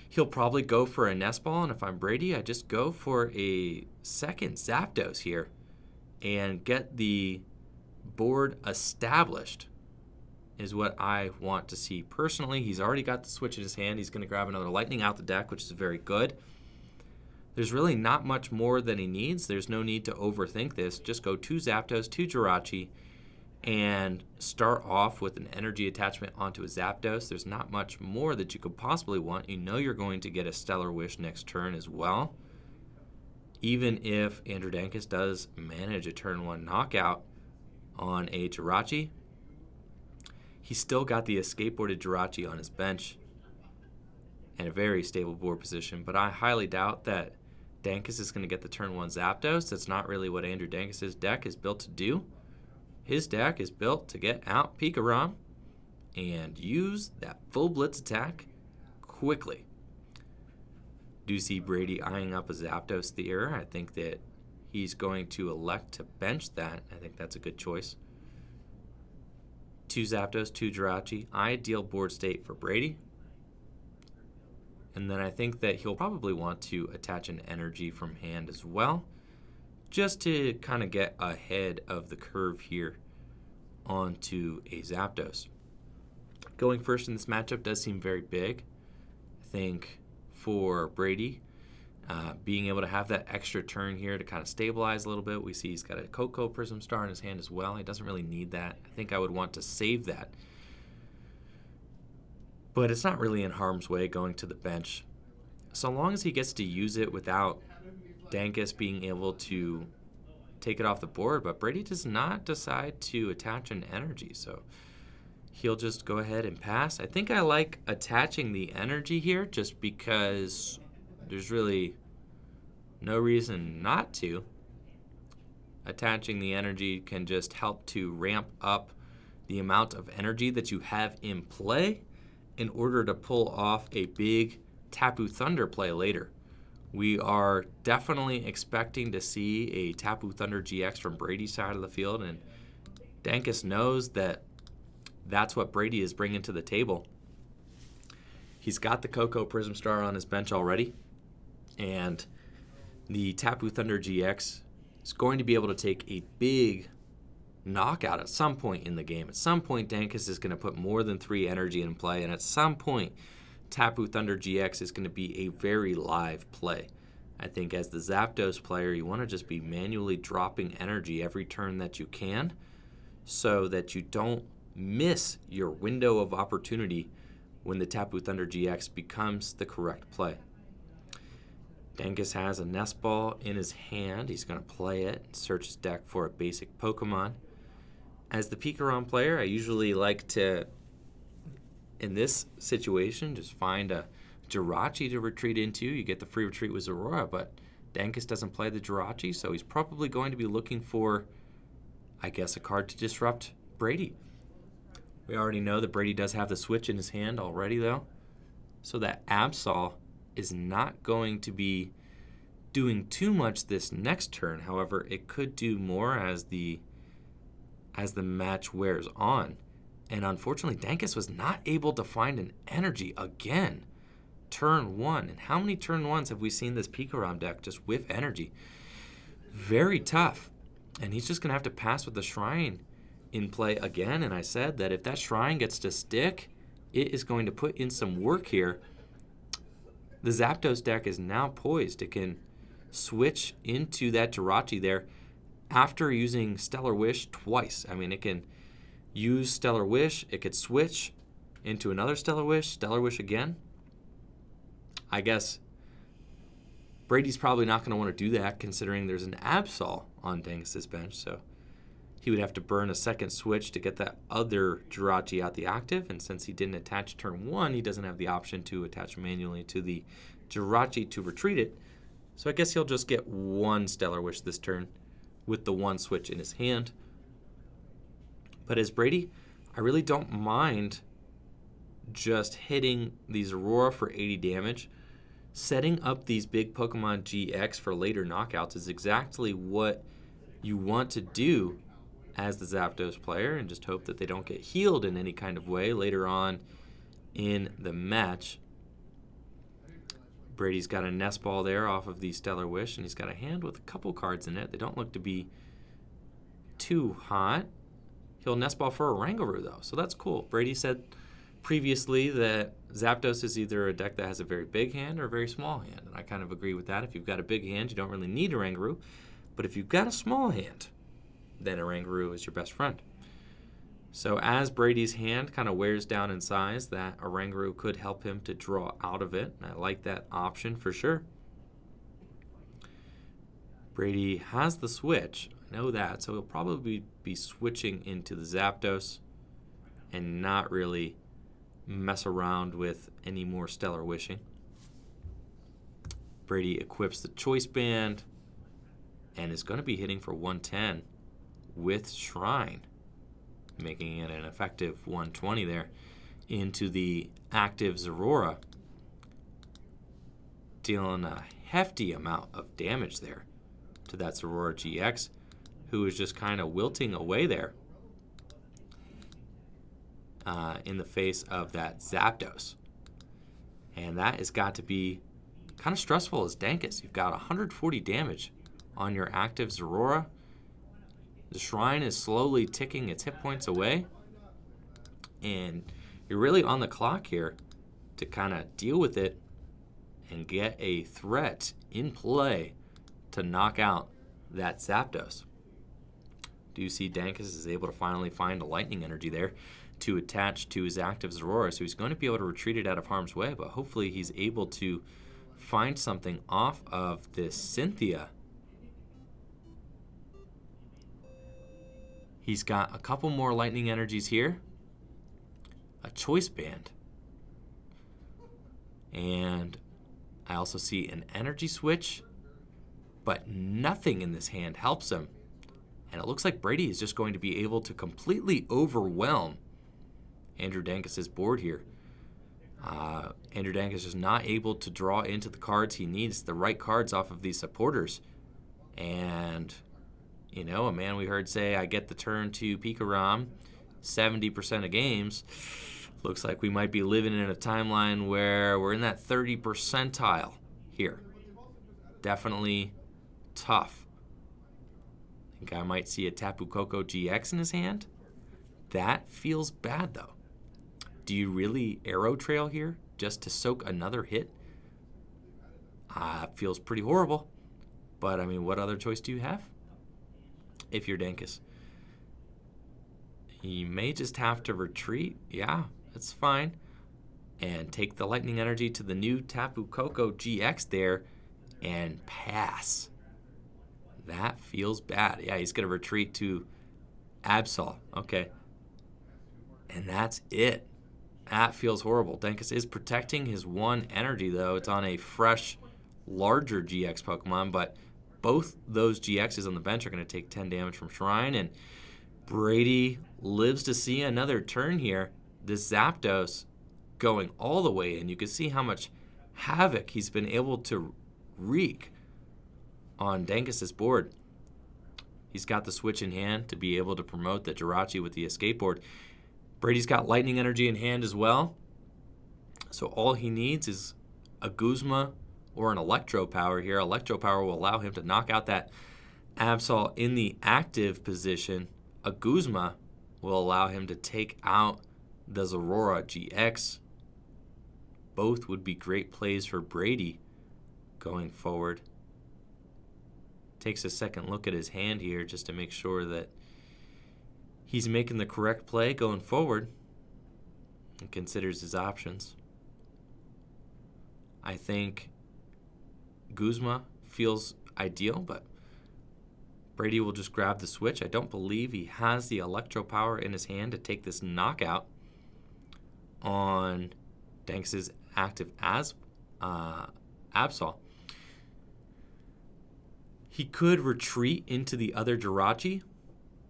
he'll probably go for a Nest Ball, and if I'm Brady, I just go for a second Zapdos here and get the board established is what I want to see personally. He's already got the switch in his hand. He's going to grab another Lightning out the deck, which is very good. There's really not much more than he needs. There's no need to overthink this. Just go 2 Zapdos, 2 Jirachi, and start off with an energy attachment onto a Zapdos. There's not much more that you could possibly want. You know you're going to get a Stellar Wish next turn as well. Even if Andrew Dankus does manage a turn 1 knockout on a Jirachi, he's still got the escape boarded Jirachi on his bench and a very stable board position. But I highly doubt that Dankus is going to get the turn 1 Zapdos. That's not really what Andrew Dankus' deck is built to do. His deck is built to get out Pikarom and use that full blitz attack quickly. Do see Brady eyeing up a Zapdos Theater. I think that he's going to elect to bench that. I think that's a good choice. 2 Zapdos, 2 Jirachi. Ideal board state for Brady. And then I think that he'll probably want to attach an energy from hand as well, just to kind of get ahead of the curve here onto a Zapdos. Going first in this matchup does seem very big. I think for Brady, being able to have that extra turn here to kind of stabilize a little bit. We see he's got a Coco Prism Star in his hand as well. He doesn't really need that. I think I would want to save that. But it's not really in harm's way going to the bench. So long as he gets to use it without Dankus being able to take it off the board. But Brady does not decide to attach an energy, so he'll just go ahead and pass. I think I like attaching the energy here just because there's really no reason not to. Attaching the energy can just help to ramp up the amount of energy that you have in play in order to pull off a big Tapu Thunder play later. We are definitely expecting to see a Tapu Thunder GX from Brady's side of the field, and Dankus knows that that's what Brady is bringing to the table. He's got the Coco Prism Star on his bench already, and the Tapu Thunder GX is going to be able to take a big knockout at some point in the game. At some point, Dankus is going to put more than 3 energy in play, and at some point, Tapu Thunder GX is going to be a very live play. I think as the Zapdos player, you want to just be manually dropping energy every turn that you can so that you don't miss your window of opportunity when the Tapu Thunder GX becomes the correct play. Denkus has a nest ball in his hand. He's going to play it and search his deck for a basic Pokemon. As the Pikachu player, I usually like to, in this situation, just find a Jirachi to retreat into. You get the free retreat with Zoroark, but Denkus doesn't play the Jirachi, so he's probably going to be looking for, I guess, a card to disrupt Brady. We already know that Brady does have the switch in his hand already, though. So that Absol is not going to be doing too much this next turn. However, it could do more as the match wears on. And unfortunately, Denkus was not able to find an energy again. Turn 1. And how many turn 1s have we seen this Pikachu deck just whiff energy? Very tough. And he's just going to have to pass with the Shrine in play again. And I said that if that Shrine gets to stick, it is going to put in some work here. The Zapdos deck is now poised. It can switch into that Jirachi there after using Stellar Wish twice. I mean, it can use Stellar Wish. It could switch into another Stellar Wish again. I guess Brady's probably not going to want to do that considering there's an Absol on Dengus's bench. So he would have to burn a second switch to get that other Jirachi out the active. And since he didn't attach turn 1, he doesn't have the option to attach manually to the Jirachi to retreat it. So I guess he'll just get one Stellar Wish this turn with the one switch in his hand. But as Brady, I really don't mind just hitting these Aurora for 80 damage. Setting up these big Pokemon GX for later knockouts is exactly what you want to do as the Zapdos player, and just hope that they don't get healed in any kind of way later on in the match. Brady's got a nest ball there off of the Stellar Wish, and he's got a hand with a couple cards in it. They don't look to be too hot. He'll nest ball for a Rangaroo, though, so that's cool. Brady said previously that Zapdos is either a deck that has a very big hand or a very small hand, and I kind of agree with that. If you've got a big hand, you don't really need a Rangaroo, but if you've got a small hand, then a Rangaroo is your best friend. So as Brady's hand kind of wears down in size, that a Rangaroo could help him to draw out of it. And I like that option for sure. Brady has the switch. I know that. So he'll probably be switching into the Zapdos and not really mess around with any more Stellar Wishing. Brady equips the Choice Band and is going to be hitting for 110 with Shrine, making it an effective 120 there into the active Zoroark, dealing a hefty amount of damage there to that Zoroark GX, who is just kind of wilting away there in the face of that Zapdos. And that has got to be kind of stressful as Denkus. You've got 140 damage on your active Zoroark. The Shrine is slowly ticking its hit points away, and you're really on the clock here to kind of deal with it and get a threat in play to knock out that Zapdos. Do you see Denkus is able to finally find a Lightning Energy there to attach to his active Zoroark, so he's going to be able to retreat it out of harm's way, but hopefully he's able to find something off of this Cynthia. He's got a couple more Lightning Energies here, a Choice Band, and I also see an Energy Switch, but nothing in this hand helps him. And it looks like Brady is just going to be able to completely overwhelm Andrew Denkus' board here. Andrew Denkus is not able to draw into the cards he needs, the right cards off of these supporters. And you know, a man we heard say, I get the turn to Pikachu 70% of games. Looks like we might be living in a timeline where we're in that 30 percentile here. Definitely tough. I think I might see a Tapu Koko GX in his hand. That feels bad, though. Do you really Arrow Trail here just to soak another hit? Feels pretty horrible. But, I mean, what other choice do you have? If you're Denkus, you may just have to retreat. Yeah, that's fine. And take the Lightning Energy to the new Tapu Koko GX there and pass. That feels bad. Yeah, he's going to retreat to Absol. Okay. And that's it. That feels horrible. Denkus is protecting his 1 energy, though. It's on a fresh, larger GX Pokemon, but both those GXs on the bench are going to take 10 damage from Shrine, and Brady lives to see another turn here. This Zapdos going all the way in. You can see how much havoc he's been able to wreak on Denkus's board. He's got the switch in hand to be able to promote the Jirachi with the escape board. Brady's got lightning energy in hand as well. So all he needs is a Guzma or an Electro Power here. Electro Power will allow him to knock out that Absol in the active position. A Guzma will allow him to take out the Zoroark GX. Both would be great plays for Brady going forward. Takes a second look at his hand here just to make sure that he's making the correct play going forward and considers his options. I think Guzma feels ideal, but Brady will just grab the switch. I don't believe he has the Electro Power in his hand to take this knockout on Danks' active Absol. He could retreat into the other Jirachi.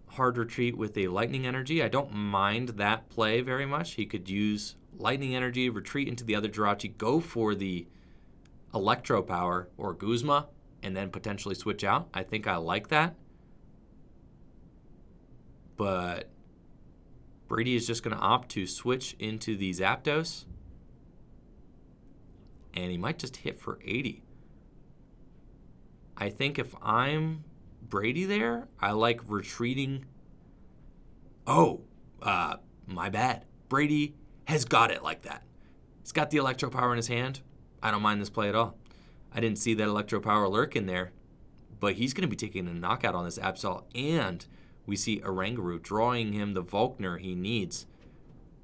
Hard retreat with a lightning energy. I don't mind that play very much. He could use lightning energy, retreat into the other Jirachi, go for the Electro Power or Guzma, and then potentially switch out. I think I like that. But Brady is just going to opt to switch into the Zapdos. And he might just hit for 80. I think if I'm Brady there, I like retreating. Oh, my bad. Brady has got it like that. He's got the Electro Power in his hand. I don't mind this play at all. I didn't see that Electro Power lurk in there, but he's going to be taking a knockout on this Absol, and we see Oranguru drawing him the Volkner he needs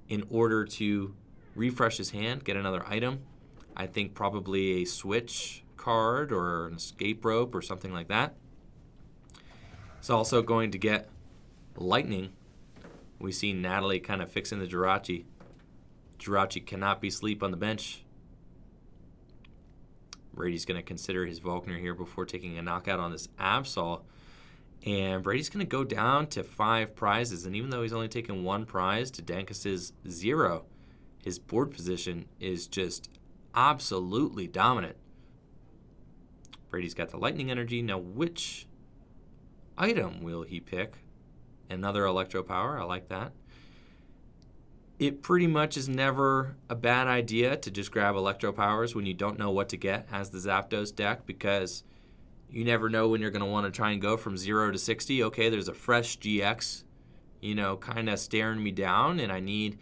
in order to refresh his hand, get another item. I think probably a switch card or an escape rope or something like that. He's also going to get lightning. We see Natalie kind of fixing the Jirachi. Jirachi cannot be asleep on the bench. Brady's going to consider his Volkner here before taking a knockout on this Absol. And Brady's going to go down to 5 prizes. And even though he's only taken 1 prize to Dankus's 0, his board position is just absolutely dominant. Brady's got the lightning energy. Now, which item will he pick? Another Electro Power. I like that. It pretty much is never a bad idea to just grab Electro Powers when you don't know what to get as the Zapdos deck, because you never know when you're going to want to try and go from 0 to 60. Okay, there's a fresh GX, kind of staring me down, and I need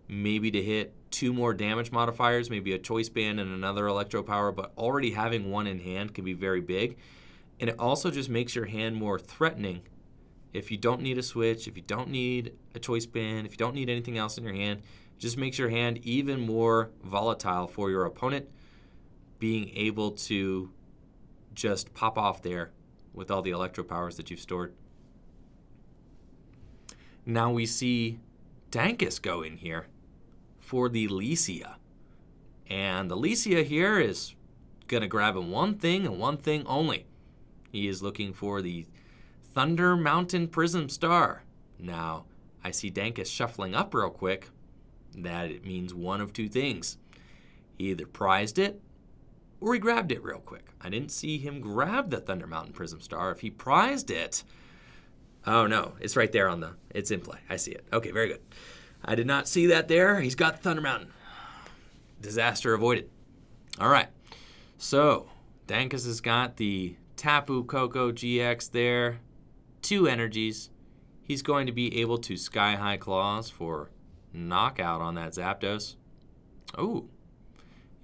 maybe to hit 2 more damage modifiers, maybe a Choice Band and another Electro Power, but already having 1 in hand can be very big. And it also just makes your hand more threatening. If you don't need a switch, if you don't need a Choice Band, if you don't need anything else in your hand, it just makes your hand even more volatile for your opponent, being able to just pop off there with all the Electro Powers that you've stored. Now we see Dankus go in here for the Lycia. And the Lycia here is going to grab him one thing and one thing only. He is looking for the Thunder Mountain Prism Star. Now, I see Dankus shuffling up real quick. That it means one of 2 things. He either prized it or he grabbed it real quick. I didn't see him grab the Thunder Mountain Prism Star. If he prized it, oh no, it's right there it's in play. I see it. Okay, very good. I did not see that there. He's got Thunder Mountain. Disaster avoided. All right. So, Dankus has got the Tapu Koko GX there. 2 energies. He's going to be able to Sky High Claws for knockout on that Zapdos. Oh,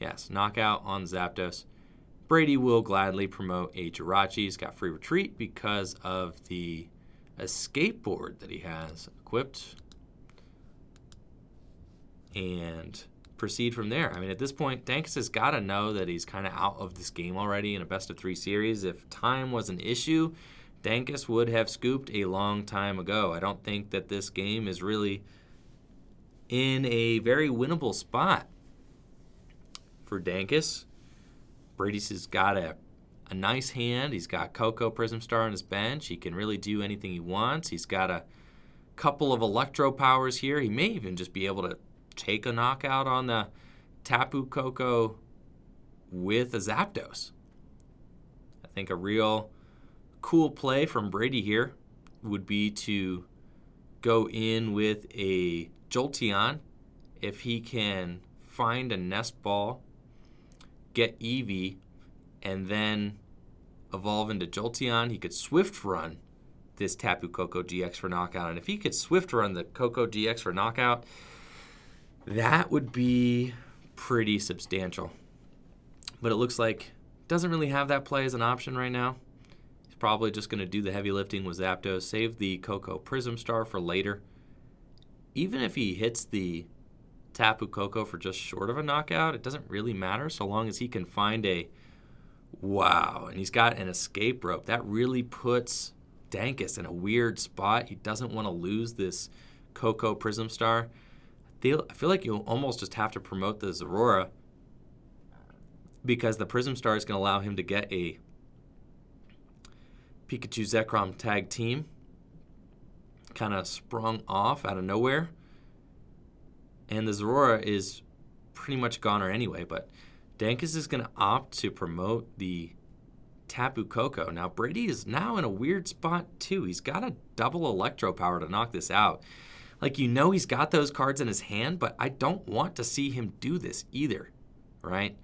yes, knockout on Zapdos. Brady will gladly promote a Jirachi. He's got free retreat because of the escape board that he has equipped. And proceed from there. I mean, at this point, Dankus has got to know that he's kind of out of this game already in a best-of-3 series. If time was an issue, Dankus would have scooped a long time ago. I don't think that this game is really in a very winnable spot for Dankus. Brady's has got a nice hand. He's got Coco Prism Star on his bench. He can really do anything he wants. He's got a couple of electro powers here. He may even just be able to take a knockout on the Tapu Koko with a Zapdos. I think a real cool play from Brady here would be to go in with a Jolteon. If he can find a Nest Ball, get Eevee, and then evolve into Jolteon, he could Swift Run this Tapu Koko GX for knockout. And if he could Swift Run the Koko GX for knockout, that would be pretty substantial. But it looks like doesn't really have that play as an option right now. He's probably just going to do the heavy lifting with Zapdos, save the Koko Prism Star for later. Even if he hits the Tapu Koko for just short of a knockout, it doesn't really matter so long as he can find a wow. And he's got an escape rope. That really puts Dankus in a weird spot. He doesn't want to lose this Koko Prism Star. I feel like you almost just have to promote the Zoroark because the Prism Star is going to allow him to get a Pikachu Zekrom tag team kind of sprung off out of nowhere. And the Zoroark is pretty much goner anyway, but Dankus is going to opt to promote the Tapu Koko. Now, Brady is now in a weird spot, too. He's got a double Electro Power to knock this out. Like, he's got those cards in his hand, but I don't want to see him do this either, right?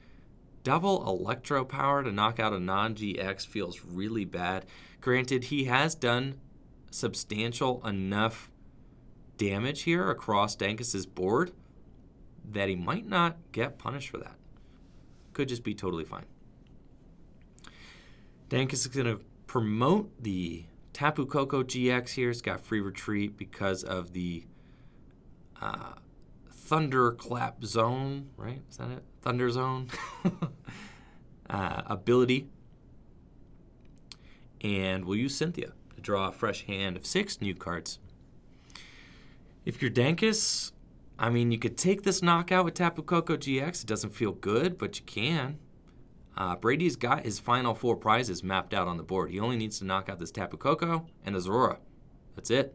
Double Electro Power to knock out a non-GX feels really bad. Granted, he has done substantial enough damage here across Dankus's board that he might not get punished for that. Could just be totally fine. Dankus is going to promote the Tapu Koko GX here. It's got free retreat because of the Thunderclap Zone, right? Is that it? Thunder Zone ability. And we'll use Cynthia to draw a fresh hand of 6 new cards. If you're Dankus, I mean, you could take this knockout with Tapu Koko GX. It doesn't feel good, but you can. Brady's got his final 4 prizes mapped out on the board. He only needs to knock out this Tapu Koko and the Zoroark. That's it.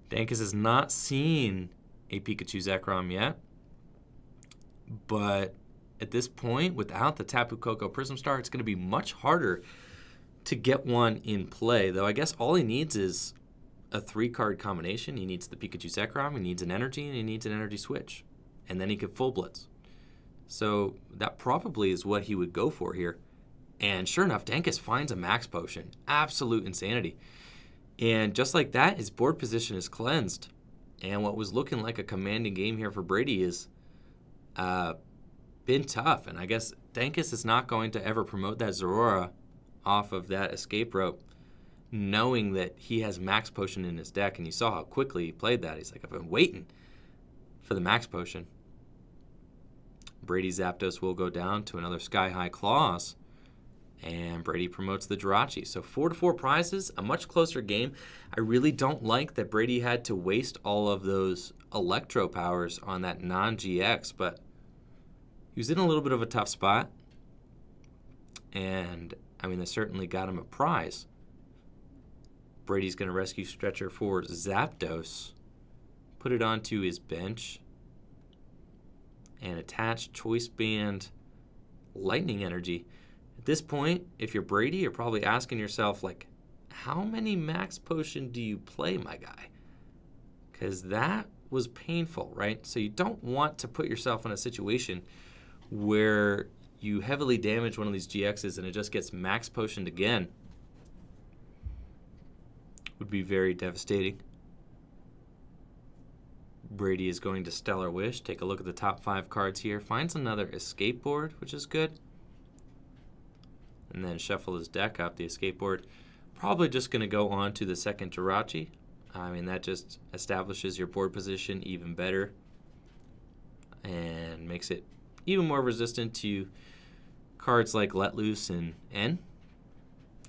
Dankus has not seen a Pikachu Zekrom yet. But at this point, without the Tapu Koko Prism Star, it's going to be much harder to get one in play. Though I guess all he needs is a 3-card combination. He needs the Pikachu Zekrom, he needs an energy, and he needs an energy switch. And then he could full blitz. So that probably is what he would go for here. And sure enough, Dankus finds a max potion. Absolute insanity. And just like that, his board position is cleansed. And what was looking like a commanding game here for Brady is been tough. And I guess Dankus is not going to ever promote that Zoroark off of that escape rope, knowing that he has max potion in his deck. And you saw how quickly he played that. He's like, I've been waiting for the max potion. Brady's Zapdos will go down to another Sky High Claws, and Brady promotes the Jirachi. So 4-4 prizes, a much closer game. I really don't like that Brady had to waste all of those Electro powers on that non-GX, but he was in a little bit of a tough spot, and I mean, they certainly got him a prize. Brady's going to rescue Stretcher for Zapdos, put it onto his bench, and attach Choice Band Lightning Energy. At this point, if you're Brady, you're probably asking yourself, like, how many max potion do you play, my guy? Because that was painful, right? So you don't want to put yourself in a situation where you heavily damage one of these GXs and it just gets max potioned again. Would be very devastating. Brady is going to Stellar Wish. Take a look at the top 5 cards here. Finds another escape board, which is good. And then shuffle his deck up. The escape board probably just going to go on to the second Jirachi. I mean, that just establishes your board position even better. and makes it even more resistant to cards like Let Loose and N.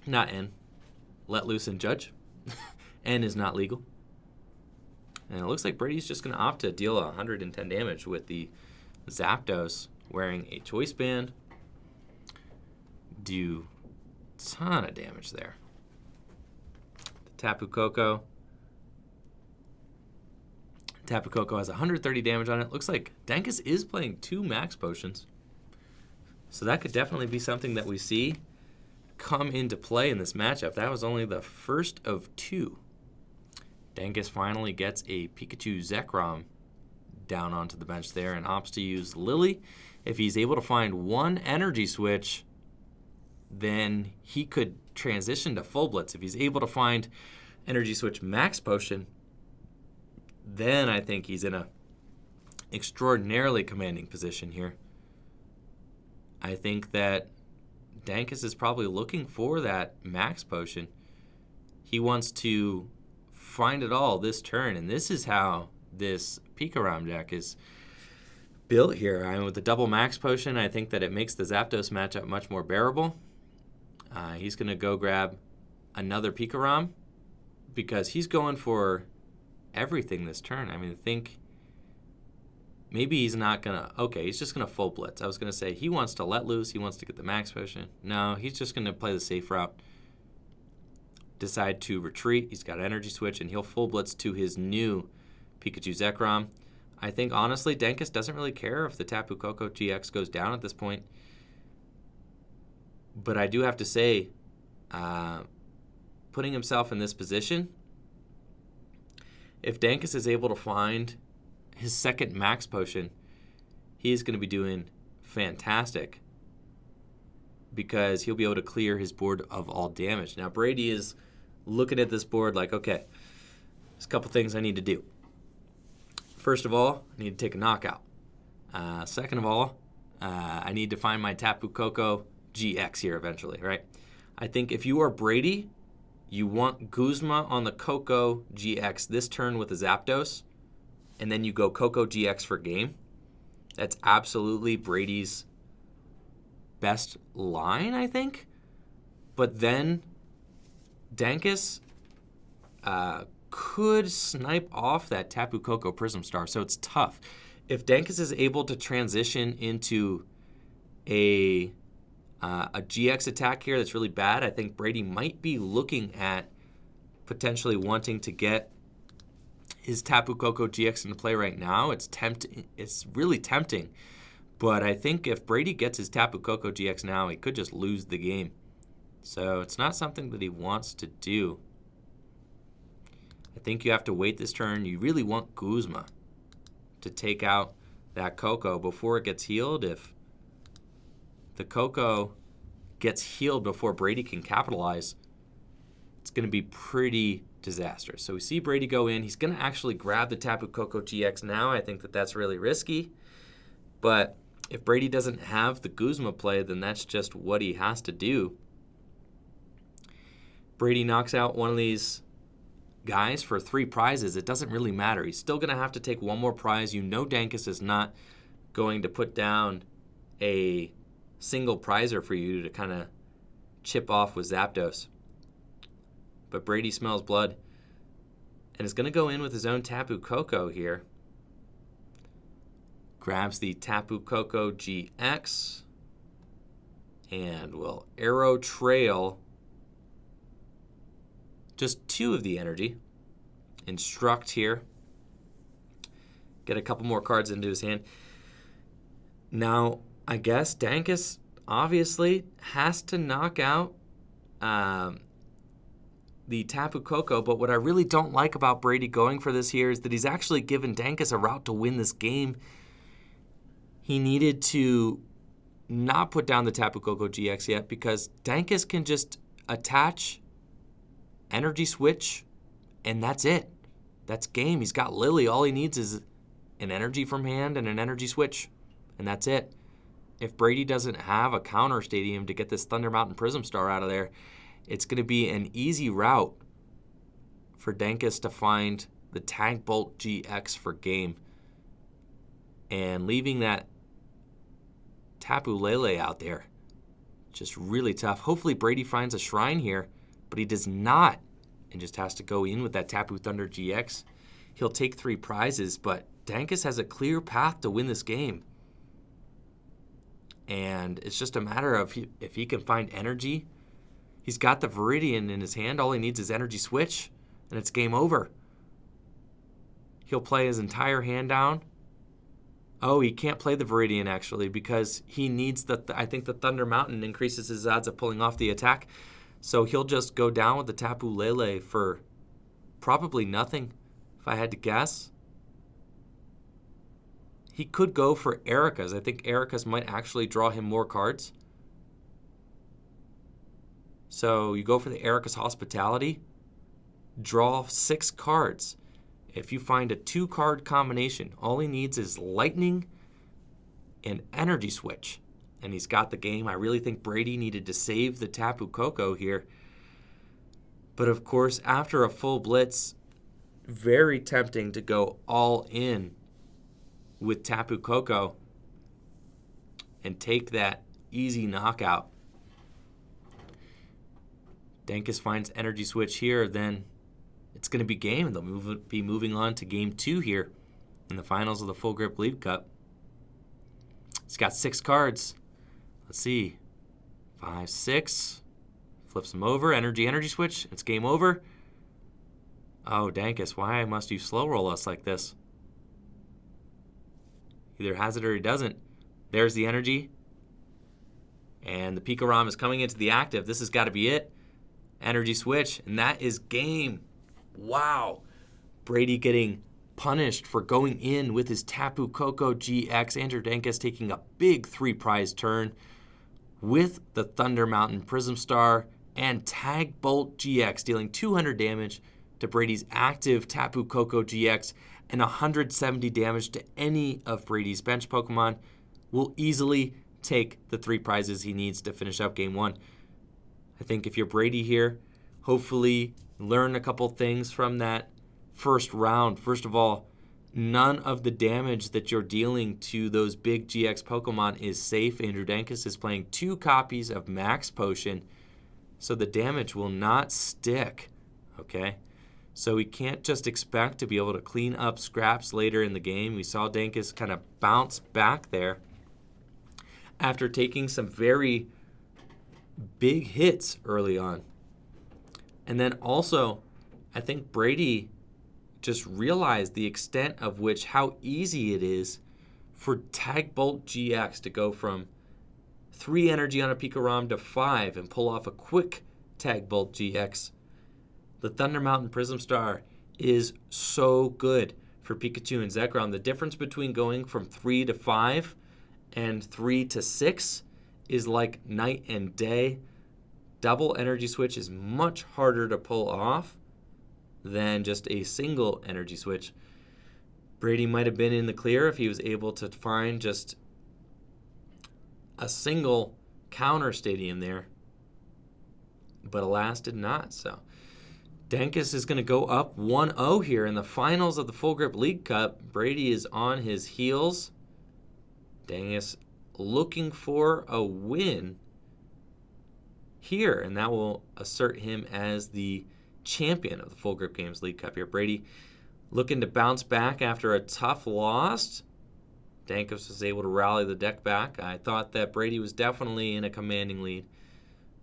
Not N. Let Loose and Judge. N is not legal. And it looks like Brady's just going to opt to deal 110 damage with the Zapdos wearing a choice band. Do a ton of damage there. The Tapu Koko. Tapu Koko has 130 damage on it. Looks like Dankus is playing 2 max potions. So that could definitely be something that we see come into play in this matchup. That was only the first of 2. Dankus finally gets a Pikachu Zekrom down onto the bench there and opts to use Lily. If he's able to find 1 energy switch, then he could transition to Full Blitz. If he's able to find energy switch max potion, then I think he's in a extraordinarily commanding position here. I think that Dankus is probably looking for that max potion. He wants to find it all this turn, and this is how this Pikachu deck is built here. I mean, with the double max potion, I think that it makes the Zapdos matchup much more bearable. He's going to go grab another Pikachu because he's going for everything this turn. I mean, think maybe he's not going to... Okay, he's just going to Full Blitz. I was going to say he wants to let loose. He wants to get the max potion. No, he's just going to play the safe route. Decide to retreat. He's got energy switch, and he'll Full Blitz to his new Pikachu Zekrom. I think, honestly, Dankus doesn't really care if the Tapu Koko GX goes down at this point. But I do have to say, putting himself in this position, if Dankus is able to find his second max potion, he's going to be doing fantastic because he'll be able to clear his board of all damage. Now, Brady is looking at this board like, okay, there's a couple things I need to do. First of all, I need to take a knockout. Second of all, I need to find my Tapu Koko GX here eventually, right? I think if you are Brady, you want Guzma on the Koko GX this turn with a Zapdos, and then you go Koko GX for game. That's absolutely Brady's best line, I think. But then Dankus could snipe off that Tapu Koko Prism Star, so it's tough. If Dankus is able to transition into a GX attack here that's really bad, I think Brady might be looking at potentially wanting to get his Tapu Koko GX into play right now. It's really tempting. But I think if Brady gets his Tapu Koko GX now, he could just lose the game. So it's not something that he wants to do. I think you have to wait this turn. You really want Guzma to take out that Koko before it gets healed. If the Koko gets healed before Brady can capitalize, it's going to be pretty disastrous. So we see Brady go in. He's going to actually grab the Tapu Koko GX now. I think that that's really risky. But if Brady doesn't have the Guzma play, then that's just what he has to do. Brady knocks out one of these guys for 3 prizes. It doesn't really matter. He's still going to have to take one more prize. You know Dankus is not going to put down a single prizer for you to kind of chip off with Zapdos. But Brady smells blood and is going to go in with his own Tapu Koko here. Grabs the Tapu Koko GX and will arrow trail just 2 of the energy. Instruct here. Get a couple more cards into his hand. Now, I guess Dankus obviously has to knock out the Tapu Koko, but what I really don't like about Brady going for this here is that he's actually given Dankus a route to win this game. He needed to not put down the Tapu Koko GX yet because Dankus can just attach energy switch, and that's it. That's game. He's got Lily. All he needs is an energy from hand and an energy switch, and that's it. If Brady doesn't have a counter stadium to get this Thunder Mountain Prism Star out of there, it's going to be an easy route for Dankus to find the Tag Bolt GX for game. And leaving that Tapu Lele out there, just really tough. Hopefully Brady finds a shrine here, but he does not, and just has to go in with that Tapu Thunder GX. He'll take 3 prizes, but Dankus has a clear path to win this game. And it's just a matter of if he can find energy. He's got the Viridian in his hand. All he needs is energy switch, and it's game over. He'll play his entire hand down. Oh, he can't play the Viridian, actually, because he needs I think the Thunder Mountain increases his odds of pulling off the attack. So he'll just go down with the Tapu Lele for probably nothing, if I had to guess. He could go for Erika's. I think Erika's might actually draw him more cards. So you go for the Erika's Hospitality, draw 6 cards. If you find a 2-card combination, all he needs is Lightning and Energy Switch. And he's got the game. I really think Brady needed to save the Tapu Koko here. But of course, after a full blitz, very tempting to go all in with Tapu Koko and take that easy knockout. Dankus finds Energy Switch here, then it's going to be game, and they'll be moving on to game 2 here in the finals of the Full Grip League Cup. He's got 6 cards. Let's see. 5, 6. Flips them over. Energy Switch. It's game over. Oh, Dankus, why must you slow roll us like this? Either has it or he doesn't. There's the energy. And the Pikarom is coming into the active. This has got to be it. Energy Switch. And that is game. Wow. Brady getting punished for going in with his Tapu Koko GX. Andrew Dankus taking a big 3-prize turn with the Thunder Mountain Prism Star and Tag Bolt GX, dealing 200 damage to Brady's active Tapu Koko GX and 170 damage to any of Brady's bench Pokemon. Will easily take the 3 prizes he needs to finish up game 1. I think if you're Brady here, hopefully learn a couple things from that first round. First of all, none of the damage that you're dealing to those big GX Pokemon is safe. Andrew Dankus is playing 2 copies of Max Potion, so the damage will not stick, okay? So we can't just expect to be able to clean up scraps later in the game. We saw Dankus kind of bounce back there after taking some very big hits early on. And then also, I think Brady just realized the extent of which, how easy it is for Tag Bolt GX to go from 3 energy on a Pikarom to 5 and pull off a quick Tag Bolt GX. The Thunder Mountain Prism Star is so good for Pikachu and Zekrom. The difference between going from 3 to 5 and 3 to 6 is like night and day. Double Energy Switch is much harder to pull off than just a single Energy Switch. Brady might have been in the clear if he was able to find just a single counter stadium there, but alas did not. So Dankus is going to go up 1-0 here in the finals of the Full Grip League Cup. Brady is on his heels. Dankus looking for a win here, and that will assert him as the champion of the Full Grip Games League Cup here. Brady looking to bounce back after a tough loss. Dankus was able to rally the deck back. I thought that Brady was definitely in a commanding lead,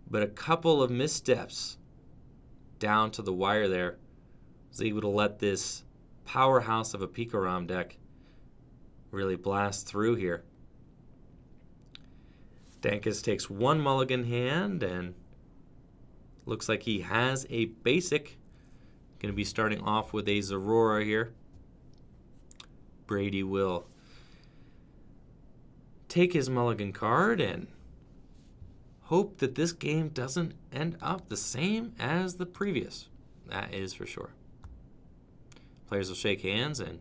but a couple of missteps down to the wire there was able to let this powerhouse of a Pikarom deck really blast through here. Dankus takes 1 mulligan hand and looks like he has a basic. Going to be starting off with a Zoroark here. Brady will take his mulligan card and hope that this game doesn't end up the same as the previous. That is for sure. Players will shake hands and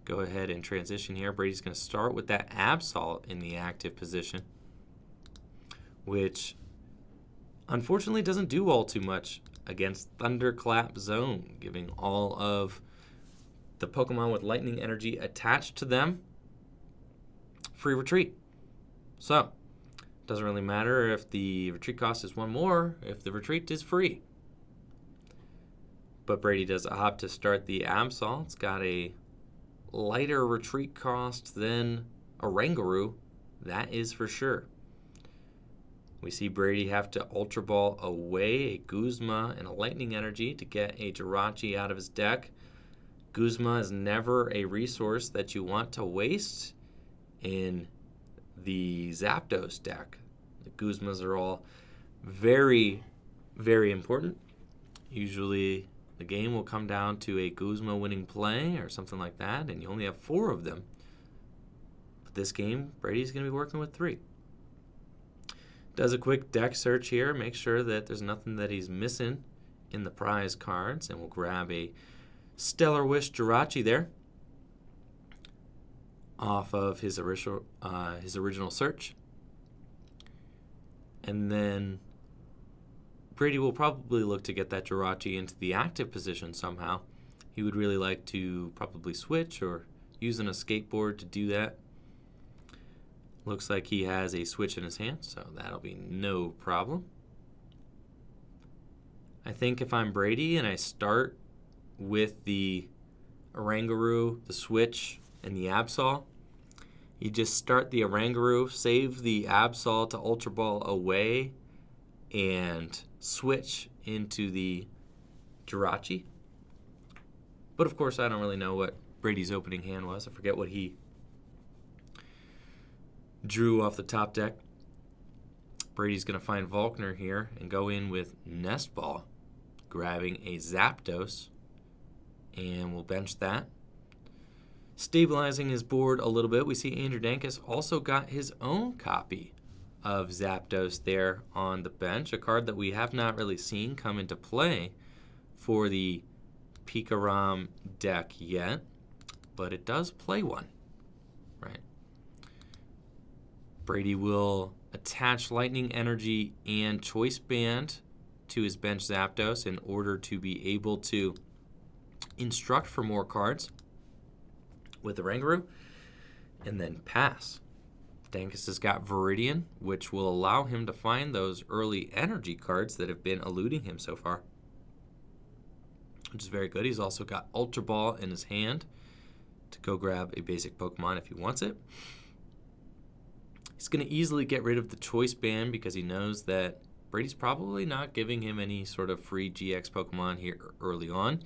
go ahead and transition here. Brady's going to start with that Absol in the active position, which unfortunately doesn't do all too much against Thunderclap Zone, giving all of the Pokemon with lightning energy attached to them free retreat. So, doesn't really matter if the retreat cost is 1 more, if the retreat is free. But Brady does opt to start the Absol. It's got a lighter retreat cost than a Oranguru, that is for sure. We see Brady have to Ultra Ball away a Guzma and a Lightning Energy to get a Jirachi out of his deck. Guzma is never a resource that you want to waste in the Zapdos deck. The Guzmas are all very, very important. Usually the game will come down to a Guzma winning play or something like that, and you only have 4 of them. But this game, Brady's going to be working with 3. Does a quick deck search here, make sure that there's nothing that he's missing in the prize cards, and we'll grab a Stellar Wish Jirachi there off of his original search. And then Brady will probably look to get that Jirachi into the active position somehow. He would really like to probably switch or use an escape board to do that. Looks like he has a switch in his hand, so that'll be no problem. I think if I'm Brady and I start with the Oranguru, the switch, and the Absol, you just start the Oranguru, save the Absol to Ultra Ball away, and switch into the Jirachi. But of course, I don't really know what Brady's opening hand was. I forget what he drew off the top deck. Brady's going to find Volkner here and go in with Nest Ball, grabbing a Zapdos, and we'll bench that. Stabilizing his board a little bit, we see Andrew Dankus also got his own copy of Zapdos there on the bench, a card that we have not really seen come into play for the Pikachu deck yet, but it does play one, right? Brady will attach Lightning Energy and Choice Band to his bench Zapdos in order to be able to instruct for more cards with the Oranguru, and then pass. Dankus has got Viridian, which will allow him to find those early energy cards that have been eluding him so far, which is very good. He's also got Ultra Ball in his hand to go grab a basic Pokemon if he wants it. He's going to easily get rid of the Choice Band because he knows that Brady's probably not giving him any sort of free GX Pokemon here early on.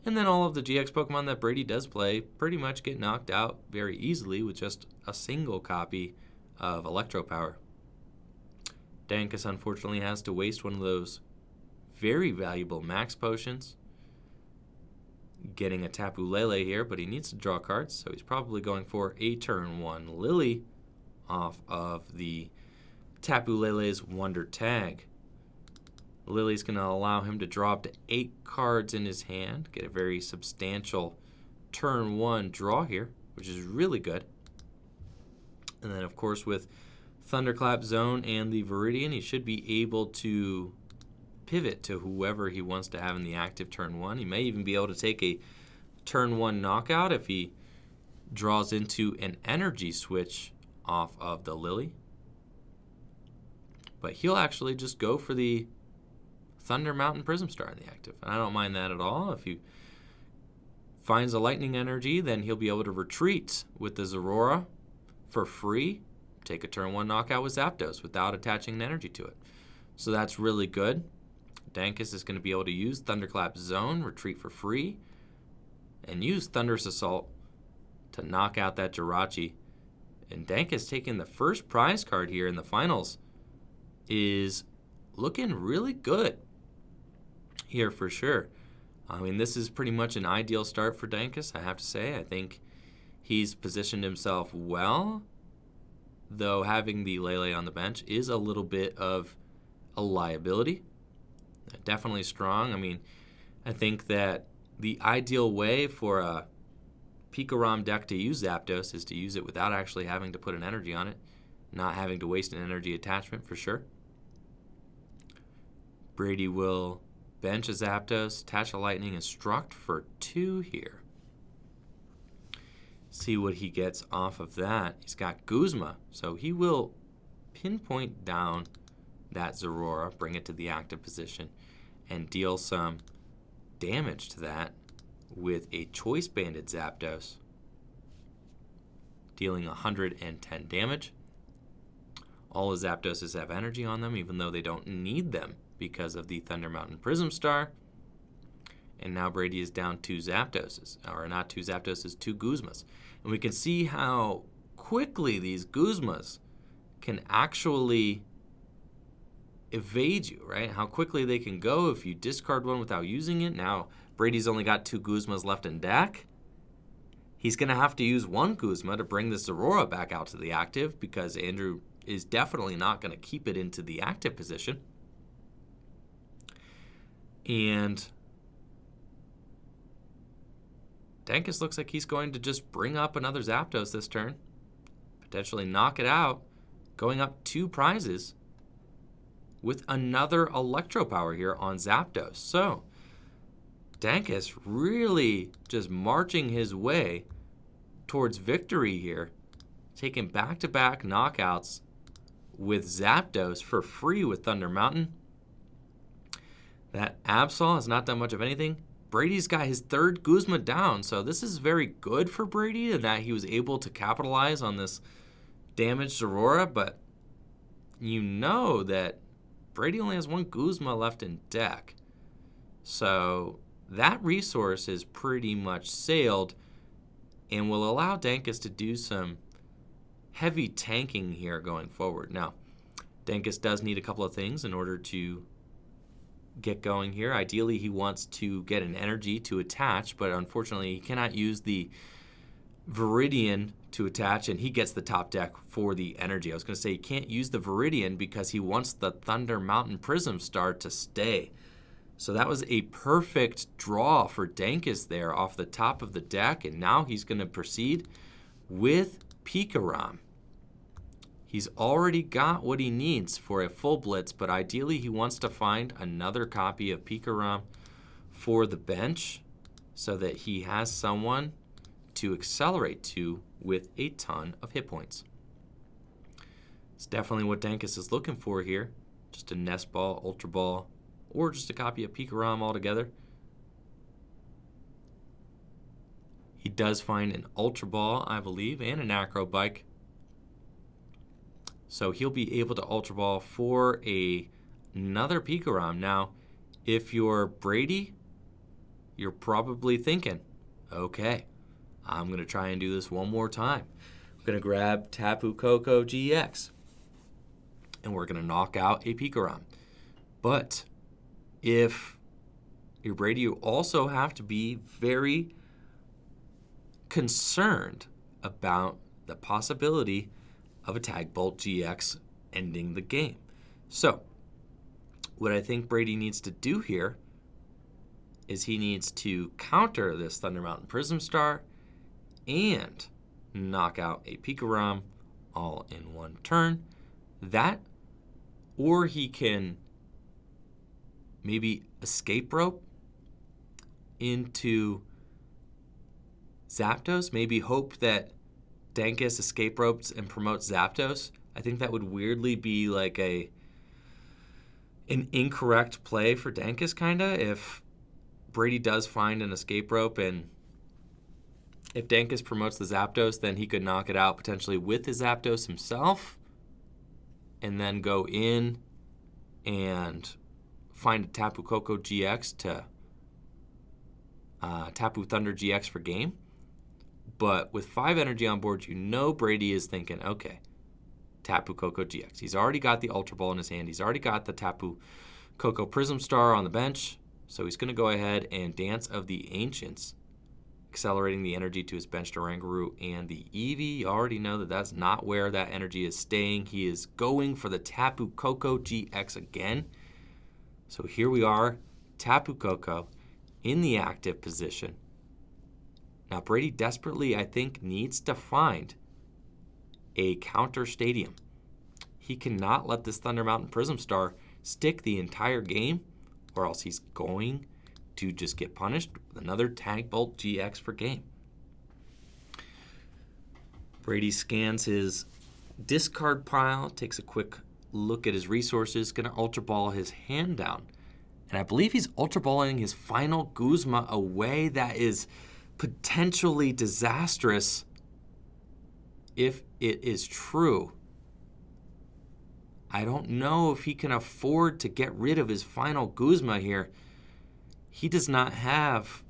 And then all of the GX Pokemon that Brady does play pretty much get knocked out very easily with just a single copy of Electro Power. Dankus unfortunately has to waste one of those very valuable max potions, getting a Tapu Lele here, but he needs to draw cards, so he's probably going for a turn 1 Lily off of the Tapu Lele's Wonder Tag. Lily's going to allow him to draw up to 8 cards in his hand, get a very substantial turn 1 draw here, which is really good. And then, of course, with Thunderclap Zone and the Viridian, he should be able to pivot to whoever he wants to have in the active turn 1. He may even be able to take a turn 1 knockout if he draws into an energy switch off of the Lily. But he'll actually just go for the Thunder Mountain Prism Star in the active. And I don't mind that at all. If he finds a Lightning Energy, then he'll be able to retreat with the Zoroark for free, take a turn 1 knockout with Zapdos without attaching an energy to it. So that's really good. Dankus is going to be able to use Thunderclap Zone, retreat for free, and use Thunderous Assault to knock out that Jirachi. And Dankus taking the first prize card here in the finals is looking really good here for sure. I mean, this is pretty much an ideal start for Dankus, I have to say. I think he's positioned himself well, though having the Lele on the bench is a little bit of a liability. Definitely strong. I mean, I think that the ideal way for a Pikachu deck to use Zapdos is to use it without actually having to put an energy on it, not having to waste an energy attachment for sure. Brady will bench a Zapdos, attach a Lightning, instruct for 2 here. See what he gets off of that. He's got Guzma, so he will pinpoint down that Zoroark, bring it to the active position, and deal some damage to that with a Choice Banded Zapdos, dealing 110 damage. All his Zapdoses have energy on them, even though they don't need them because of the Thunder Mountain Prism Star. And now Brady is down 2 Zapdoses, or not 2 Zapdoses, 2 Guzmas. And we can see how quickly these Guzmas can actually evade you, right? How quickly they can go if you discard one without using it. Now, Brady's only got 2 Guzmas left in deck. He's going to have to use 1 Guzma to bring this Zoroark back out to the active, because Andrew is definitely not going to keep it into the active position. And Dankus looks like he's going to just bring up another Zapdos this turn, potentially knock it out, going up 2 prizes with another Electro Power here on Zapdos. So Dankus really just marching his way towards victory here, taking back-to-back knockouts with Zapdos for free with Thunder Mountain. That Absol has not done much of anything. Brady's got his 3rd Guzma down, so this is very good for Brady in that he was able to capitalize on this damaged Zoroark, but you know that Brady only has 1 Guzma left in deck. So that resource is pretty much sailed and will allow Dankus to do some heavy tanking here going forward. Now, Dankus does need a couple of things in order to get going here. Ideally, he wants to get an energy to attach, but unfortunately, he cannot use the Viridian to attach, and he gets the top deck for the energy. I was going to say he can't use the Viridian because he wants the Thunder Mountain Prism Star to stay. So that was a perfect draw for Dankus there off the top of the deck, and now he's going to proceed with Pikachu. He's already got what he needs for a full blitz, but ideally he wants to find another copy of Pikachu for the bench so that he has someone to accelerate to with a ton of hit points. It's definitely what Dankus is looking for here. Just a Nest Ball, Ultra Ball, or just a copy of Pikachu altogether. He does find an Ultra Ball, I believe, and an Acro Bike. So he'll be able to Ultra Ball for another Pikachu. Now, if you're Brady, you're probably thinking, okay, I'm going to try and do this one more time. I'm going to grab Tapu Koko GX, and we're going to knock out a Pikachu. But if you're Brady, you also have to be very concerned about the possibility of a Tag Bolt GX ending the game. So, what I think Brady needs to do here is he needs to counter this Thunder Mountain Prism Star and knock out a Pikachu all in one turn. That, or he can maybe escape rope into Zapdos, maybe hope that Dankus escape ropes and promotes Zapdos. I think that would weirdly be like an incorrect play for Dankus, kind of, if Brady does find an escape rope, and if Dankus promotes the Zapdos, then he could knock it out potentially with his Zapdos himself, and then go in and find a Tapu Koko GX to Tapu Thunder GX for game. But with 5 energy on board, you know Brady is thinking, okay, Tapu Koko GX. He's already got the Ultra Ball in his hand. He's already got the Tapu Koko Prism Star on the bench. So he's going to go ahead and Dance of the Ancients, accelerating the energy to his bench Oranguru and the Eevee. You already know that that's not where that energy is staying. He is going for the Tapu Koko GX again. So here we are, Tapu Koko in the active position. Now, Brady desperately, I think, needs to find a counter stadium. He cannot let this Thunder Mountain Prism Star stick the entire game, or else he's going to just get punished with another Tag Bolt GX for game. Brady scans his discard pile, takes a quick look at his resources, going to Ultra Ball his hand down. And I believe he's Ultra Balling his final Guzma away. That is potentially disastrous if it is true. I don't know if he can afford to get rid of his final Guzma here. He does not have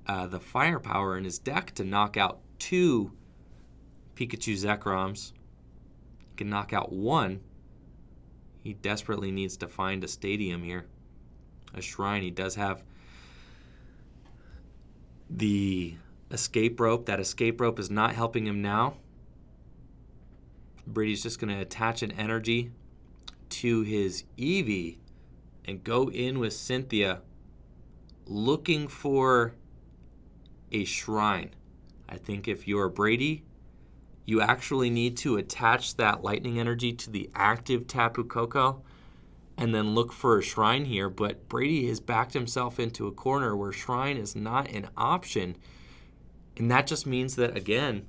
the firepower in his deck to knock out 2 Pikachu Zekroms. He can knock out 1. He desperately needs to find a stadium here, a shrine. He does have the escape rope. That escape rope is not helping him now. Brady's just going to attach an energy to his Eevee and go in with Cynthia looking for a shrine. I think if you're Brady, you actually need to attach that lightning energy to the active Tapu Koko and then look for a shrine here. But Brady has backed himself into a corner where shrine is not an option. And that just means that, again,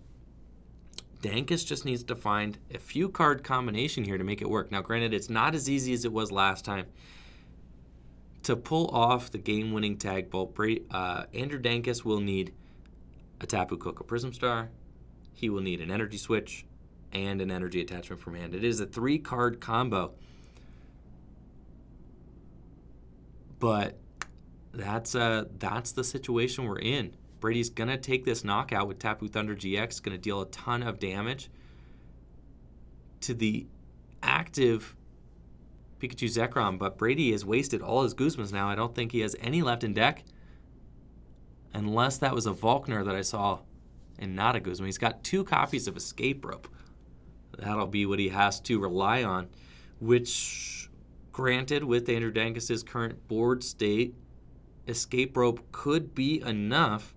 Dankus just needs to find a few card combination here to make it work. Now, granted, it's not as easy as it was last time. To pull off the game-winning Tag Bolt, Andrew Dankus will need a Tapu Koko Prism Star. He will need an Energy Switch and an Energy Attachment from hand. It is a 3-card combo. But that's the situation we're in. Brady's going to take this knockout with Tapu Thunder GX, going to deal a ton of damage to the active Pikachu Zekrom, but Brady has wasted all his Guzmas now. I don't think he has any left in deck, unless that was a Volkner that I saw and not a Guzma. He's got 2 copies of Escape Rope. That'll be what he has to rely on, which, granted, with Andrew Dankus' current board state, Escape Rope could be enough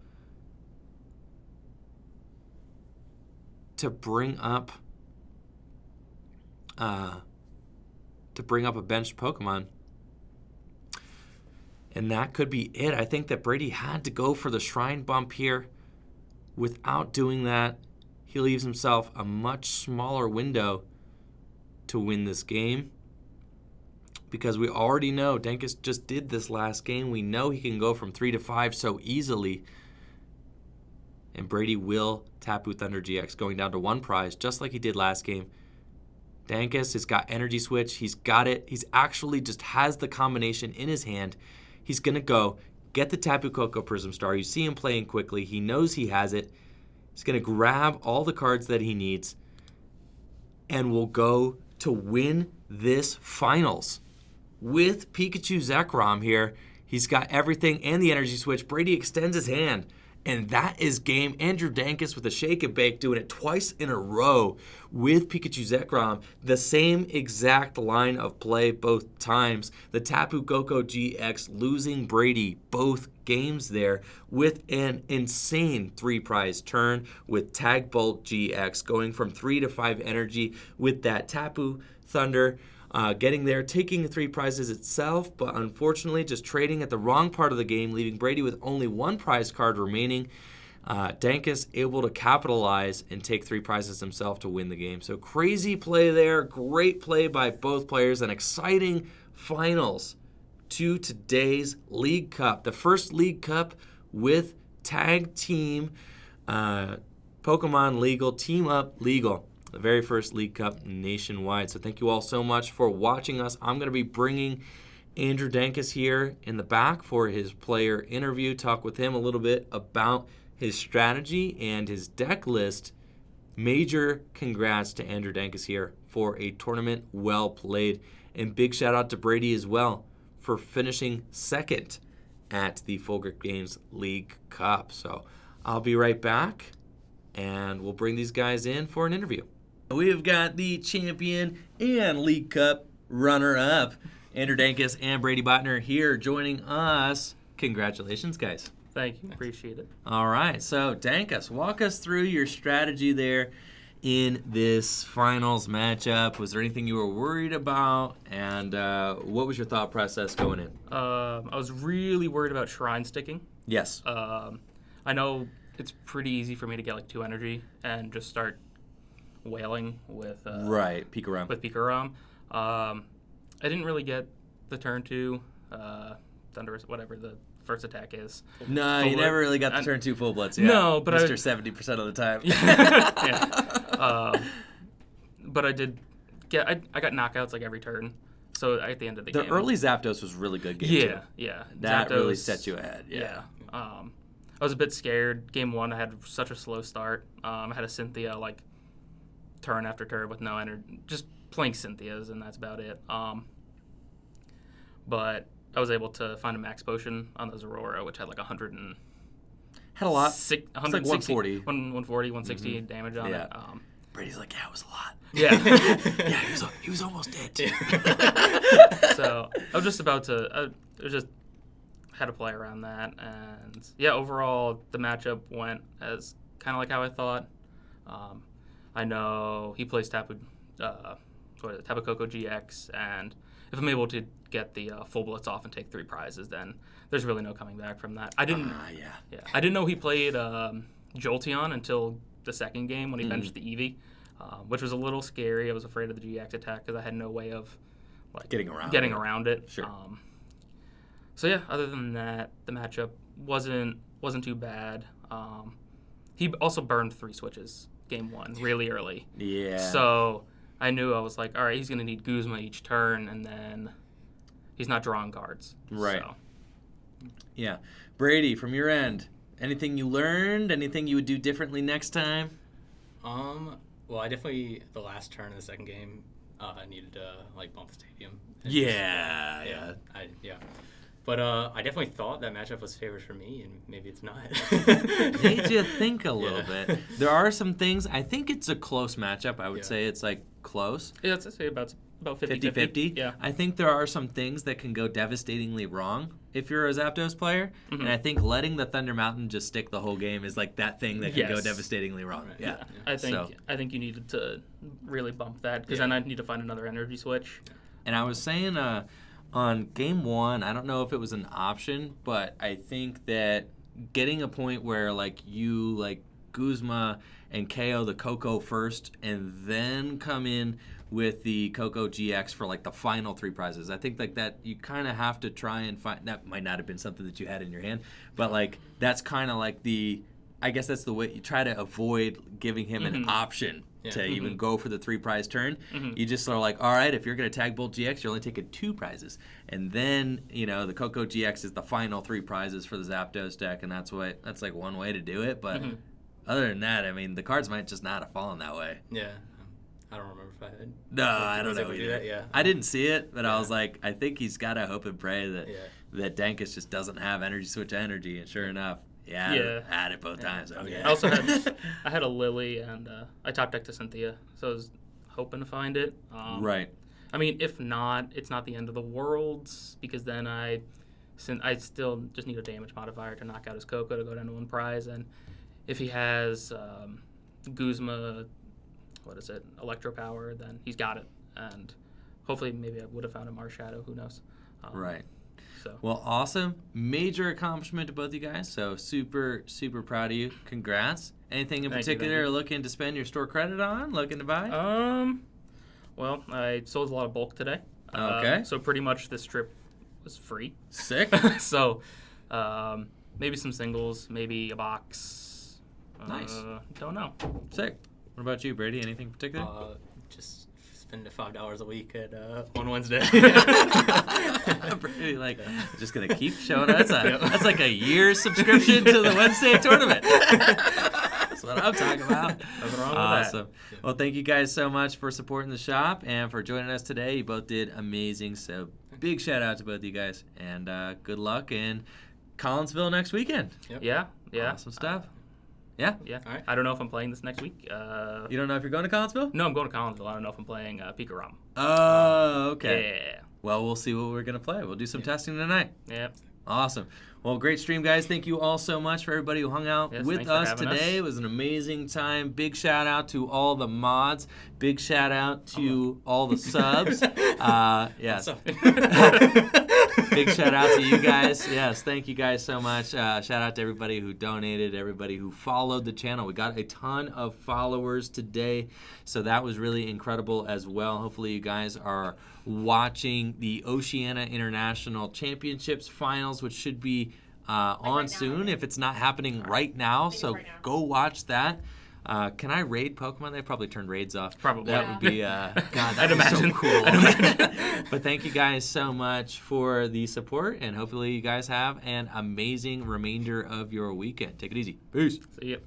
to bring up a benched Pokemon. And that could be it. I think that Brady had to go for the Shrine bump here. Without doing that, he leaves himself a much smaller window to win this game. Because we already know, Dankus just did this last game. We know he can go from 3 to 5 so easily. And Brady will Tapu Thunder GX, going down to 1 prize, just like he did last game. Dankus has got Energy Switch. He's got it. He's actually just has the combination in his hand. He's going to go get the Tapu Koko Prism Star. You see him playing quickly. He knows he has it. He's going to grab all the cards that he needs and will go to win this finals with Pikachu Zekrom here. He's got everything and the Energy Switch. Brady extends his hand. And that is game. Andrew Dankus with a shake and bake, doing it twice in a row with Pikachu Zekrom. The same exact line of play both times. The Tapu Koko GX losing Brady both games there with an insane 3-prize turn with Tag Bolt GX going from 3 to 5 energy with that Tapu Thunder. Getting there, taking the 3 prizes itself, but unfortunately just trading at the wrong part of the game, leaving Brady with only 1 prize card remaining. Dankus able to capitalize and take 3 prizes himself to win the game. So crazy play there, great play by both players, and exciting finals to today's League Cup. The first League Cup with Tag Team Pokemon Legal, Team Up Legal. The very first League Cup nationwide. So thank you all so much for watching us. I'm going to be bringing Andrew Dankus here in the back for his player interview, talk with him a little bit about his strategy and his deck list. Major congrats to Andrew Dankus here for a tournament well played. And big shout out to Brady as well for finishing second at the Full Grip Games League Cup. So I'll be right back and we'll bring these guys in for an interview. We've got the champion and League Cup runner-up, Andrew Dankus and Brady Botner here joining us. Congratulations, guys. Thank you. Appreciate it. All right. So, Dankus, walk us through your strategy there in this finals matchup. Was there anything you were worried about? And what was your thought process going in? I was really worried about Shrine sticking. Yes. I know it's pretty easy for me to get like 2 energy and just start wailing with Right, Pikachu. with Pikachu. I didn't really get the turn 2 Thunder, whatever the first attack is. No, Full you Blitz. never really got the turn 2 full blitz. Yeah. No, but Mr. 70% of the time. yeah. But I did get I got knockouts like every turn. So at the end of the The game, early Zapdos was really good game yeah, too. yeah, That really Zapdos- set you ahead. Yeah. I was a bit scared. Game 1, I had such a slow start. I had a Cynthia like turn after turn with no energy, just playing Cynthias, and that's about it. But I was able to find a max potion on the Zoroark, which had like 100 and Had a lot. 160, 140. 140, 160 damage on Yeah. it. Brady's like, yeah, it was a lot. Yeah. Yeah, he was almost dead too. So I was just about to. I just had to play around that, and yeah, overall the matchup went as kind of like how I thought. I know he plays Tapu Koko GX, and if I'm able to get the full blitz off and take 3 prizes, then there's really no coming back from that. I didn't. I didn't know he played Jolteon until the second game when he benched the Eevee, which was a little scary. I was afraid of the GX attack because I had no way of like Getting around it. Sure. So yeah, other than that, the matchup wasn't too bad. He also burned 3 switches game 1 really early. Yeah. So I knew I was like, all right, he's gonna need Guzma each turn, and then he's not drawing cards. Right. So. Yeah. Brady, from your end, anything you learned? Anything you would do differently next time? Well, I definitely the last turn in the second game, I needed to like bump the stadium. And Yeah. But I definitely thought that matchup was favored for me, and maybe it's not. Made you think a little Yeah. bit. There are some things. I think it's a close matchup. I would Yeah. say it's like close. Yeah, I'd say about 50-50. Yeah. I think there are some things that can go devastatingly wrong if you're a Zapdos player. Mm-hmm. And I think letting the Thunder Mountain just stick the whole game is like that thing that can go Yes. devastatingly wrong. Right. Yeah. I think So- I think you needed to really bump that because then I'd need to find another energy switch. And I was saying on game 1, I don't know if it was an option, but I think that getting a point where like you like Guzma and KO the Coco first and then come in with the Coco GX for like the final 3 prizes. I think like that you kind of have to try and find, that might not have been something that you had in your hand, but like that's kind of like I guess that's the way you try to avoid giving him an option to even go for the 3 prize turn. You just are like, all right, if you're going to tag Bolt GX, you're only taking 2 prizes. And then, the Coco GX is the final 3 prizes for the Zapdos deck, and that's like one way to do it. But other than that, I mean, the cards might just not have fallen that way. Yeah. I don't remember if I had. No, I don't was know able to do either. that, yeah. I didn't see it, but I was like, I think he's got to hope and pray that Yeah. Dankus just doesn't have energy switch energy, and sure enough, had it both times. Okay. I also had a Lily and I top decked a Cynthia, so I was hoping to find it. Right. I mean, if not, it's not the end of the world because then I still just need a damage modifier to knock out his Coco to go down to 1 prize, and if he has Guzma, Electro Power, then he's got it, and hopefully maybe I would have found a Marshadow. Who knows? Right. So. Well, awesome. Major accomplishment to both you guys. So super, super proud of you. Congrats. Anything in Thank you, particular you're looking to spend your store credit on? Looking to buy? Well, I sold a lot of bulk today. Okay. So pretty much this trip was free. Sick. So maybe some singles, maybe a box. Nice. Don't know. Sick. What about you, Brady? Anything in particular? Just spend $5 a week at on Wednesday. Brady, just gonna keep showing up. That's like a year's subscription to the Wednesday tournament. That's what I'm talking about. Nothing wrong with Awesome. Well, thank you guys so much for supporting the shop and for joining us today. You both did amazing. So big shout out to both of you guys, and good luck in Collinsville next weekend. Yep. Yeah. Awesome stuff. Yeah. Yeah. All right. I don't know if I'm playing this next week. You don't know if you're going to Collinsville? No, I'm going to Collinsville. I don't know if I'm playing Pikachu. Oh, okay. Yeah. Well, we'll see what we're going to play. We'll do some testing tonight. Yep. Awesome. Well, great stream, guys. Thank you all so much for everybody who hung out Yes, with thanks for us having today. us. It was an amazing time. Big shout out to all the mods. Big shout out to all the subs. Yes. Big shout out to you guys. Yes, thank you guys so much. Shout out to everybody who donated, everybody who followed the channel. We got a ton of followers today, so that was really incredible as well. Hopefully you guys are watching the Oceania International Championships finals, which should be on right now, soon yeah. if it's not happening right now. it's So right now. go watch that. Can I raid Pokemon? They've probably turned raids off. Probably. That Yeah. would be, God, I'd that'd be so imagine. cool. But thank you guys so much for the support, and hopefully you guys have an amazing remainder of your weekend. Take it easy. Peace. See ya.